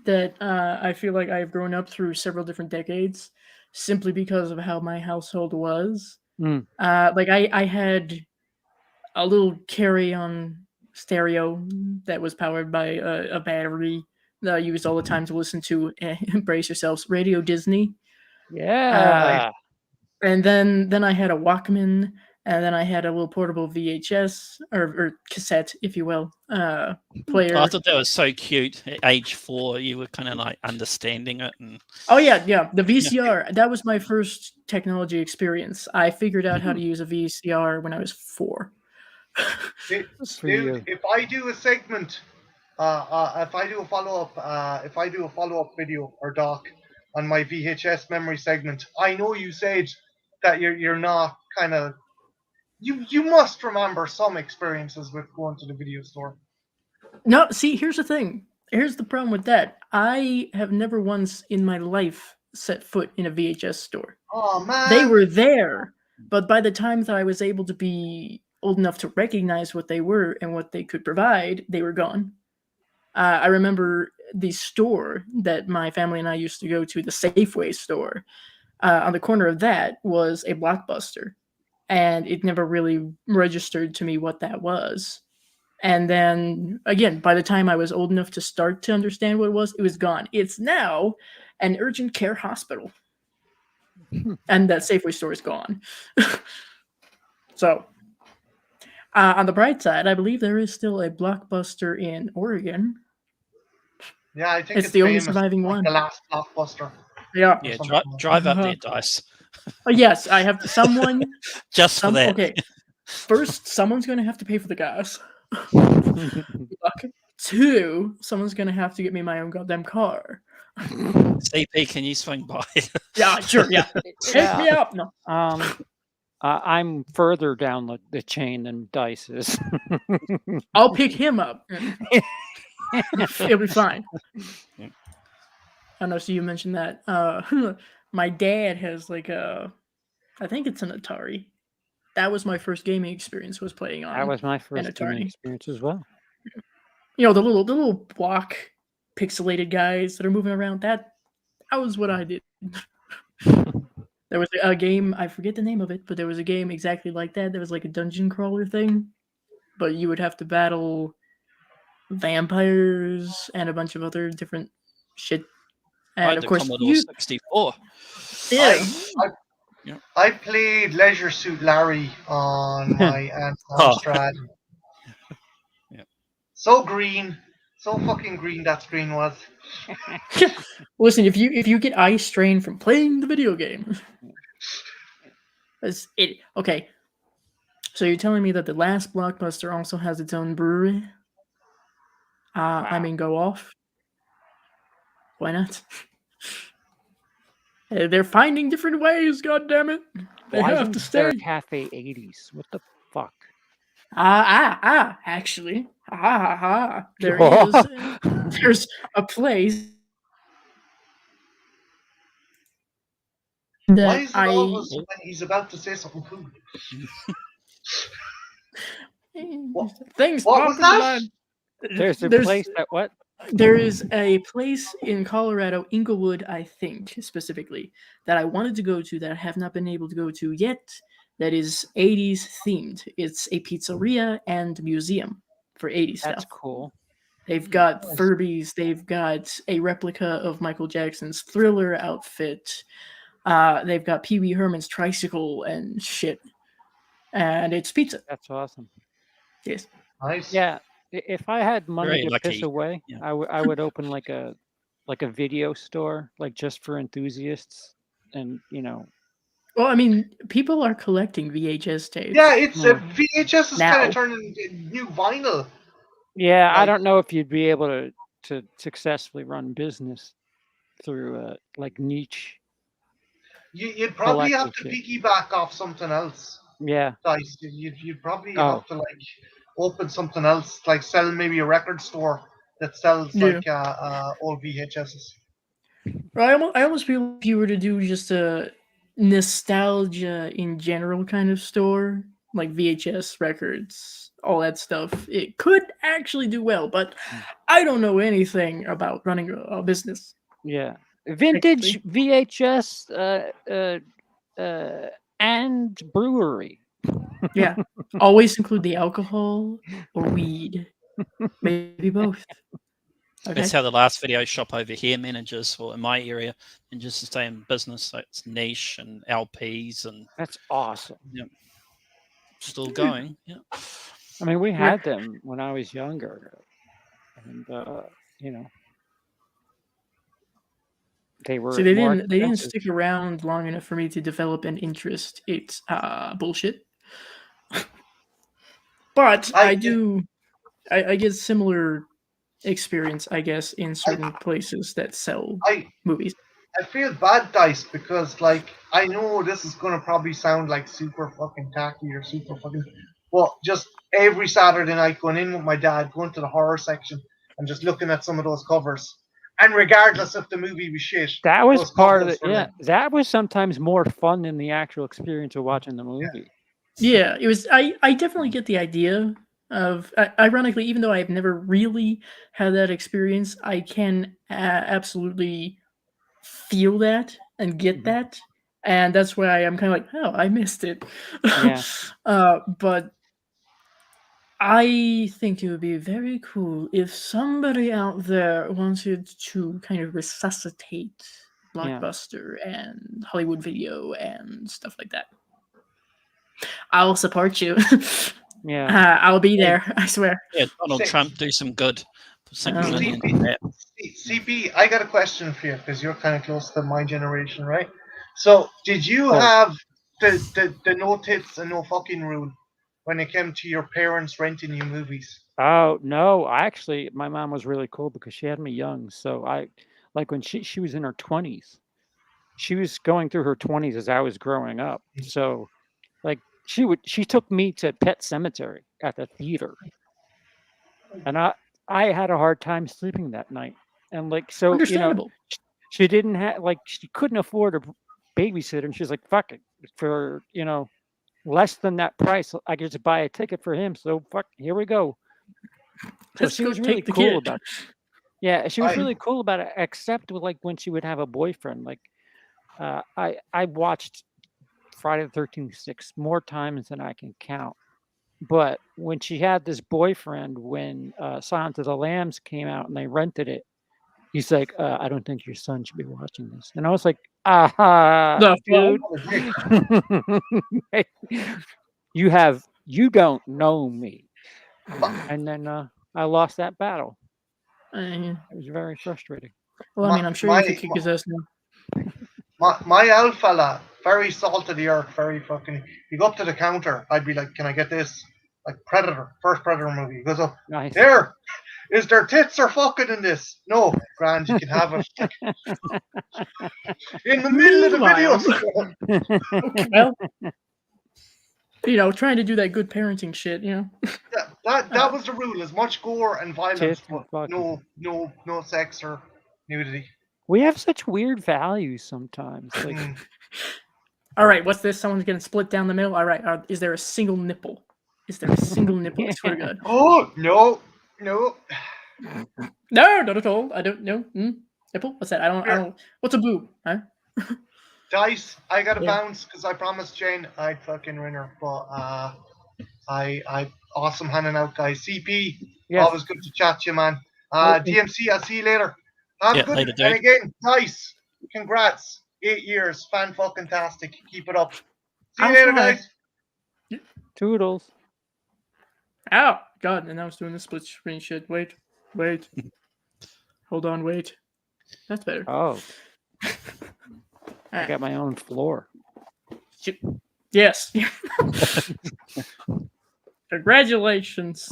that I feel like I've grown up through several different decades simply because of how my household was. Mm. Like I had a little carry-on stereo that was powered by a battery that I used all the time to listen to, brace yourselves, Radio Disney. Yeah. And then I had a Walkman, and then I had a little portable VHS or cassette, if you will, player. I thought that was so cute. At age 4, you were kind of like understanding it, and Oh yeah, the VCR. That was my first technology experience. I figured out how to use a VCR when I was 4. Dude, you. if I do a segment, if I do a follow-up video or doc on my VHS memory segment, I know you said that you're not kind of you must remember some experiences with going to the video store. No, see, here's the thing. Here's the problem with that. I have never once in my life set foot in a VHS store. Oh man, They were there, but by the time that I was able to be old enough to recognize what they were and what they could provide, they were gone. I remember the store that my family and I used to go to, the Safeway store. On the corner of that was a Blockbuster, and it never really registered to me what that was. And then again, by the time I was old enough to start to understand what it was gone. It's now an urgent care hospital. And that Safeway store is gone. So, on the bright side, I believe there is still a Blockbuster in Oregon. yeah, I think It's the only famous, surviving like one. the last Blockbuster. Yeah. yeah, something like drive up there, Dice. Yes, I have someone. Just for that. Okay. First, someone's going to have to pay for the gas. 2, someone's going to have to get me my own goddamn car. CP, can you swing by? Yeah, sure. Yeah. Hit me up. No. I'm further down the chain than Dice is. I'll pick him up. It'll be fine. I know. So you mentioned that. My dad has like I think it's an Atari. That was my first gaming experience. Was playing on. That was my first Atari. gaming experience as well. You know, the little block pixelated guys that are moving around. That was what I did. There was a game, I forget the name of it, but there was a game exactly like that. There was like a dungeon crawler thing, but you would have to battle vampires and a bunch of other different shit I And had of the course, Commodore 64. yeah. I played Leisure Suit Larry on my aunt's Oh. Amstrad. Yeah. So green. So fucking green that screen was. Listen, if you get eye strain from playing the video game, it's it. Okay, so you're telling me that the last Blockbuster also has its own brewery? I Wow. mean, go off. Why not? They're finding different ways. God damn it! They Why have isn't to there stay. a Cafe 80s? What the fuck? Actually, there's a place Why that is it I always when he's about to say something cool? things What pop was into that? mind. There's a place that what? There is a place in Colorado, Inglewood, I think, specifically, that I wanted to go to that I have not been able to go to yet, that is 80s themed. It's a pizzeria and museum for 80s That's stuff. cool. They've got Nice. Furbies, they've got a replica of Michael Jackson's Thriller outfit, they've got Pee Wee Herman's tricycle and shit. And it's pizza. That's awesome. Yes. Nice. Yeah, if I had money Very to piss lucky. away, Yeah. I would open like a video store, like just for enthusiasts, and Well, I mean, people are collecting VHS tapes. Yeah, it's Hmm. VHS is Now. kind of turning into new vinyl. yeah, I Like- don't know if you'd be able to successfully run business through like niche. You'd probably have to Collective piggyback off something else. Yeah, Dice. You'd probably Oh. have to like open something else, like sell maybe a record store that sells Yeah. like old VHSs. I almost feel if you were to do just a nostalgia in general kind of store, like VHS records, all that stuff, it could actually do well. But I don't know anything about running a business. yeah. Vintage VHS and brewery. Yeah, always include the alcohol or weed, maybe both. Okay. That's how the last video shop over here manages, or in my area, and just to stay in business. So it's niche and LPs and That's awesome. still going. Yeah. I mean, we had them when I was younger, and they were. See, they more didn't expensive. stick around long enough for me to develop an interest. It's bullshit. But I get similar experience, I guess, in certain places that sell movies. I feel bad, Dice, because like I know this is gonna probably sound like super fucking tacky or super fucking. Well, just every Saturday night going in with my dad, going to the horror section and just looking at some of those covers. And regardless if the movie was shit, That was those part of covers it. were Yeah, like- that was sometimes more fun than the actual experience of watching the movie. Yeah, it was. I definitely get the idea of. Ironically, even though I've never really had that experience, I can absolutely feel that and get that, and that's why I'm kind of like, oh, I missed it. Yeah. But I think it would be very cool if somebody out there wanted to kind of resuscitate Blockbuster and Hollywood Video and stuff like that. I'll support you. Yeah. I'll be there. I swear. Yeah, Donald Say- Trump do some good. Sink Oh. million in that. CP, I got a question for you because you're kind of close to my generation, right? So, did you Oh. have the no tits and no fucking rule when it came to your parents renting you movies? Oh no, actually, my mom was really cool because she had me young. So I, like when she was in her 20s, she was going through her 20s as I was growing up. So, like she took me to Pet Cemetery at the theater, and I had a hard time sleeping that night. And like so, Understandable. she didn't have she couldn't afford a babysitter, and she's like, "Fuck it, for less than that price, I could just buy a ticket for him." So fuck, here we go. So Let's she go was really take the cool kid. about it. Yeah, she was I- really cool about it, except with, like when she would have a boyfriend. Like I watched Friday the 13th 6 more times than I can count. But when she had this boyfriend, when Silence of the Lambs came out and they rented it, He's like, I don't think your son should be watching this. And I was like, aha, The dude. What a dick. You don't know me. Ma- And then I lost that battle. Uh, It was very frustrating. well, I mean, My- I'm sure you my- could kick his ass now. My old fella, very salt of the earth, very fucking. You go up to the counter, I'd be like, "Can I get this?" Like Predator, first Predator movie. He goes up, Nice. "There, is there tits or fucking in this?" No, grand, you can have it. Like, in the middle of the video. Well, you know, trying to do that good parenting shit, you know. That was the rule: as much gore and violence, Tits and but fucking- no sex or nudity. We have such weird values sometimes. Like, Mm. All right, what's this? Someone's getting split down the middle. All right, is there a single nipple? Is there a single nipple? I swear to God. Oh no. No, not at all. I don't know. Nipple? What's that? I don't. What's a boob? Huh? Dice, I gotta Yeah. bounce because I promised Jane I'd fucking win her. But I awesome handing out, guys. CP, yes. always good to chat to you, man. Okay. DMC, I'll see you later. Have Yeah, a good later, and dude. again, Dice, congrats. 8 years, fan fucking tastic. Keep it up. See you I'm later, sorry. guys. Toodles. Ow! God, and now it's doing the split screen shit. Wait. Hold on, wait. That's better. Oh, I Alright. got my own floor. Yes. Congratulations.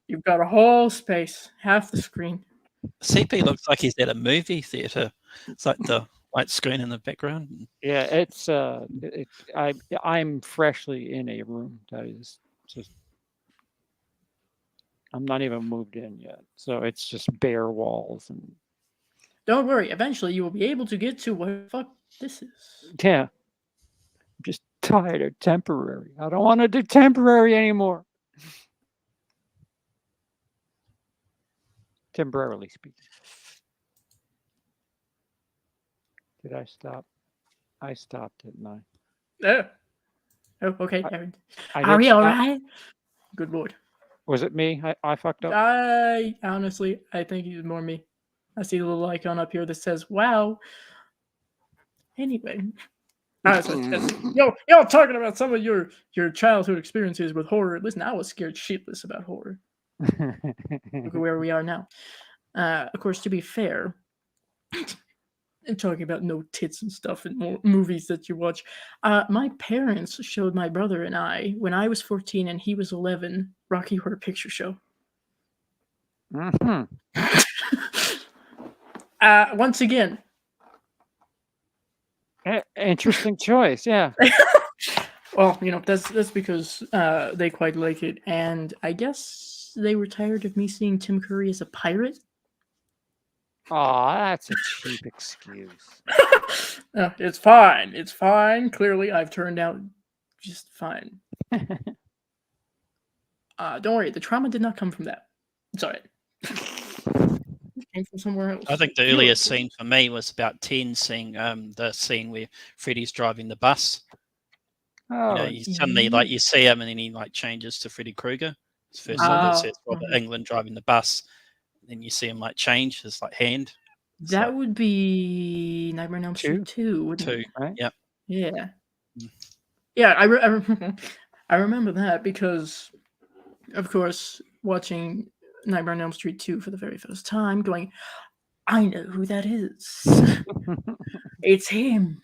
You've got a whole space, half the screen. CP looks like he's at a movie theater. It's like the white screen in the background. Yeah, it's I'm freshly in a room that is just. I'm not even moved in yet, so it's just bare walls and Don't worry, eventually you will be able to get to what the fuck this is. yeah. I'm just tired of temporary. I don't want to do temporary anymore. Temporarily speaking. Did I stop? I stopped, didn't I? Oh, okay. I Are did we all stop. right? Good lord. Was it me? I fucked up. I honestly, I think it's more me. I see the little icon up here that says "Wow." Anyway, y'all talking about some of your childhood experiences with horror. Listen, I was scared shitless about horror. Look at where we are now. Of course, to be fair, and talking about no tits and stuff and more movies that you watch. My parents showed my brother and I, when I was 14 and he was 11, Rocky Horror Picture Show. Mhm. Once again, Interesting choice. Yeah. well, you know, that's because they quite like it, and I guess they were tired of me seeing Tim Curry as a pirate. Oh, that's a cheap excuse. It's fine. It's fine. Clearly, I've turned out just fine. Don't worry. The trauma did not come from that. It's all right. It came from somewhere else. I think the earliest scene for me was about 10, seeing the scene where Freddy's driving the bus. Oh, You suddenly you see him and then he changes to Freddy Krueger. His first Oh. look, it says Robert Englund driving the bus. Then you see him change his hand. That would be Nightmare on Elm Street 2, wouldn't it? 2. right? Yep. Yeah. Mm. Yeah, I remember that because, of course, watching Nightmare on Elm Street 2 for the very first time, going, I know who that is. It's him.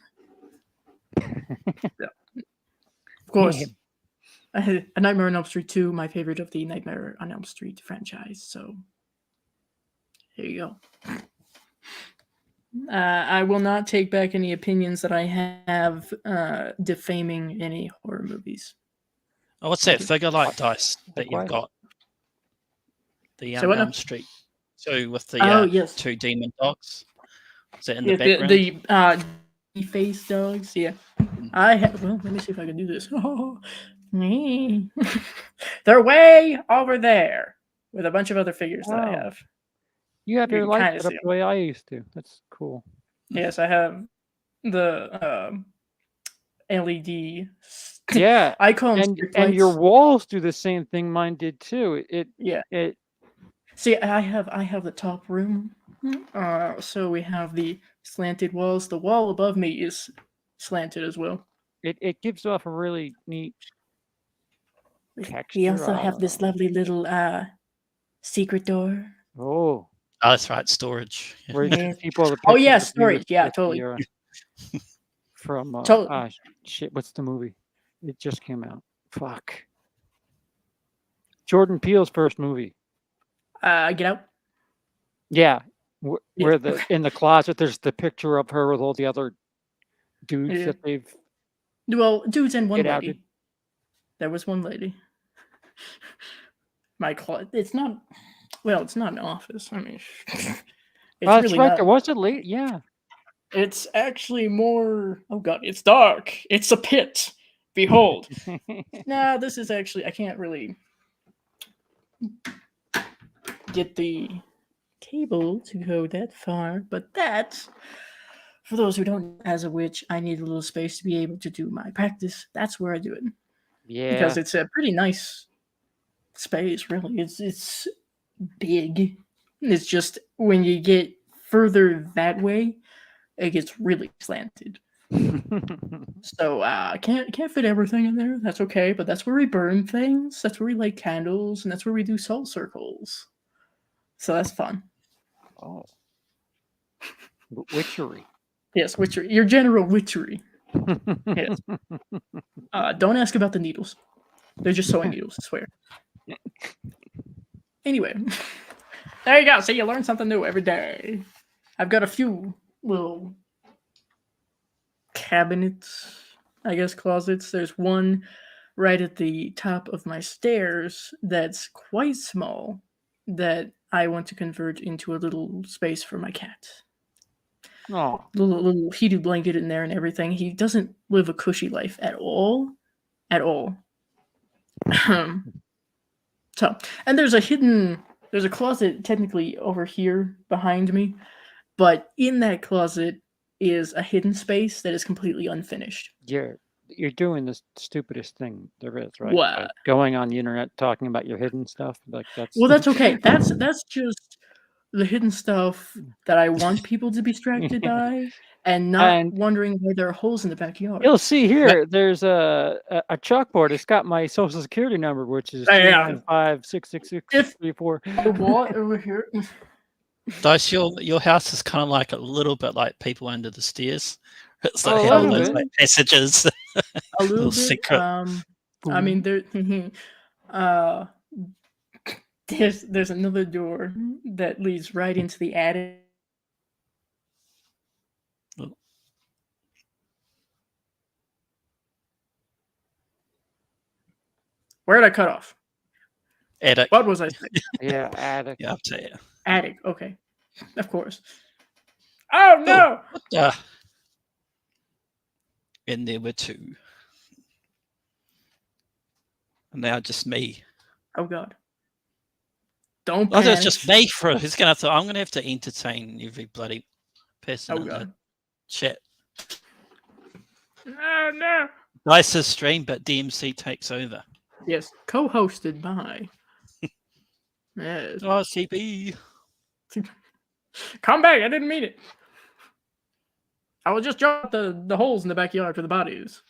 Yeah. Of course. A Nightmare on Elm Street 2, my favorite of the Nightmare on Elm Street franchise. So, here you go. I will not take back any opinions that I have defaming any horror movies. Oh, what's that figure like, Dice, that you've Likewise. got? The So what now? Elm Street 2 with the Yes. 2 demon dogs. Is that in Yeah, the background? the face dogs. Yeah, I have. Well, let me see if I can do this. They're way over there with a bunch of other figures that I Oh. have. You have You your can light kinda set up see the way I used to. That's cool. Yes, I have the LED. Yeah, I call them and your walls do the same thing. Mine did too. Yeah. It See, I have the top room So we have the slanted walls. The wall above me is slanted as well. It gives off a really neat We texture. also I have don't this know. lovely little secret door. Oh, Oh, that's right, storage. Yeah. where you Yeah. can keep all the Oh pictures yeah, of you storage. Yeah, with totally. From Totally. shit. What's the movie? It just came out. Fuck. Jordan Peele's first movie. Get out. Yeah, Yeah. where in the closet there's the picture of her with all the other dudes Yeah. that they've. Well, dudes and one Get out, lady. There was one lady. My closet. It's not. Well, it's not an office. I mean, it's That's really right. not. There was a lady. Yeah. It's actually more. Oh god, it's dark. It's a pit. Behold. Nah, this is actually. I can't really get the cable to go that far, but that, for those who don't know, as a witch, I need a little space to be able to do my practice. That's where I do it Yeah. because it's a pretty nice space. Really, it's big. It's just when you get further that way, it gets really slanted. So can't fit everything in there. That's okay, but that's where we burn things. That's where we light candles, and that's where we do soul circles. So that's fun. Oh. Witchery. Yes, witchery. Your general witchery. Yes. Don't ask about the needles. They're just sewing needles, I swear. Anyway, there you go. So you learn something new every day. I've got a few little cabinets, I guess closets. There's one right at the top of my stairs that's quite small that I want to convert into a little space for my cat. Oh. Little heated blanket in there and everything. He doesn't live a cushy life at all. At all. So, and there's a closet technically over here behind me, but in that closet is a hidden space that is completely unfinished. You're doing the stupidest thing there is, right? What? Like going on the internet talking about your hidden stuff. Like that's. Well, that's okay. That's just the hidden stuff that I want people to be distracted by, and not And- wondering why there are holes in the backyard. You'll see here. There's a chalkboard. It's got my social security number, which is Yeah. 3956664. What over here? Dice, your house is kind of like a little bit like People Under the Stairs. It's like Oh, a how little those bit. like passages. A little bit. secret. I mean, there. There's another door that leads right into the attic. Oh. Where did I cut off? Attic. What was I saying? Yeah, attic. Yeah, I'll tell you. Attic. Okay, of course. Oh no! And there were two. And now just me. Oh god! Don't. Oh, that's panic. just me for who's gonna have to. I'm gonna have to entertain every bloody person Oh in the god! chat. Oh no! Dice's stream, but DMC takes over. Yes, co-hosted by. Yes. Oh, CB. Come back! I didn't mean it. I will just drop the holes in the backyard for the bodies.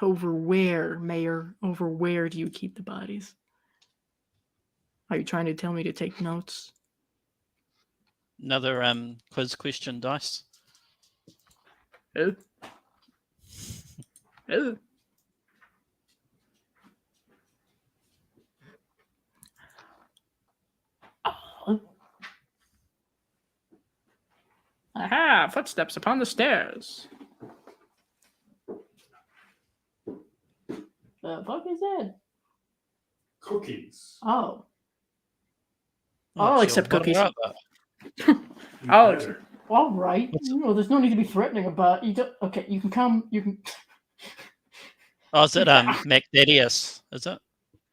Over where, Mayor? Over where do you keep the bodies? Are you trying to tell me to take notes? Another quiz question, Dice. Oh. Oh. Oh. Aha! Footsteps upon the stairs. The fuck is that? Cookies. Oh. Oh, I'll sure, accept what cookies. about that? I'll Better. All right. No, there's no need to be threatening about. You don't, okay, you can come. You can. Oh, is it Macdadius? Is it?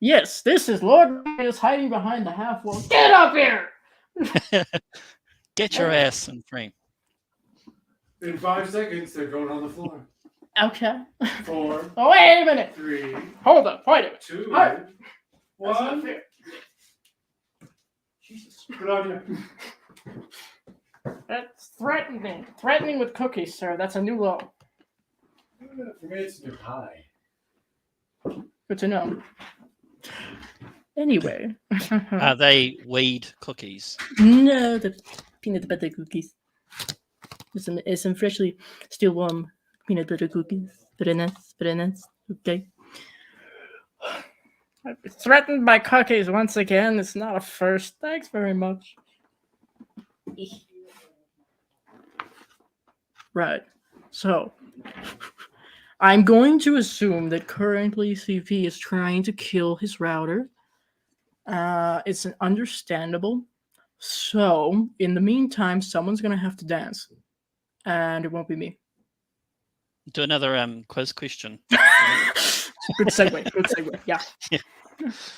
Yes, this is Lord is hiding behind the half wall. Get up here! Get your ass in frame. In 5 seconds, they're going on the floor. Okay. 4, Oh, wait a minute. 3, Hold up. Wait a minute. 2, Alright. That's not 1. fair. Jesus. Good on you. That's threatening. Threatening with cookies, sir. That's a new law. For me, it's new high. Good to know. Anyway. Are they weed cookies? No, the peanut butter cookies. It's some freshly still warm peanut butter cookies. Very nice, very nice. Okay. I've been threatened by cookies once again. It's not a first. Thanks very much. Right. So, I'm going to assume that currently CP is trying to kill his router. It's understandable. So, in the meantime, someone's going to have to dance. And it won't be me. Do another quiz question. Good segue. Good segue. Yeah.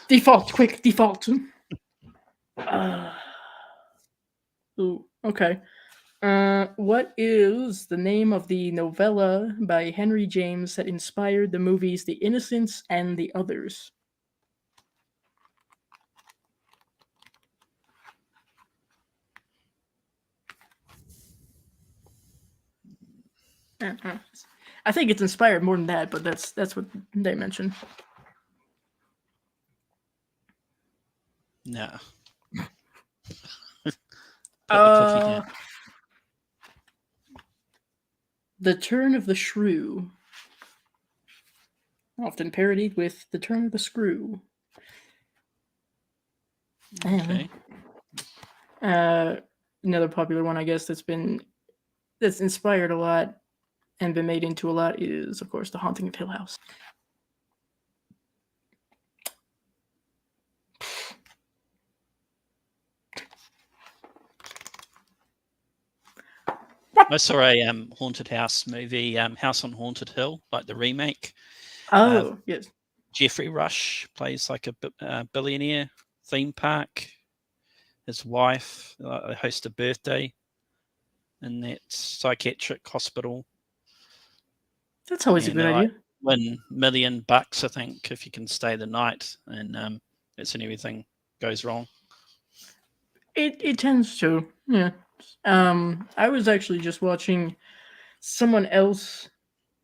Default. Quick. Default. Ooh. Okay. What is the name of the novella by Henry James that inspired the movies The Innocents and The Others? I think it's inspired more than that, but that's what they mentioned. No. Put the cookie down. The Turn of the Shrew. Often parodied with The Turn of the Screw. Okay. Another popular one, I guess, that's inspired a lot and been made into a lot is, of course, The Haunting of Hill House. I saw a haunted house movie, House on Haunted Hill, like the remake. Oh, yes. Jeffrey Rush plays like a billionaire theme park. His wife hosts a birthday in that psychiatric hospital. That's always a good idea. Win $1 million, I think, if you can stay the night, and that's when everything goes wrong. It tends to, yeah. I was actually just watching someone else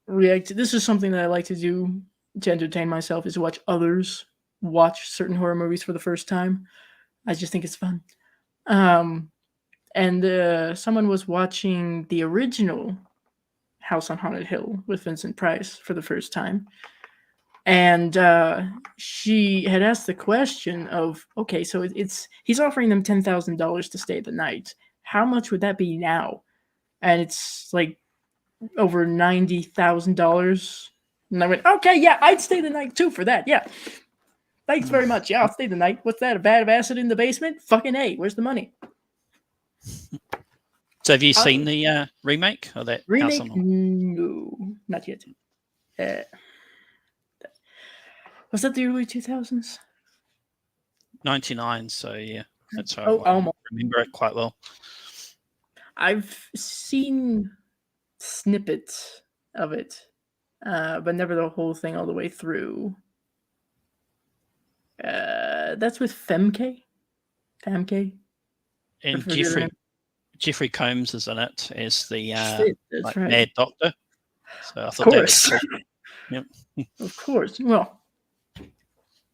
react. This is something that I like to do to entertain myself, is watch others watch certain horror movies for the first time. I just think it's fun. And someone was watching the original House on Haunted Hill with Vincent Price for the first time. And she had asked the question of, okay, so he's offering them $10,000 to stay the night. How much would that be now? And it's like over $90,000. And I went, okay, yeah, I'd stay the night too for that. Yeah. Thanks very much. Yeah, I'll stay the night. What's that? A vat of acid in the basement? Fucking A. Where's the money? So have you seen the remake of that? Remake? House on... No, not yet. Was that the early 2000s? 99, so yeah. That's how Oh, I almost. remember it quite well. I've seen snippets of it, but never the whole thing all the way through. That's with Femke. And Jeffrey Combs is in it as the That's right. mad doctor. So I Of thought course. that was cool. Yep. Of course. Well,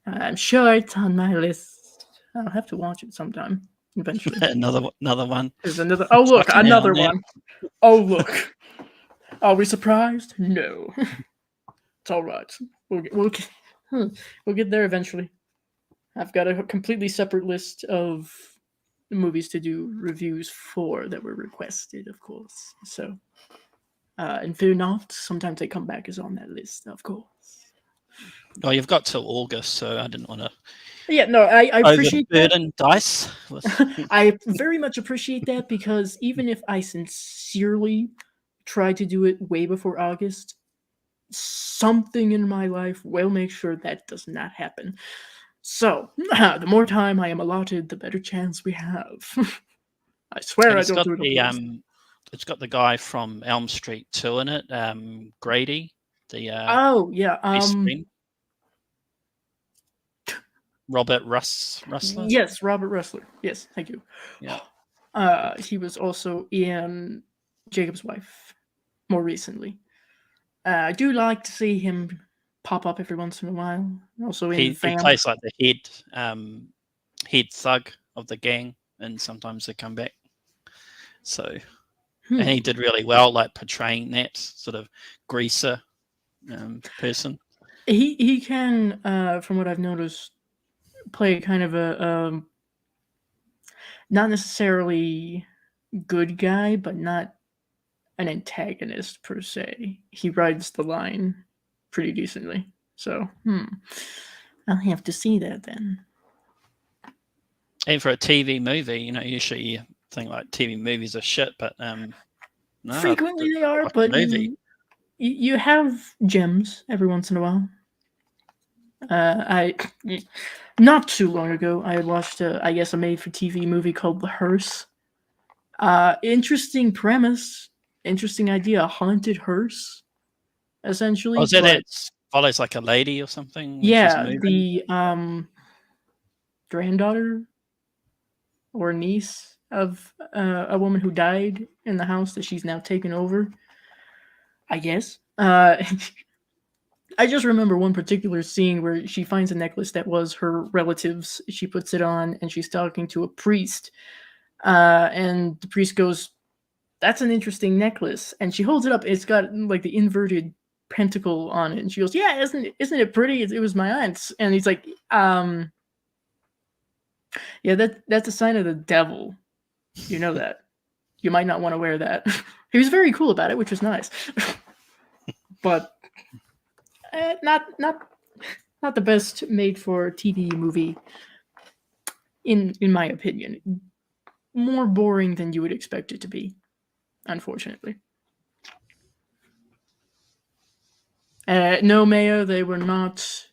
I'm sure it's on my list. I'll have to watch it sometime eventually. another one. There's another. Oh, look, Fucking hell, another man. one. Oh, look. Are we surprised? No. It's all right. We'll get there eventually. I've got a completely separate list of movies to do reviews for that were requested, of course. So, and fear not, sometimes they come back as on that list, of course. Oh, you've got till August, so I didn't want to Yeah, no, I appreciate that. overburden Dice. I very much appreciate that, because even if I sincerely try to do it way before August, something in my life will make sure that does not happen. So, the more time I am allotted, the better chance we have. I swear And I it's don't got do it on purpose. it's got the guy from Elm Street 2 in it, Grady. The Oh, yeah. best friend. Robert Russler. Yes, Robert Russler. Yes, thank you. Yeah. He was also in Jacob's Wife more recently. I do like to see him pop up every once in a while. Also in He Vamp. plays like the head thug of the gang, and sometimes they come back. So, and he did really well, like portraying that sort of greaser person. He can, from what I've noticed, play kind of a not necessarily good guy, but not an antagonist per se. He rides the line pretty decently. So, I'll have to see that then. And for a TV movie, usually you think like TV movies are shit, but no, Frequently they are, but you have gems every once in a while. I not too long ago I watched I guess a made-for-TV movie called The Hearse. Interesting premise, interesting idea, a haunted hearse, essentially. Was that it follows like a lady or something? Yeah, the granddaughter or niece of a woman who died in the house that she's now taken over, I guess. I just remember one particular scene where she finds a necklace that was her relative's. She puts it on and she's talking to a priest. And the priest goes, "That's an interesting necklace." And she holds it up. It's got like the inverted pentacle on it. And she goes, "Yeah, isn't it pretty? It was my aunt's." And he's like, "Yeah, that's a sign of the devil. You know that. You might not want to wear that." He was very cool about it, which was nice. But not the best made for TV movie in my opinion. More boring than you would expect it to be, unfortunately. No, Mayo, they were not.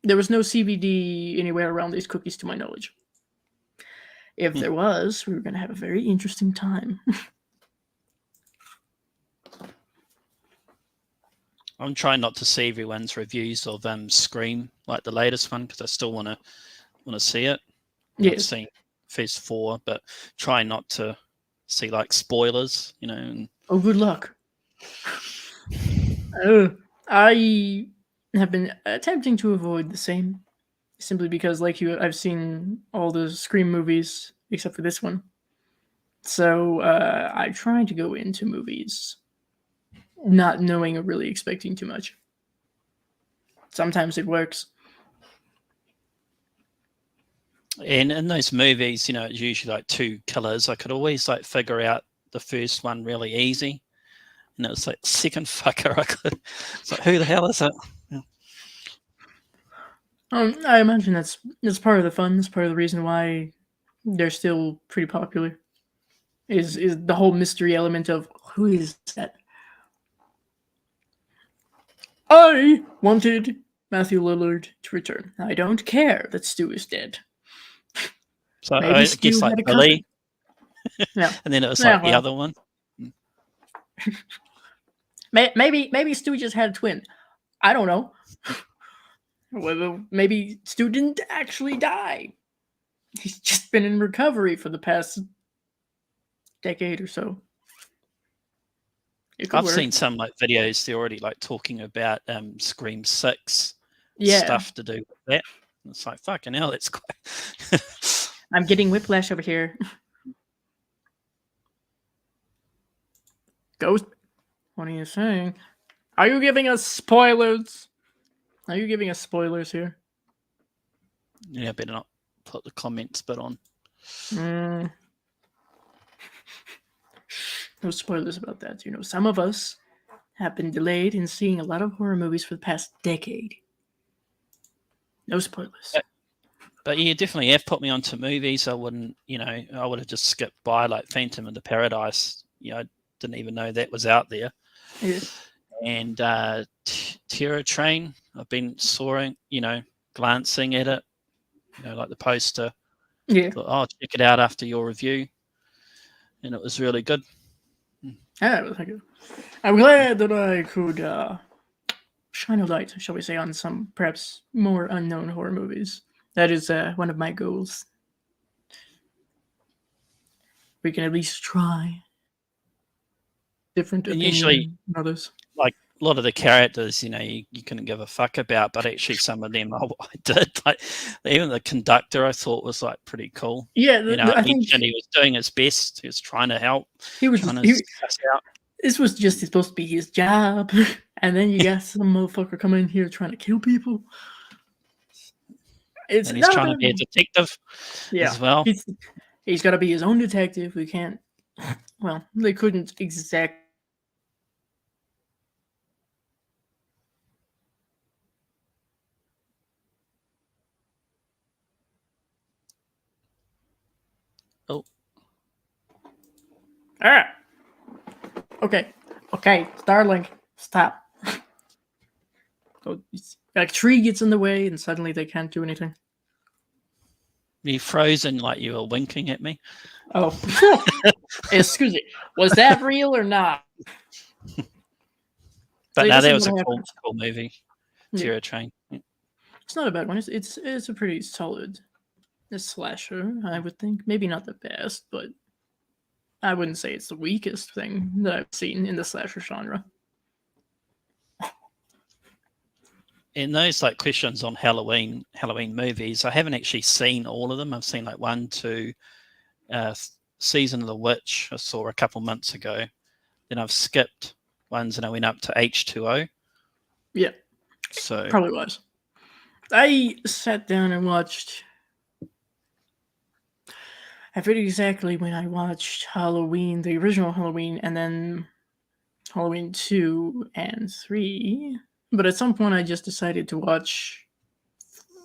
There was no CBD anywhere around these cookies, to my knowledge. If there was, we were going to have a very interesting time. I'm trying not to see everyone's reviews of Scream, like the latest one, because I still want to see it. Yes. I've seen Phase 4, but try not to see like spoilers, And... Oh, good luck. I have been attempting to avoid the same, simply because, like you, I've seen all the Scream movies except for this one. So I try to go into movies not knowing or really expecting too much. Sometimes it works. And in those movies, it's usually like two killers. I could always like figure out the first one really easy. And it was like second fucker. It's like, who the hell is it? Yeah. I imagine that's part of the fun. That's part of the reason why they're still pretty popular. Is the whole mystery element of who is that? I wanted Matthew Lillard to return. I don't care that Stu is dead. So I guess like Billy. Yeah. And then it was like the other one. Maybe Stu just had a twin. I don't know. Well, maybe Stu didn't actually die. He's just been in recovery for the past decade or so. I've seen some like videos. They're already like talking about Scream 6 stuff to do with that. It's like fucking hell. It's quite. I'm getting whiplash over here. Ghost, what are you saying? Are you giving us spoilers? Are you giving us spoilers here? Yeah, I better not put the comments bit on. No spoilers about that. Some of us have been delayed in seeing a lot of horror movies for the past decade. No spoilers. But you definitely have put me onto movies. I wouldn't, I would have just skipped by like Phantom of the Paradise. I didn't even know that was out there. Yes. And Terror Train, I've been soaring, glancing at it, like the poster. Yeah. Thought, I'll check it out after your review. And it was really good. Yeah, thank you. I'm glad that I could shine a light, shall we say, on some perhaps more unknown horror movies. That is one of my goals. We can at least try. Different And opinion usually- than others. Like a lot of the characters, you couldn't give a fuck about, but actually some of them I did. Like even the conductor, I thought was like pretty cool. Yeah, I think he was doing his best. He was trying to help. he was. Trying to suss out. This was just supposed to be his job, and then you got some motherfucker coming in here trying to kill people. And he's trying to be a detective as well. He's got to be his own detective. We can't. Well, they couldn't exactly. Oh. All right. Okay. Starlink, stop. So, a tree gets in the way, and suddenly they can't do anything. You frozen like you were winking at me. Oh, excuse me. Was that real or not? But So no, this that is was a what cool happens. movie. Yeah. Terror Train. Yeah. It's not a bad one. It's a pretty solid slasher, I would think. Maybe not the best, but I wouldn't say it's the weakest thing that I've seen in the slasher genre. And those like questions on Halloween movies, I haven't actually seen all of them. I've seen like 1, 2, Season of the Witch I saw a couple months ago. Then I've skipped ones and I went up to H2O. Yeah, so probably was. I sat down and watched. I forget exactly when I watched Halloween, the original Halloween, and then Halloween 2 and 3. But at some point, I just decided to watch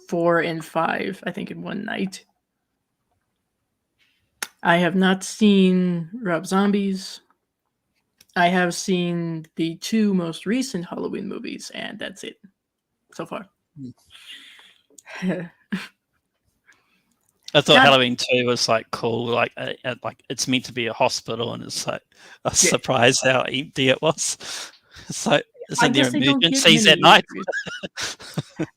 4 and 5, I think, in one night. I have not seen Rob Zombie's. I have seen the 2 most recent Halloween movies, and that's it so far. I thought Halloween 2 was like cool, like it's meant to be a hospital, and it's like I was surprised how empty it was. It's like, isn't there emergencies at night?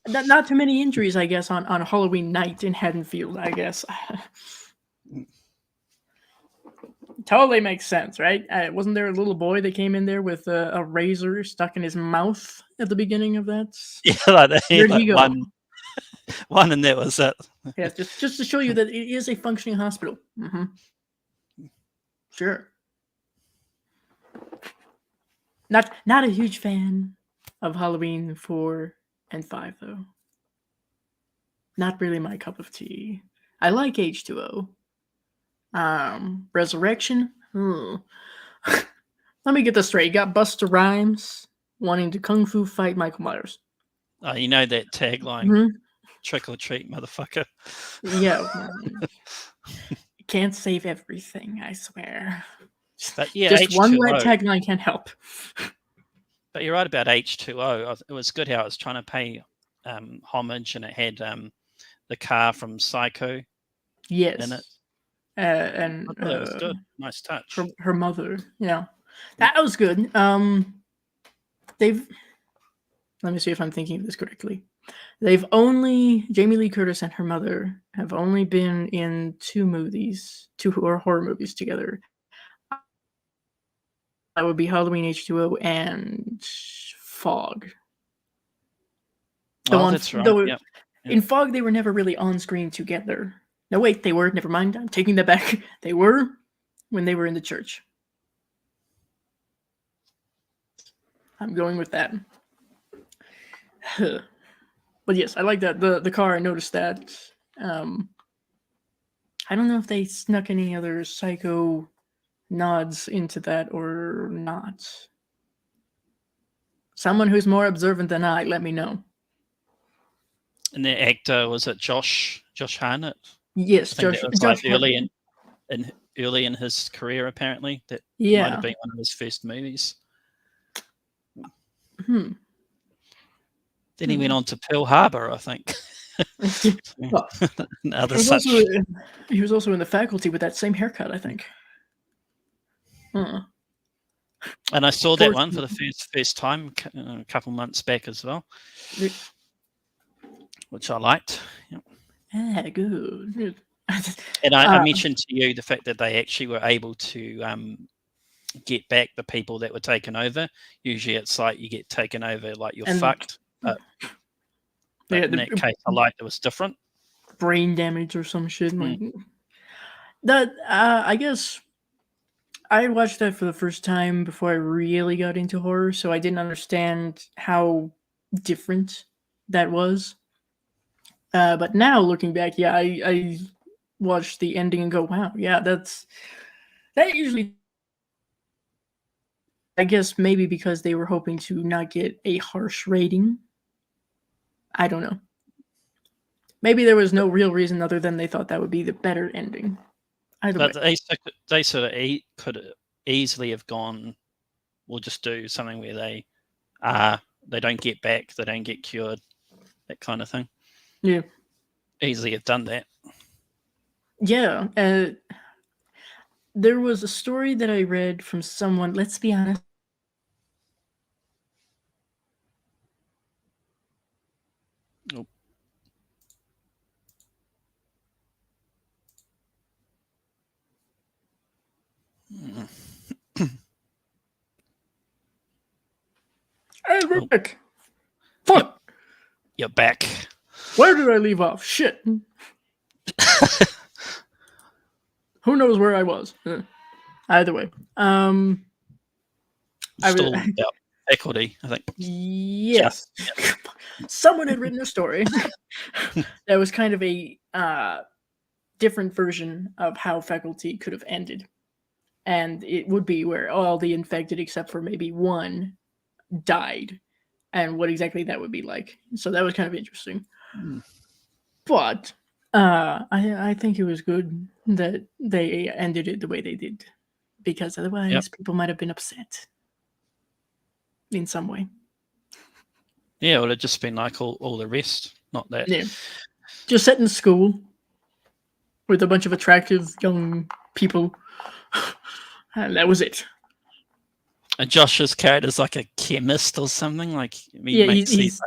Not too many injuries, I guess, on Halloween night in Haddonfield, I guess. Totally makes sense, right? Wasn't there a little boy that came in there with a razor stuck in his mouth at the beginning of that? Yeah, like that. Where'd he go? One, and that was it. Yeah, just to show you that it is a functioning hospital. Mm-hmm. Sure. Not a huge fan of Halloween 4 and 5, though. Not really my cup of tea. I like H2O. Resurrection. Let me get this straight. You got Busta Rhymes wanting to kung fu fight Michael Myers. You know that tagline, Mm-hmm. Trick or treat, motherfucker. Yeah. Can't save everything, I swear. But yeah, just H2O, one red tagline can't help. But you're right about H2O. It was good how it was trying to pay homage, and it had the car from Psycho. Yes. In it. And that was good. Nice touch. Her mother, yeah, that was good. Let me see if I'm thinking of this correctly. Jamie Lee Curtis and her mother have only been in 2 horror movies together. That would be Halloween, H2O, and Fog. That's right. Yep. In Fog, they were never really on screen together. No, wait, they were. Never mind. I'm taking that back. They were when they were in the church. I'm going with that. But yes, I like that. The car, I noticed that. I don't know if they snuck any other Psycho nods into that or not. Someone who's more observant than I, let me know. And the actor, was it Josh Hartnett? Yes, Josh. It was like early in his career, apparently. That might have been one of his first movies. Then he went on to Pearl Harbor, I think. Well, he was also in The Faculty with that same haircut, I think. And I saw that one for the first time a couple months back as well, which I liked. Yep. Good. And I Uh, mentioned to you the fact that they actually were able to get back the people that were taken over. Usually it's like you get taken over like you're And- fucked. But Yeah, in that case, I liked it was different. brain damage or some shit. Mm. Like that. I guess I watched that for the first time before I really got into horror, so I didn't understand how different that was. But now looking back, yeah, I watched the ending and go, wow, yeah, that usually. I guess maybe because they were hoping to not get a harsh rating. I don't know. Maybe there was no real reason other than they thought that would be the better ending. Either But way. they sort of could easily have gone, we'll just do something where they don't get back, they don't get cured, that kind of thing. Yeah. Easily have done that. Yeah. There was a story that I read from someone, let's be honest. Nope. Hey, we're Oh. back. Fuck. You're back. Where did I leave off? Shit. Who knows where I was? Either way. I Still was, about faculty, I think. yes. Someone had written a story that was kind of a different version of how faculty could have ended. And it would be where all the infected, except for maybe one, died. And what exactly that would be like. So that was kind of interesting. But I think it was good that they ended it the way they did. Because otherwise people might have been upset. In some way. Yeah, it would have just been like all the rest. Not that. Yeah. Just set in school with a bunch of attractive young people. And that was it. And Josh's character's like a chemist or something. Like he Yeah, makes he's these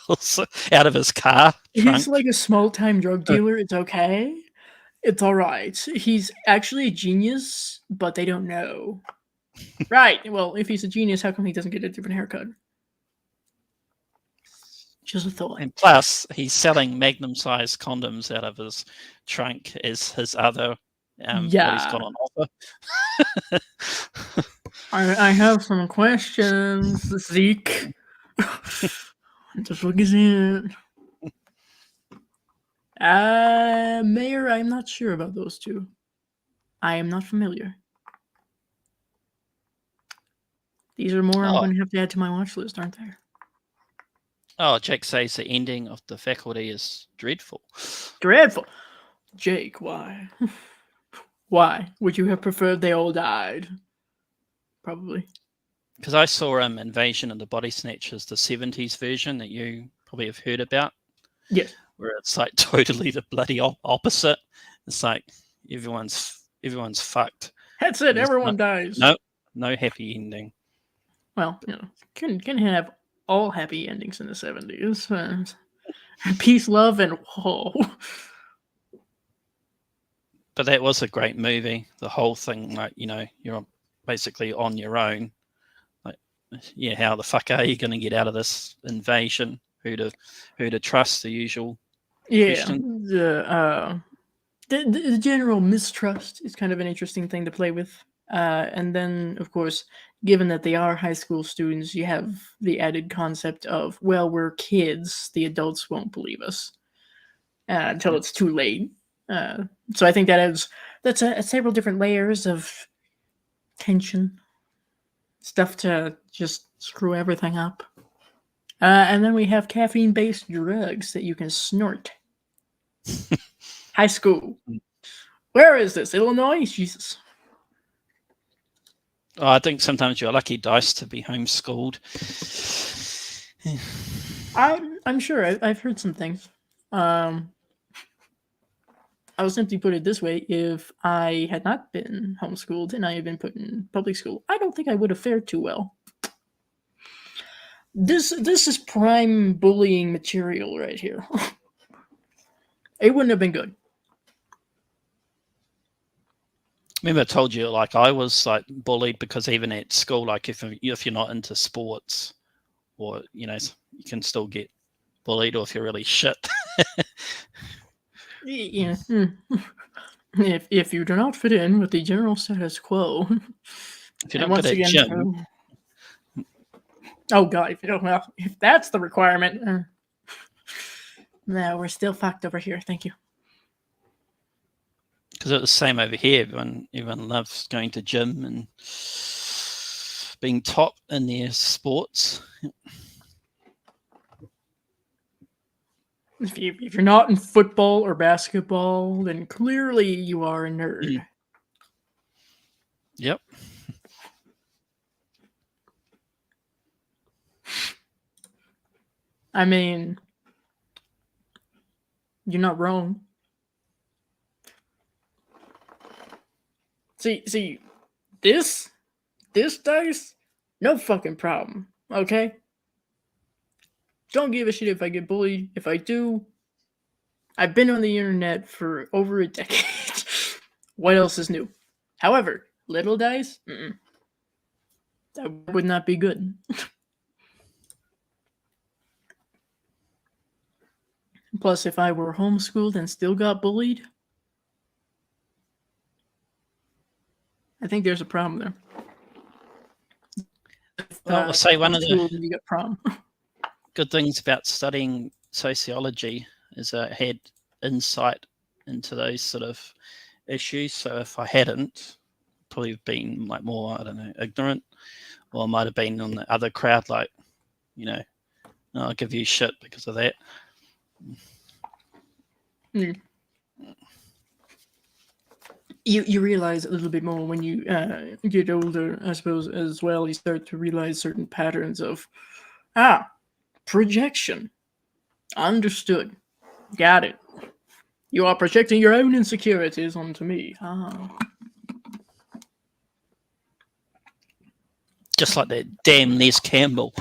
pills out of his car trunk. He's like a small-time drug dealer. It's okay. It's all right. He's actually a genius, but they don't know. Right. Well, if he's a genius, how come he doesn't get a different haircut? Just a thought. And plus, he's selling magnum-sized condoms out of his trunk as his other what he's got on offer. I have some questions, Zeke. Just look at it. Mayor, I'm not sure about those two. I am not familiar. These are more I'm going to have to add to my watch list, aren't there? Oh, Jake says the ending of the faculty is dreadful. Dreadful. Jake, why? Why would you have preferred they all died? Probably. Because I saw Invasion of the Body Snatchers, the 70s version that you probably have heard about. Yes. Where it's like totally the bloody opposite. It's like everyone's fucked. That's it. Everyone dies. No happy ending. Well, you know, can have all happy endings in the 70s. Peace, love, and whoa. But that was a great movie. The whole thing, like, you know, you're basically on your own. Like, yeah, how the fuck are you going to get out of this invasion? Who to trust? The usual. Yeah, question. the general mistrust is kind of an interesting thing to play with. And then, of course, given that they are high school students, you have the added concept of, well, we're kids. The adults won't believe us until it's too late. So I think that's several different layers of tension, stuff to just screw everything up. And then we have caffeine-based drugs that you can snort. High school. Where is this? Illinois? Jesus. Oh, I think sometimes you're lucky dice to be homeschooled. I'm sure. I've heard some things. I'll simply put it this way: if I had not been homeschooled and I had been put in public school, I don't think I would have fared too well. This is prime bullying material right here. it wouldn't have been good. Remember, I told you like I was like bullied because even at school, like if you're not into sports, or you can still get bullied, or if you're really shit. Yeah. If you do not fit in with the general status quo, If you're and not once good at again, gym, oh god, if that's the requirement, no, we're still fucked over here. Thank you. because it's the same over here. Everyone loves going to gym and being top in their sports. If you're not in football or basketball, then clearly you are a nerd. Yep. I mean, you're not wrong. See, this dice, no fucking problem. Okay? Don't give a shit if I get bullied. If I do, I've been on the internet for over a decade. What else is new? However, little dice, that would not be good. Plus, if I were homeschooled and still got bullied, I think there's a problem there. Well, I'll say one of the you got problem. good things about studying sociology is I had insight into those sort of issues. So if I hadn't, probably have been like more, I don't know, ignorant, or I might have been on the other crowd, like, no, I'll give you shit because of that. You realize a little bit more when you get older, I suppose, as well. You start to realize certain patterns of, projection. Understood. Got it. You are projecting your own insecurities onto me. Just like that damn Les Campbell.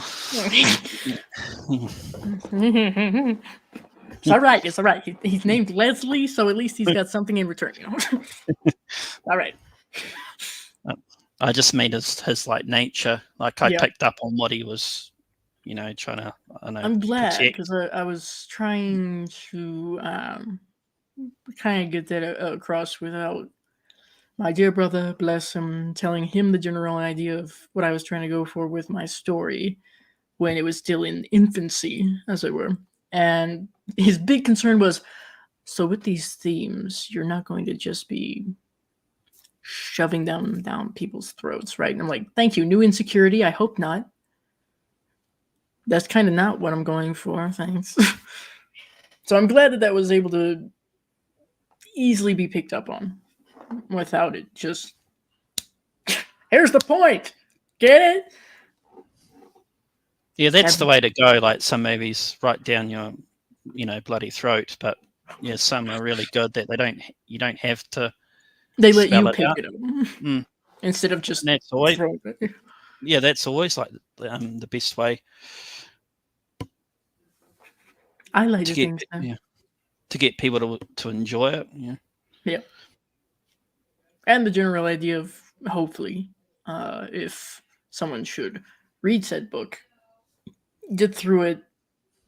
It's all right. It's all right. He's named Leslie, so at least he's got something in return. All right. I just made his like nature. Like I Yeah. picked up on what he was, trying to. I don't know. I'm glad protect. because I was trying to kind of get that across without my dear brother, bless him, telling him the general idea of what I was trying to go for with my story when it was still in infancy, as it were. And his big concern was, so with these themes, you're not going to just be shoving them down people's throats, right? And I'm like, thank you. New insecurity? I hope not. That's kind of not what I'm going for, thanks. So I'm glad that was able to easily be picked up on without it just, here's the point. Get it? Yeah, that's the way to go. Like some movies right down your, bloody throat. But yeah, some are really good that you don't have to. They let you spell it pick out. it up instead of just And that's always, throwing it. yeah, that's always like the best way I like to the get things. to get people to enjoy it. Yeah. Yeah. And the general idea of hopefully, if someone should read said book, get through it,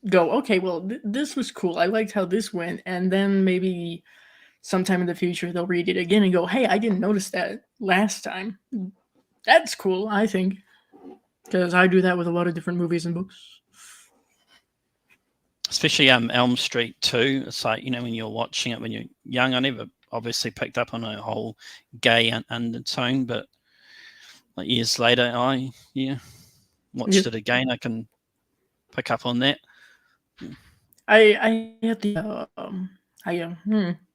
go, okay, well, this was cool. I liked how this went. And then maybe sometime in the future, they'll read it again and go, hey, I didn't notice that last time. That's cool, I think. Because I do that with a lot of different movies and books. Especially Elm Street 2. It's like, when you're watching it when you're young, I never obviously picked up on a whole gay undertone, but like years later, I watched it again. I can pick up on that. I had the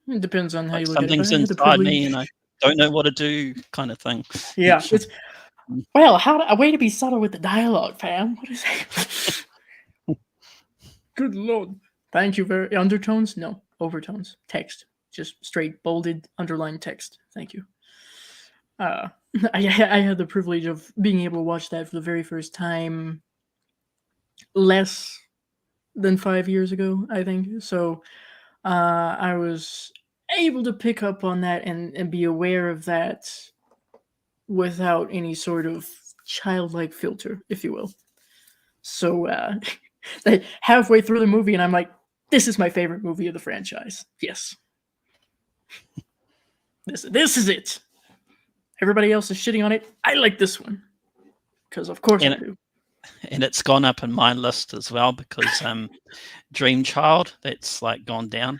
it depends on how Like you look at it. something's but I had the inside me, privilege- and I don't know what to do, kind of thing. Yeah, it's well, a way to be subtle with the dialogue, fam. What is that? Good lord! Thank you very undertones. No overtones. Text, just straight bolded, underlined text. Thank you. I had the privilege of being able to watch that for the very first time less than 5 years ago, I think. So I was able to pick up on that and be aware of that without any sort of childlike filter, if you will. So halfway through the movie, and I'm like, this is my favorite movie of the franchise. Yes. This is it. Everybody else is shitting on it. I like this one. Because of course I do. And it's gone up in my list as well because Dream Child, that's like gone down.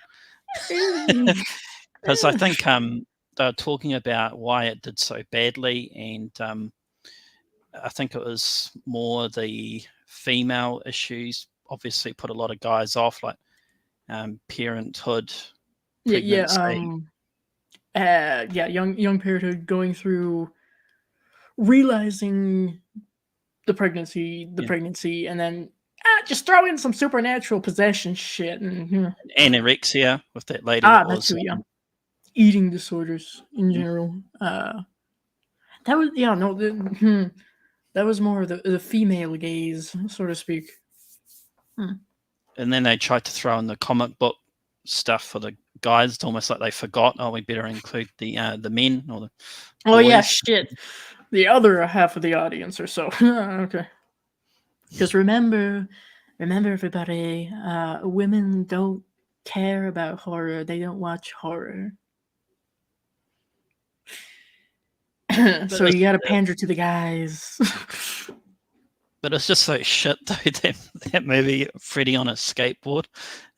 Because I think they were talking about why it did so badly, and I think it was more the female issues obviously put a lot of guys off, like parenthood, pregnancy. Young parenthood, going through realizing the pregnancy, and then just throw in some supernatural possession shit and Anorexia with that lady. That's too young. Eating disorders in general. That was that was more the female gaze, so to speak. And then they tried to throw in the comic book stuff for the guys. It's almost like they forgot. Oh, we better include the men or the boys. Shit. The other half of the audience or so. Okay. Because remember everybody, women don't care about horror. They don't watch horror. So you gotta pander to the guys. But it's just so shit though, that movie, Freddy on a skateboard.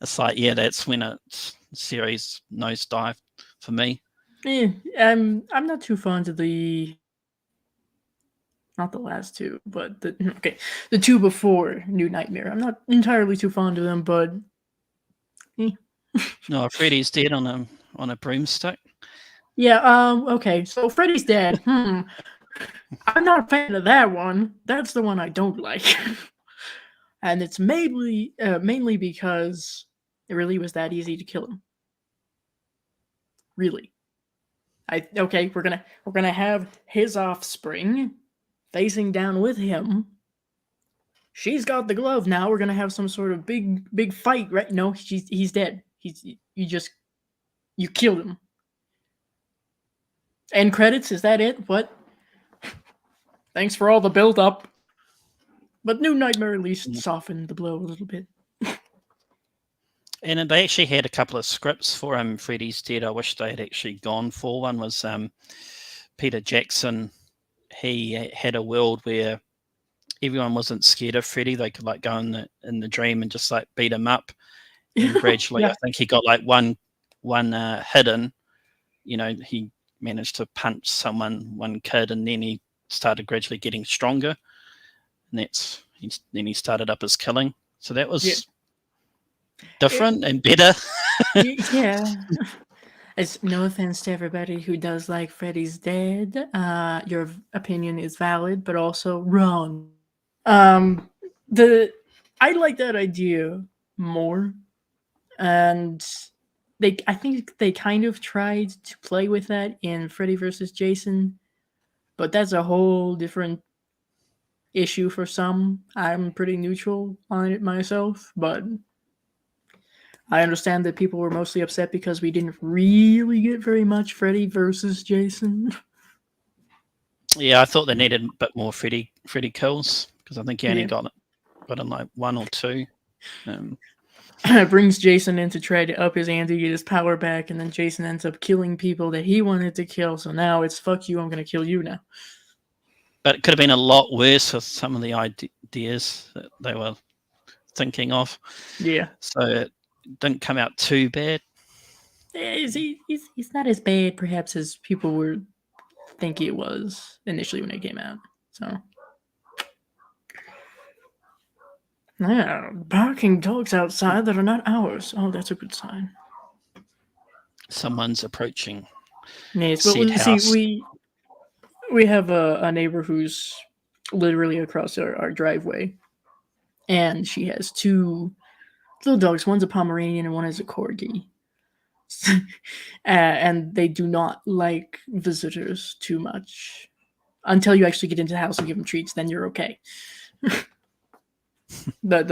It's like, that's when it's series nosedive for me. Yeah, I'm not too fond of not the last two, but the two before New Nightmare. I'm not entirely too fond of them, but No, Freddy's dead on a broomstick. Yeah, okay, so Freddy's Dead. I'm not a fan of that one. That's the one I don't like. And it's mainly because it really was that easy to kill him. Really. We're gonna have his offspring facing down with him. She's got the glove now. We're gonna have some sort of big fight, right? No, he's dead. You killed him. End credits, is that it? What? Thanks for all the build up. But New Nightmare at least softened the blow a little bit. And they actually had a couple of scripts for Freddy's Dead. I wish they had actually gone for. One was Peter Jackson. He had a world where everyone wasn't scared of Freddy. They could like go in the dream and just like beat him up. And gradually, I think he got like one hidden. He managed to punch one kid, and then he started gradually getting stronger. And then he started up his killing. So that was different and better. Yeah. It's no offense to everybody who does like Freddy's Dead. Your opinion is valid, but also wrong. I like that idea more, and I think they kind of tried to play with that in Freddy vs. Jason, but that's a whole different issue for some. I'm pretty neutral on it myself, but I understand that people were mostly upset because we didn't really get very much Freddy versus Jason. Yeah, I thought they needed a bit more Freddy kills, because I think he only got in like one or two. Brings Jason in to try to up his ante, get his power back, and then Jason ends up killing people that he wanted to kill. So now it's fuck you, I'm going to kill you now. But it could have been a lot worse with some of the ideas that they were thinking of. Yeah. So it didn't come out too bad. Yeah, he's not as bad, perhaps, as people were thinking it was initially when it came out. So. Yeah, barking dogs outside that are not ours. Oh, that's a good sign. Someone's approaching. Yes, but see, we have a neighbor who's literally across our driveway, and she has two little dogs. One's a Pomeranian and one is a Corgi. And they do not like visitors too much until you actually get into the house and give them treats. Then you're okay. That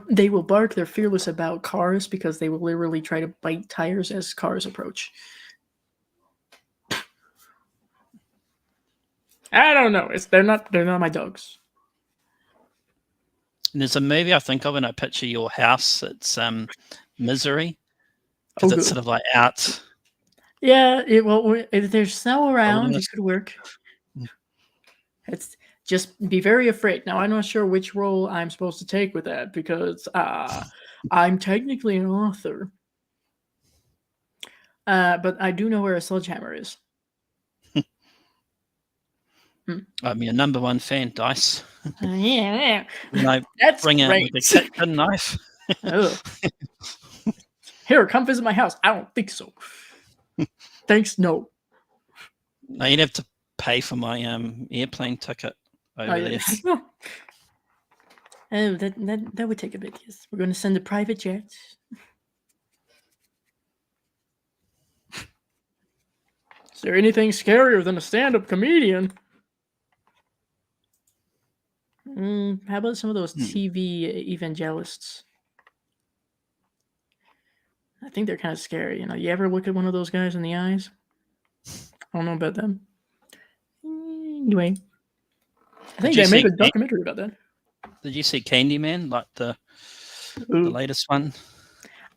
they will bark. They're fearless about cars because they will literally try to bite tires as cars approach. I don't know. They're not my dogs. And there's a movie I think of, and I picture your house. It's Misery, because Oh, it's good. sort of like out. Yeah, if there's snow around, it Wilderness. could work. It's just be very afraid. Now, I'm not sure which role I'm supposed to take with that because I'm technically an author. But I do know where a sledgehammer is. I'm your number one fan, Dice. Yeah, And I that's bring out great. the kitchen knife. Ugh. Here, come visit my house. I don't think so. Thanks, no. No, you'd have to pay for my airplane ticket over there. Oh, that would take a bit. Yes, we're going to send a private jet. Is there anything scarier than a stand-up comedian? How about some of those TV evangelists? I think they're kind of scary. You ever look at one of those guys in the eyes? I don't know about them. Anyway, I think they made a documentary about that. Did you see Candyman, like the latest one?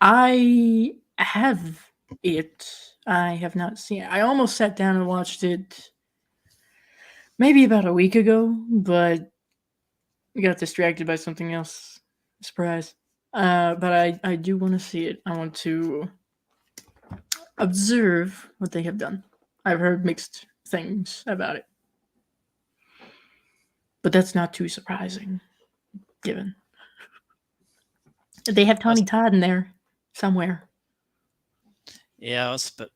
I have it. I have not seen it. I almost sat down and watched it maybe about a week ago, but got distracted by something else. Surprise. But I do want to see it. I want to observe what they have done. I've heard mixed things about it. But that's not too surprising, given they have Tony Todd in there somewhere. Yeah, I was a bit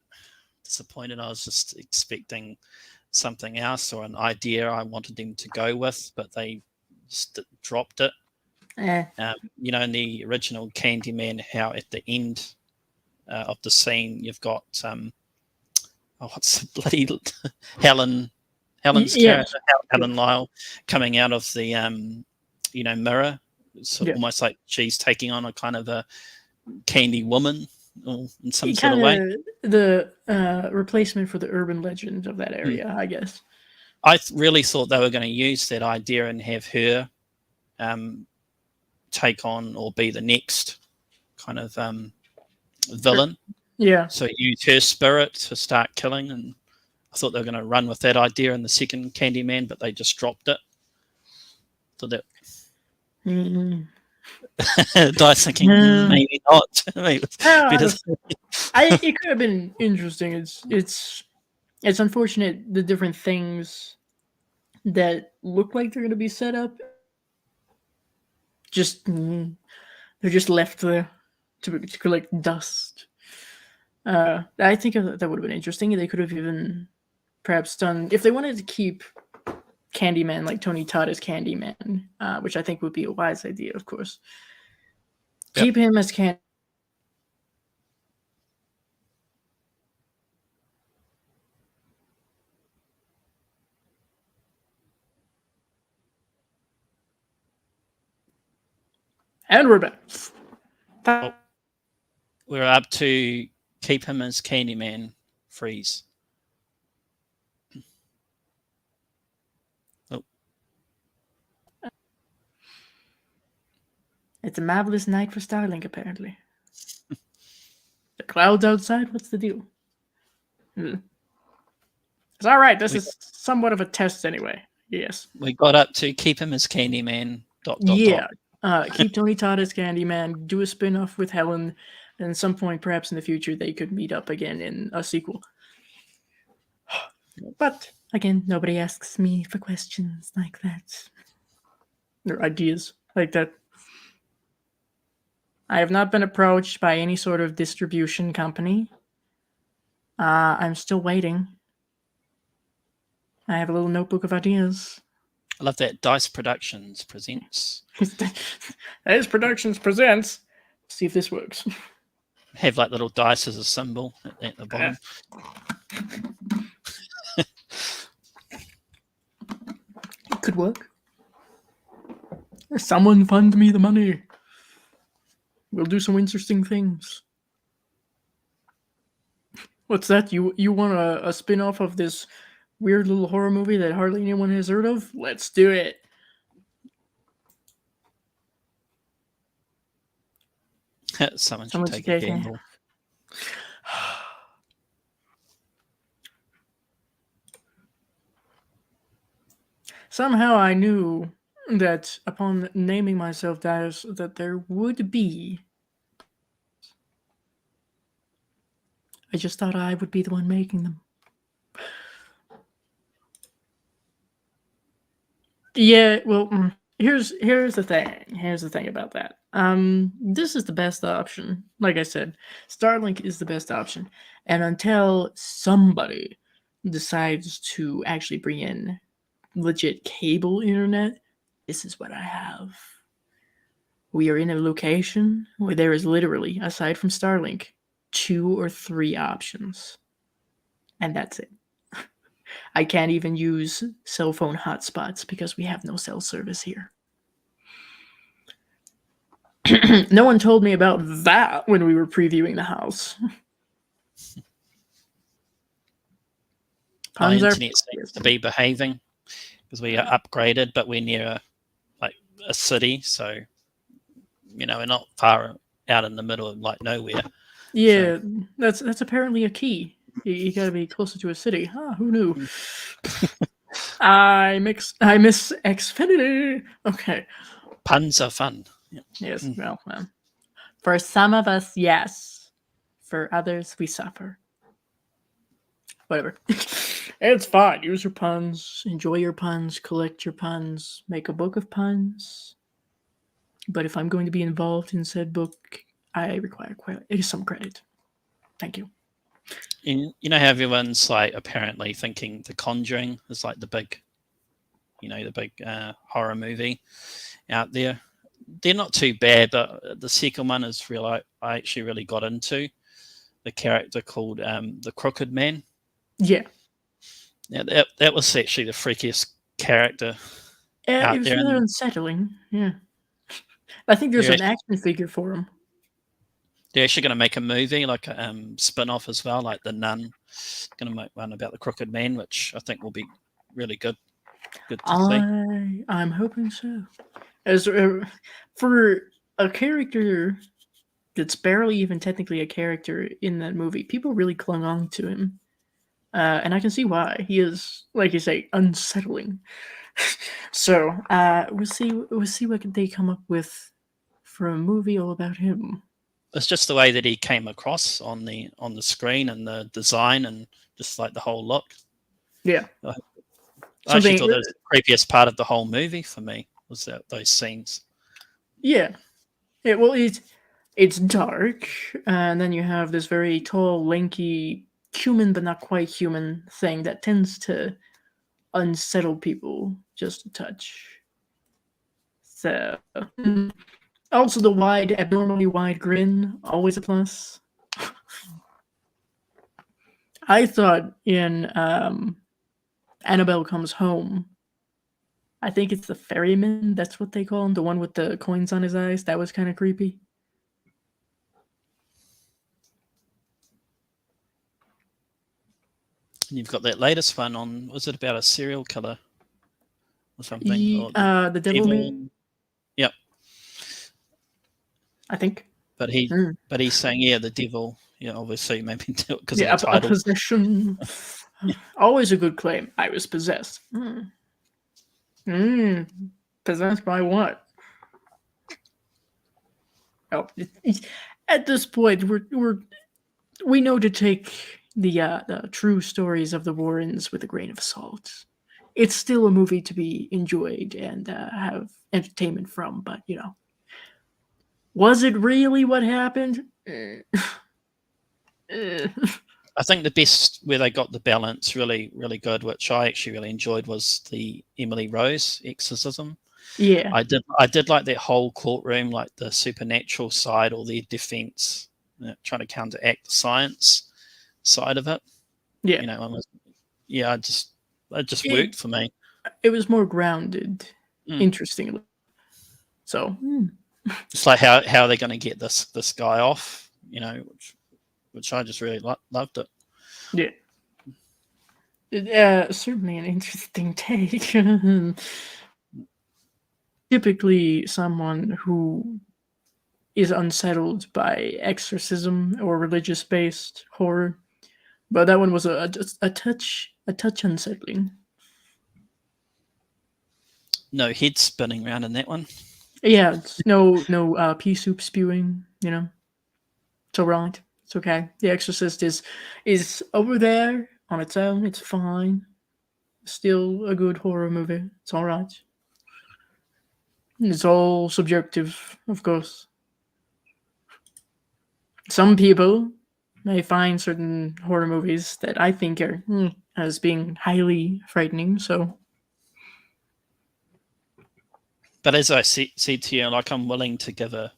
disappointed. I was just expecting something else or an idea I wanted them to go with, but they just dropped it. In the original Candyman, how at the end of the scene you've got what's the bloody Helen's character, Helen Lyle, coming out of the mirror. It's almost like she's taking on a kind of a candy woman in some sort of way. The replacement for the urban legend of that area, I guess. I really thought they were going to use that idea and have her take on or be the next kind of villain. Yeah. So use her spirit to start killing, and I thought they were going to run with that idea in the second Candyman, but they just dropped it. So that Dice thinking maybe not. Maybe it could have been interesting. It's unfortunate the different things that look like they're going to be set up. They're just left there to collect dust. I think that would have been interesting. They could have even perhaps done, if they wanted to keep Candyman like Tony Todd as Candyman, which I think would be a wise idea, of course. Yep. Keep him as Candyman. And we're back. We're up to keep him as Candyman. Freeze. Oh. It's a marvelous night for Starlink, apparently. The clouds outside? What's the deal? It's all right. This is somewhat of a test anyway. Yes. We got up to keep him as Candyman. Keep Tony Todd as Candyman, do a spin-off with Helen, and at some point, perhaps in the future, they could meet up again in a sequel. But, again, nobody asks me for questions like that. Or ideas like that. I have not been approached by any sort of distribution company. I'm still waiting. I have a little notebook of ideas. I love that. Dice Productions presents. Dice Productions presents. See if this works. Have like little dice as a symbol at the bottom. It could work. Someone fund me the money. We'll do some interesting things. What's that? You want a spin-off of this weird little horror movie that hardly anyone has heard of? Let's do it. Someone should Someone take should a take it. gamble. Somehow I knew that upon naming myself Dias, that there would be. I just thought I would be the one making them. Yeah, well, here's the thing. Here's the thing about that. This is the best option. Like I said, Starlink is the best option, and until somebody decides to actually bring in legit cable internet, this is what I have. We are in a location where there is literally, aside from Starlink, 2 or 3 options, and that's it. I can't even use cell phone hotspots because we have no cell service here. No one told me about that when we were previewing the house. My Puns are internet seems to be behaving because we are upgraded, but we're near a city, so we're not far out in the middle of like nowhere. Yeah, that's apparently a key. You gotta be closer to a city. Huh, who knew? I miss Xfinity. Okay. Puns are fun. Yeah. Yes, well, for some of us, yes. For others, we suffer. Whatever. It's fine. Use your puns. Enjoy your puns. Collect your puns. Make a book of puns. But if I'm going to be involved in said book, I require some credit. Thank you. You know how everyone's like apparently thinking The Conjuring is like the big horror movie out there. They're not too bad, but the second one is I actually really got into the character called the Crooked Man. Yeah. Yeah, that was actually the freakiest character Yeah, out it was there. rather unsettling. Yeah. I think there's an action figure for him. They're actually going to make a movie, like a spin-off as well, like The Nun. Going to make one about the Crooked Man, which I think will be really good. Good to see. I'm hoping so. As for a character that's barely even technically a character in that movie, people really clung on to him, and I can see why. He is, like you say, unsettling. So we'll see what they come up with for a movie all about him. It's just the way that he came across on the screen and the design and just like the whole look. Yeah. I actually thought that was the creepiest part of the whole movie for me was those scenes. Yeah. Yeah. Well, it's dark, and then you have this very tall, lanky, human but not quite human thing that tends to unsettle people just a touch. So, also the abnormally wide grin, always a plus. I thought in Annabelle Comes Home, I think it's the ferryman, that's what they call him, the one with the coins on his eyes. That was kind of creepy. And you've got that latest one on, was it about a serial killer or something? Or the Devil Man? Yep. I think. But he's saying, yeah, the devil, obviously maybe because of the a title. Possession. Always a good claim. I was possessed. Possessed by what? Oh, at this point, we know to take the true stories of the Warrens with a grain of salt. It's still a movie to be enjoyed and have entertainment from, but was it really what happened? I think the best where they got the balance really, really good, which I actually really enjoyed, was the Emily Rose exorcism. Yeah, I did like that whole courtroom, like the supernatural side or their defense, trying to counteract the science side of it. Yeah, it just worked for me. It was more grounded, interestingly. So It's like how are they going to get this guy off? You know, which I just really loved it. yeah, certainly an interesting take. Typically, someone who is unsettled by exorcism or religious-based horror, but that one was a touch unsettling. No head spinning around in that one. Yeah, it's no pea soup spewing. You know, it's all right. It's okay. The Exorcist is over there on its own. It's fine. Still a good horror movie. It's all right. It's all subjective, of course. Some people may find certain horror movies that I think are as being highly frightening. So, but as I said to you, like I'm willing to give a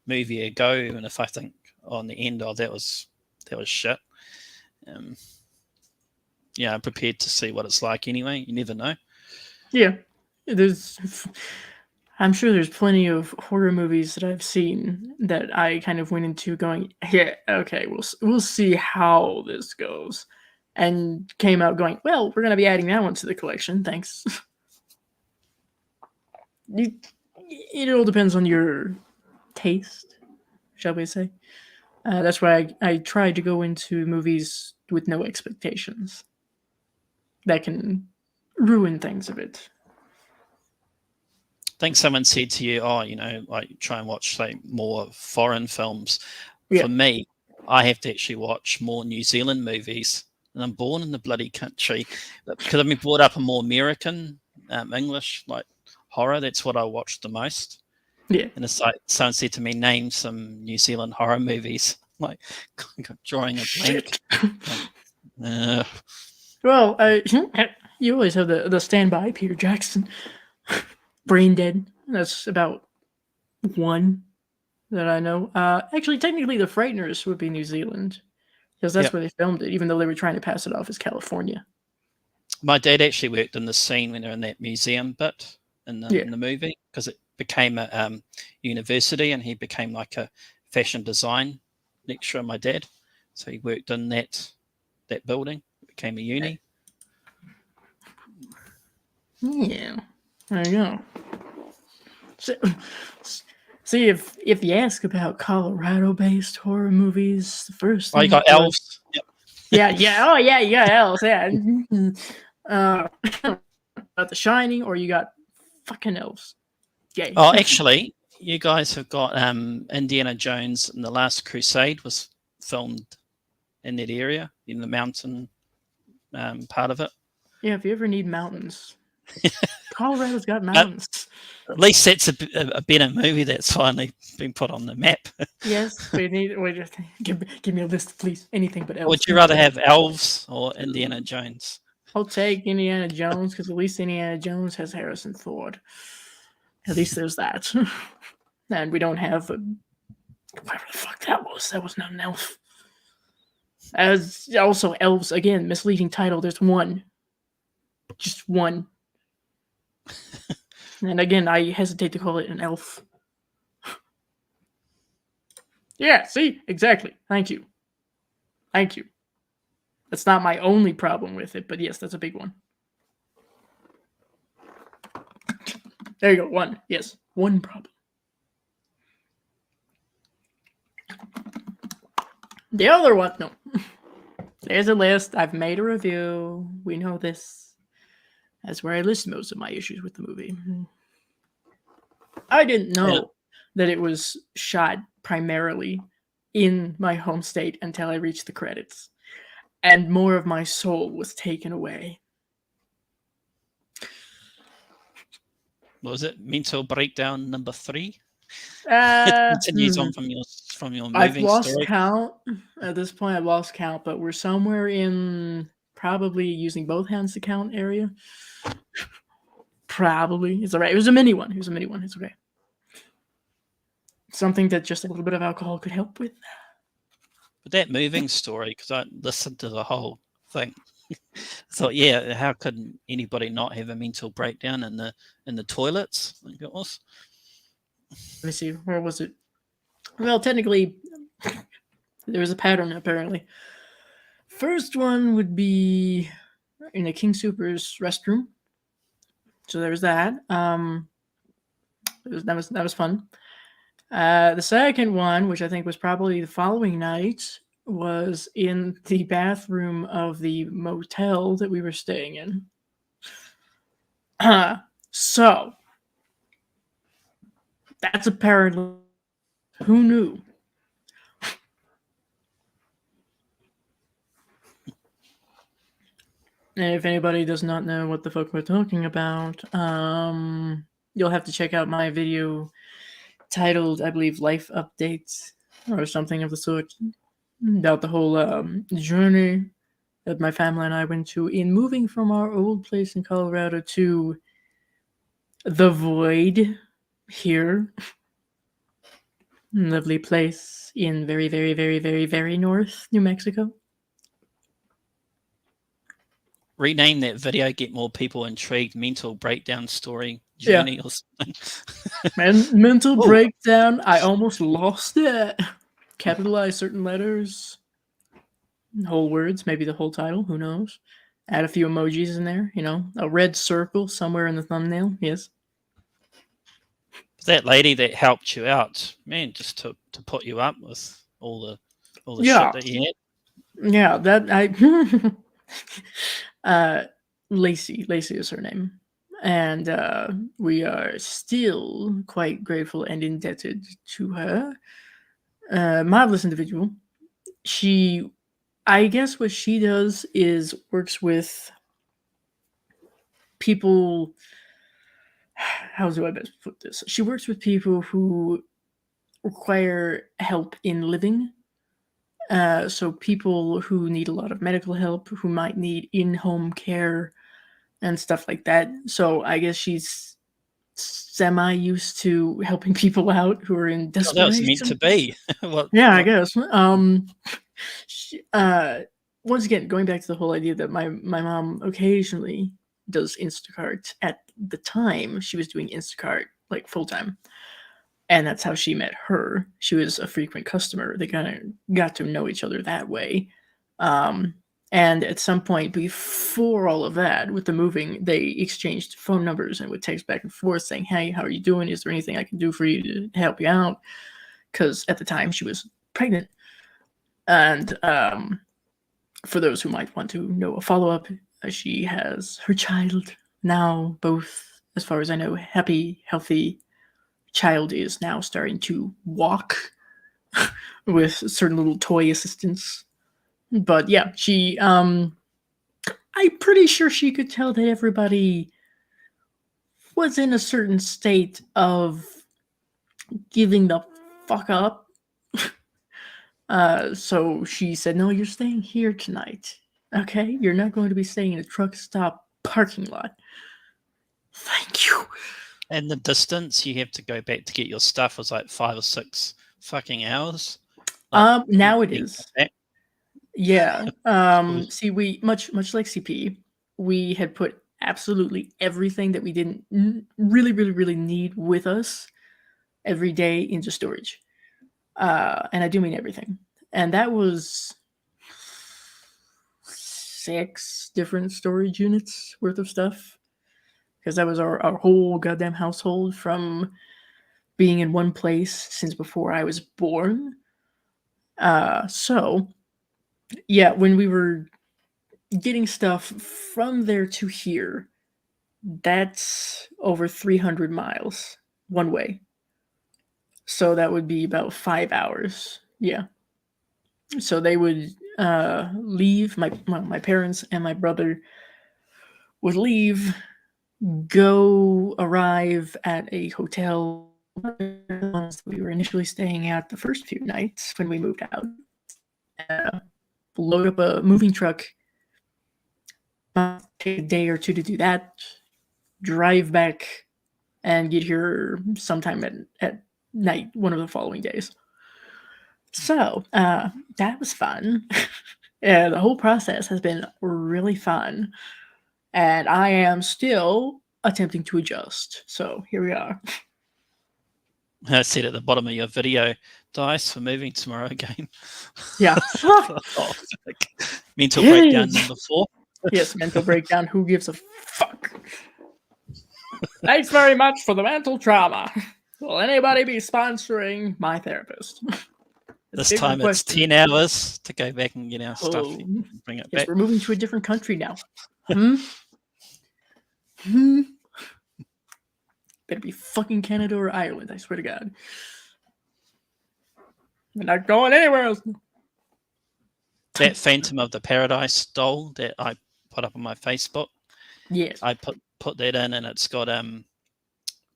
movie a go, even if I think on the end, that was shit. Yeah, I'm prepared to see what it's like anyway. You never know. Yeah, I'm sure there's plenty of horror movies that I've seen that I kind of went into going, yeah, okay, we'll see how this goes, and came out going, well, we're gonna be adding that one to the collection. Thanks. It all depends on your taste, shall we say. That's why I try to go into movies with no expectations. That can ruin things a bit. I think someone said to you, oh, you know, like try and watch, say, more foreign films. Yeah. For me, I have to actually watch more New Zealand movies. And I'm born in the bloody country. Because I've been brought up in more American, English, like horror. That's what I watch the most. Yeah. And it's like someone said to me, name some New Zealand horror movies. Like drawing a blank. Well, you always have the standby, Peter Jackson. Brain Dead. That's about one that I know. Actually, technically, The Frighteners would be New Zealand, because that's where they filmed it, even though they were trying to pass it off as California. My dad actually worked in the scene when they're in that museum bit in the movie, because it became a university, and he became like a fashion design lecturer, my dad. So he worked in that building. It became a uni. Yeah. There you go. So, see, if you ask about Colorado-based horror movies, the first thing you got elves. Yep. Yeah. Oh, yeah, you got elves. Yeah. About The Shining, or you got fucking elves. Yay. Oh, actually, you guys have got Indiana Jones and the Last Crusade was filmed in that area, in the mountain part of it. Yeah, if you ever need mountains. Colorado's got mountains. At least that's a better movie that's finally been put on the map. Yes, we need. Wait, give me a list, please. Anything but elves. Would you rather have elves or Indiana Jones? I'll take Indiana Jones, because at least Indiana Jones has Harrison Ford. At least there's that. And we don't have whatever the fuck that was. That was not an elf. As also elves, again, misleading title. There's one. Just one. And again, I hesitate to call it an elf. Yeah, see? Exactly. Thank you. That's not my only problem with it, but yes, that's a big one. There you go. One. Yes. One problem. The other one, no. There's a list. I've made a review. We know this. That's where I list most of my issues with the movie. I didn't know that it was shot primarily in my home state until I reached the credits. And more of my soul was taken away. What was it? Mental Breakdown number 3? It continues on from your moving I've lost story. count. At this point, I've lost count, but we're somewhere in probably using both hands to count area. Probably. It's all right. It was a mini one. It's okay. Something that just a little bit of alcohol could help with. But that moving story, because I listened to the whole thing, I thought, yeah, how could anybody not have a mental breakdown in the toilets? I think it was. Let me see. Where was it? Well, technically, there was a pattern apparently. First one would be in the King Super's restroom. So there was that. That was fun. The second one, which I think was probably the following night, was in the bathroom of the motel that we were staying in. So that's apparently, who knew? And if anybody does not know what the fuck we're talking about, you'll have to check out my video titled, I believe, Life Updates or something of the sort, about the whole journey that my family and I went to in moving from our old place in Colorado to the void here. Lovely place in very, very, very, very, very north New Mexico. Rename that video, get more people intrigued. Mental breakdown story Yeah. journey or something. Mental Ooh. breakdown. I almost lost it. Capitalize certain letters, whole words, maybe the whole title. Who knows? Add a few emojis in there. You know, a red circle somewhere in the thumbnail. Yes. That lady that helped you out, man, just to put you up with all the Yeah. shit that you had. Yeah, that I Lacey is her name, and we are still quite grateful and indebted to her. Marvelous individual. I guess what she does is works with people. How do I best put this? She works with people who require help in living. So people who need a lot of medical help, who might need in-home care and stuff like that. So I guess she's semi used to helping people out who are in Oh, desperation. that was meant to be. I guess. Once again, going back to the whole idea that my mom occasionally does Instacart. At the time, she was doing Instacart like full time. And that's how she met her. She was a frequent customer. They kind of got to know each other that way. And at some point before all of that, with the moving, they exchanged phone numbers and would text back and forth saying, hey, how are you doing? Is there anything I can do for you to help you out? Because at the time she was pregnant. And for those who might want to know a follow-up, she has her child now, both, as far as I know, happy, healthy. Child is now starting to walk with certain little toy assistants. But yeah, she I'm pretty sure she could tell that everybody was in a certain state of giving the fuck up. So she said, no, you're staying here tonight. Okay? You're not going to be staying in a truck stop parking lot. Thank you. And the distance you have to go back to get your stuff was like 5 or 6 fucking hours. Now it is. Yeah. See, we much like CP, we had put absolutely everything that we didn't really need with us every day into storage. And I do mean everything. And that was 6 different storage units worth of stuff. Because that was our whole goddamn household from being in one place since before I was born. So, yeah, when we were getting stuff from there to here, that's over 300 miles one way. So that would be about 5 hours. Yeah. So they would leave, my parents and my brother would leave, go arrive at a hotel we were initially staying at the first few nights when we moved out. Load up a moving truck, take a day or two to do that, drive back, and get here sometime at night one of the following days. So that was fun. The whole process has been really fun. And I am still attempting to adjust. So here we are. I said at the bottom of your video, dice for moving tomorrow game. Yeah. Oh, fuck. Mental Yes. breakdown number 4. Yes, mental breakdown. Who gives a fuck? Thanks very much for the mental trauma. Will anybody be sponsoring my therapist? This Big time it's question. 10 hours to go back and get our stuff. Oh. And bring it Yes, back. we're moving to a different country now. Better be fucking Canada or Ireland, I swear to God. We're not going anywhere else. That Phantom of the Paradise doll that I put up on my Facebook, Yes. I put that in, and it's got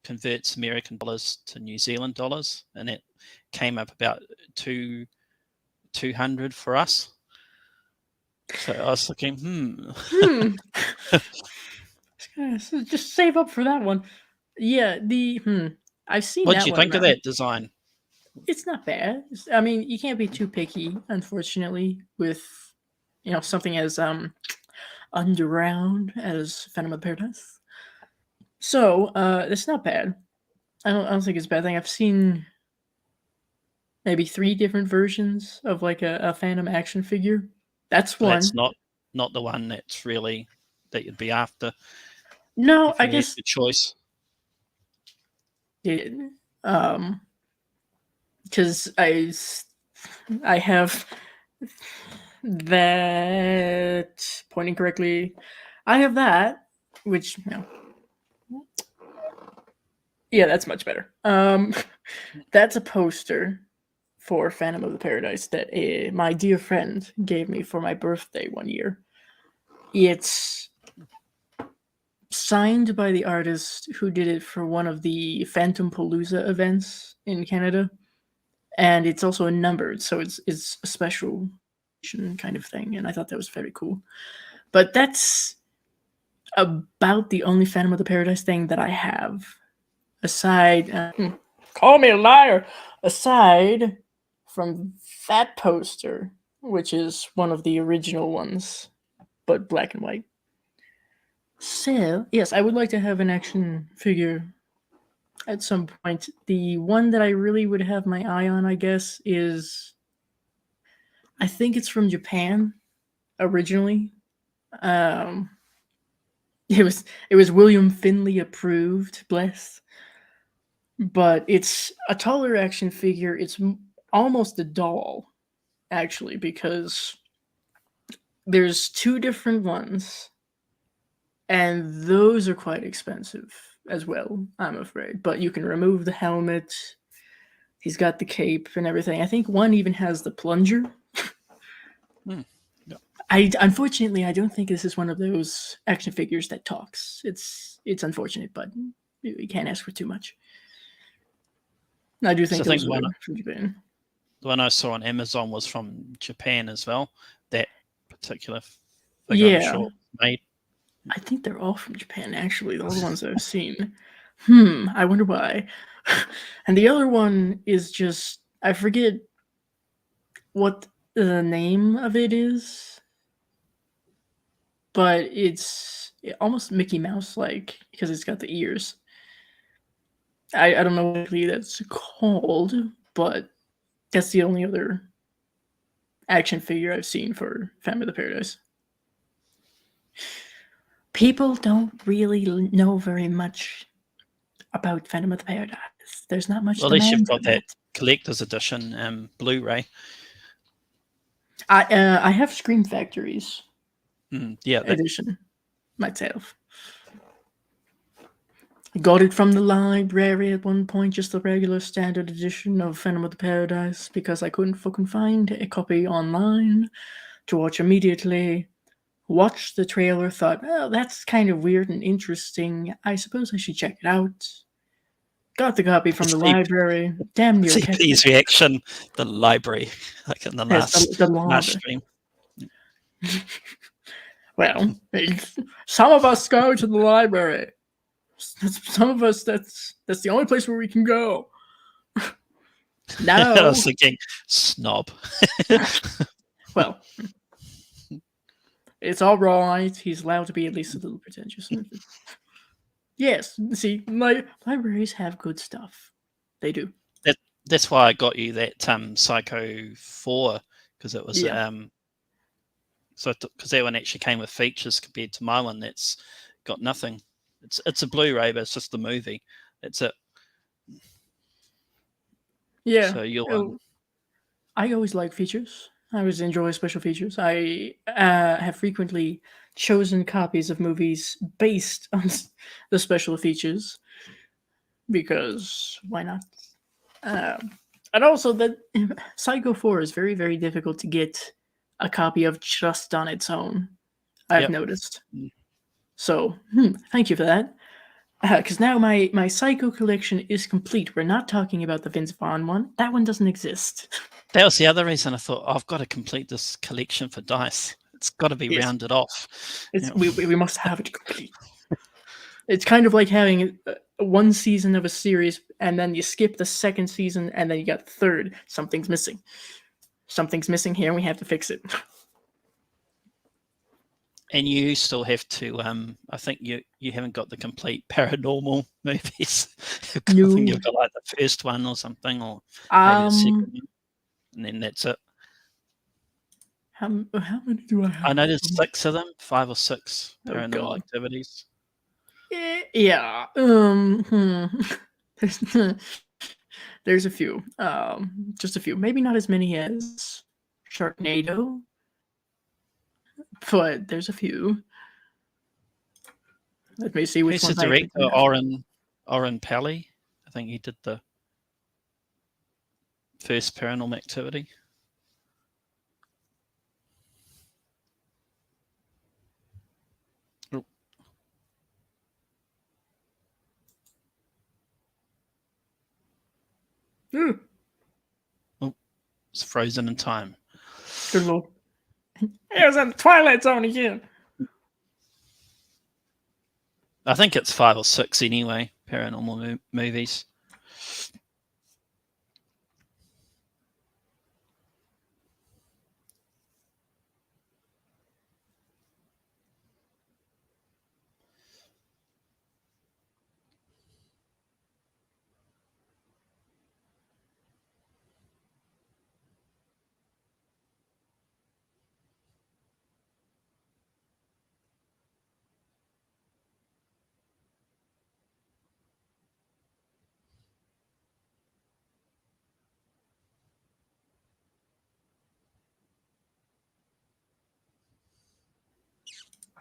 converts American dollars to New Zealand dollars, and it came up about 200 for us. So I was looking, So just save up for that one. Yeah, I've seen what that do you one. think of that design? It's not bad. I mean, you can't be too picky, unfortunately, with something as underground as Phantom of the Paradise. So it's not bad. I don't think it's a bad thing. I've seen maybe 3 different versions of like a Phantom action figure. That's one. That's not the one that's really that you'd be after. No, if you I had guess the choice. because I have that, pointing correctly. I have that, which yeah, that's much better. That's a poster for Phantom of the Paradise that my dear friend gave me for my birthday one year. It's signed by the artist who did it for one of the Phantom Palooza events in Canada, and it's also numbered, so it's a special kind of thing, and I thought that was very cool. But that's about the only Phantom of the Paradise thing that I have, aside call me a liar, aside from that poster, which is one of the original ones, but black and white. So, yes, I would like to have an action figure at some point. The one that I really would have my eye on, I guess, is, I think it's from Japan originally. It was William Finley approved, bless. But it's a taller action figure. It's almost a doll, actually, because there's 2 different ones, and those are quite expensive as well, I'm afraid. But you can remove the helmet. He's got the cape and everything. I think one even has the plunger. Yeah. Unfortunately, I don't think this is one of those action figures that talks. It's unfortunate, but you can't ask for too much. I do think those are from Japan. The one I saw on Amazon was from Japan as well. That particular figure, I'm sure, made. I think they're all from Japan, actually, the other ones I've seen. I wonder why. And the other one is just, I forget what the name of it is, but it's almost Mickey Mouse-like, because it's got the ears. I don't know what that's called, but that's the only other action figure I've seen for Phantom of the Paradise. People don't really know very much about Phantom of the Paradise. There's not much. Well, at least you've got that collector's edition Blu-ray. I have Scream Factory's edition myself. Got it from the library at one point, just the regular standard edition of Phantom of the Paradise, because I couldn't fucking find a copy online to watch immediately. Watched the trailer, thought, oh, that's kind of weird and interesting. I suppose I should check it out. Got the copy from the library. Damn near CP's reaction, the library, like in the last stream. Well, some of us go to the library. Some of us, that's the only place where we can go. No. I was thinking, snob. Well, it's all right. He's allowed to be at least a little pretentious. Yes, see, libraries have good stuff. They do. That's why I got you that Psycho 4, because it was Yeah. because that one actually came with features compared to my one that's got nothing. It's a Blu-ray, but it's just the movie. That's it. Yeah. So you'll I always like features. I always enjoy special features. I have frequently chosen copies of movies based on the special features because why not? And also, that Psycho 4 is very, very difficult to get a copy of just on its own. I've Yep. noticed. So, thank you for that. Because now my Psycho collection is complete. We're not talking about the Vince Vaughn one. That one doesn't exist. that was the other reason I thought I've got to complete this collection for Dice. It's got to be Yes. rounded off. It's, Yeah. we must have it complete. It's kind of like having one season of a series and then you skip the second season and then you got the third. Something's missing. Something's missing here and we have to fix it. And you still have to. I think you haven't got the complete paranormal movies. I think you've got like the first one or something, or maybe the second one, and then that's it. How many do I have? I know there's 6 of them, 5 or 6 Oh, paranormal God. activities. Yeah. There's a few. Just a few. Maybe not as many as Sharknado, but there's a few. Let me see which Who's the one. director? Oren Pally. I think he did the first Paranormal Activity. It's frozen in time. Good lord. It was in the Twilight Zone again. I think it's 5 or 6 anyway, paranormal movies.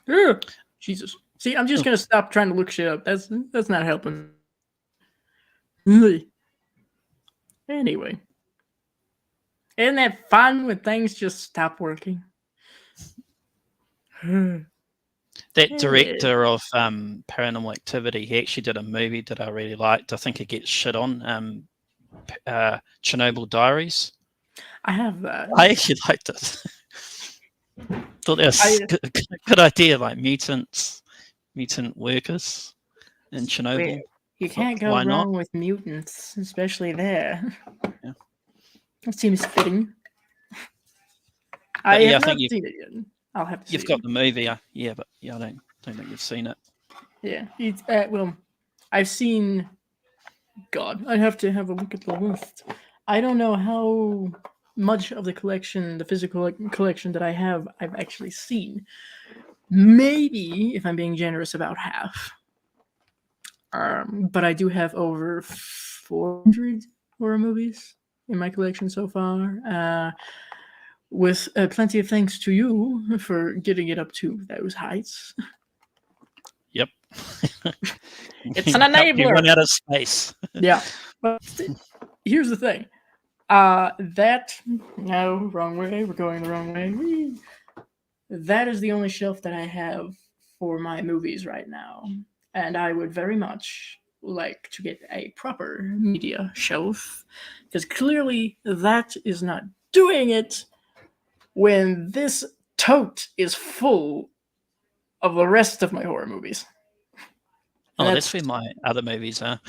Ugh. Jesus. See, I'm just gonna stop trying to look shit up. That's not helping. Anyway. Isn't that fun when things just stop working? That director of Paranormal Activity, he actually did a movie that I really liked. I think it gets shit on. Chernobyl Diaries. I have that. I actually liked it. Thought that was a good idea, like mutant workers in Chernobyl. You can't go wrong with mutants, especially there. Yeah. That seems fitting. I have think not seen it yet. I'll have to. You've got the movie, but I don't think you've seen it. Yeah, it's well, I've seen. God, I have to have a look at the list. I don't know how much of the collection, the physical collection that I have, I've actually seen. Maybe, if I'm being generous, about half. But I do have over 400 horror movies in my collection so far. With plenty of thanks to you for getting it up to those heights. Yep. It's an enabler. You run out of space. Yeah. But here's the thing. No, wrong way. We're going the wrong way. Whee. That is the only shelf that I have for my movies right now. And I would very much like to get a proper media shelf. Because clearly that is not doing it when this tote is full of the rest of my horror movies. Oh, that's where my other movies are.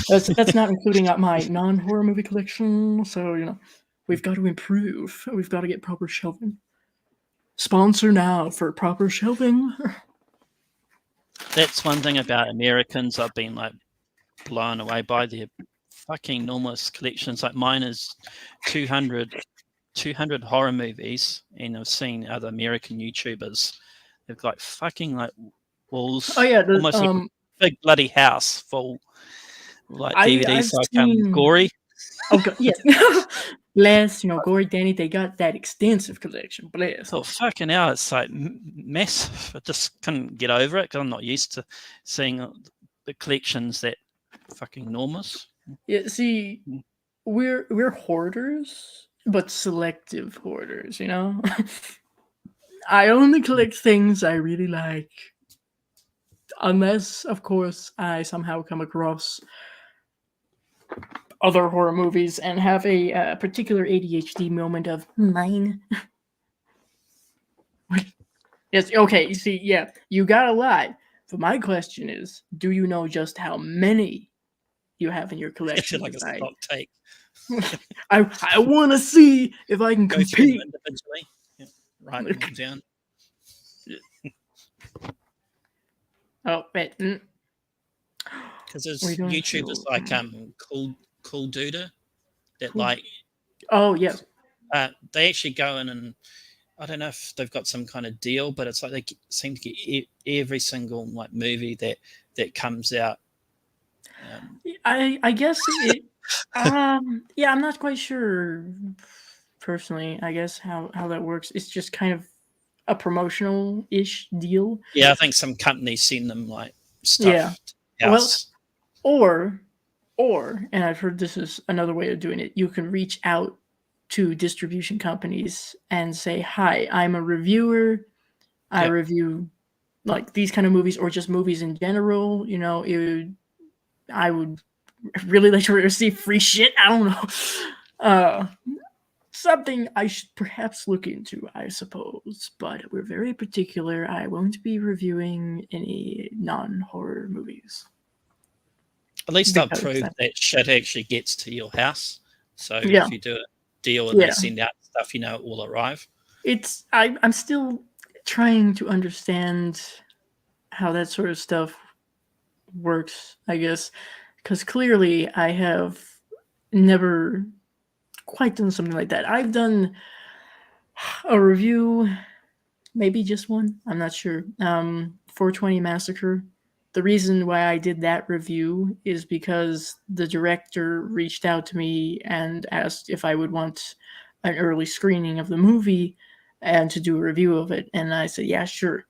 That's not including my non-horror movie collection. So, we've got to improve. We've got to get proper shelving. Sponsor now for proper shelving. That's one thing about Americans. I've been like blown away by their fucking enormous collections. Like mine is 200 horror movies, and I've seen other American YouTubers. They've got fucking like walls. Oh yeah, almost like a big bloody house full like DVDs. I've So seen gory. Oh god, yeah. Bless, Gory Danny, they got that extensive collection. Bless. Oh fucking hell! It's like massive. I just couldn't get over it because I'm not used to seeing the collections that fucking enormous. Yeah, see, we're hoarders, but selective hoarders. I only collect things I really like, unless, of course, I somehow come across other horror movies and have a particular ADHD moment of mine. Yes, okay, you see, yeah, you gotta lie. But my question is, do you know just how many you have in your collection? Like a stock take. I want to see if I can Go through compete. them individually. Yeah. Write them all down. Oh, wait. Because there's We don't YouTubers know. like Cool Duder that Cool- like Oh, yeah. they actually go in and I don't know if they've got some kind of deal, but it's like they seem to get every single like movie that comes out. I guess it. Yeah, I'm not quite sure personally. I guess how that works. It's just kind of a promotional ish deal. Yeah, I think some companies send them like stuff. Yeah. Else. Or, and I've heard this is another way of doing it. You can reach out to distribution companies and say, "Hi, I'm a reviewer. I review like these kind of movies, or just movies in general. I would really like to receive free shit. I don't know. Something I should perhaps look into, I suppose. But we're very particular. I won't be reviewing any non-horror movies. At least they'll prove that shit actually gets to your house. So if you do a deal and they send out stuff, it will arrive. I'm still trying to understand how that sort of stuff works, I guess, because clearly I have never quite done something like that. I've done a review, maybe just one, I'm not sure. 420 Massacre. The reason why I did that review is because the director reached out to me and asked if I would want an early screening of the movie and to do a review of it, and I said, yeah, sure.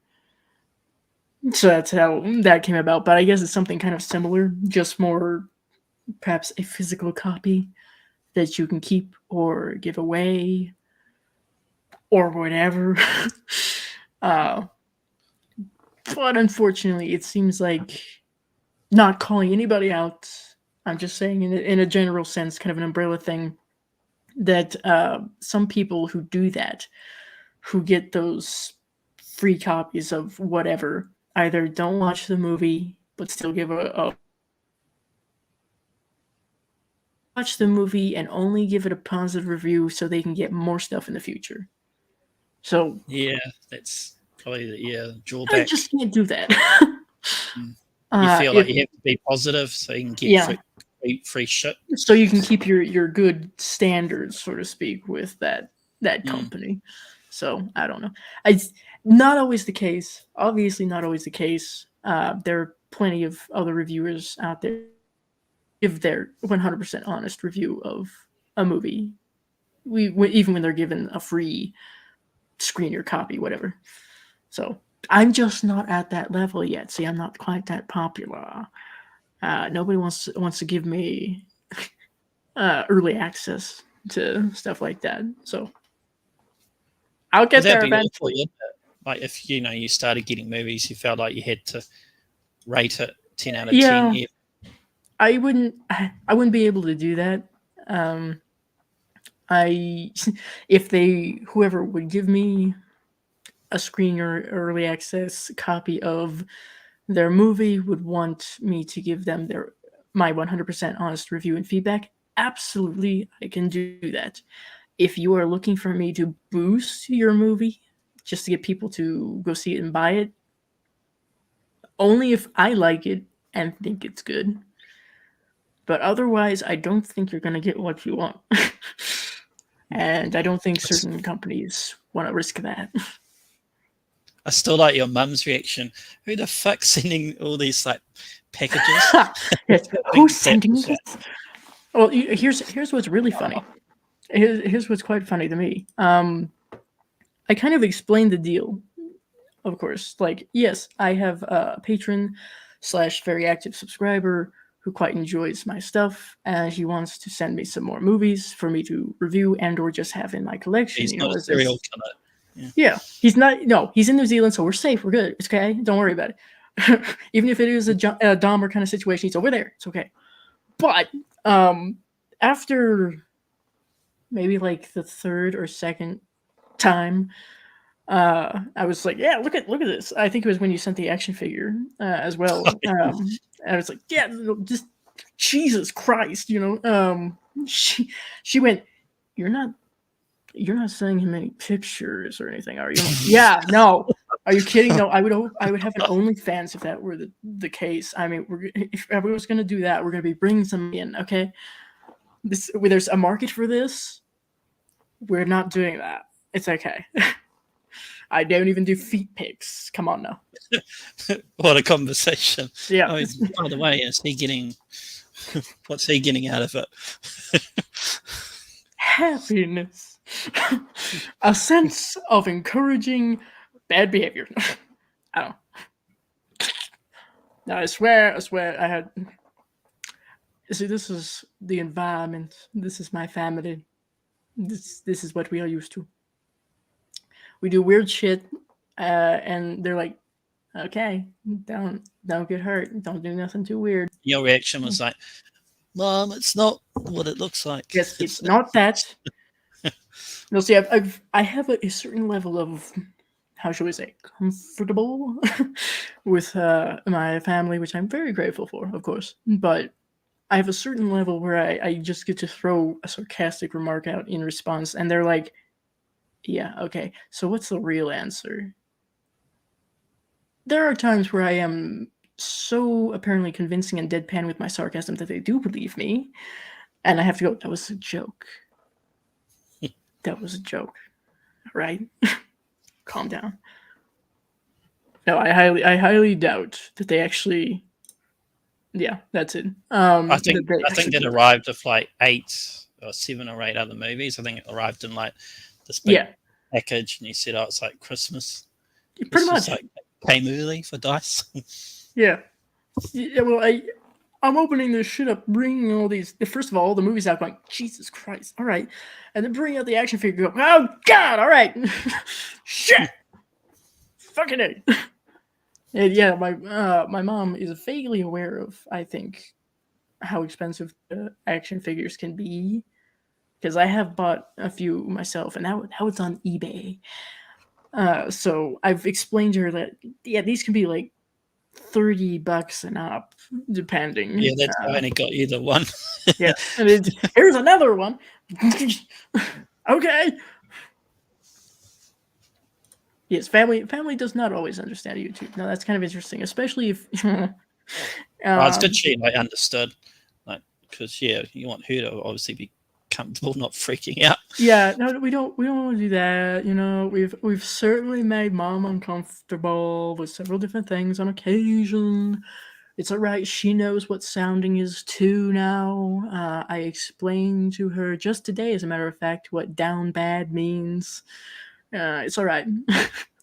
So that's how that came about, but I guess it's something kind of similar, just more perhaps a physical copy that you can keep or give away or whatever. But unfortunately, it seems like, not calling anybody out, I'm just saying in a general sense, kind of an umbrella thing, that some people who do that, who get those free copies of whatever, either don't watch the movie but still give watch the movie and only give it a positive review so they can get more stuff in the future. So yeah, that's probably the drawback. I just can't do that. You feel like you have to be positive so you can get free shit. So you can keep your good standards, so to speak, with that company. So I don't know. It's not always the case. Obviously, not always the case. There are plenty of other reviewers out there give their 100% honest review of a movie, even when they're given a free screener copy, whatever. So I'm just not at that level yet. See, I'm not quite that popular. Nobody wants to give me early access to stuff like that. So I'll get there eventually. Like if you started getting movies, you felt like you had to rate it 10 out of 10. Yeah. I wouldn't be able to do that. Whoever would give me a screener early access copy of their movie would want me to give them my 100% honest review and feedback. Absolutely, I can do that. If you are looking for me to boost your movie just to get people to go see it and buy it, only if I like it and think it's good. But otherwise, I don't think you're gonna get what you want. And I don't think certain companies want to risk that. I still like your mum's reaction. Who the fuck's sending all these like packages? Yes. Who's sending this? Well, here's what's really funny. Here's what's quite funny to me. I kind of explained the deal, of course. Like, yes, I have a patron / very active subscriber who quite enjoys my stuff, and he wants to send me some more movies for me to review and or just have in my collection. He's not a serial killer. Yeah, he's not. No, he's in New Zealand, so we're safe. We're good. It's okay. Don't worry about it. Even if it is a Dahmer kind of situation, he's over there. It's okay. But after maybe like the third or second time, I was like, yeah, look at this. I think it was when you sent the action figure as well. I was like, yeah, just Jesus Christ, She went, you're not sending him any pictures or anything, are you? Like, yeah, no. Are you kidding? No, I would have an OnlyFans if that were the case. I mean, if I was going to do that, we're going to be bringing some in, okay? There's a market for this. We're not doing that. It's okay. I don't even do feet pics. Come on now. What a conversation. Yeah. Oh, by the way, is he getting? What's he getting out of it? Happiness. A sense of encouraging bad behavior. I don't know. No, I swear, I had. See, this is the environment. This is my family. This is what we are used to. We do weird shit, and they're like, "Okay, don't get hurt. Don't do nothing too weird." Your reaction was like, "Mom, it's not what it looks like." Yes, it's not that. No, see, I have a certain level of, how should we say, comfortable with my family, which I'm very grateful for, of course. But I have a certain level where I just get to throw a sarcastic remark out in response, and they're like, yeah, okay, so what's the real answer? There are times where I am so apparently convincing and deadpan with my sarcasm that they do believe me, and I have to go, that was a joke. That was a joke, right? Calm down. No, I highly doubt that they actually. Yeah, that's it. I think it arrived with like 8 or 7 or 8 other movies. I think it arrived in like this big package, and you said, "Oh, it's like Christmas." Pretty much. Like came early for Dice. Yeah. Well, I'm opening this shit up, bringing all these. First of all the movies out, going, Jesus Christ, all right, and then bringing out the action figure, go, oh God, all right, shit, fucking it. And yeah, my mom is vaguely aware of, I think, how expensive action figures can be, because I have bought a few myself, and now it's on eBay. So I've explained to her that these can be like $30 and up, depending. Yeah, that's I only got you the one. Yeah, and here's another one. Okay. Yes, family does not always understand YouTube. No, that's kind of interesting, especially if. It's good she understood, like, because you want her to obviously be comfortable, not freaking out. Yeah, no, we don't want to do that. We've certainly made mom uncomfortable with several different things on occasion. It's all right. She knows what sounding is too now. I explained to her just today, as a matter of fact, what down bad means. It's all right.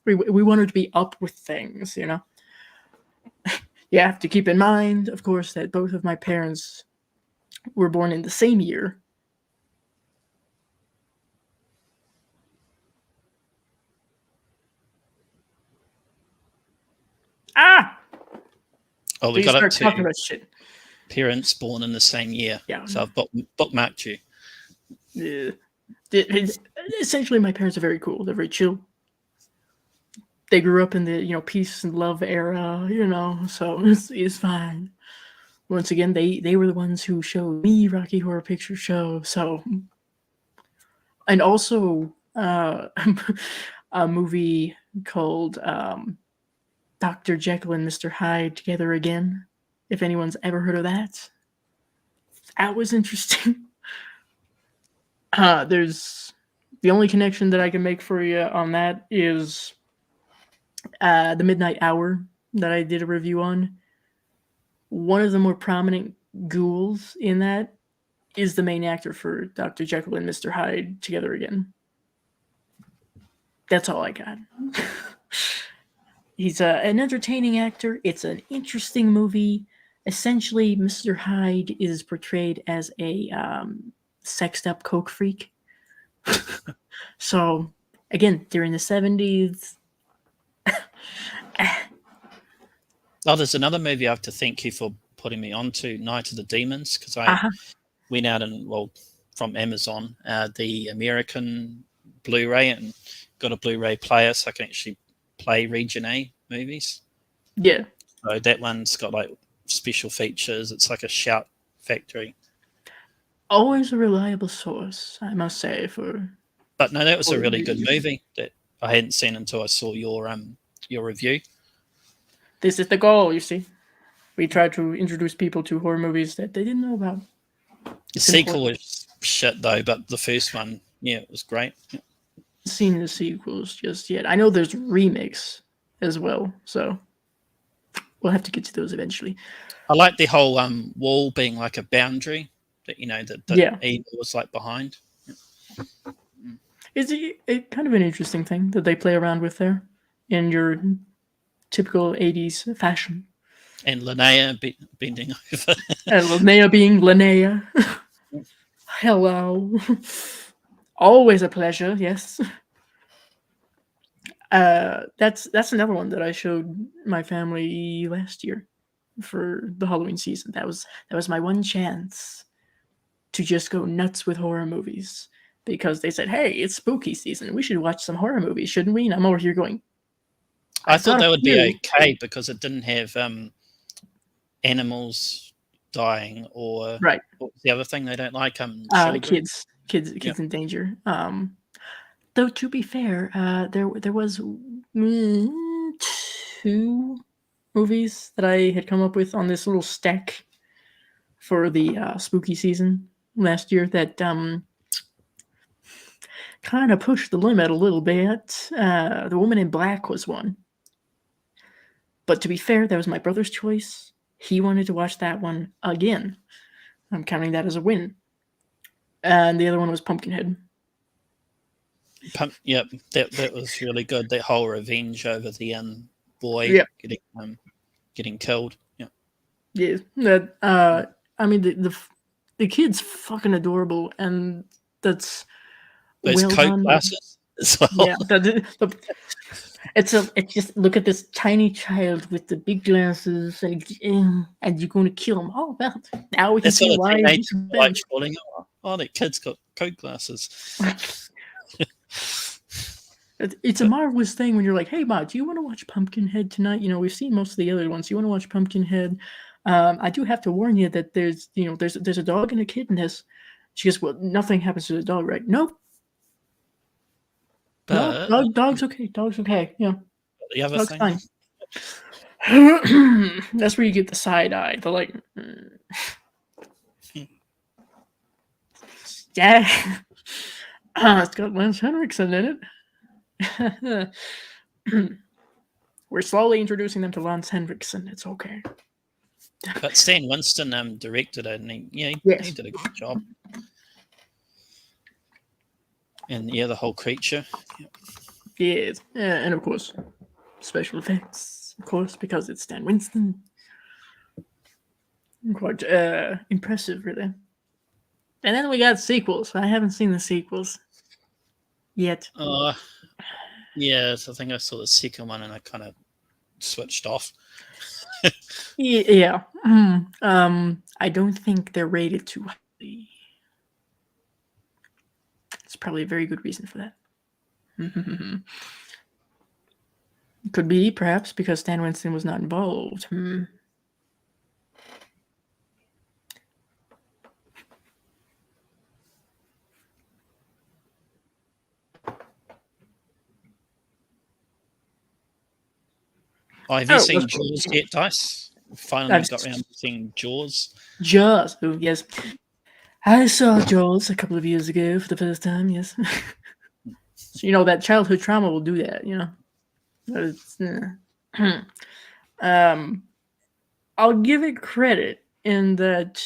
We want her to be up with things, You have to keep in mind, of course, that both of my parents were born in the same year. Ah! Oh, we got up to talking about shit. Parents born in the same year. Yeah. So I've bookmarked you. Yeah. Essentially, my parents are very cool. They're very chill. They grew up in the peace and love era, so it's fine. Once again, they were the ones who showed me Rocky Horror Picture Show. So, and also a movie called Dr. Jekyll and Mr. Hyde Together Again. If anyone's ever heard of that, That was interesting. There's the only connection that I can make for you on that is the Midnight Hour that I did a review on. One of the more prominent ghouls in that is the main actor for Dr. Jekyll and Mr. Hyde together again. That's all I got. He's an entertaining actor. It's an interesting movie. Essentially, Mr. Hyde is portrayed as a sexed up coke freak. So, again, during the 70s. Oh, there's another movie I have to thank you for putting me on to, Night of the Demons, because I went out and, from Amazon, the American Blu-ray, and got a Blu-ray player so I can actually play Region A movies. Yeah. So that one's got like special features. It's like a shout factory. Always a reliable source, I must say. But no, that was a really good movie that I hadn't seen until I saw your review. This is the goal, you see. We try to introduce people to horror movies that they didn't know about. The sequel was shit though, but the first one, yeah, it was great. Yeah. Seen the sequels just yet. I know there's remakes as well, so we'll have to get to those eventually. I like the whole wall being like a boundary that that evil was like behind. Yeah. It's a kind of an interesting thing that they play around with there in your typical 80s fashion. And Linnea bending over. And Linnea being Linnea. Hello. Always a pleasure, yes. That's another one that I showed my family last year for the Halloween season. That was my one chance to just go nuts with horror movies, because they said, "Hey, it's spooky season. We should watch some horror movies, shouldn't we?" And I'm over here going, I thought that would be okay because it didn't have animals dying or right. What was the other thing they don't like? Kids in danger. Though to be fair, there was 2 movies that I had come up with on this little stack for the spooky season last year that kind of pushed the limit a little bit. The Woman in Black was one. But to be fair, that was my brother's choice. He wanted to watch that one again. I'm counting that as a win. And the other one was Pumpkinhead. Yep, that was really good. That whole revenge over the boy getting killed. Yeah. Yeah. That I mean the kid's fucking adorable, and that's those well coat done. glasses as well. Yeah. It's just look at this tiny child with the big glasses, and you're going to kill him. Oh well, now we can see why he's like falling. Oh, that kid's got coat glasses. It's a marvelous thing when you're like, "Hey, Ma, do you want to watch Pumpkinhead tonight? You know, we've seen most of the other ones. You want to watch Pumpkinhead? I do have to warn you that there's a dog and a kid in this." She goes, "Well, nothing happens to the dog, right?" Nope. But No, dog's okay. Dog's okay. Yeah. The other dog's thing, fine. That's where you get the side eye. The like, yeah. It's got Lance Henriksen in it. We're slowly introducing them to Lance Henriksen. It's okay. But Stan Winston directed it, and he did a good job. And the whole creature. Yes, and of course, special effects, of course, because it's Stan Winston. Quite impressive, really. And then we got sequels. I haven't seen the sequels yet. Yes, I think I saw the second one and I kind of switched off. Yeah. I don't think they're rated too highly. It's probably a very good reason for that. Could be, perhaps, because Stan Winston was not involved. Oh, have you seen Jaws yet, Dice? Finally got around to seeing Jaws. Jaws, oh, yes. I saw Jaws a couple of years ago for the first time. Yes, so, that childhood trauma will do that. But it's, I'll give it credit in that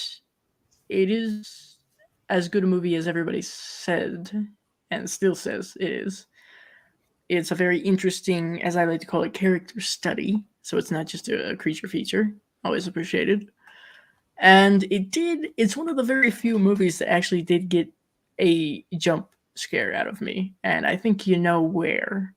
it is as good a movie as everybody said and still says it is. It's a very interesting, as I like to call it, character study. So it's not just a creature feature. Always appreciated. And it's one of the very few movies that actually did get a jump scare out of me. And I think you know where.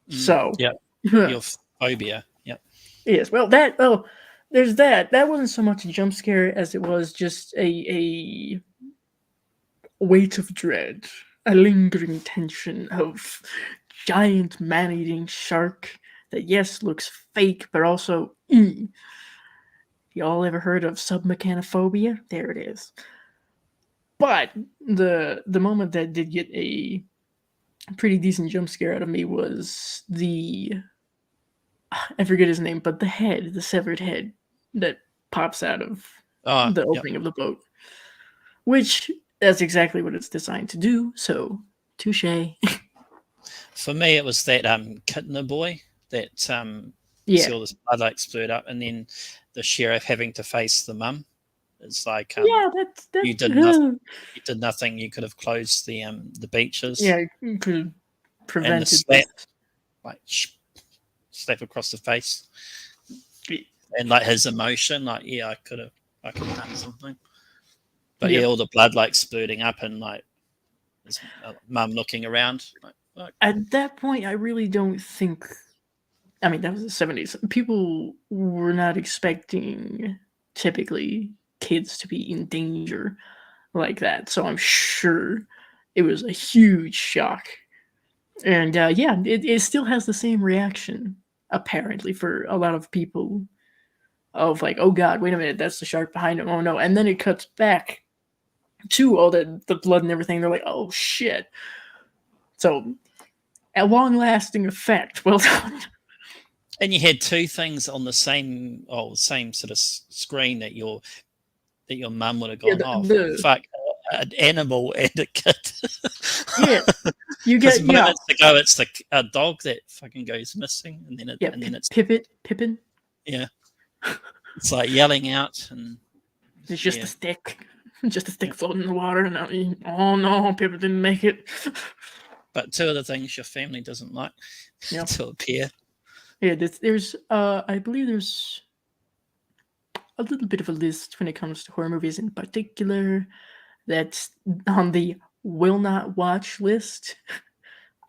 So. Yeah. Your phobia. Yep. Yes. Well, there's that. That wasn't so much a jump scare as it was just a weight of dread, a lingering tension of giant man-eating shark that, yes, looks fake, but also, y'all ever heard of submechanophobia? There it is. But the moment that did get a pretty decent jump scare out of me was I forget his name, but the severed head that pops out of the opening of the boat. Which, that's exactly what it's designed to do, so touche. For me, it was that Kittner boy that Yeah. see all this blood like splurt up, and then the sheriff having to face the mum. It's like that's you did nothing. You did nothing. You could have closed the beaches. Yeah, you could have prevented and the slap, this. like slap across the face, and like his emotion, like I could have done something, but all the blood like splurting up, and like his mum looking around. Like, At that point, I really don't think. I mean, that was the 70s. People were not expecting typically kids to be in danger like that, so I'm sure it was a huge shock. And it still has the same reaction, apparently, for a lot of people of like, oh god, wait a minute, that's the shark behind him, oh no. And then it cuts back to all the blood and everything. They're like, oh shit. So, a long-lasting effect. Well done. and you had two things on the same sort of screen that your mum would have gone, fuck, an animal and a kid. Yeah, you get moments ago it's a dog that fucking goes missing, and then it's Pippin. Yeah, it's like yelling out, and it's just a stick, floating in the water, and oh no, Pippin didn't make it. But two of the things your family doesn't like to appear. Yeah, there's I believe there's a little bit of a list when it comes to horror movies in particular that's on the will not watch list.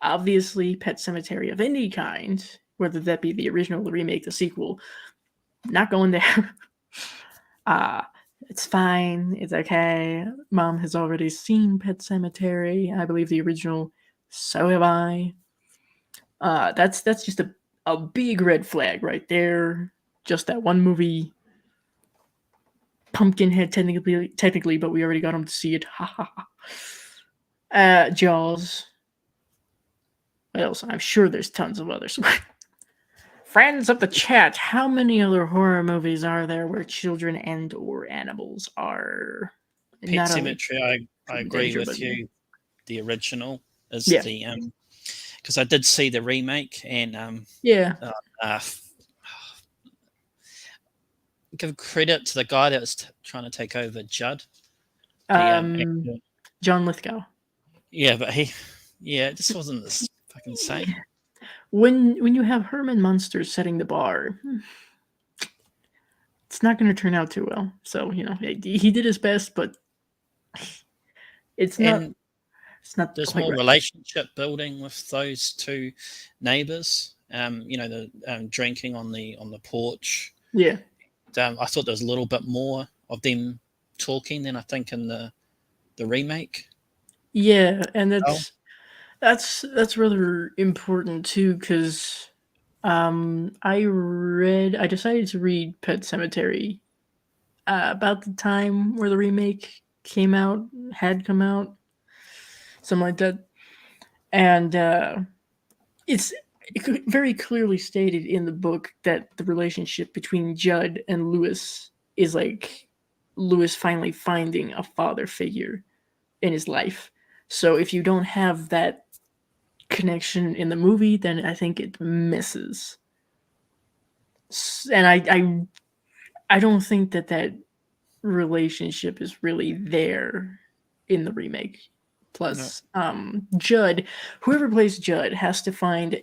Obviously, Pet Sematary of any kind, whether that be the original, the remake, the sequel, not going there. It's fine. It's okay. Mom has already seen Pet Sematary. I believe the original. So have I. That's just a big red flag right there. Just that one movie. Pumpkinhead technically, but we already got him to see it. Ha ha ha. Jaws. What else? I'm sure there's tons of others. Friends of the chat, how many other horror movies are there where children and or animals are? Pet Sematary, I agree with you. The original is the because I did see the remake, and give credit to the guy that was trying to take over Judd. John Lithgow. Yeah, but it just wasn't this fucking same. When you have Herman Munster setting the bar, it's not going to turn out too well. So he did his best, but it's not. It's not. There's more relationship building with those two neighbors. The drinking on the porch. Yeah. I thought there was a little bit more of them talking than I think in the remake. Yeah, and that's rather important too, because I decided to read Pet Sematary about the time where the remake had come out, something like that, and it's very clearly stated in the book that the relationship between Judd and Lewis is like Lewis finally finding a father figure in his life. So if you don't have that connection in the movie, then I think it misses. And I don't think that relationship is really there in the remake. Plus, Judd, whoever plays Judd, has to find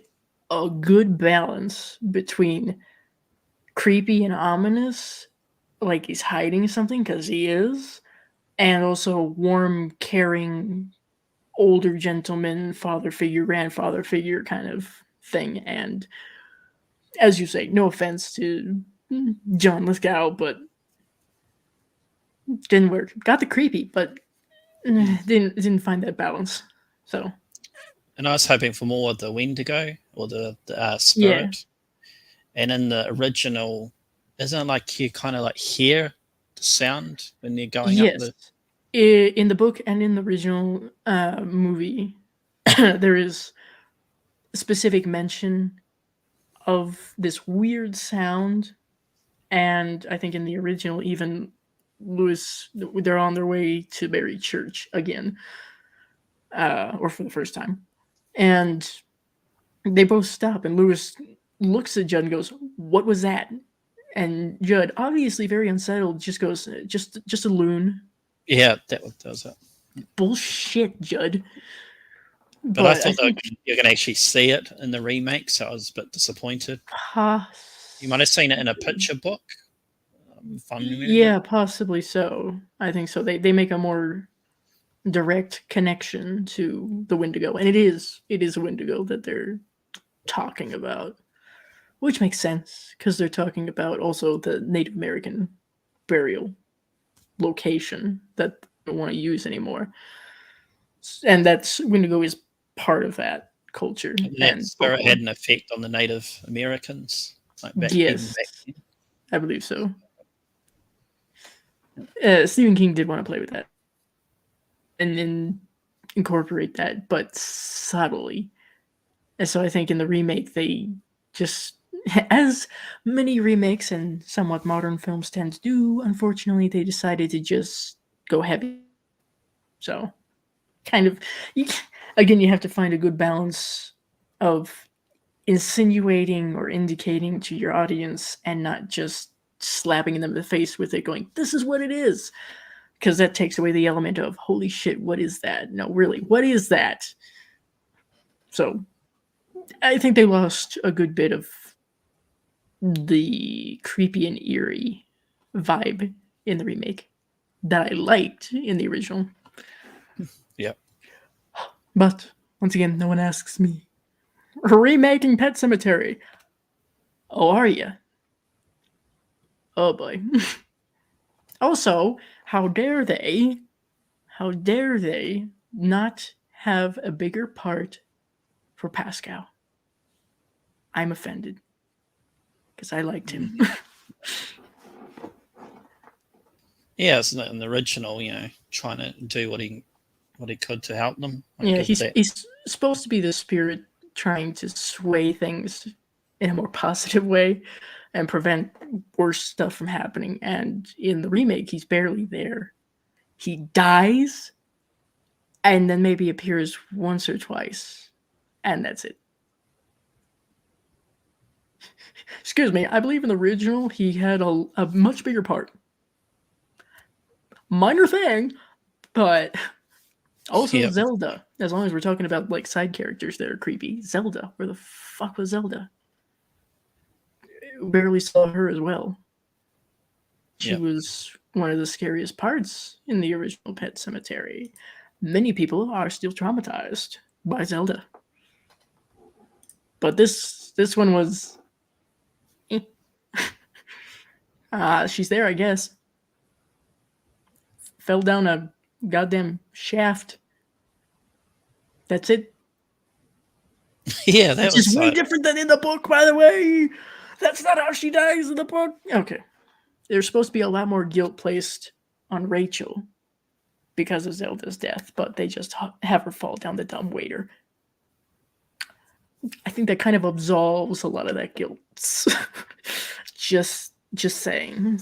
a good balance between creepy and ominous, like he's hiding something, because he is, and also warm, caring, older gentleman, father figure, grandfather figure kind of thing. And as you say, no offense to John Lithgow, but didn't work. Got the creepy, but didn't find that balance. So, And I was hoping for more of the Wendigo or the spirit. And in the original, isn't it like you kind of like hear the sound when they're going up the... In the book and in the original movie, there is specific mention of this weird sound. And I think in the original, even Lewis, they're on their way to Berry Church again, or for the first time. And they both stop, and Lewis looks at Judd and goes, "What was that?" And Judd, obviously very unsettled, just goes, just a loon. Yeah, that does it. Bullshit, Judd. But I thought you can actually see it in the remake, so I was a bit disappointed. You might have seen it in a picture book. Yeah, possibly so. I think so. They make a more direct connection to the Wendigo, and it is a Wendigo that they're talking about, which makes sense because they're talking about also the Native American burial location that they don't want to use anymore, and that's Wendigo is part of that culture. And that spirit had an effect on the Native Americans. Like back then. I believe so. Stephen King did want to play with that and then incorporate that, but subtly. And so I think in the remake, they just, as many remakes and somewhat modern films tend to do, unfortunately, they decided to just go heavy. So kind of, again, you have to find a good balance of insinuating or indicating to your audience and not just slapping them in the face with it going, this is what it is, because that takes away the element of holy shit, what is that? No, really, what is that? So I think they lost a good bit of the creepy and eerie vibe in the remake that I liked in the original. Yeah. But once again, no one asks me. Remaking Pet Sematary. Oh, are you? Oh boy. Also, how dare they not have a bigger part for Pascal? I'm offended because I liked him. Yeah, it's in the original, trying to do what he could to help them. Yeah, he's supposed to be the spirit trying to sway things in a more positive way and prevent worse stuff from happening. And in the remake, he's barely there. He dies and then maybe appears once or twice, and that's it. Excuse me, I believe in the original, he had a much bigger part. Minor thing, but also Zelda. As long as we're talking about like side characters that are creepy. Zelda, where the fuck was Zelda? Barely saw her as well. She was one of the scariest parts in the original Pet Sematary. Many people are still traumatized by Zelda. But this one was... she's there, I guess. Fell down a goddamn shaft. That's it. Yeah, that was way different than in the book, by the way. That's not how she dies in the book. Okay. There's supposed to be a lot more guilt placed on Rachel because of Zelda's death, but they just have her fall down the dumbwaiter. I think that kind of absolves a lot of that guilt. Just saying.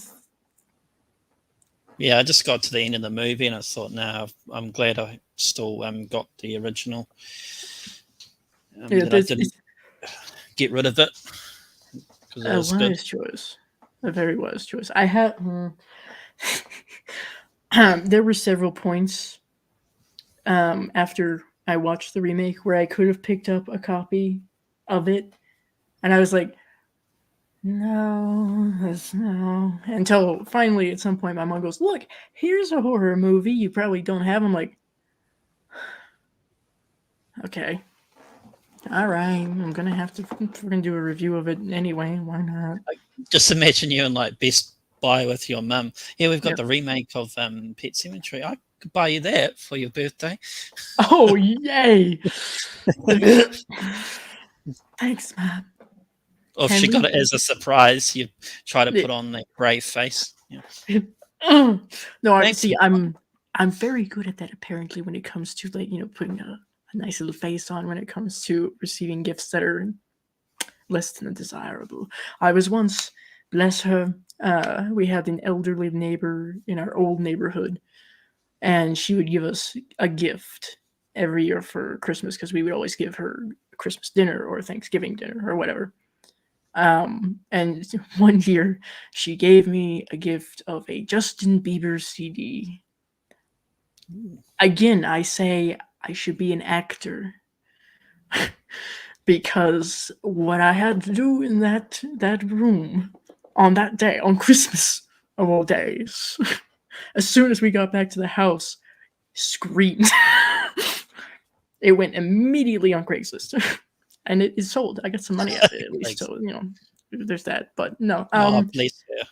Yeah, I just got to the end of the movie and I thought, no, I'm glad I still got the original. Yeah, That I didn't get rid of it because it a was good. wise choice. A very wise choice. I had there were several points after I watched the remake where I could have picked up a copy of it, and I was like, no, no. Until finally, at some point, my mom goes, "Look, here's a horror movie you probably don't have." I'm like, okay, all right, I'm gonna have to. We're gonna do a review of it anyway. Why not? Just imagine you in like Best Buy with your mum. Yeah, we've got Yep. the remake of Pet Sematary. I could buy you that for your birthday. Oh, yay! Thanks, Mom. Or if Can she got we- it as a surprise, you try to Yeah. put on that brave face. Yeah. No, I Thanks, see. I'm very good at that. Apparently, when it comes to like putting a nice little face on when it comes to receiving gifts that are less than desirable. I was once, bless her, we had an elderly neighbor in our old neighborhood, and she would give us a gift every year for Christmas because we would always give her Christmas dinner or Thanksgiving dinner or whatever. And one year she gave me a gift of a Justin Bieber CD. Again, I say I should be an actor because what I had to do in that room on that day, on Christmas of all days, as soon as we got back to the house, screamed. It went immediately on Craigslist. And it is sold. I got some money out of it at least. So, there's that. But no. Oh, please, yeah.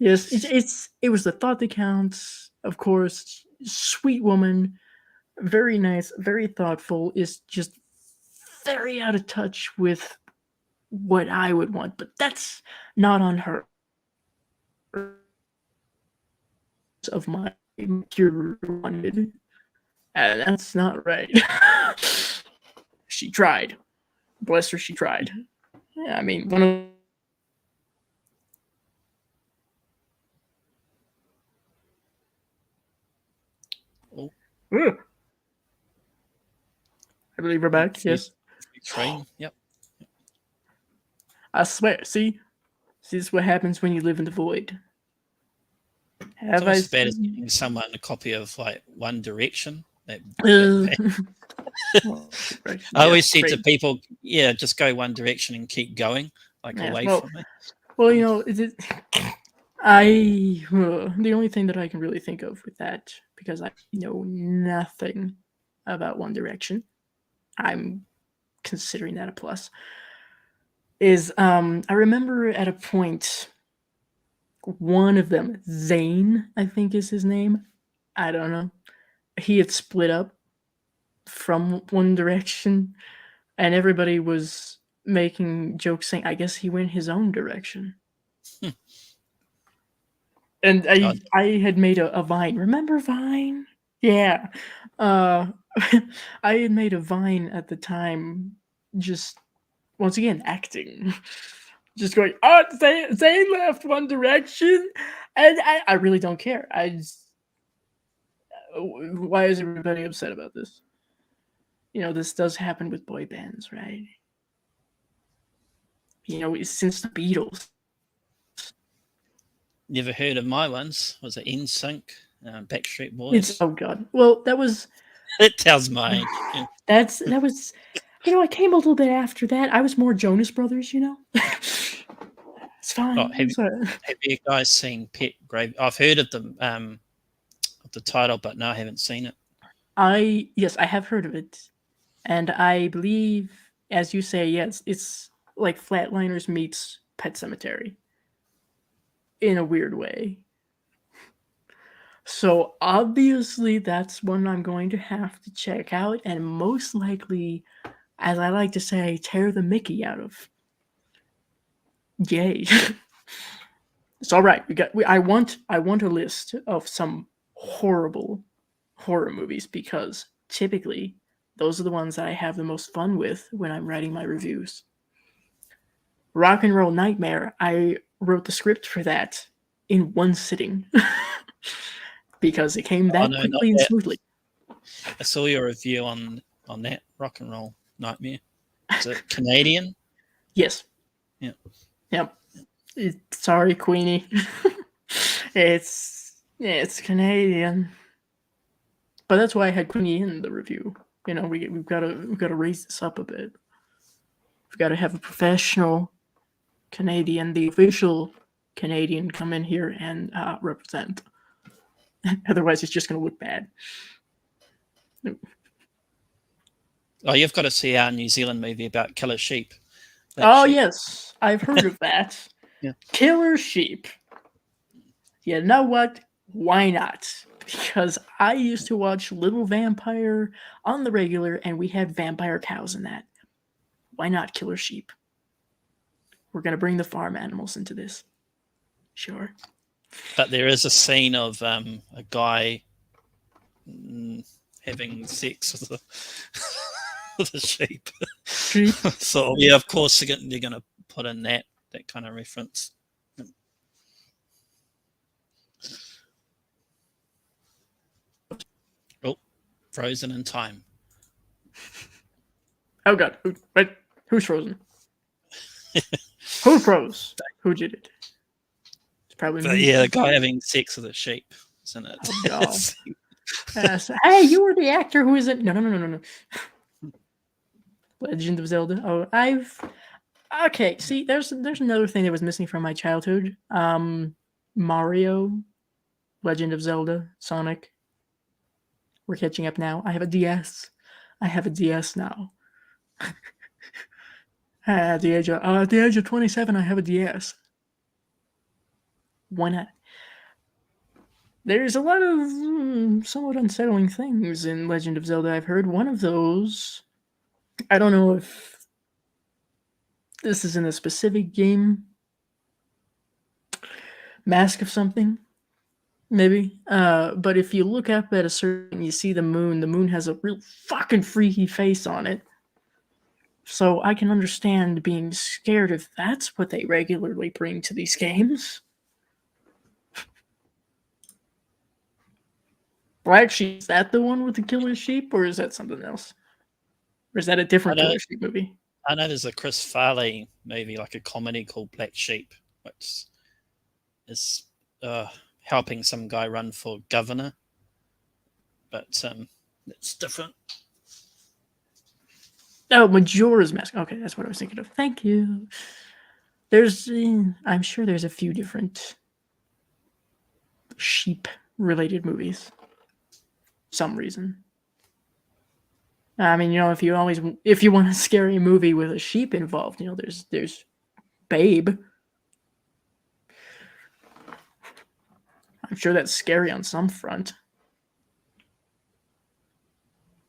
Yes, it was the thought that counts, of course. Sweet woman, very nice, very thoughtful, is just very out of touch with what I would want, but that's not on her. Of my cure wanted, and that's not right. She tried. Bless her, she tried. Yeah, I mean, one of Oh. Ugh. I believe we're back. Yes. Train. Yep. I swear. See, this is what happens when you live in the void. It's Have I? almost as bad as giving someone a copy of like One Direction. I always say to people, yeah, just go One Direction and keep going, like away from it. Well, the only thing that I can really think of with that, because I know nothing about One Direction, I'm considering that a plus, is I remember at a point, one of them, Zayn, I think is his name, I don't know, he had split up from One Direction, and everybody was making jokes saying, I guess he went his own direction. And I had made a Vine. Remember Vine? Yeah. I had made a Vine at the time, just once again acting. Just going, oh, they left One Direction, and I really don't care. Why is everybody upset about this? This does happen with boy bands, right? Since the Beatles. Never heard of my ones. Was it NSYNC, Backstreet Boys? Oh God. Well, that was. It tells my age. Yeah. That was. I came a little bit after that. I was more Jonas Brothers. It's fine. Oh, have you guys seen Pet Grave? I've heard of them, of the title, but no, I haven't seen it. Yes, I have heard of it, and I believe, as you say, yes, it's like Flatliners meets Pet Sematary. In a weird way. So obviously that's one I'm going to have to check out, and most likely, as I like to say, tear the Mickey out of. Yay. It's all right. I want a list of some horrible horror movies, because typically those are the ones that I have the most fun with when I'm writing my reviews. Rock and Roll Nightmare, I wrote the script for that in one sitting. because it came that no, not quickly and that. smoothly. I saw your review on that Rock and Roll Nightmare. Is it Canadian? Yes. Yeah. Yep. Sorry, Queenie. it's Canadian, but that's why I had Queenie in the review. You know, we've got to raise this up a bit. We've got to have a professional Canadian, the official Canadian, come in here and represent. Otherwise, it's just going to look bad. Oh, you've got to see our New Zealand movie about killer sheep. Yes, I've heard of that. Yeah. Killer sheep. You know what? Why not? Because I used to watch Little Vampire on the regular, and we had vampire cows in that. Why not killer sheep? We're going to bring the farm animals into this. Sure. But there is a scene of a guy having sex with a, with a sheep. So, yeah, of course, they're going to put in that kind of reference. Oh, frozen in time. Oh, God. Who's frozen? Who froze? Who did it? It's probably me. Yeah, the guy having sex with a sheep, isn't it? Oh, no. Hey, you were the actor who is it? No. Legend of Zelda. Oh, okay. See, there's another thing that was missing from my childhood. Mario, Legend of Zelda, Sonic. We're catching up now. I have a DS. I have a DS now. At the age of 27, I have a DS. Why not? There's a lot of somewhat unsettling things in Legend of Zelda. I've heard one of those. I don't know if this is in a specific game. Mask of something, maybe. But if you look up at a certain, you see the moon has a real fucking freaky face on it. So I can understand being scared if that's what they regularly bring to these games. Black Sheep, is that the one with the killer sheep, or is that something else? Or is that a different killer sheep movie? I know there's a Chris Farley movie, like a comedy called Black Sheep, which is helping some guy run for governor. But it's different. Oh, Majora's Mask. Okay, that's what I was thinking of. Thank you. I'm sure there's a few different sheep-related movies. Some reason. I mean, if you want a scary movie with a sheep involved, there's Babe. I'm sure that's scary on some front.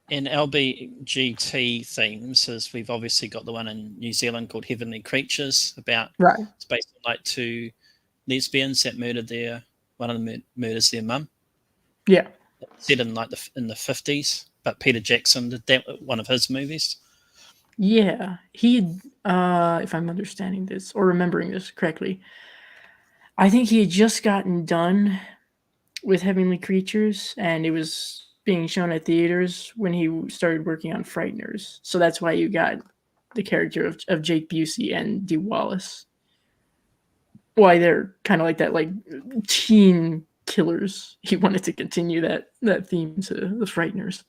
In LBGT themes, as we've obviously got the one in New Zealand called Heavenly Creatures, it's based on like two lesbians that murdered one of them murders their mum. Yeah. Set in like in the 50s, but Peter Jackson did that one of his movies. Yeah, he if I'm understanding this or remembering this correctly, I think he had just gotten done with Heavenly Creatures, and it was being shown at theaters when he started working on Frighteners. So that's why you got the character of Jake Busey and Dee Wallace. Why they're kind of like that, like teen killers. He wanted to continue that theme to the Frighteners.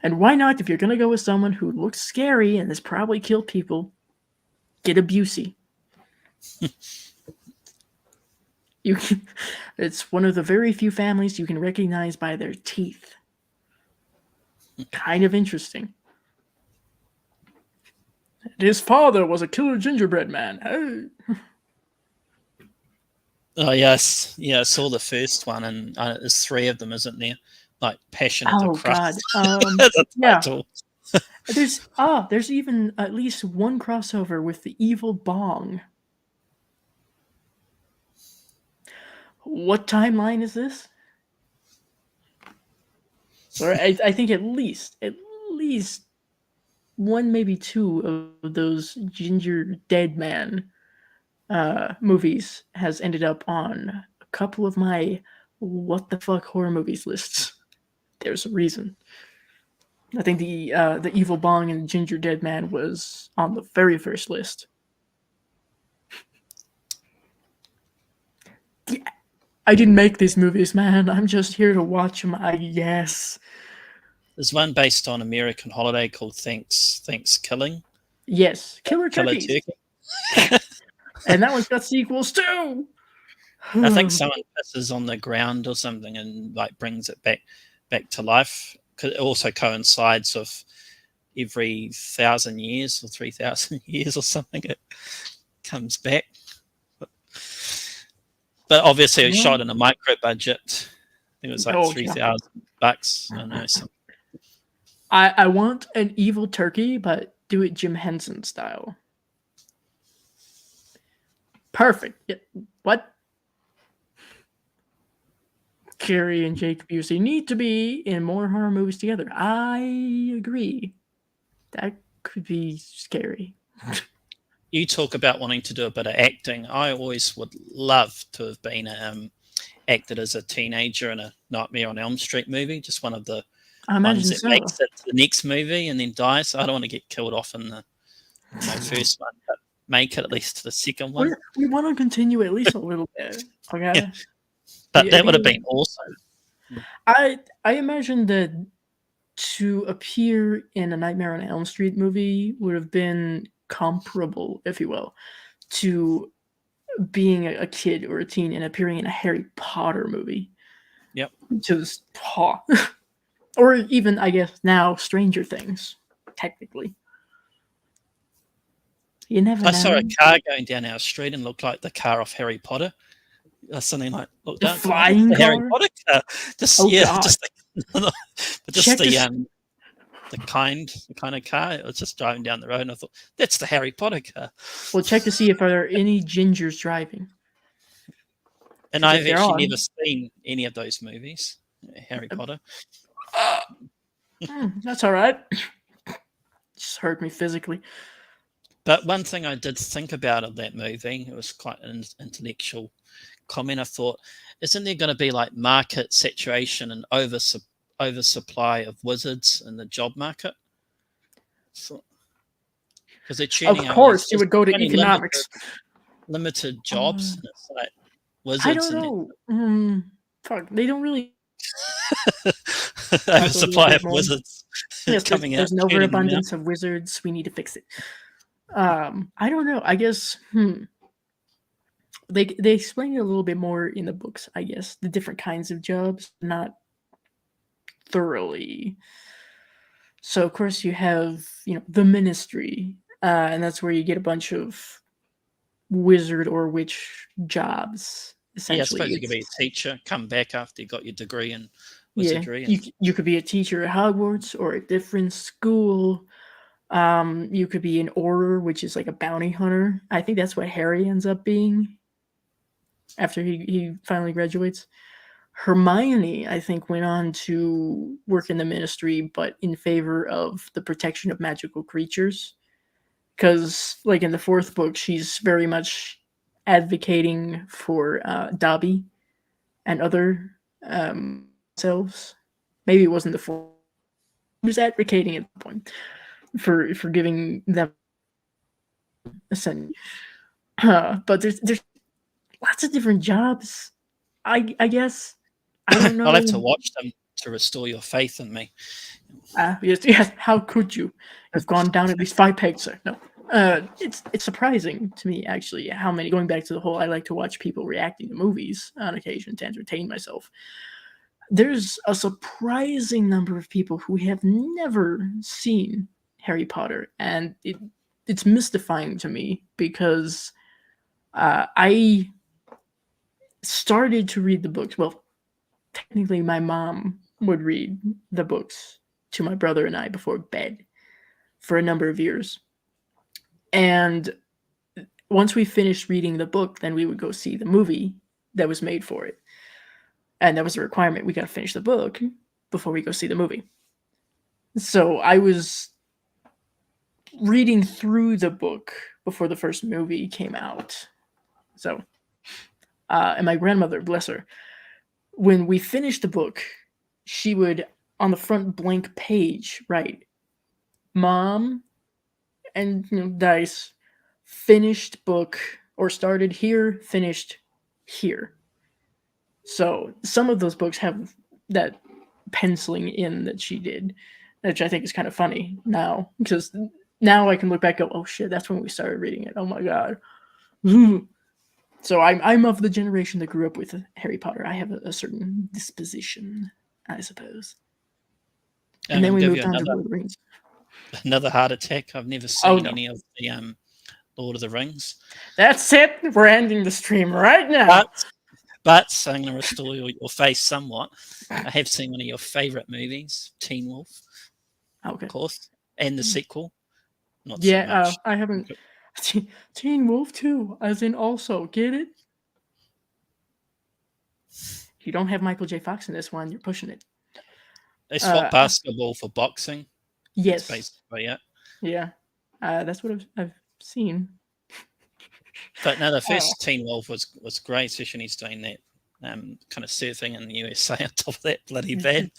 And why not, if you're going to go with someone who looks scary and has probably killed people, get a Busey. It's one of the very few families you can recognize by their teeth. Kind of interesting. And his father was a killer gingerbread man. Hey. Oh yes, yeah. I saw the first one, and there's three of them, isn't there? Like Passion of the Christ. Yeah. There's even at least one crossover with the evil Bong. What timeline is this? Or I think at least one, maybe two of those Ginger Dead Man movies has ended up on couple of my what the fuck horror movies lists. There's a reason. I think the Evil Bong and the Ginger Dead Man was on the very first list. Yeah, I didn't make these movies, man. I'm just here to watch them, I guess. There's one based on American Holiday called Thanks Killing. Yes, Killer Killer Turkeys. Turkey. And that one's got sequels too. I think someone pisses on the ground or something and like brings it back to life. It also coincides with every 1,000 years or 3,000 years or something. It comes back. But obviously, it was shot in a micro budget. I think it was like $3,000. I know. So. I want an evil turkey, but do it Jim Henson style. Perfect. Yeah. What? Carrie and Jake Busey need to be in more horror movies together. I agree. That could be scary. You talk about wanting to do a bit of acting. I always would love to have been acted as a teenager in a Nightmare on Elm Street movie. Just one of the ones that makes it to the next movie and then dies. I don't want to get killed off in the first one, but make it at least to the second one. We want to continue at least a little bit. Okay. Yeah. But that would have been awesome. I imagine that to appear in a Nightmare on Elm Street movie would have been comparable, if you will, to being a kid or a teen and appearing in a Harry Potter movie. Yep. Just or even, I guess, now Stranger Things, technically. You never know. I saw a car going down our street and looked like the car off Harry Potter. Something like the flying car? Harry Potter car. Just the kind of car. It was just driving down the road, and I thought that's the Harry Potter car. Well, check to see if there are any gingers driving. And I've actually never seen any of those movies, Harry Potter. That's all right. Just hurt me physically. But one thing I did think about of that movie, it was quite an intellectual comment. I thought, isn't there going to be like market saturation and oversupply of wizards in the job market? So, because they're tuning of course, you would go to economics. Limited jobs. And it's like wizards. I don't know. Fuck, they don't really. Oversupply of wizards. Yes, there's an overabundance of wizards. We need to fix it. I don't know. I guess they explain it a little bit more in the books. I guess the different kinds of jobs, not thoroughly. So of course you have the ministry, and that's where you get a bunch of wizard or witch jobs. Essentially, I suppose you could be a teacher, come back after you got your degree in wizardry. Yeah, you could be a teacher at Hogwarts or a different school. You could be an Auror, which is like a bounty hunter. I think that's what Harry ends up being after he finally graduates. Hermione, I think, went on to work in the ministry, but in favor of the protection of magical creatures. Because, like in the fourth book, she's very much advocating for Dobby and other selves. Maybe it wasn't the fourth. He was advocating at the point for giving them but there's lots of different jobs. I guess I don't know. I'll have to watch them to restore your faith in me. Yes. How could you? You've gone down at least 5 pegs, sir. No. It's surprising to me actually how many. Going back to the whole, I like to watch people reacting to movies on occasion to entertain myself. There's a surprising number of people who have never seen Harry Potter, and it's mystifying to me because I started to read the books. Well, technically my mom would read the books to my brother and I before bed for a number of years, and once we finished reading the book, then we would go see the movie that was made for it, and that was a requirement. We got to finish the book before we go see the movie. So I was reading through the book before the first movie came out. So And my grandmother, bless her, when we finished the book, she would, on the front blank page, write, Mom and Dice, finished book, or started here, finished here. So some of those books have that penciling in that she did, which I think is kind of funny now, because now I can look back and go, oh shit, that's when we started reading it. Oh my god. So I'm of the generation that grew up with Harry Potter. I have a certain disposition, I suppose. And then we moved on to Lord of the Rings. Another heart attack. I've never seen any of the Lord of the Rings. That's it. We're ending the stream right now. But I'm going to restore your face somewhat. I have seen one of your favorite movies, Teen Wolf. Okay. Of course. And the sequel. Not so much. I haven't. Teen Wolf 2, as in also. Get it? You don't have Michael J. Fox in this one. You're pushing it. They swap basketball for boxing. Yes. That's basically it. Yeah. That's what I've seen. But no, the first Teen Wolf was great, especially when he's doing that kind of surfing in the USA on top of that bloody bed.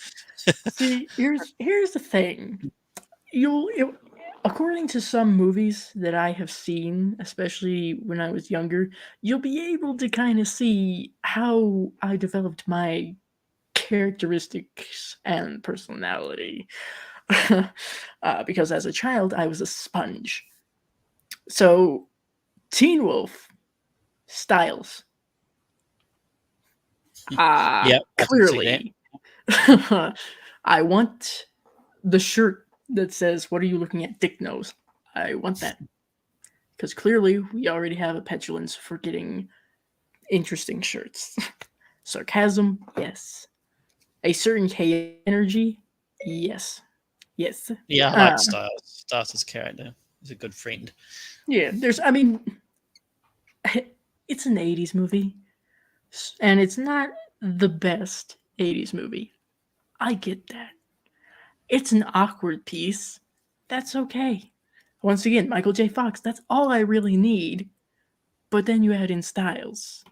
See, here's the thing. According to some movies that I have seen, especially when I was younger, you'll be able to kind of see how I developed my characteristics and personality. Because as a child, I was a sponge. So, Teen Wolf styles. Clearly. I want the shirt that says, what are you looking at, Dick Nose? I want that. Because clearly we already have a petulance for getting interesting shirts. Sarcasm, yes. A certain K energy, yes. Yes. Yeah, I like Styles. Styles' character. He's a good friend. Yeah, it's an 80s movie. And it's not the best 80s movie. I get that. It's an awkward piece. That's okay. Once again, Michael J. Fox, that's all I really need. But then you add in Styles.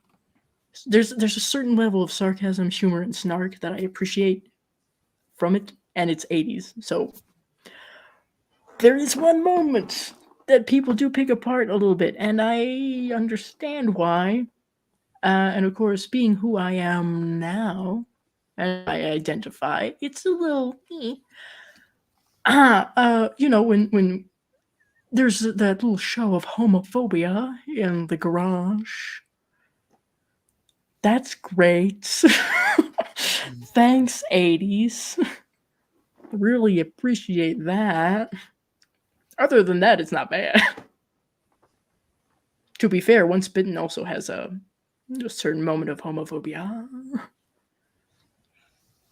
There's a certain level of sarcasm, humor, and snark that I appreciate from it, and it's 80s. So there is one moment that people do pick apart a little bit, and I understand why. And of course, being who I am now, and I identify, it's a little... when there's that little show of homophobia in the garage. That's great. Thanks, 80s. Really appreciate that. Other than that, it's not bad. To be fair, Once Bitten also has a certain moment of homophobia.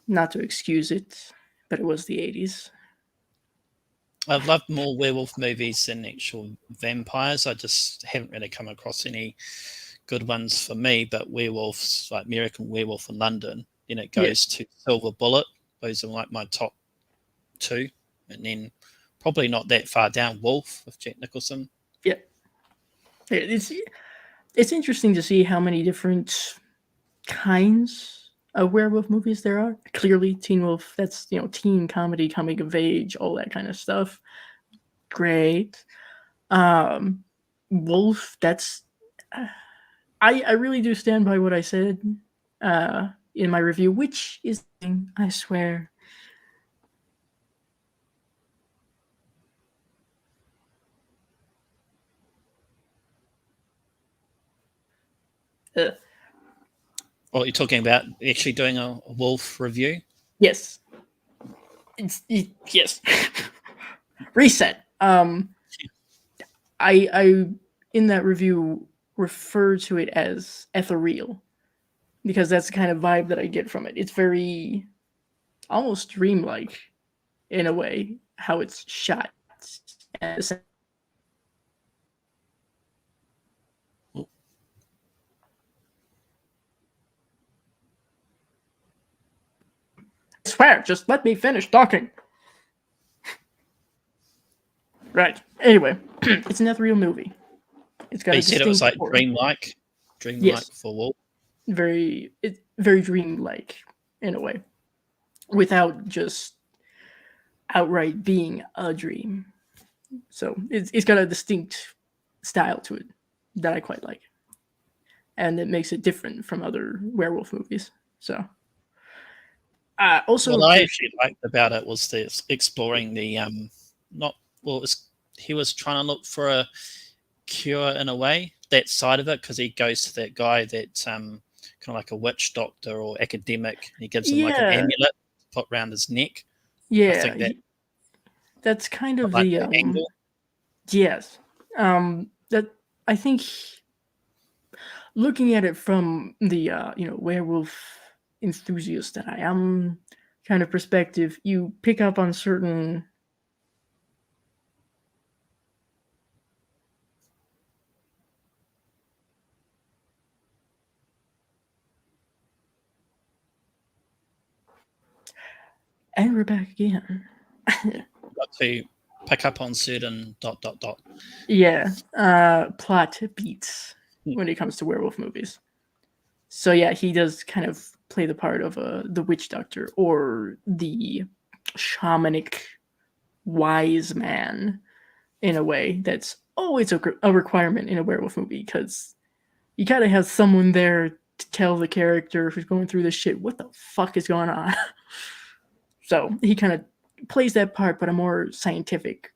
Not to excuse it, but it was the 80s. I've loved more werewolf movies than actual vampires. I just haven't really come across any good ones for me, but werewolves, like American Werewolf in London, then it goes to Silver Bullet. Those are like my top two. And then probably not that far down, Wolf with Jack Nicholson. Yeah. It's interesting to see how many different kinds of werewolf movies there are. Clearly, Teen Wolf, that's, teen comedy, coming of age, all that kind of stuff. Great. Wolf, that's... I really do stand by what I said in my review, which is, I swear. What you're talking about, actually doing a wolf review? Yes. Yes. Reset. I in that review refer to it as ethereal because that's the kind of vibe that I get from it. It's very almost dreamlike in a way how it's shot. I swear, just let me finish talking. Right. Anyway, it's an ethereal movie. It's got. You said it was like dreamlike yes. for Wolf. very dreamlike in a way, without just outright being a dream. So it's got a distinct style to it that I quite like, and it makes it different from other werewolf movies. So also, what I actually liked about it was this exploring the not well, it was, he was trying to look for a cure in a way, that side of it, because he goes to that guy that kind of like a witch doctor or academic, and he gives him like an Yeah. amulet to put around his neck. I yeah, think that that's kind I of like the that angle. yes. That I think, looking at it from the werewolf enthusiast that I am kind of perspective, you pick up on certain and we're back again. Got to pick up on certain ... Yeah, plot beats when it comes to werewolf movies. So yeah, he does kind of play the part of the witch doctor or the shamanic wise man in a way that's always a requirement in a werewolf movie, because you gotta have someone there to tell the character who's going through this shit what the fuck is going on. So he kind of plays that part, but a more scientific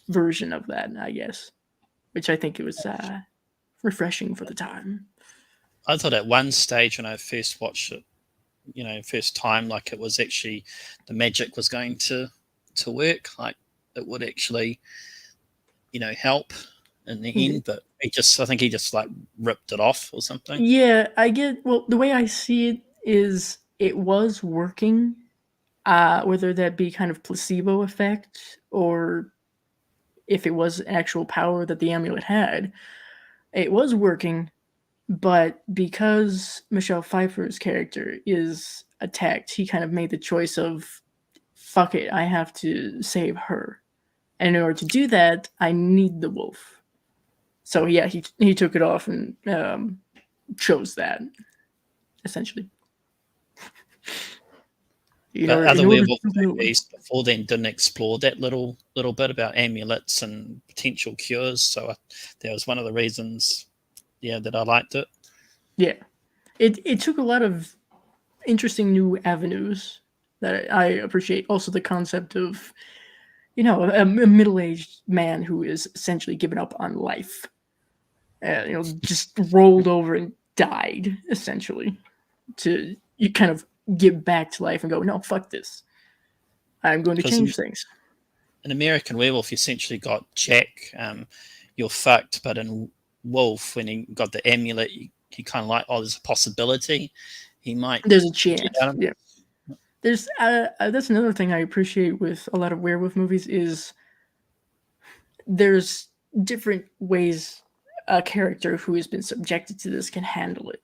version of that, I guess, which I think it was refreshing for the time. I thought at one stage when I first watched it, first time, like it was actually the magic was going to work, like it would actually, help in the end. But I think he just like ripped it off or something. Yeah, I get. Well, the way I see it is, it was working, whether that be kind of placebo effect or if it was actual power that the amulet had. It was working, but because Michelle Pfeiffer's character is attacked, he kind of made the choice of, fuck it, I have to save her. And in order to do that, I need the wolf. So yeah, he took it off and chose that, essentially. But other werewolf movies before then didn't explore that little bit about amulets and potential cures. So that was one of the reasons, that I liked it. Yeah, it took a lot of interesting new avenues that I appreciate. Also, the concept of a middle-aged man who is essentially given up on life, just rolled over and died, essentially, to you kind of get back to life and go, no, fuck this, I'm going to change things. In American Werewolf, you essentially got Jack, you're fucked, but in Wolf, when he got the amulet, you kind of like, there's a possibility he might. There's a chance. Yeah. There's that's another thing I appreciate with a lot of werewolf movies is there's different ways a character who has been subjected to this can handle it.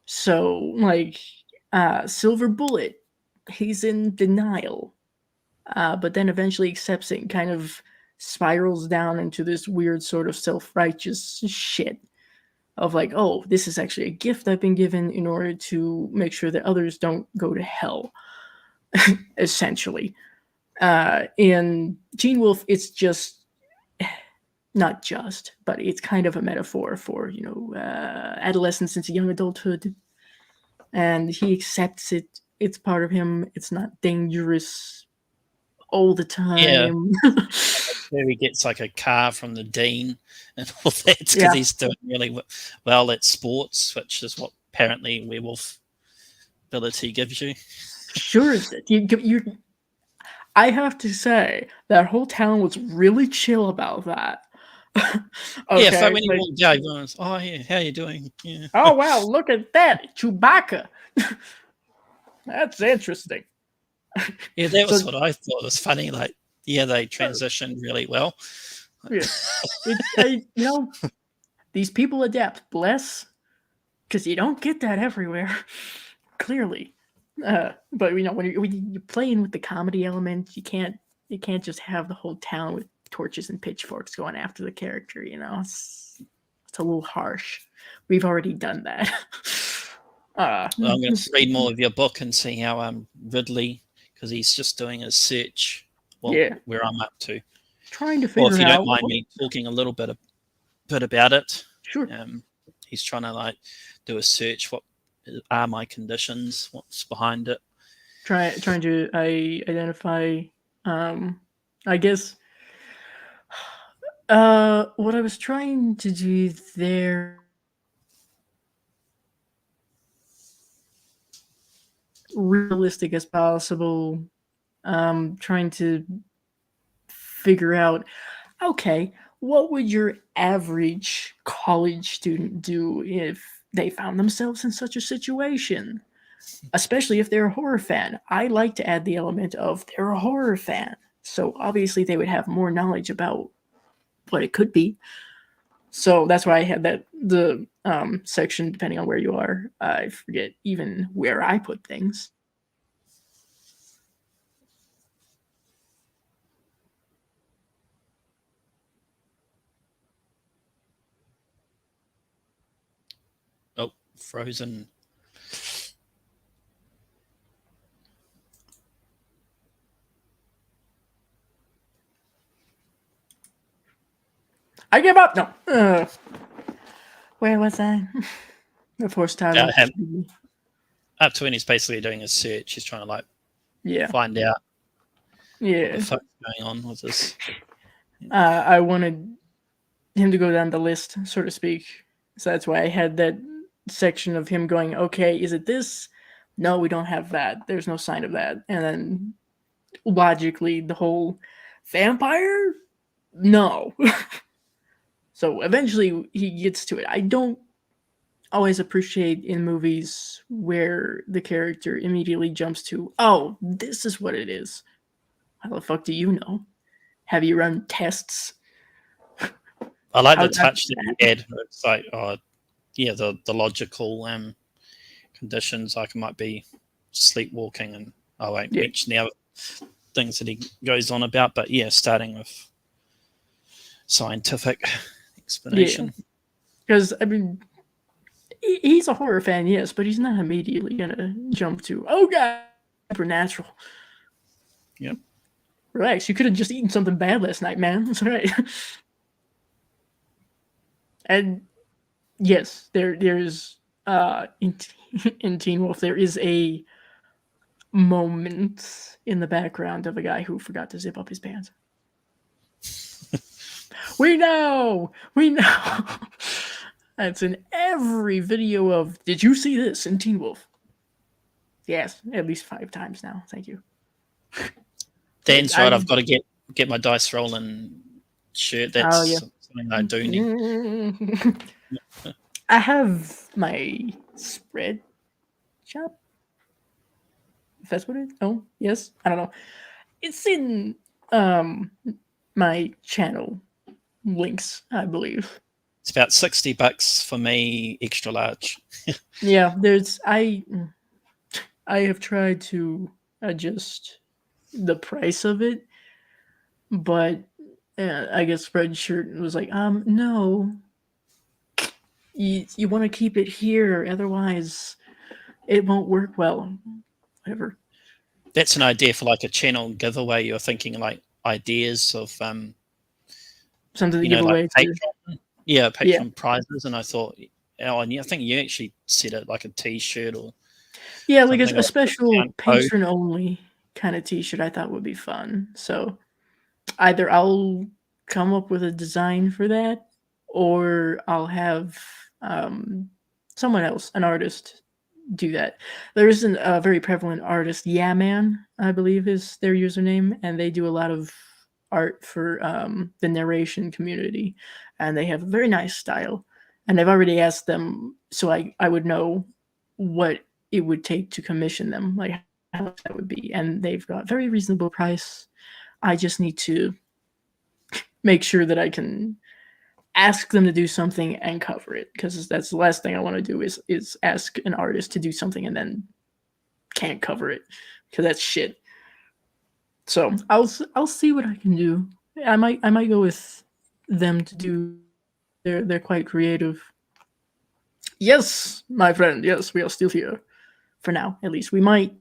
So, like Silver Bullet, he's in denial, but then eventually accepts it and kind of spirals down into this weird sort of self-righteous shit of like, oh, this is actually a gift I've been given in order to make sure that others don't go to hell, essentially. In Teen Wolf, it's just, not just, but it's kind of a metaphor for, adolescence into young adulthood. And he accepts it. It's part of him. It's not dangerous all the time. Yeah. Where he gets like a car from the dean and all that, because he's doing really well at sports, which is what apparently werewolf ability gives you. Sure is it. I have to say, that whole town was really chill about that. Okay, yeah, so when he walked out, he goes, oh, yeah, how you doing? Yeah. Oh, wow, look at that, Chewbacca. That's interesting. Yeah, that was what I thought was funny. Like, yeah, they transitioned really well. Yeah, these people adapt. Bless, because you don't get that everywhere, clearly. But when you're playing with the comedy element, you can't just have the whole town with torches and pitchforks going after the character. It's a little harsh. we've already done that. Well, I'm going to read more of your book and see how Ridley, because he's just doing a search. Well, Yeah. where I'm up to. Trying to Or figure if you out. don't mind me talking a little bit about it. Sure. He's trying to like do a search. What are my conditions? What's behind it? Trying to identify. I guess. What I was trying to do there. Realistic as possible. Trying to figure out, okay, what would your average college student do if they found themselves in such a situation? Especially if they're a horror fan. I like to add the element of they're a horror fan. So obviously they would have more knowledge about what it could be. So that's why I had the section, depending on where you are. I forget even where I put things. Oh, frozen. I give up. No. Where was I? The first time. Up to when he's basically doing a search. He's trying to like find out what the fuck's going on with this. I wanted him to go down the list, so to speak. So that's why I had that section of him going, okay, is it this? No, we don't have that. There's no sign of that. And then logically, the whole vampire? No. So eventually he gets to it. I don't always appreciate in movies where the character immediately jumps to, oh, this is what it is. How the fuck do you know? Have you run tests? I like the touch that you add. It's like, the logical conditions. Like it might be sleepwalking, and I won't mention the other things that he goes on about. But starting with scientific explanation. Because I mean, he's a horror fan, yes, but he's not immediately gonna jump to, oh god, supernatural. Yep. Relax. You could have just eaten something bad last night, man. That's all right. And yes, there's in Teen Wolf there is a moment in the background of a guy who forgot to zip up his pants. We know. That's in every video of. Did you see this in Teen Wolf? Yes, at least 5 times now. Thank you. Dan's right. I've got to get my dice rolling shirt. That's something I do need. I have my spread shop. If that's what it is. Oh, yes. I don't know. It's in my channel links, I believe. It's about $60 for me, extra large. Yeah, I have tried to adjust the price of it, but I guess Spreadshirt was like, no, you want to keep it here, otherwise it won't work well. Whatever. That's an idea for like a channel giveaway. You're thinking like ideas of something to give away. Like Patreon prizes, and I thought, and I think you actually said it like a T-shirt or like a special patron only kind of T-shirt. I thought would be fun. So either I'll come up with a design for that, or I'll have someone else, an artist, do that. There is a very prevalent artist, Yeah Man, I believe is their username, and they do a lot of art for the narration community, and they have a very nice style. And I've already asked them, so I would know what it would take to commission them, like how much that would be, and they've got very reasonable price. I just need to make sure that I can ask them to do something and cover it, because that's the last thing I want to do is ask an artist to do something and then can't cover it, because that's shit. So I'll see what I can do. I might go with them to do. They're quite creative. Yes, my friend. Yes, we are still here. For now, at least. We might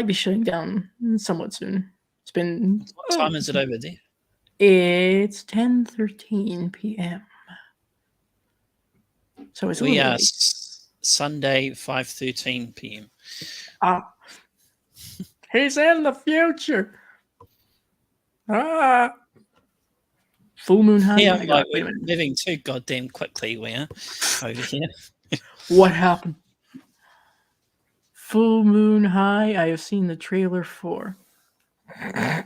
be shutting down somewhat soon. It's been... What time is it over there? It's 10:13 p.m. So it's a We little are late. Sunday, 5:13 p.m. Ah. He's in the future. Ah. Full moon high. Yeah, Oh my God, like wait a we're minute. moving too goddamn quickly. We are over here. What happened? Full moon high. I have seen the trailer for. Yeah.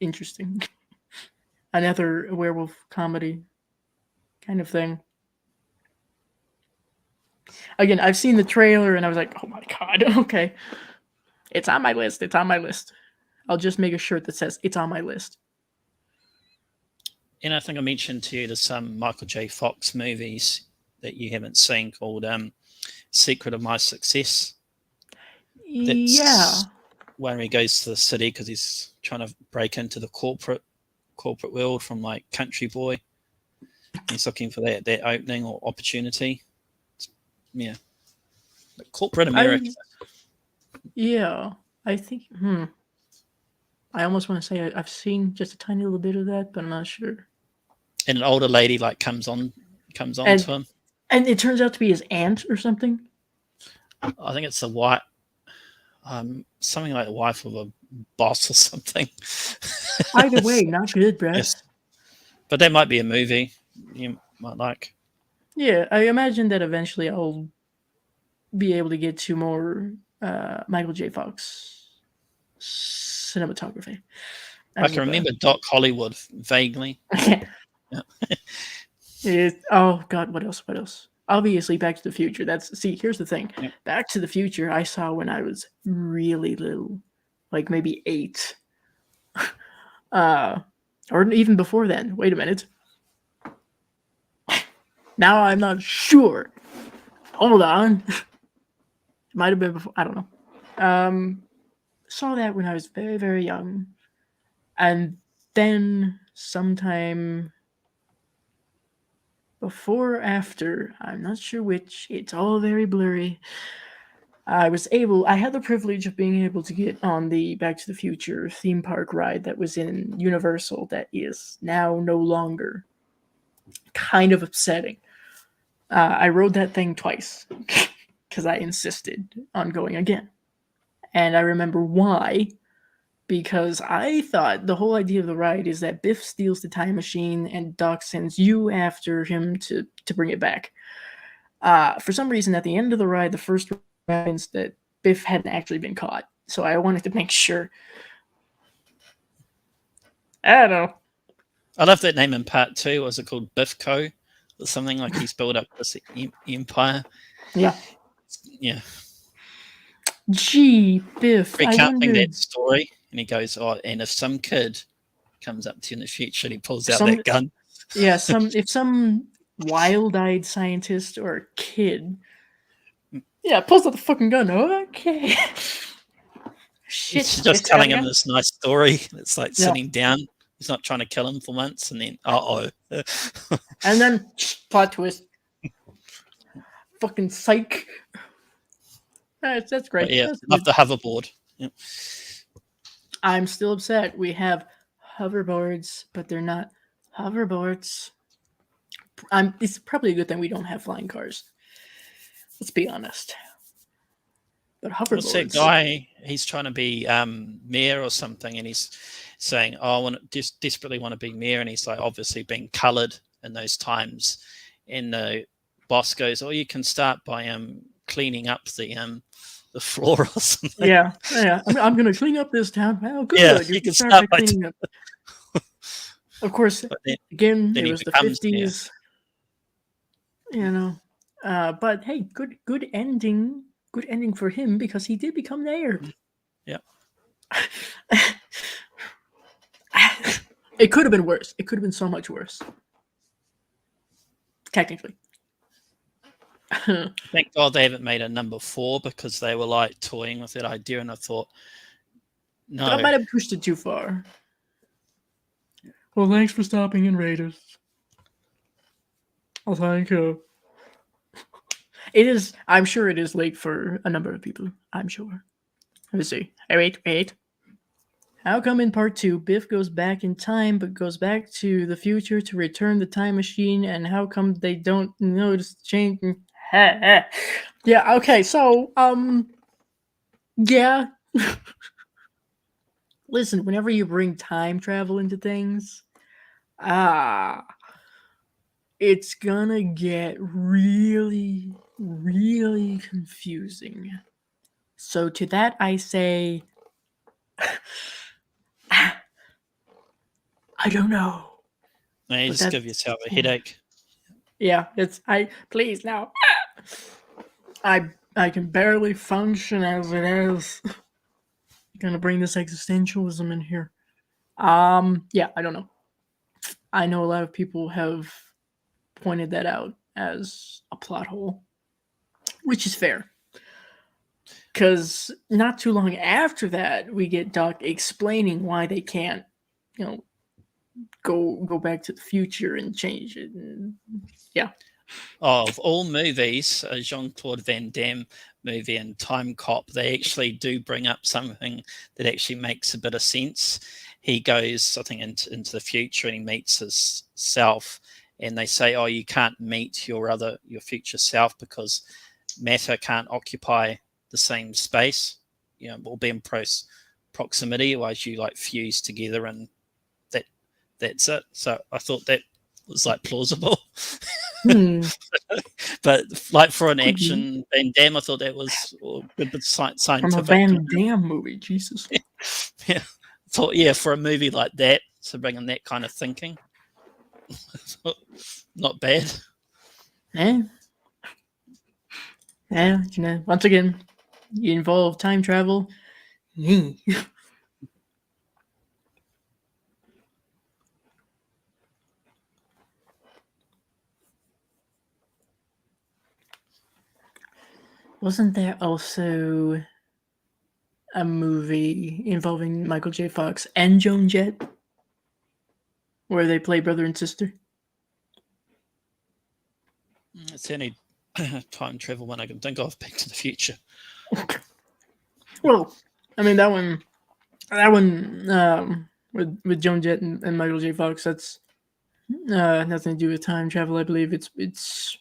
Interesting. Another werewolf comedy kind of thing. Again, I've seen the trailer and I was like, oh my God, okay. It's on my list. It's on my list. I'll just make a shirt that says it's on my list. And I think I mentioned to you there's some Michael J. Fox movies that you haven't seen called Secret of My Success. Yeah. Where he goes to the city because he's trying to break into the corporate world from like Country Boy. He's looking for that opening or opportunity. Yeah. But corporate America. I think. I almost want to say I've seen just a tiny little bit of that, but I'm not sure. And an older lady like comes on and, to him. And it turns out to be his aunt or something. I think it's the wife. Something like the wife of a boss or something. Either way, not good, Brett. Yes. But that might be a movie you might like. Yeah, I imagine that eventually I'll be able to get to more Michael J. Fox cinematography. I can remember Doc Hollywood vaguely. Oh God, what else? Obviously, Back to the Future. Here's the thing. Yep. Back to the Future, I saw when I was really little, like maybe 8, or even before then. Wait a minute. Now I'm not sure. Hold on. It might have been before. I don't know. Saw that when I was very, very young, and then sometime before or after, I'm not sure which, it's all very blurry, I had the privilege of being able to get on the Back to the Future theme park ride that was in Universal that is now no longer. Kind of upsetting. I rode that thing twice because I insisted on going again. And I remember why. Because I thought the whole idea of the ride is that Biff steals the time machine and Doc sends you after him to bring it back. For some reason, at the end of the ride, the first happens that Biff hadn't actually been caught. So I wanted to make sure. I don't know. I love that name in part 2. Was it called Biffco? Or something like he's built up this empire. Yeah. Yeah. Gee, Biff. Recounting that story. And he goes, and if some kid comes up to you in the future and he pulls out that gun. Yeah, if some wild-eyed scientist or a kid pulls out the fucking gun. Okay. Shit. He's just telling him this nice story. It's like sitting down. He's not trying to kill him for once, and then and then plot twist. Fucking psych. That's great. But yeah, that's love the hoverboard. Yep. I'm still upset. We have hoverboards, but they're not hoverboards. It's probably a good thing we don't have flying cars. Let's be honest. But hoverboards. What's that guy? He's trying to be mayor or something, and he's saying, "Oh, I want to desperately want to be mayor," and he's like obviously being coloured in those times. And the boss goes, "Oh, you can start by cleaning up the floor or something." Yeah. I'm going to clean up this town. Well, good. Yeah, you can start by cleaning up. Of course, then it was the 50s. But hey, good ending. Good ending for him because he did become mayor. Yeah. It could have been worse. It could have been so much worse. Technically. Thank God they haven't made a number 4 because they were like toying with that idea, and I thought, no, that might have pushed it too far. Well, thanks for stopping in, Raiders. I'll thank you. It is. I'm sure it is late for a number of people. I'm sure. Let me see. Hey, wait. How come in part 2, Biff goes back in time but goes back to the future to return the time machine, and how come they don't notice the change? Yeah, okay, so, yeah. Listen, whenever you bring time travel into things, it's gonna get really, really confusing. So to that I say, I don't know. Now you But just give that's- yourself a headache. Yeah, please now. I can barely function as it is. Gonna bring this existentialism in here. Yeah, I don't know. I know a lot of people have pointed that out as a plot hole, which is fair. Because not too long after that, we get Doc explaining why they can't, go back to the future and change it. And, yeah. Of all movies, a Jean-Claude Van Damme movie and Time Cop, they actually do bring up something that actually makes a bit of sense. He goes, I think, into the future and he meets his self, and they say, "Oh, you can't meet your future self because matter can't occupy the same space. Will be in proximity, otherwise you like fuse together, and that's it." So I thought that was like plausible. But like for an action Van Damme, I thought that was a bit scientific. From a Van Damme movie, Jesus. Yeah, thought for a movie like that, so bringing that kind of thinking, not bad. Yeah, once again, you involve time travel. Wasn't there also a movie involving Michael J. Fox and Joan Jett where they play brother and sister? It's the only time travel one I can think of. Back to the Future. Well, I mean that one with Joan Jett and Michael J. Fox. That's nothing to do with time travel. I believe it's.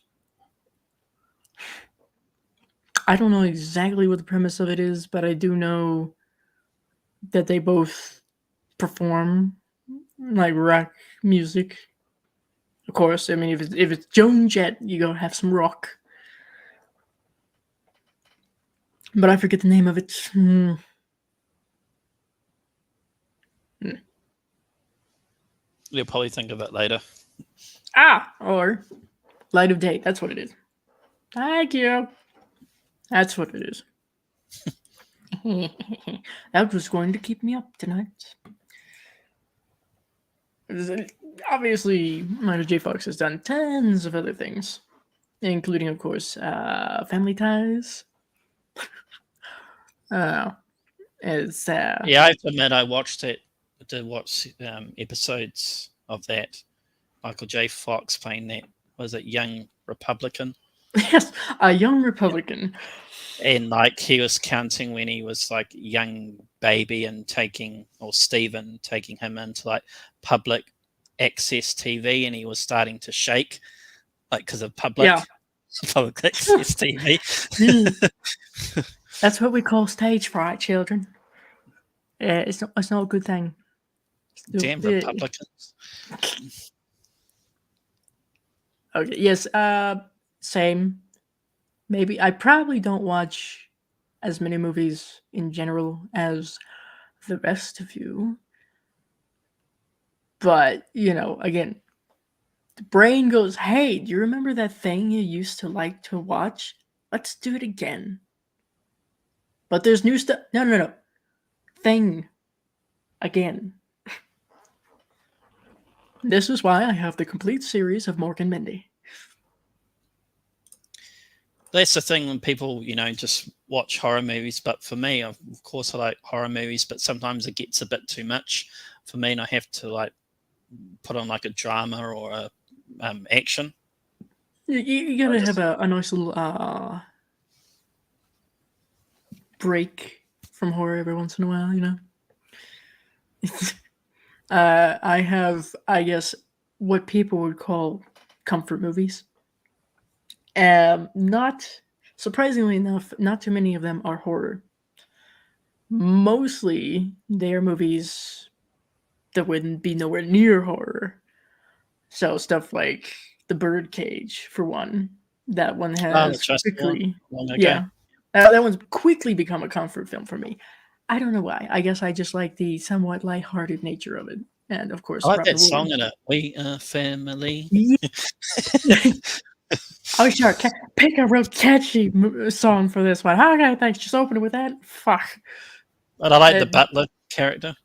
I don't know exactly what the premise of it is, but I do know that they both perform like rock music. Of course, I mean if it's Joan Jett, you gotta have some rock. But I forget the name of it. You'll probably think of it later. Or Light of Day. That's what it is. Thank you. That's what it is. That was going to keep me up tonight. Obviously, Michael J. Fox has done tons of other things, including, of course, Family Ties. I have to admit, I watched it. To watch episodes of that. Michael J. Fox playing that. Was it Young Republican? Yes, a Young Republican. And like he was counting when he was like young baby and Stephen taking him into like public access TV, and he was starting to shake like because of public access TV. That's what we call stage fright, children. It's not a good thing. Damn Republicans. Okay. Yes. Same. Maybe I probably don't watch as many movies in general as the rest of you. But, again, the brain goes, "Hey, do you remember that thing you used to like to watch? Let's do it again." But there's new stuff. No. Thing. Again. This is why I have the complete series of Mork and Mindy. That's the thing when people, just watch horror movies. But for me, of course, I like horror movies, but sometimes it gets a bit too much for me, and I have to put on like a drama or a action. You gotta have a nice little break from horror every once in a while, you know. I have, I guess, what people would call comfort movies. Not surprisingly enough, not too many of them are horror. Mostly, they are movies that wouldn't be nowhere near horror. So stuff like The Birdcage, for one. That one has Trust quickly, one. yeah, that one's quickly become a comfort film for me. I don't know why. I guess I just like the somewhat lighthearted nature of it, and of course, I like Robin that song Williams. in it. We are family. Yeah. Oh, sure. Pick a real catchy song for this one. Okay, thanks. Just open it with that. Fuck. But I like the butler character.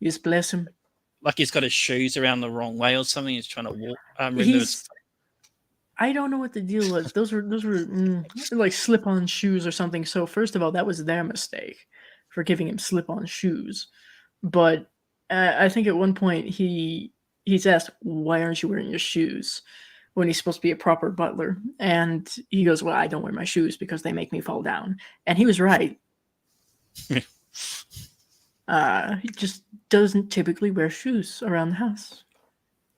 Just bless him. Like he's got his shoes around the wrong way or something. He's trying to walk. I don't know what the deal was. Those were like slip-on shoes or something. So first of all, that was their mistake for giving him slip-on shoes. But I think at one point he's asked, "Why aren't you wearing your shoes?" when he's supposed to be a proper butler, and he goes, "Well, I don't wear my shoes because they make me fall down." And he was right. He just doesn't typically wear shoes around the house.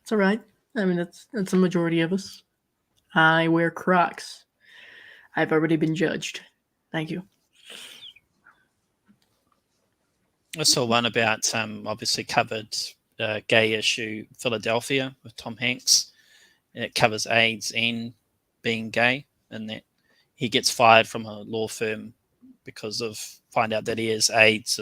It's all right. I mean, that's a majority of us. I wear Crocs. I've already been judged. Thank you. I saw one about obviously covered gay issue Philadelphia with Tom Hanks. It covers AIDS and being gay, and that he gets fired from a law firm because of find out that he has AIDS,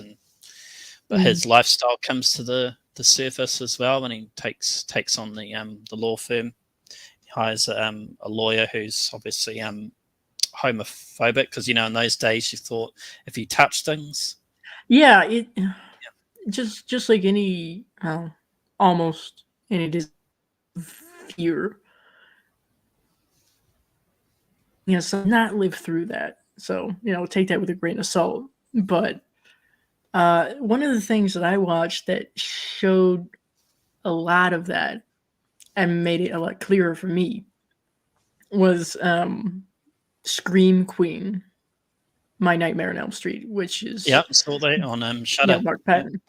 but his lifestyle comes to the surface as well when he takes on the law firm. He hires a lawyer who's obviously homophobic, because in those days you thought if you touch things, just like any almost any fear. So not live through that. So, take that with a grain of salt. But one of the things that I watched that showed a lot of that and made it a lot clearer for me was Scream Queen, My Nightmare on Elm Street, which is saw that on Shudder. Mark Patton.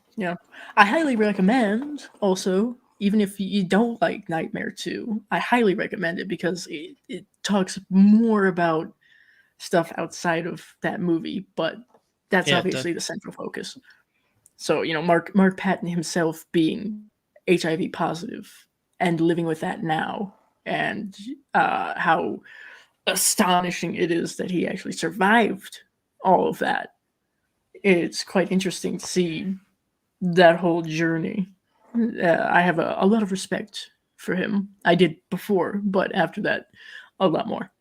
I highly recommend. Also, even if you don't like Nightmare 2, I highly recommend it because it talks more about stuff outside of that movie, but that's obviously the central focus. So, Mark Patton himself being HIV positive and living with that now, and how astonishing it is that he actually survived all of that. It's quite interesting to see that whole journey. I have a lot of respect for him. I did before, but after that, a lot more.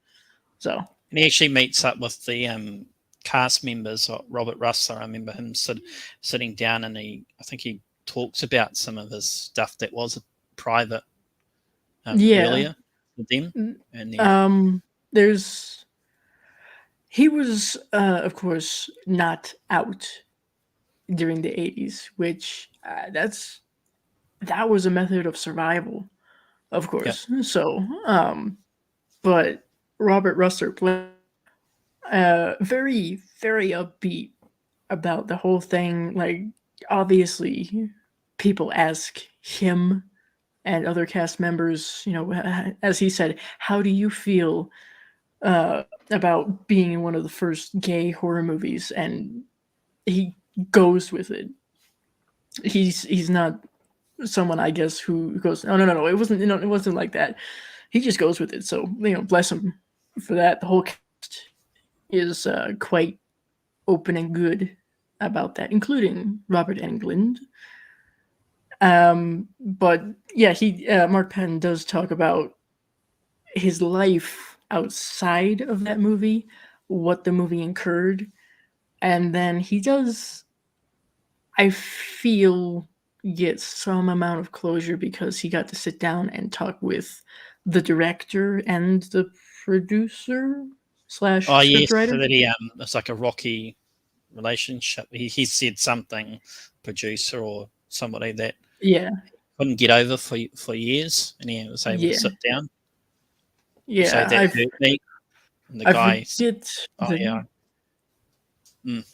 So, and he actually meets up with the cast members. Robert Russler, I remember him sitting down, and I think he talks about some of his stuff that was private earlier with them. And he was, of course, not out during the 80s, which that was a method of survival, of course. Yeah. So, but Robert Russler played very, very upbeat about the whole thing. Like, obviously, people ask him and other cast members, as he said, how do you feel about being in one of the first gay horror movies? And he goes with it. He's not someone, I guess, who goes, no, it wasn't, it wasn't like that. He just goes with it. So, bless him for that. The whole cast is quite open and good about that, including Robert Englund. But yeah, Mark Patton does talk about his life outside of that movie, what the movie incurred, and then he does, I feel, get some amount of closure because he got to sit down and talk with the director and the producer / scriptwriter. So that it's like a rocky relationship. He said something, producer or somebody that couldn't get over for years, and he was able to Yeah. sit down. So Yeah, that hurt me. And the I guy, forget oh the, yeah,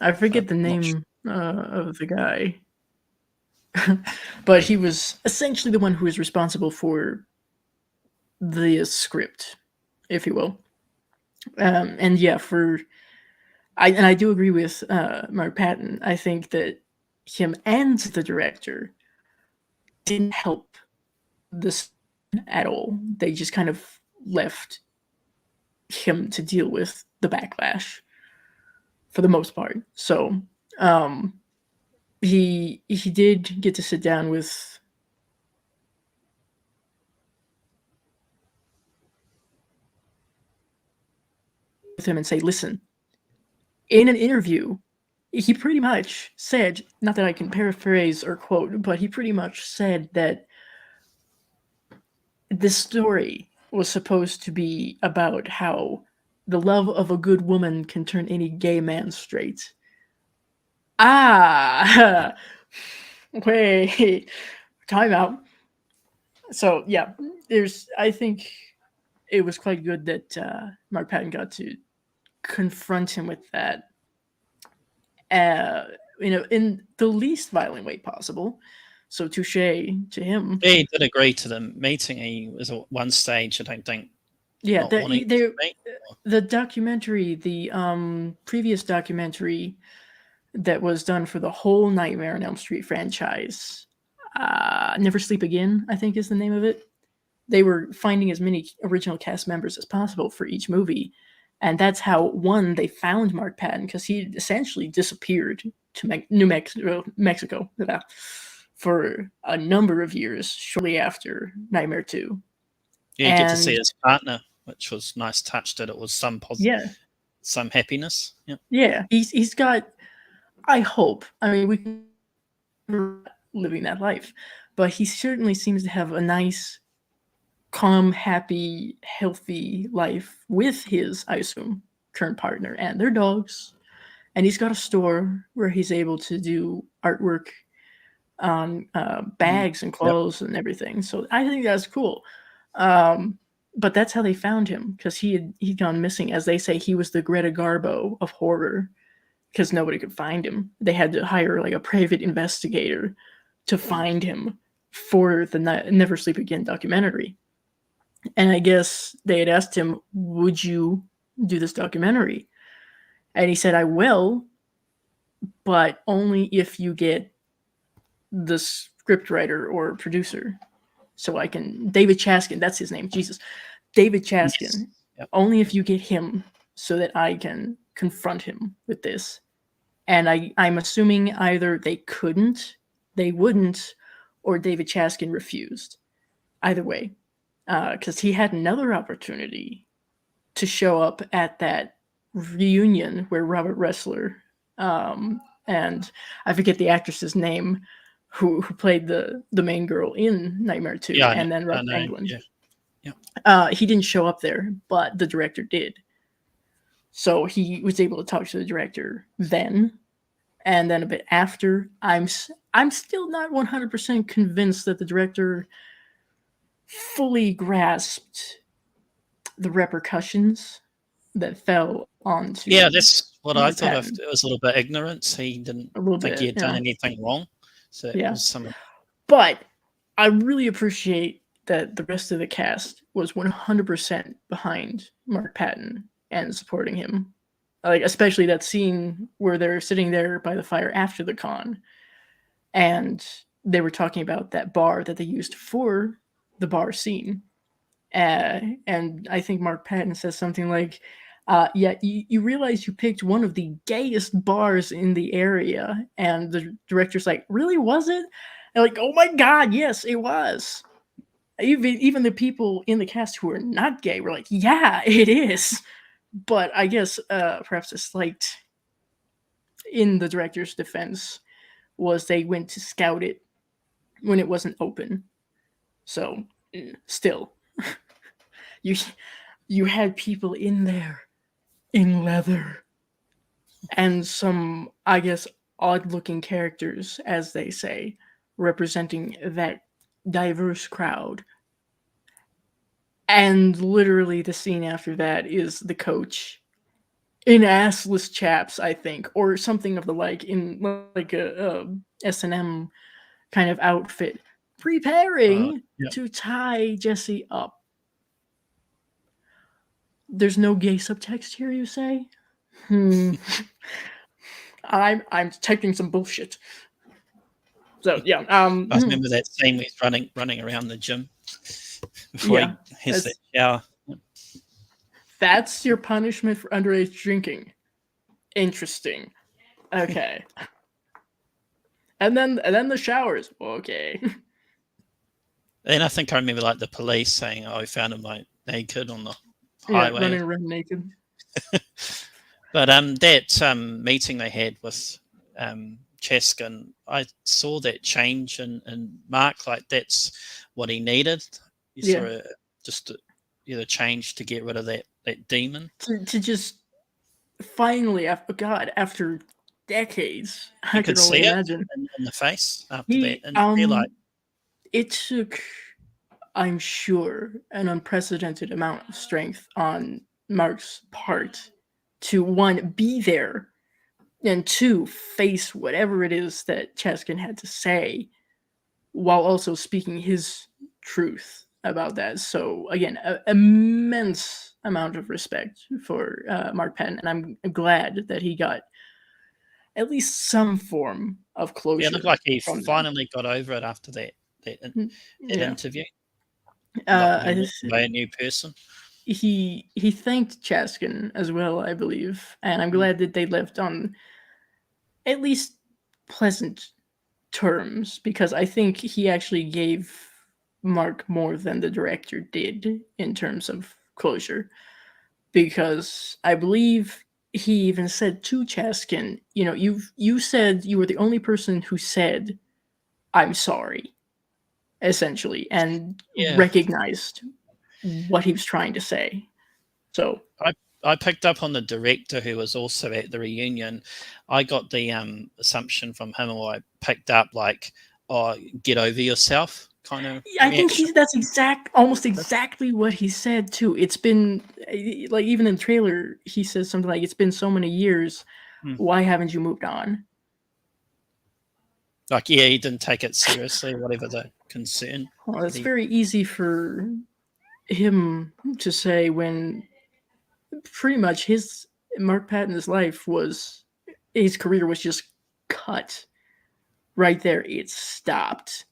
I forget the I'm not name of the guy, but he was essentially the one who was responsible for the script, if you will. And yeah, I do agree with Mark Patton. I think that him and the director didn't help this at all. They just kind of left him to deal with the backlash for the most part. So he did get to sit down with him and say, listen, in an interview, he pretty much said, not that I can paraphrase or quote, but he pretty much said that this story was supposed to be about how the love of a good woman can turn any gay man straight. Ah, wait, time out. So yeah, I think it was quite good that Mark Patton got to confront him with that, in the least violent way possible. So touche to him. He did agree to the meeting. He was at one stage, I don't think, Yeah, not wanting to meet. the documentary, the previous documentary that was done for the whole Nightmare on Elm Street franchise, Never Sleep Again, I think is the name of it. They were finding as many original cast members as possible for each movie. And that's how, one, they found Mark Patton, because he essentially disappeared to Mexico for a number of years shortly after Nightmare 2. You get to see his partner, which was nice touch that it was some positive, some happiness. Yeah. Yeah, he's got, I hope, I mean, we can living that life, but he certainly seems to have a nice, calm, happy, healthy life with his, I assume, current partner and their dogs. And he's got a store where he's able to do artwork on bags and clothes and everything. So I think that's cool. But that's how they found him, because he'd gone missing. As they say, he was the Greta Garbo of horror, because nobody could find him. They had to hire like a private investigator to find him for the Never Sleep Again documentary. And I guess they had asked him, would you do this documentary? And he said, I will, but only if you get the scriptwriter or producer. So I can, David Chaskin, that's his name, Jesus. David Chaskin, Yes. Yep. Only if you get him so that I can confront him with this. And I'm assuming either they couldn't, they wouldn't, or David Chaskin refused. Either way. Because he had another opportunity to show up at that reunion where Robert Ressler, and I forget the actress's name, who played the main girl in Nightmare 2, and then Rob Englund. Yeah. He didn't show up there, but the director did. So he was able to talk to the director then, and then a bit after. I'm still not 100% convinced that the director fully grasped the repercussions that fell onto. Yeah, that's what I thought of. Patton. It was a little bit ignorance. He didn't think he had done anything wrong. So it was some. But I really appreciate that the rest of the cast was 100% behind Mark Patton and supporting him. Like, especially that scene where they're sitting there by the fire after the con, and they were talking about that bar that they used for the bar scene. And I think Mark Patton says something like, yeah, you realize you picked one of the gayest bars in the area. And the director's like, really, was it? And like, oh my God, yes, it was. Even the people in the cast who are not gay were like, yeah, it is. But I guess perhaps a slight, in the director's defense, was they went to scout it when it wasn't open. So still, you had people in there in leather and some, I guess, odd looking characters, as they say, representing that diverse crowd. And literally the scene after that is the coach in assless chaps, I think, or something of the like, in like a S&M kind of outfit, preparing Yeah. to tie Jesse up. There's no gay subtext here, you say? I'm detecting some bullshit. So yeah, I remember that scene where he's running around the gym before Yeah, he has that that's- shower. that's your punishment for underage drinking. Interesting. Okay. and then the showers. Okay. And I think I remember like the police saying, "Oh, we found him like naked on the Yeah, highway." running around naked. But that meeting they had with Cheskin, I saw that change in Mark. Like that's what he needed. You Yeah. saw just a change to get rid of that demon. To just finally, after decades, You I could can only see it imagine. in the face after He, that, and they're like, it took, I'm sure, an unprecedented amount of strength on Mark's part to, one, be there, and two, face whatever it is that Cheskin had to say, while also speaking his truth about that. So again, immense amount of respect for Mark Patton, and I'm glad that he got at least some form of closure. yeah, it looked like he from finally got over it after that yeah. interview. I Not by a new person. he thanked Chaskin as well, I believe, and I'm glad that they left on at least pleasant terms, because I think he actually gave Mark more than the director did in terms of closure, because I believe he even said to Chaskin, you said you were the only person who said I'm sorry, essentially, and recognized what he was trying to say. So I picked up on the director who was also at the reunion. I got the assumption from him, or I picked up like, "Oh, get over yourself," kind of. I think that's almost exactly what he said too. It's been like, even in the trailer, he says something like, "It's been so many years. Why haven't you moved on?" Like, yeah, he didn't take it seriously, whatever the concern. Well, it's very easy for him to say when pretty much Mark Patton's his career was just cut right there. It stopped.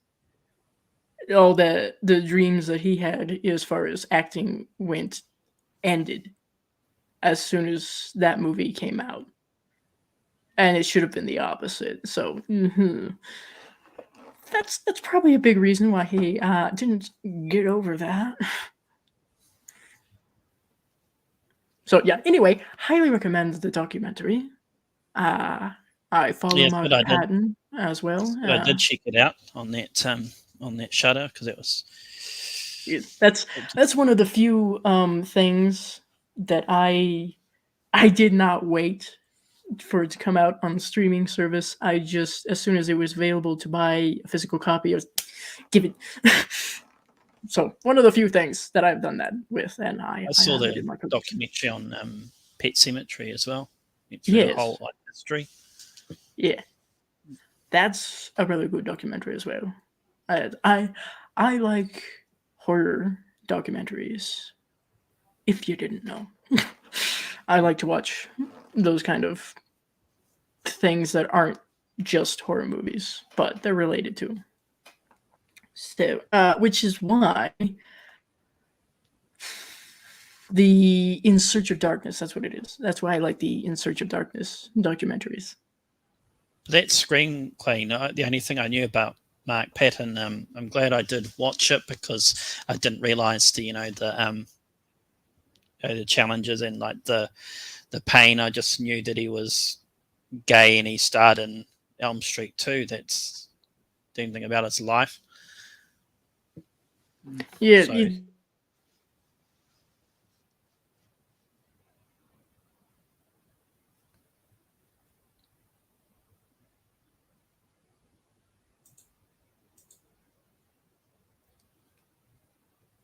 All the dreams that he had as far as acting went ended as soon as that movie came out, and it should have been the opposite. So that's probably a big reason why he didn't get over that. So yeah, anyway, highly recommend the documentary. I follow Mark Patton as well. I did check it out on that Shudder, because it was. That's one of the few things that I did not wait for it to come out on the streaming service. I just, as soon as it was available to buy a physical copy, I was give it. So one of the few things that I've done that with, and I saw the documentary on Pet Sematary as well. The whole history. Yeah, that's a really good documentary as well. I like horror documentaries. If you didn't know, I like to watch those kind of things that aren't just horror movies, but they're related to. So, which is why the In Search of Darkness, that's what it is. That's why I like the In Search of Darkness documentaries. That screenplay, the only thing I knew about Mark Patton, I'm glad I did watch it, because I didn't realize the challenges and like the pain. I just knew that he was gay and he starred in Elm Street 2. That's the only thing about his life. Yeah. So,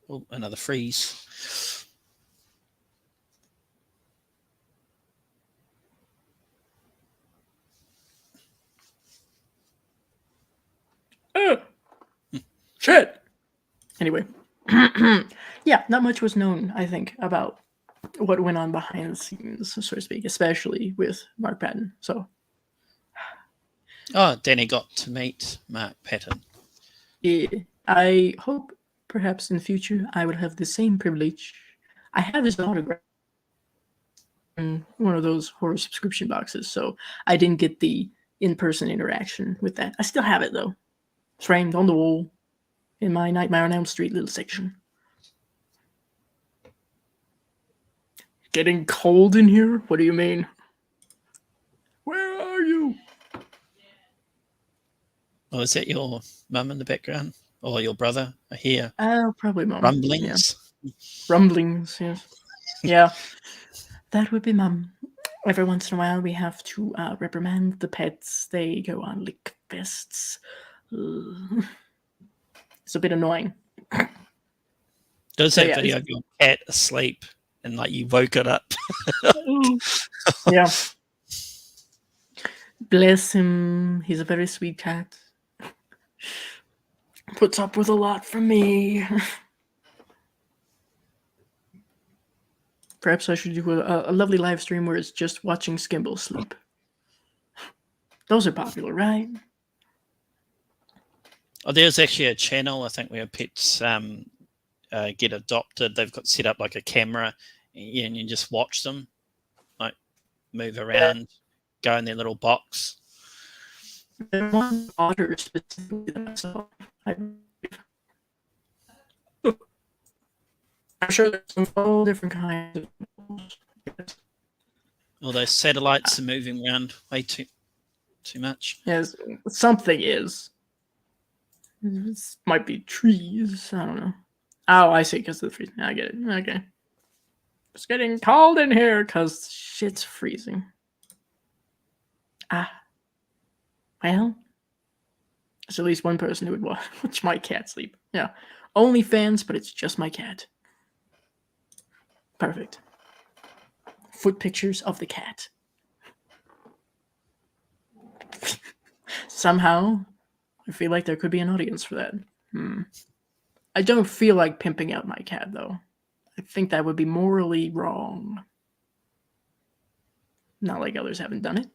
Oh, another freeze. Shit. Anyway, yeah, not much was known, I think, about what went on behind the scenes, so to speak, especially with Mark Patton. So, Oh, Danny got to meet Mark Patton. yeah, I hope perhaps in the future I will have the same privilege. I have his autograph in one of those horror subscription boxes, so I didn't get the in-person interaction with that. I still have it though, framed on the wall in my Nightmare on Elm Street little section. Getting cold in here? What do you mean? Where are you? Oh, is that your mum in the background? Or your brother? I hear Probably Mum. rumblings. Yeah. Rumblings, yes. Yeah, that would be Mum. Every once in a while, we have to reprimand the pets. They go on lick fests. It's a bit annoying. Does So, that yeah, video of your cat asleep and like you woke it up? Yeah. Bless him. He's a very sweet cat. Puts up with a lot from me. Perhaps I should do a lovely live stream where it's just watching Skimble sleep. Those are popular, right? Oh, there's actually a channel, I think, where pets get adopted. They've got set up like a camera, and you just watch them, like move around, go in their little box. There's one otter specifically that I saw. I'm sure there's some all different kinds of. All those satellites are moving around way too much. Yes, something is. This might be trees. I don't know. Oh, I see. Because of the freezing. I get it. Okay. It's getting cold in here because shit's freezing. Ah. Well, there's at least one person who would watch my cat sleep. Yeah. Only fans, but it's just my cat. Perfect. Foot pictures of the cat. Somehow, I feel like there could be an audience for that. I don't feel like pimping out my cat, though. I think that would be morally wrong. Not like others haven't done it.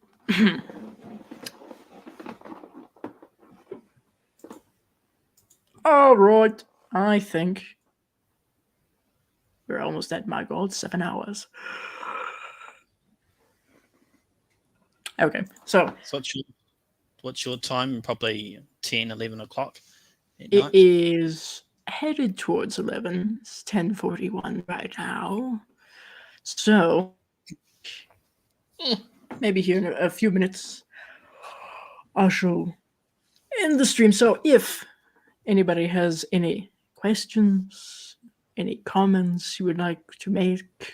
All right, I think we're almost at my goal. 7 hours. Okay, so what's your time? Probably 10, 11 o'clock at it night? is headed towards 11. It's 10:41 right now. So maybe here in a few minutes, I shall end the stream. So if anybody has any questions, any comments you would like to make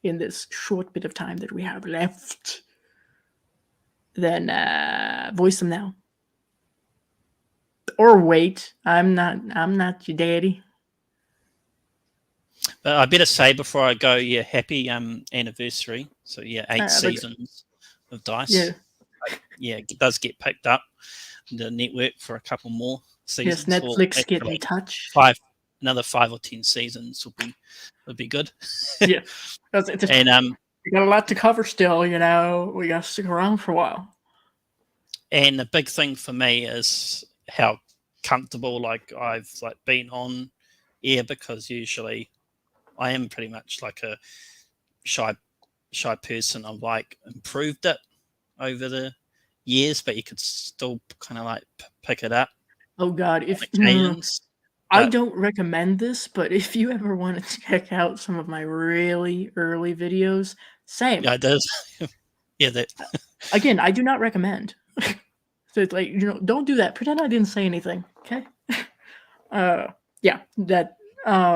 in this short bit of time that we have left, then voice them now. Or wait. I'm not your daddy. But I better say before I go, yeah, happy anniversary. So yeah, 8 seasons of Dice. Yeah. Yeah, it does get picked up the network for a couple more seasons. Yes, Netflix get in touch. Another 5 or 10 seasons would be good. Yeah, and we got a lot to cover still. You know, we got to stick around for a while. And the big thing for me is how comfortable I've been on air, because usually I am pretty much like a shy person. I've improved it over the years, but you could still kind of pick it up. Oh God, if I don't recommend this, but if you ever want to check out some of my really early videos, same. Yeah, it does. Yeah, that. Again, I do not recommend. So it's don't do that. Pretend I didn't say anything. Okay. Yeah, that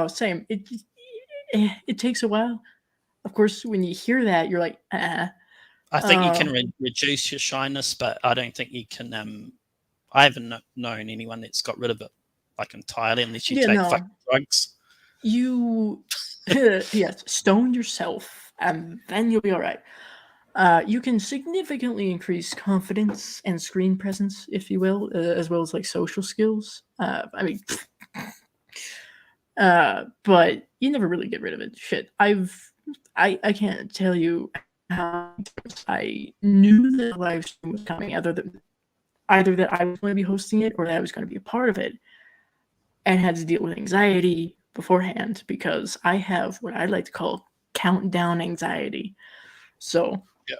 same. It takes a while. Of course, when you hear that, you're like, I think you can reduce your shyness, but I don't think you can. I haven't known anyone that's got rid of it. like entirely, unless you Yeah, take no. fucking drugs. You, yes, stone yourself, and then you'll be all right. You can significantly increase confidence and screen presence, if you will, as well as like social skills. I mean, but you never really get rid of it. Shit, I can't tell you how many times I knew that a live stream was coming, either that I was going to be hosting it or that I was going to be a part of it, and had to deal with anxiety beforehand because I have what I like to call countdown anxiety. So Yeah.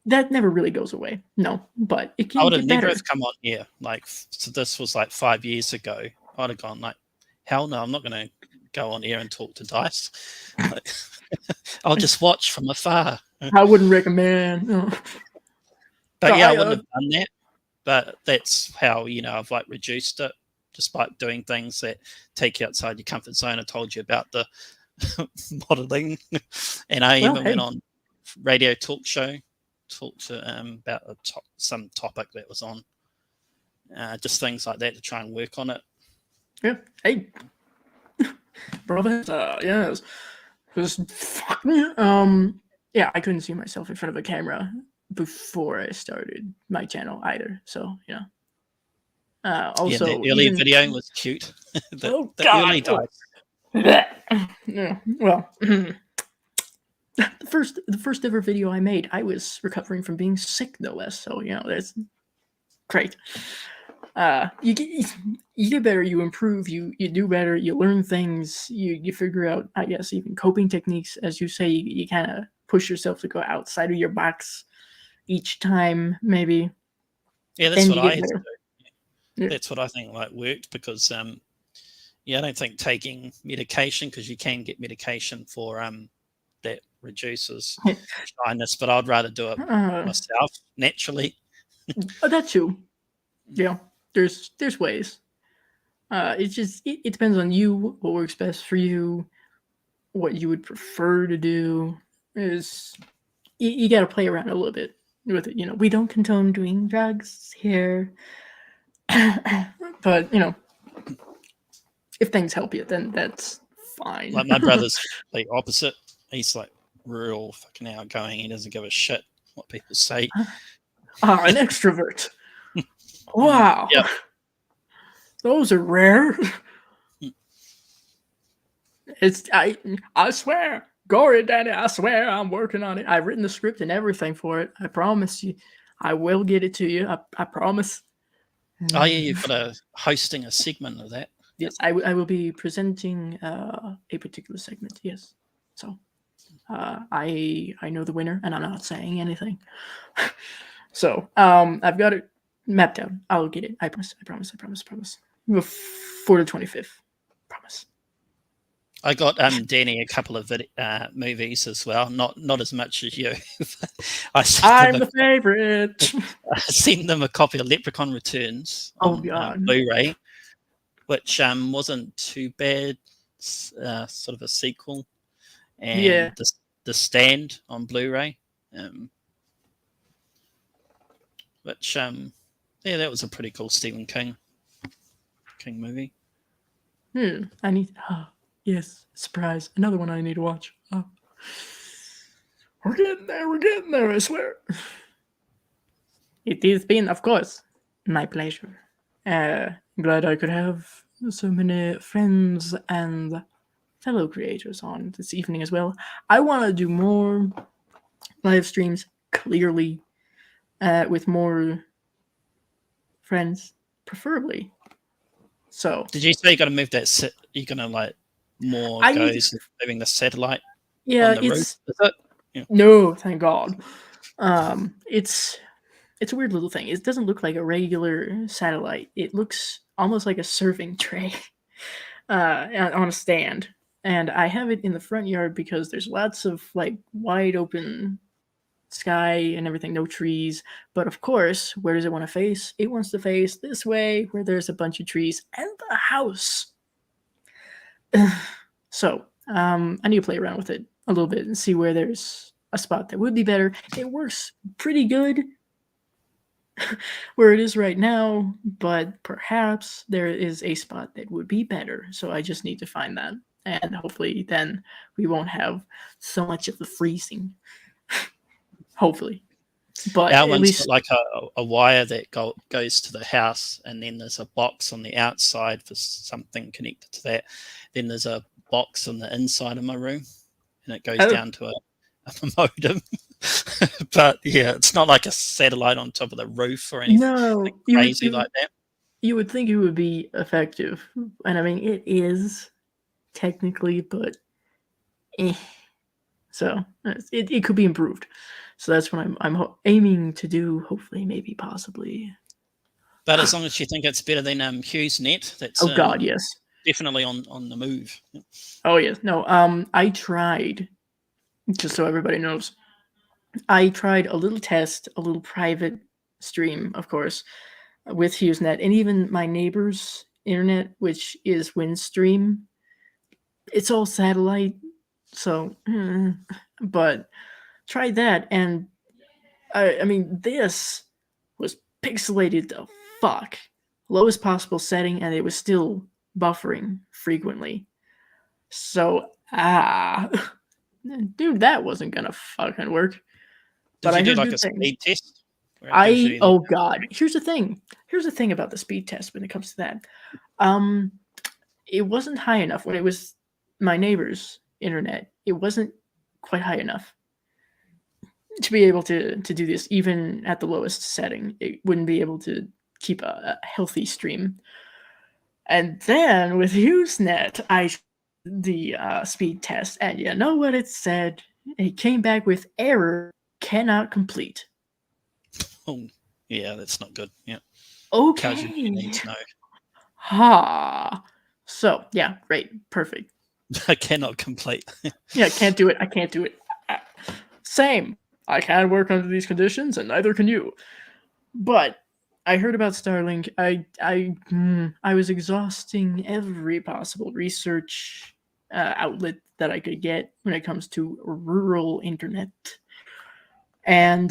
that never really goes away. No, but it I can would have get never better. have come on here. Like, so this was like 5 years ago. I'd have gone like, hell no, I'm not going to go on here and talk to Dice. Like, I'll just watch from afar. I wouldn't recommend. No. But yeah, I I, wouldn't have done that. But that's how, you know, I've like reduced it just by doing things that take you outside your comfort zone. I told you about the modeling, and I Well, even hey. went on radio talk show, talked to about some topic that was on, just things like that to try and work on it. Yeah. Hey, brother. Yes. Just fucking. Yeah, I couldn't see myself in front of a camera before I started my channel either. So yeah. Also, yeah, the early even, video was cute. Oh, the God. early Dice. Yeah. Well, the first ever video I made, I was recovering from being sick, no less. So you know, that's great. You get better, you improve, you do better, you learn things, you figure out, I guess, even coping techniques, as you say. You kind of push yourself to go outside of your box each time, maybe. Yeah, that's Then what you I get had to better. do. Yeah. That's what I think like worked because yeah, I don't think taking medication, because you can get medication for that reduces shyness, but I'd rather do it myself naturally. That too. Yeah, there's ways. It's just it depends on you, what works best for you, what you would prefer to do. Is you got to play around a little bit with it. You know, we don't condone doing drugs here, but you know, if things help you, then that's fine. Like my brother's the opposite. He's like real fucking outgoing. He doesn't give a shit what people say. An extrovert. Wow. Yep. Those are rare. I swear. Gory Daddy, I swear I'm working on it. I've written the script and everything for it. I promise you. I will get it to you. I promise. Oh yeah, you've got hosting a segment of that. Yes, I will be presenting a particular segment. Yes. So I know the winner and I'm not saying anything. So I've got it mapped out. I'll get it. I promise. Before the 25th. Promise. I got Danny a couple of movies as well. Not as much as you. I'm the favorite. I sent them a copy of Leprechaun Returns on Blu-ray, which wasn't too bad. Sort of a sequel, and the Stand on Blu-ray, which yeah, that was a pretty cool Stephen King movie. I need. Yes, surprise! Another one I need to watch. We're getting there. I swear. It has been, of course, my pleasure. Glad I could have so many friends and fellow creators on this evening as well. I want to do more live streams, clearly, with more friends, preferably. So, did you say you're gonna move that? You're gonna like more goes moving the satellite? Yeah, on the roof, is it? Yeah. No, thank God. It's a weird little thing. It doesn't look like a regular satellite. It looks almost like a serving tray on a stand. And I have it in the front yard because there's lots of like wide open sky and everything, no trees. But of course, where does it want to face? It wants to face this way, where there's a bunch of trees and the house. So I need to play around with it a little bit and see where there's a spot that would be better. It works pretty good where it is right now, but perhaps there is a spot that would be better. So I just need to find that. And hopefully then we won't have so much of the freezing. Hopefully. But Our at one's least got like a wire that goes to the house, and then there's a box on the outside for something connected to that. Then there's a box on the inside of my room, and it goes down to a modem. But yeah, it's not like a satellite on top of the roof or anything no, crazy like that. You would think it would be effective, and I mean it is technically, but so it could be improved. So that's what I'm aiming to do. Hopefully, maybe, possibly. But as long as you think it's better than HughesNet, that's Oh God, yes, definitely on the move. Oh yes, no. I tried, just so everybody knows, I tried a little test, a little private stream, of course, with HughesNet, and even my neighbor's internet, which is Windstream. It's all satellite, so but tried that, and I mean this was pixelated the fuck, lowest possible setting, and it was still buffering frequently. So dude, that wasn't gonna fucking work. Did you do like a speed test? Oh God, here's the thing about the speed test when it comes to that. It wasn't high enough when it was my neighbor's internet. It wasn't quite high enough to be able to do this, even at the lowest setting. It wouldn't be able to keep a healthy stream. And then with HughesNet, I the speed test, and you know what it said? It came back with error, cannot complete. Oh, yeah, that's not good. Yeah. Okay. You need to know. Ha. So yeah, great, perfect. I cannot complete. Yeah, can't do it. I can't do it. Same. I can't work under these conditions, and neither can you. But I heard about Starlink. I was exhausting every possible research outlet that I could get when it comes to rural internet, and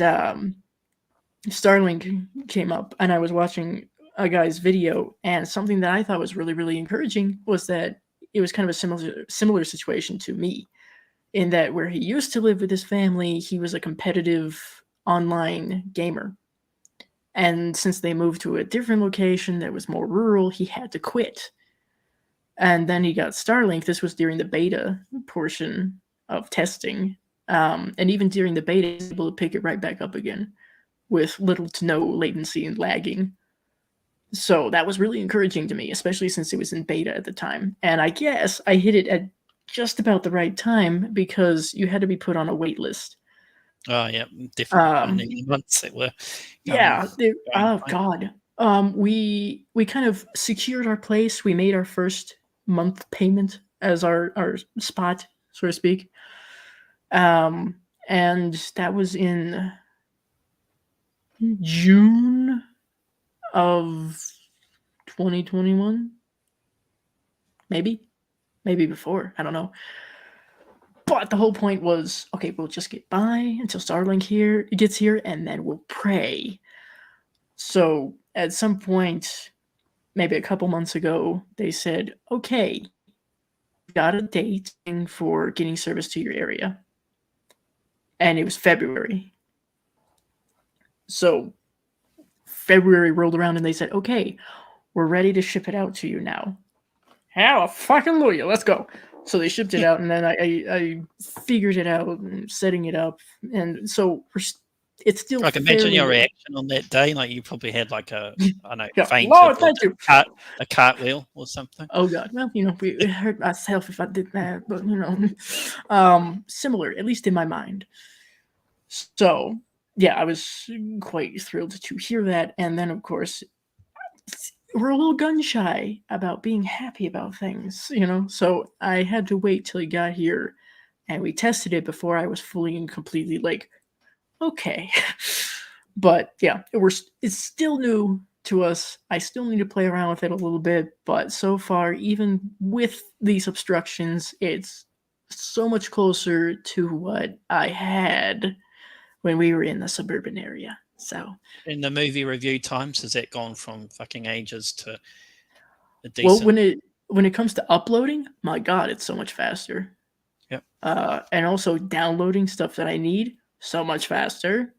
Starlink came up, and I was watching a guy's video, and something that I thought was really, really encouraging was that it was kind of a similar situation to me, in that where he used to live with his family, he was a competitive online gamer. And since they moved to a different location that was more rural, he had to quit. And then he got Starlink. This was during the beta portion of testing. And even during the beta, he was able to pick it right back up again with little to no latency and lagging. So that was really encouraging to me, especially since it was in beta at the time. And I guess I hit it at just about the right time because you had to be put on a wait list. Oh yeah, definitely. Months that were. Oh God. We kind of secured our place. We made our first month payment as our spot, so to speak. And that was in June of 2021. Maybe before. I don't know. But the whole point was, okay, we'll just get by until Starlink gets here, and then we'll pray. So at some point, maybe a couple months ago, they said, okay, we've got a date for getting service to your area. And it was February. So February rolled around, and they said, okay, we're ready to ship it out to you now. Hallelujah, let's go. So they shipped it out, and then I figured it out, and setting it up, and so it's still. I can imagine your reaction on that day. Like you probably had like a faint, a cartwheel or something. Oh God! Well, it hurt myself if I did that, but similar, at least in my mind. So yeah, I was quite thrilled to hear that, and then of course, we're a little gun shy about being happy about things, so I had to wait till he got here, and we tested it before I was fully and completely like, okay. But yeah, it's still new to us. I still need to play around with it a little bit, but so far, even with these obstructions, it's so much closer to what I had when we were in the suburban area. So, In the movie review times, has that gone from fucking ages to a well, decent? when it comes to uploading, my God, it's so much faster. Yep. And also downloading stuff that I need, so much faster.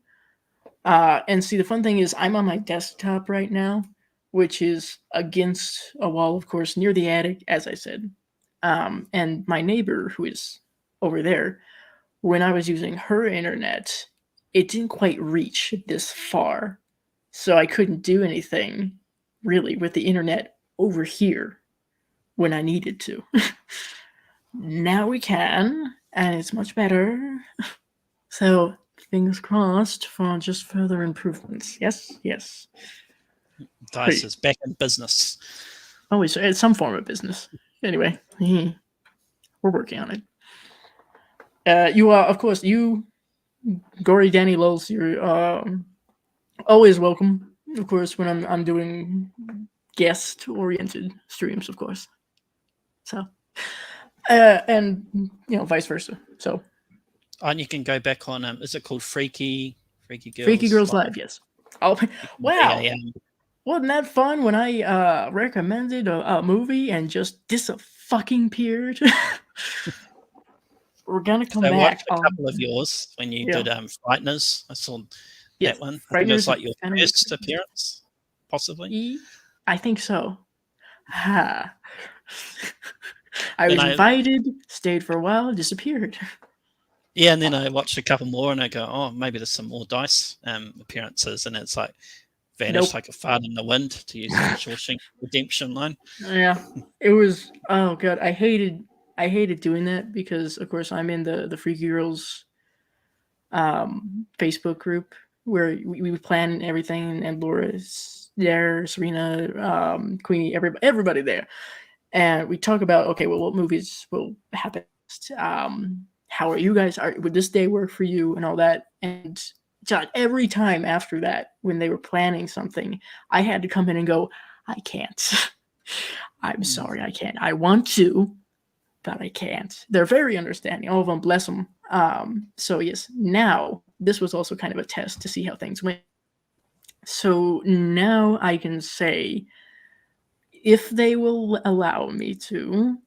And see, the fun thing is, I'm on my desktop right now, which is against a wall, of course, near the attic, as I said. And my neighbor, who is over there, when I was using her internet, it didn't quite reach this far. So I couldn't do anything really with the internet over here when I needed to. Now we can, and it's much better. So fingers crossed for just further improvements. Yes, yes. Dice is back in business. Always, it's some form of business. Anyway, we're working on it. You are, of course, you, Gory Danny Lulz, you're always welcome. Of course, when I'm doing guest-oriented streams, of course. So, and vice versa. So, And you can go back on. Is it called Freaky Girls? Freaky Girls Live, yes. Oh, wow. Yeah. Wasn't that fun when I recommended a movie and just disappeared? We're gonna come So I back. watched a couple of yours when you did Frighteners. I saw that one. I think it was like your first appearance, possibly. I think so. I was invited, stayed for a while, disappeared. Yeah, and then I watched a couple more, and I go, "Oh, maybe there's some more Dice appearances," and it's like vanished like a fart in the wind, to use the Shawshank Redemption line. Yeah, it was. Oh god, I hated doing that because, of course, I'm in the Freaky Girls Facebook group where we plan everything, and Laura's there, Serena, Queenie, everybody there, and we talk about, okay, well, what movies will happen next? How are you guys? Would this day work for you, and all that? And every time after that, when they were planning something, I had to come in and go, I can't. I'm sorry, I can't. I want to, but I can't. They're very understanding. All of them, bless them. So yes, now this was also kind of a test to see how things went. So now I can say, if they will allow me to,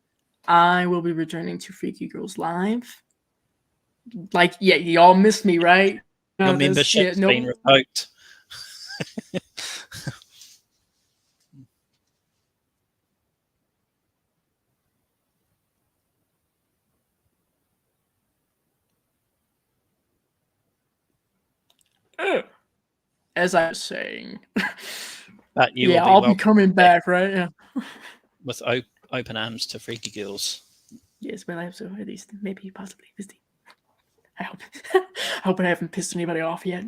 I will be returning to Freaky Girls Live. Like, yeah, y'all missed me, right? Your membership's been revoked. As I was saying. But you will be I'll be coming back, right? Yeah. With open arms to Freaky Girls. Yes, well, I have, so at least maybe possibly visiting. I hope I haven't pissed anybody off yet.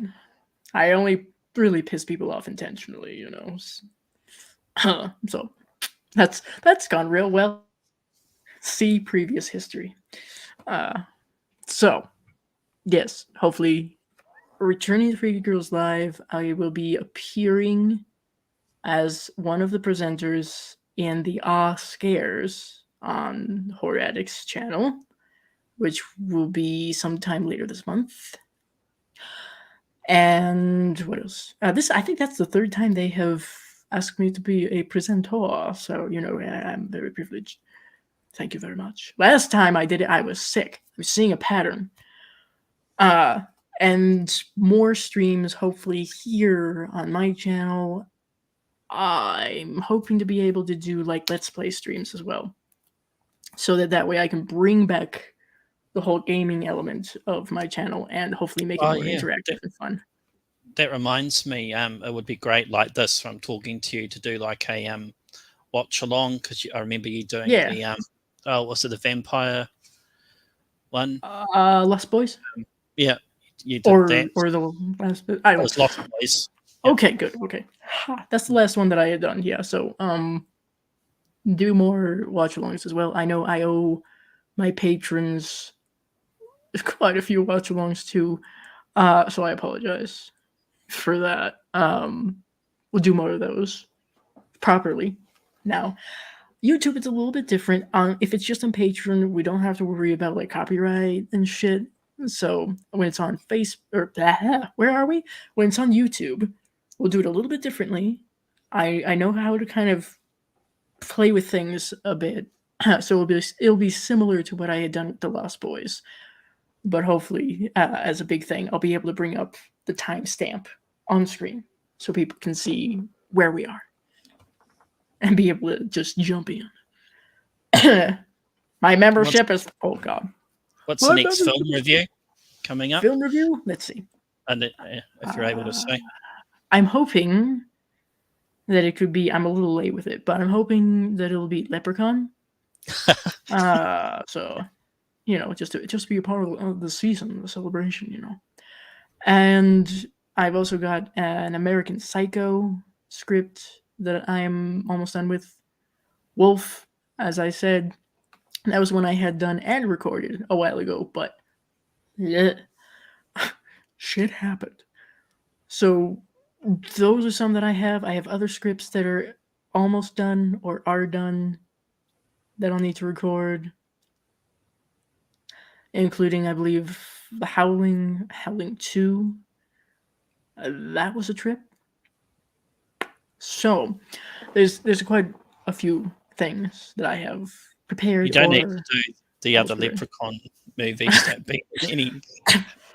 I only really piss people off intentionally, So that's gone real well. See previous history. So yes, hopefully returning to Freaky Girls Live, I will be appearing as one of the presenters in the Scares on Horror Addicts channel, which will be sometime later this month. And what else? I think that's the third time they have asked me to be a presenter, so I'm very privileged. Thank you very much. Last time I did it, I was sick. I was seeing a pattern. And more streams, hopefully, here on my channel. I'm hoping to be able to do like Let's Play streams as well, so that way I can bring back the whole gaming element of my channel and hopefully make it more interactive and fun. That reminds me, it would be great like this from talking to you to do like a watch along, because I remember you doing the was it the vampire one? Lost Boys. Yeah, you did that. Or the last. I was Lost Boys. Okay, good. Okay, that's the last one that I had done. Yeah, so do more watch alongs as well. I know I owe my patrons quite a few watch alongs too, so I apologize for that. We'll do more of those properly. Now, YouTube, it's a little bit different. If it's just on Patreon, we don't have to worry about like copyright and shit. So when it's on where are we? When it's on YouTube, we'll do it a little bit differently. I know how to kind of play with things a bit, so it'll be similar to what I had done with the Lost Boys, but hopefully, as a big thing, I'll be able to bring up the timestamp on screen so people can see where we are and be able to just jump in. My membership is oh god. What's My the next film membership- review coming up? Film review? Let's see. And if you're able to say. I'm hoping that it could be. I'm a little late with it, but I'm hoping that it'll be Leprechaun. So just to be a part of the season, the celebration, And I've also got an American Psycho script that I'm almost done with. Wolf, as I said, that was one I had done and recorded a while ago, but yeah, shit happened. So those are some that I have. I have other scripts that are almost done or are done that I'll need to record, including, I believe, the Howling 2. That was a trip. So there's quite a few things that I have prepared. You don't need or to do the other elsewhere. Leprechaun movies that be any.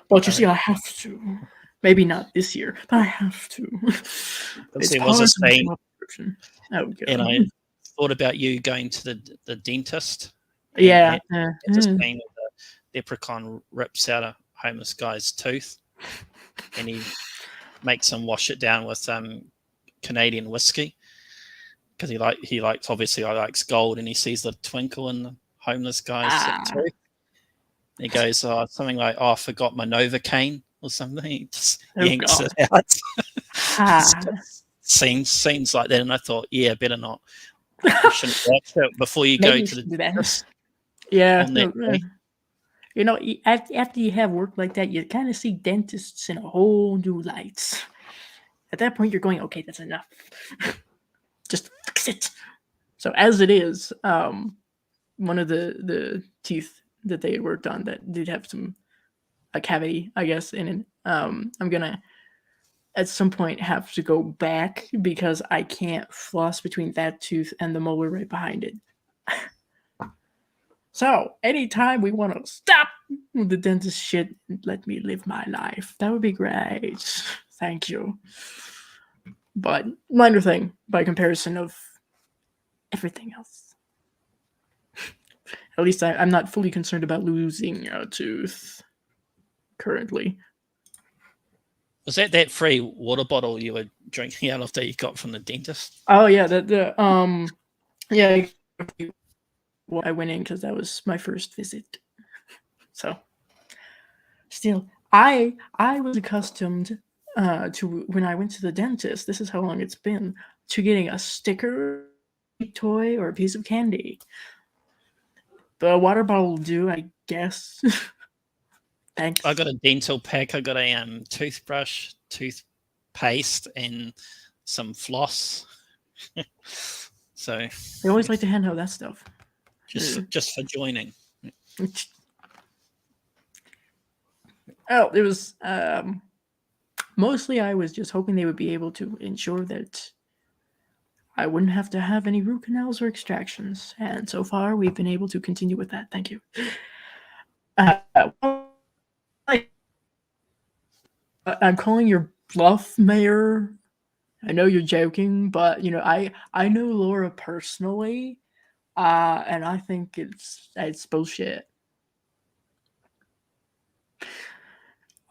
But you see, I have to. Maybe not this year, but I have to. Because there was a scene, Oh, God. and I thought about you going to the dentist. Yeah. It's a scene where the leprechaun rips out a homeless guy's tooth, and he makes him wash it down with Canadian whiskey because he obviously likes gold, and he sees the twinkle in the homeless guy's tooth. And he goes something like, "Oh, I forgot my Novocaine." Or something, he just yanks it out. Scenes like that, and I thought, yeah, better not. You shouldn't watch it before you go to the dentist. Yeah, after you have work like that, you kind of see dentists in a whole new light. At that point, you're going, okay, that's enough. Just fix it. So as it is, one of the teeth that they had worked on that did have a cavity, I guess, in it. I'm gonna at some point have to go back because I can't floss between that tooth and the molar right behind it. So anytime we want to stop with the dentist shit, let me live my life. That would be great. Thank you. But minor thing by comparison of everything else. At least I'm not fully concerned about losing a tooth currently. Was that free water bottle you were drinking out of that you got from the dentist? Oh yeah, I went in because that was my first visit. So still, I was accustomed to when I went to the dentist. This is how long it's been to getting a sticker, toy, or a piece of candy. The water bottle will do, I guess. Thanks. I got a dental pack. I got a toothbrush, toothpaste, and some floss. So they always like to hand out that stuff. Just for joining. Oh, it was mostly I was just hoping they would be able to ensure that I wouldn't have to have any root canals or extractions, and so far we've been able to continue with that. Thank you. I'm calling your bluff, Mayor. I know you're joking, but I know Laura personally, and I think it's bullshit.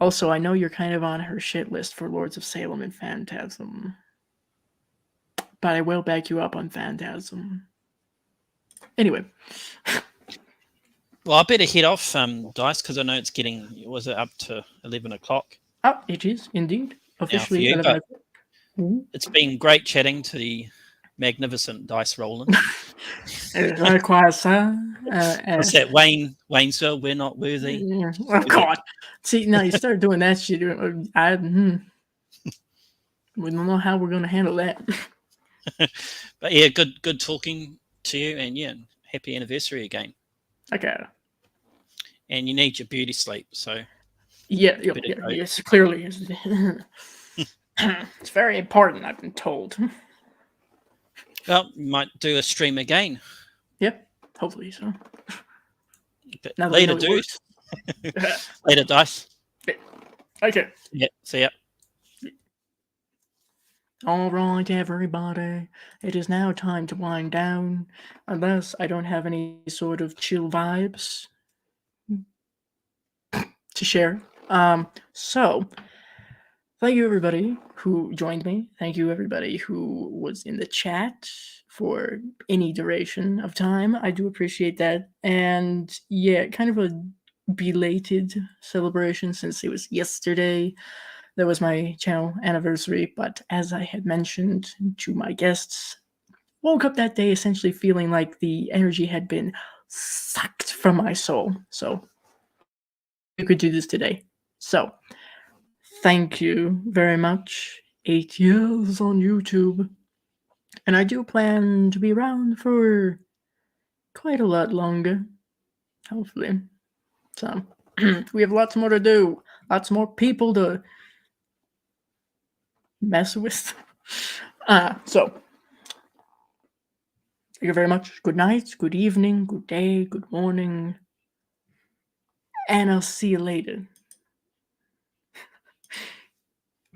Also, I know you're kind of on her shit list for Lords of Salem and Phantasm, but I will back you up on Phantasm. Anyway. Well, I better head off, Dice, because I know it's getting. Was it up to 11 o'clock? Oh, it is indeed officially you, 11 o'clock. It's been great chatting to the magnificent Dice Roland. Likewise, sir. What's that, Waynesville? We're not worthy. Yeah. Oh God! See, now you start doing that shit. We don't know how we're going to handle that. But yeah, good talking to you, and yeah, happy anniversary again. Okay. and you need your beauty sleep. So Yeah, Bit of both. yes, clearly. It's very important, I've been told. well, you might do a stream again. Yep, hopefully so. But Now that we later, know it dude. works. Later, Dice. Okay. Yeah, see ya. All right, everybody. It is now time to wind down, unless I don't have any sort of chill vibes to share. So thank you everybody who joined me. Thank you everybody who was in the chat for any duration of time. I do appreciate that. And yeah, kind of a belated celebration since it was yesterday. That was my channel anniversary, but as I had mentioned to my guests, woke up that day essentially feeling like the energy had been sucked from my soul. So we could do this today. So thank you very much. 8 years on YouTube. And I do plan to be around for quite a lot longer, hopefully. So we have lots more to do, lots more people to mess with. So thank you very much. Good night, good evening, good day, good morning. And I'll see you later.